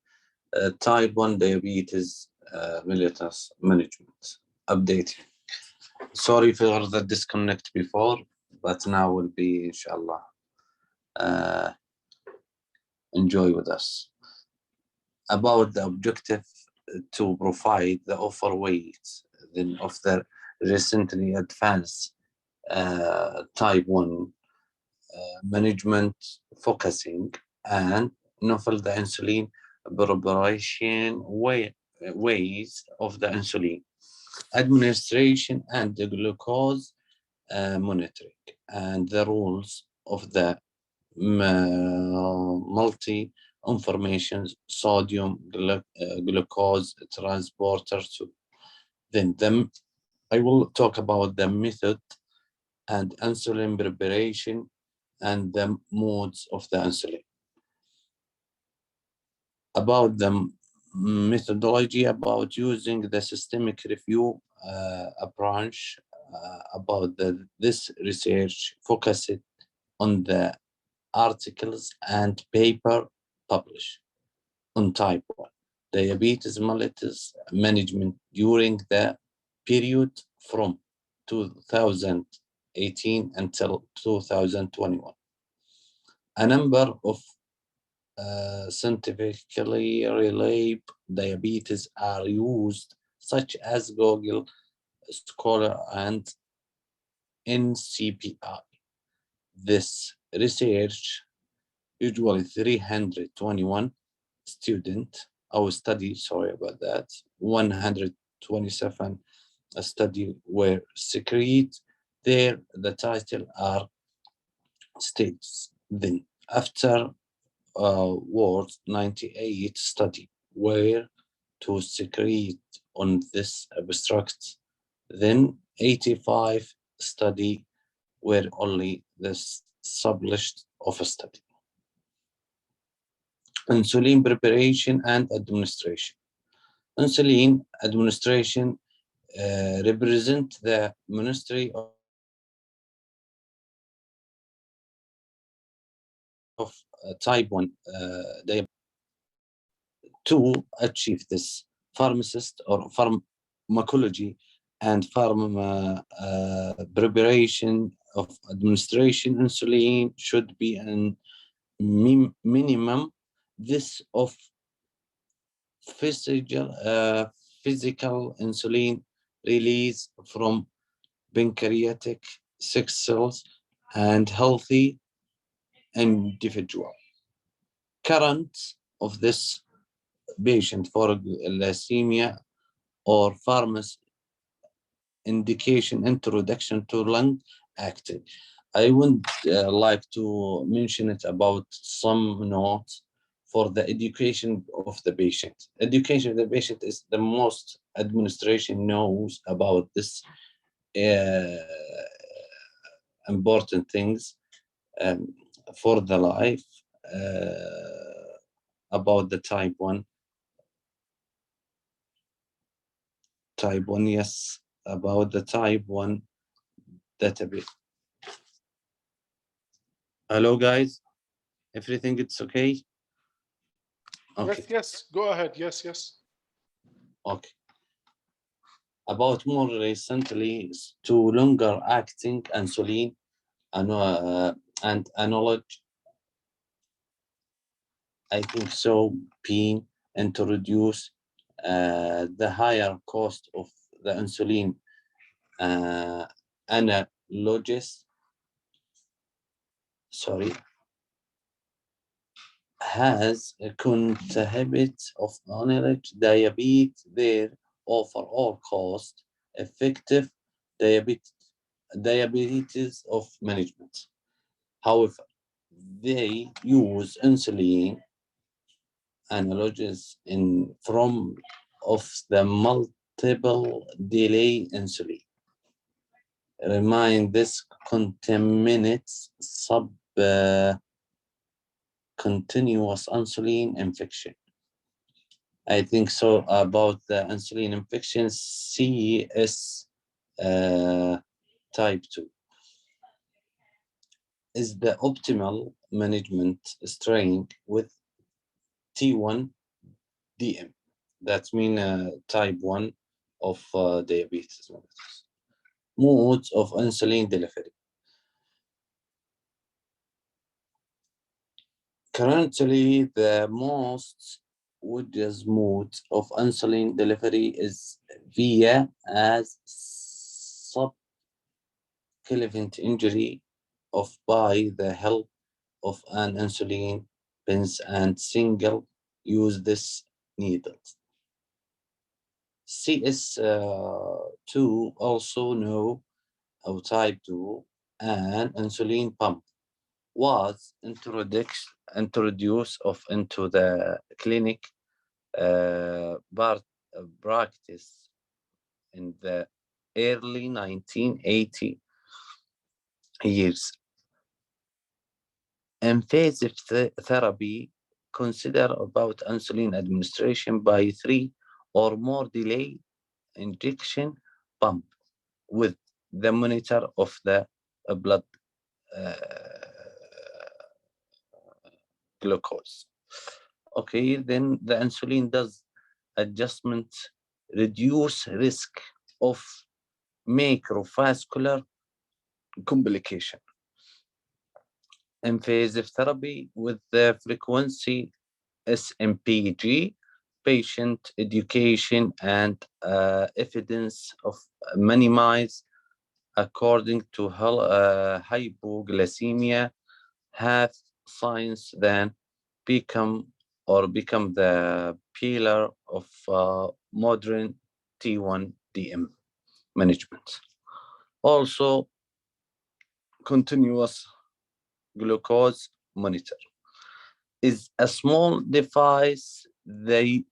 Type 1 diabetes mellitus management update. Sorry for the disconnect before, but now will be inshallah. Enjoy with us. About the objective to provide the offer weight of the recently advanced type 1 management focusing and novel the insulin preparation ways of the insulin administration and the glucose monitoring and the rules of the multi-information sodium glucose transporter. Then I will talk about the method and insulin preparation and the modes of the insulin. About the methodology, about using the systemic review approach, about this research focused on the articles and paper published on type 1 diabetes mellitus management during the period from 2018 until 2021. A number of scientifically related diabetes are used, such as Google Scholar and NCPI. This research, usually 321 students, our study, sorry about that, 127 study were secret. There, the title are states. Then, after Ward 98 study were to secret on this abstract, then 85 study were only this published of a study. Insulin preparation and administration. Insulin administration represent the Ministry of type 1 diabetes. To achieve this, pharmacist or pharmacology and preparation of administration insulin should be an minimum this of physical insulin release from pancreatic cells and healthy individual. Current of this patient for glycemia or pharmacy indication introduction to long acting. I would like to mention it about some notes for the education of the patient. Education of the patient is the most administration knows about this important things for the life about the type 1. Type 1, yes, about the type 1 database. Hello, guys. Everything it's okay? Okay. Yes, go ahead. Yes. Okay. About more recently, to longer acting insulin and analog, I think so, being introduced the higher cost of the insulin analogs, has a contribute of analog diabetes their overall cost effective diabetes of management. However, they use insulin analogs from of the multiple delay insulin. Remind this contaminates continuous insulin infection. I think so about the insulin infection CS type 2 is the optimal management strain with T1 DM. That means type 1 of diabetes. Modes of insulin delivery. Currently, the most obvious mode of insulin delivery is via as subclavian injury of by the help of an insulin pens and single use this needles. CS2 also know of type 2 and insulin pump was introduced into the clinic practice in the early 1980 years. Invasive therapy consider about insulin administration by 3 or more delay injection pump with the monitor of the blood glucose. Okay, then the insulin does adjustment, reduce risk of macrovascular complication. Invasive therapy with the frequency SMPG, patient education and evidence of minimize according to hypoglycemia have science then become the pillar of modern T1 DM management. Also, continuous glucose monitor is a small device that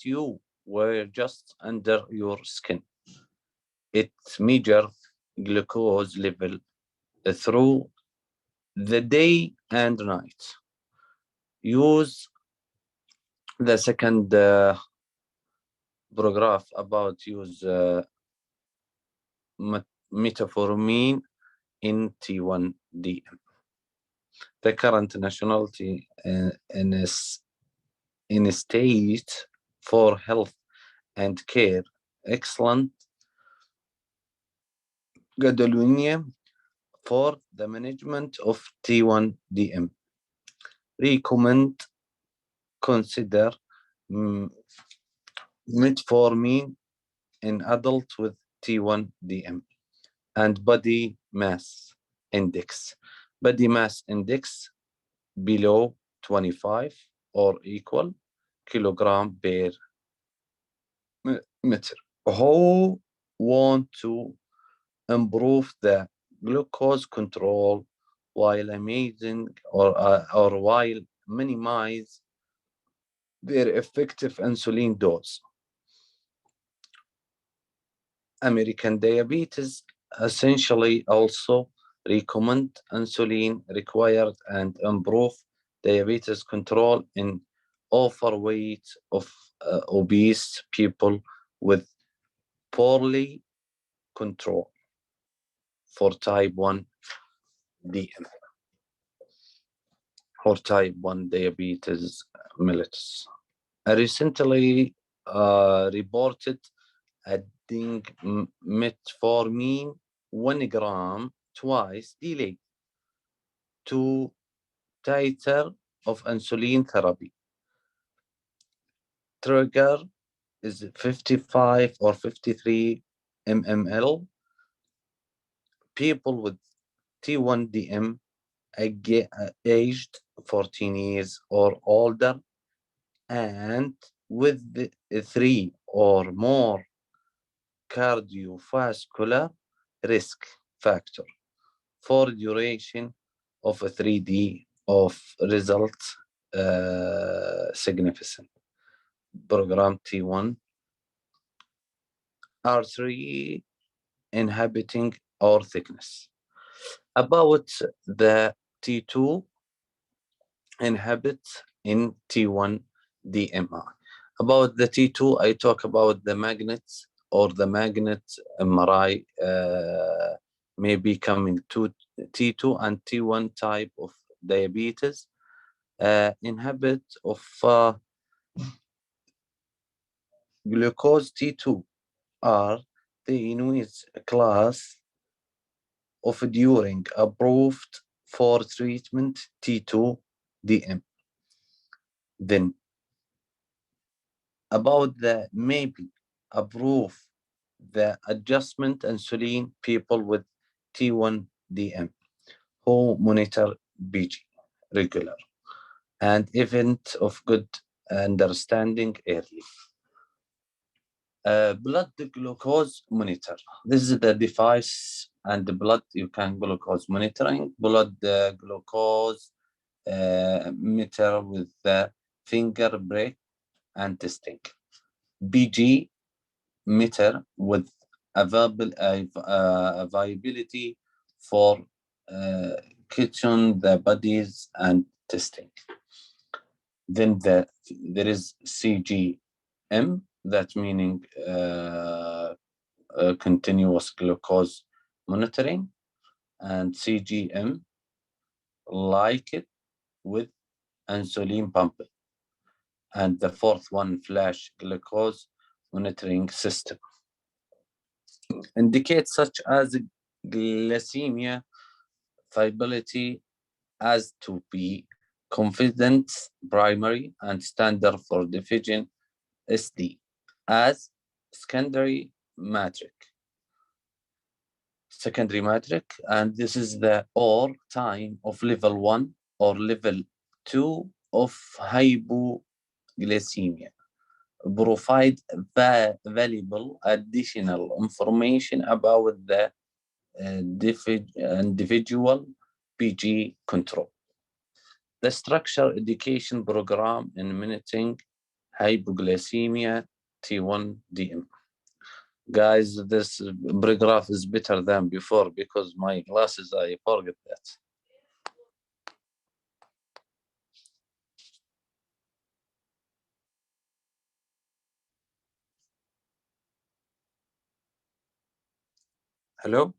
you wear just under your skin. It measures glucose level through the day and night. Use the second paragraph about use metformin in T1 DM. The current nationality in state for health and care, excellent Gadolinium for the management of T1 DM. Recommend consider metformin in adult with T1 DM and body mass index body mass index below 25 or equal kilogram per meter. Who want to improve the glucose control while while minimize their effective insulin dose? American Diabetes essentially also recommend insulin required and improve diabetes control in overweight of obese people with poorly control for type 1 DM or type 1 diabetes mellitus. Recently reported adding metformin 1 gram twice daily to titer of insulin therapy. Trigger is 55 or 53 mmol. People with T1DM aged 14 years or older and with 3 or more cardiovascular risk factor for duration of a 3D of results significant. Program T1 artery inhibiting or thickness. About the T2 inhibit in T1 DMI. About the T2, I talk about the magnets or the magnet MRI may be coming to T2 and T1 type of diabetes. Inhibit of glucose T2 are the Inuit class of during approved for treatment T2 DM. Then about the maybe approve the adjustment insulin people with T1 DM who monitor BG regular and event of good understanding early. Blood glucose monitor. This is the device and the blood you can glucose monitoring. Blood glucose meter with the finger prick and testing. BG meter with availability for kitchen the bodies and testing. Then there is CGM, that meaning continuous glucose monitoring, and CGM like it with insulin pumping, and the fourth one flash glucose monitoring system. Indicates such as glycemia viability as to be confidence primary and standard for division SD as secondary metric, and this is the or time of level 1 or level 2 of hypoglycemia. Provide valuable additional information about the individual PG control. The structure education program in monitoring hypoglycemia T1 DM. Guys, this paragraph is better than before because my glasses, I forget that. Hello?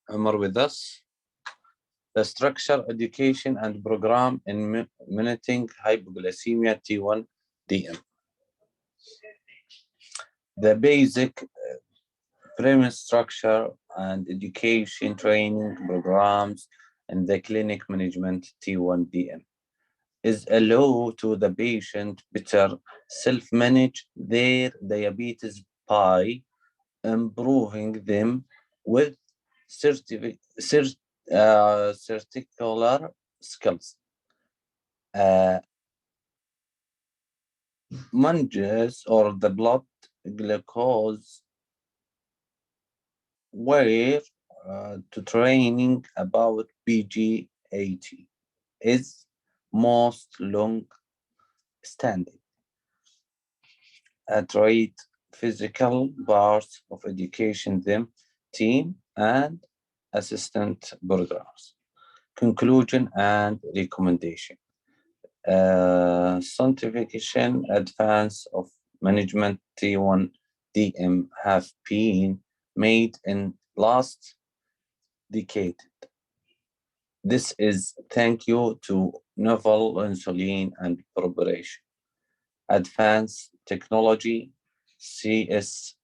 Amar with us? The structure, education, and program in monitoring hypoglycemia T1 DM. The basic premise structure and education training programs in the clinic management T1 DM is allow to the patient better self-manage their diabetes by improving them with Certicular skills. Managers or the blood glucose were to training about PG80 is most long standing. Trade physical parts of education them team and assistant programs. Conclusion and recommendation. Scientification advance of management T1 DM have been made in last decade. This is thank you to novel insulin and preparation, advanced technology, CS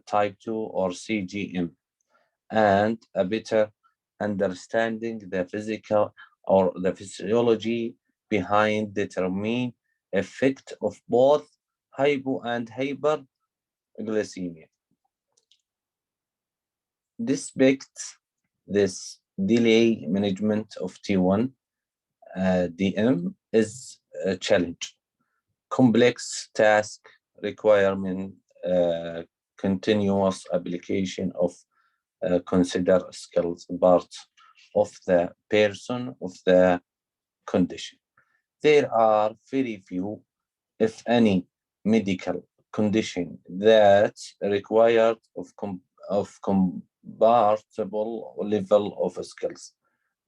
type 2 or CGM, and a better understanding the physical or the physiology behind determine effect of both hypo and hyperglycemia. Despite this delay, management of T1 DM is a challenge. Complex task requirement, continuous application of consider skills part of the person of the condition. There are very few, if any, medical condition that required of comparable level of skills,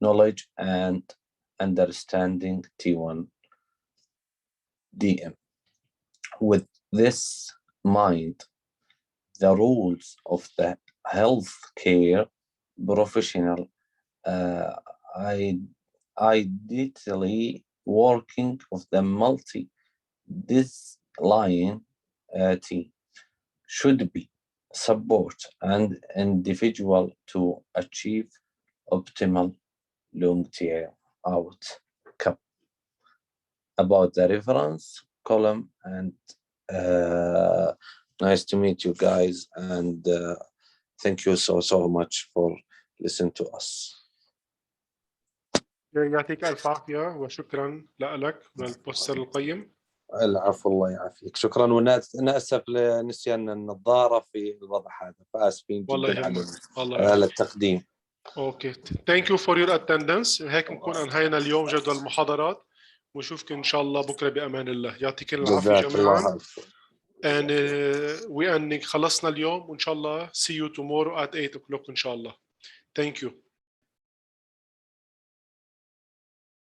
knowledge, and understanding T1 DM. With this mind, the rules of the healthcare professional ideally working of the multi-discipline team should be support and individual to achieve optimal long-term outcome. About the reference column, and nice to meet you guys, and thank you so much for listening to us. يعطيك ألف عافية وشكرا لك وللبوستر القيم. العفو، الله يعافيك، شكرا. وانا اسف لنسيان النظاره في الوضع هذا، فاسفين جدا على التقديم. اوكي، ثانك يو فور يور اتندنس. هيك نكون انهينا اليوم جدول المحاضرات، ونشوفكم ان شاء الله بكره بامان الله. يعطيكم العافيه جميعا. and we ending خلصنا اليوم، وان شاء الله see you tomorrow at 8 o'clock ان شاء الله. Thank you.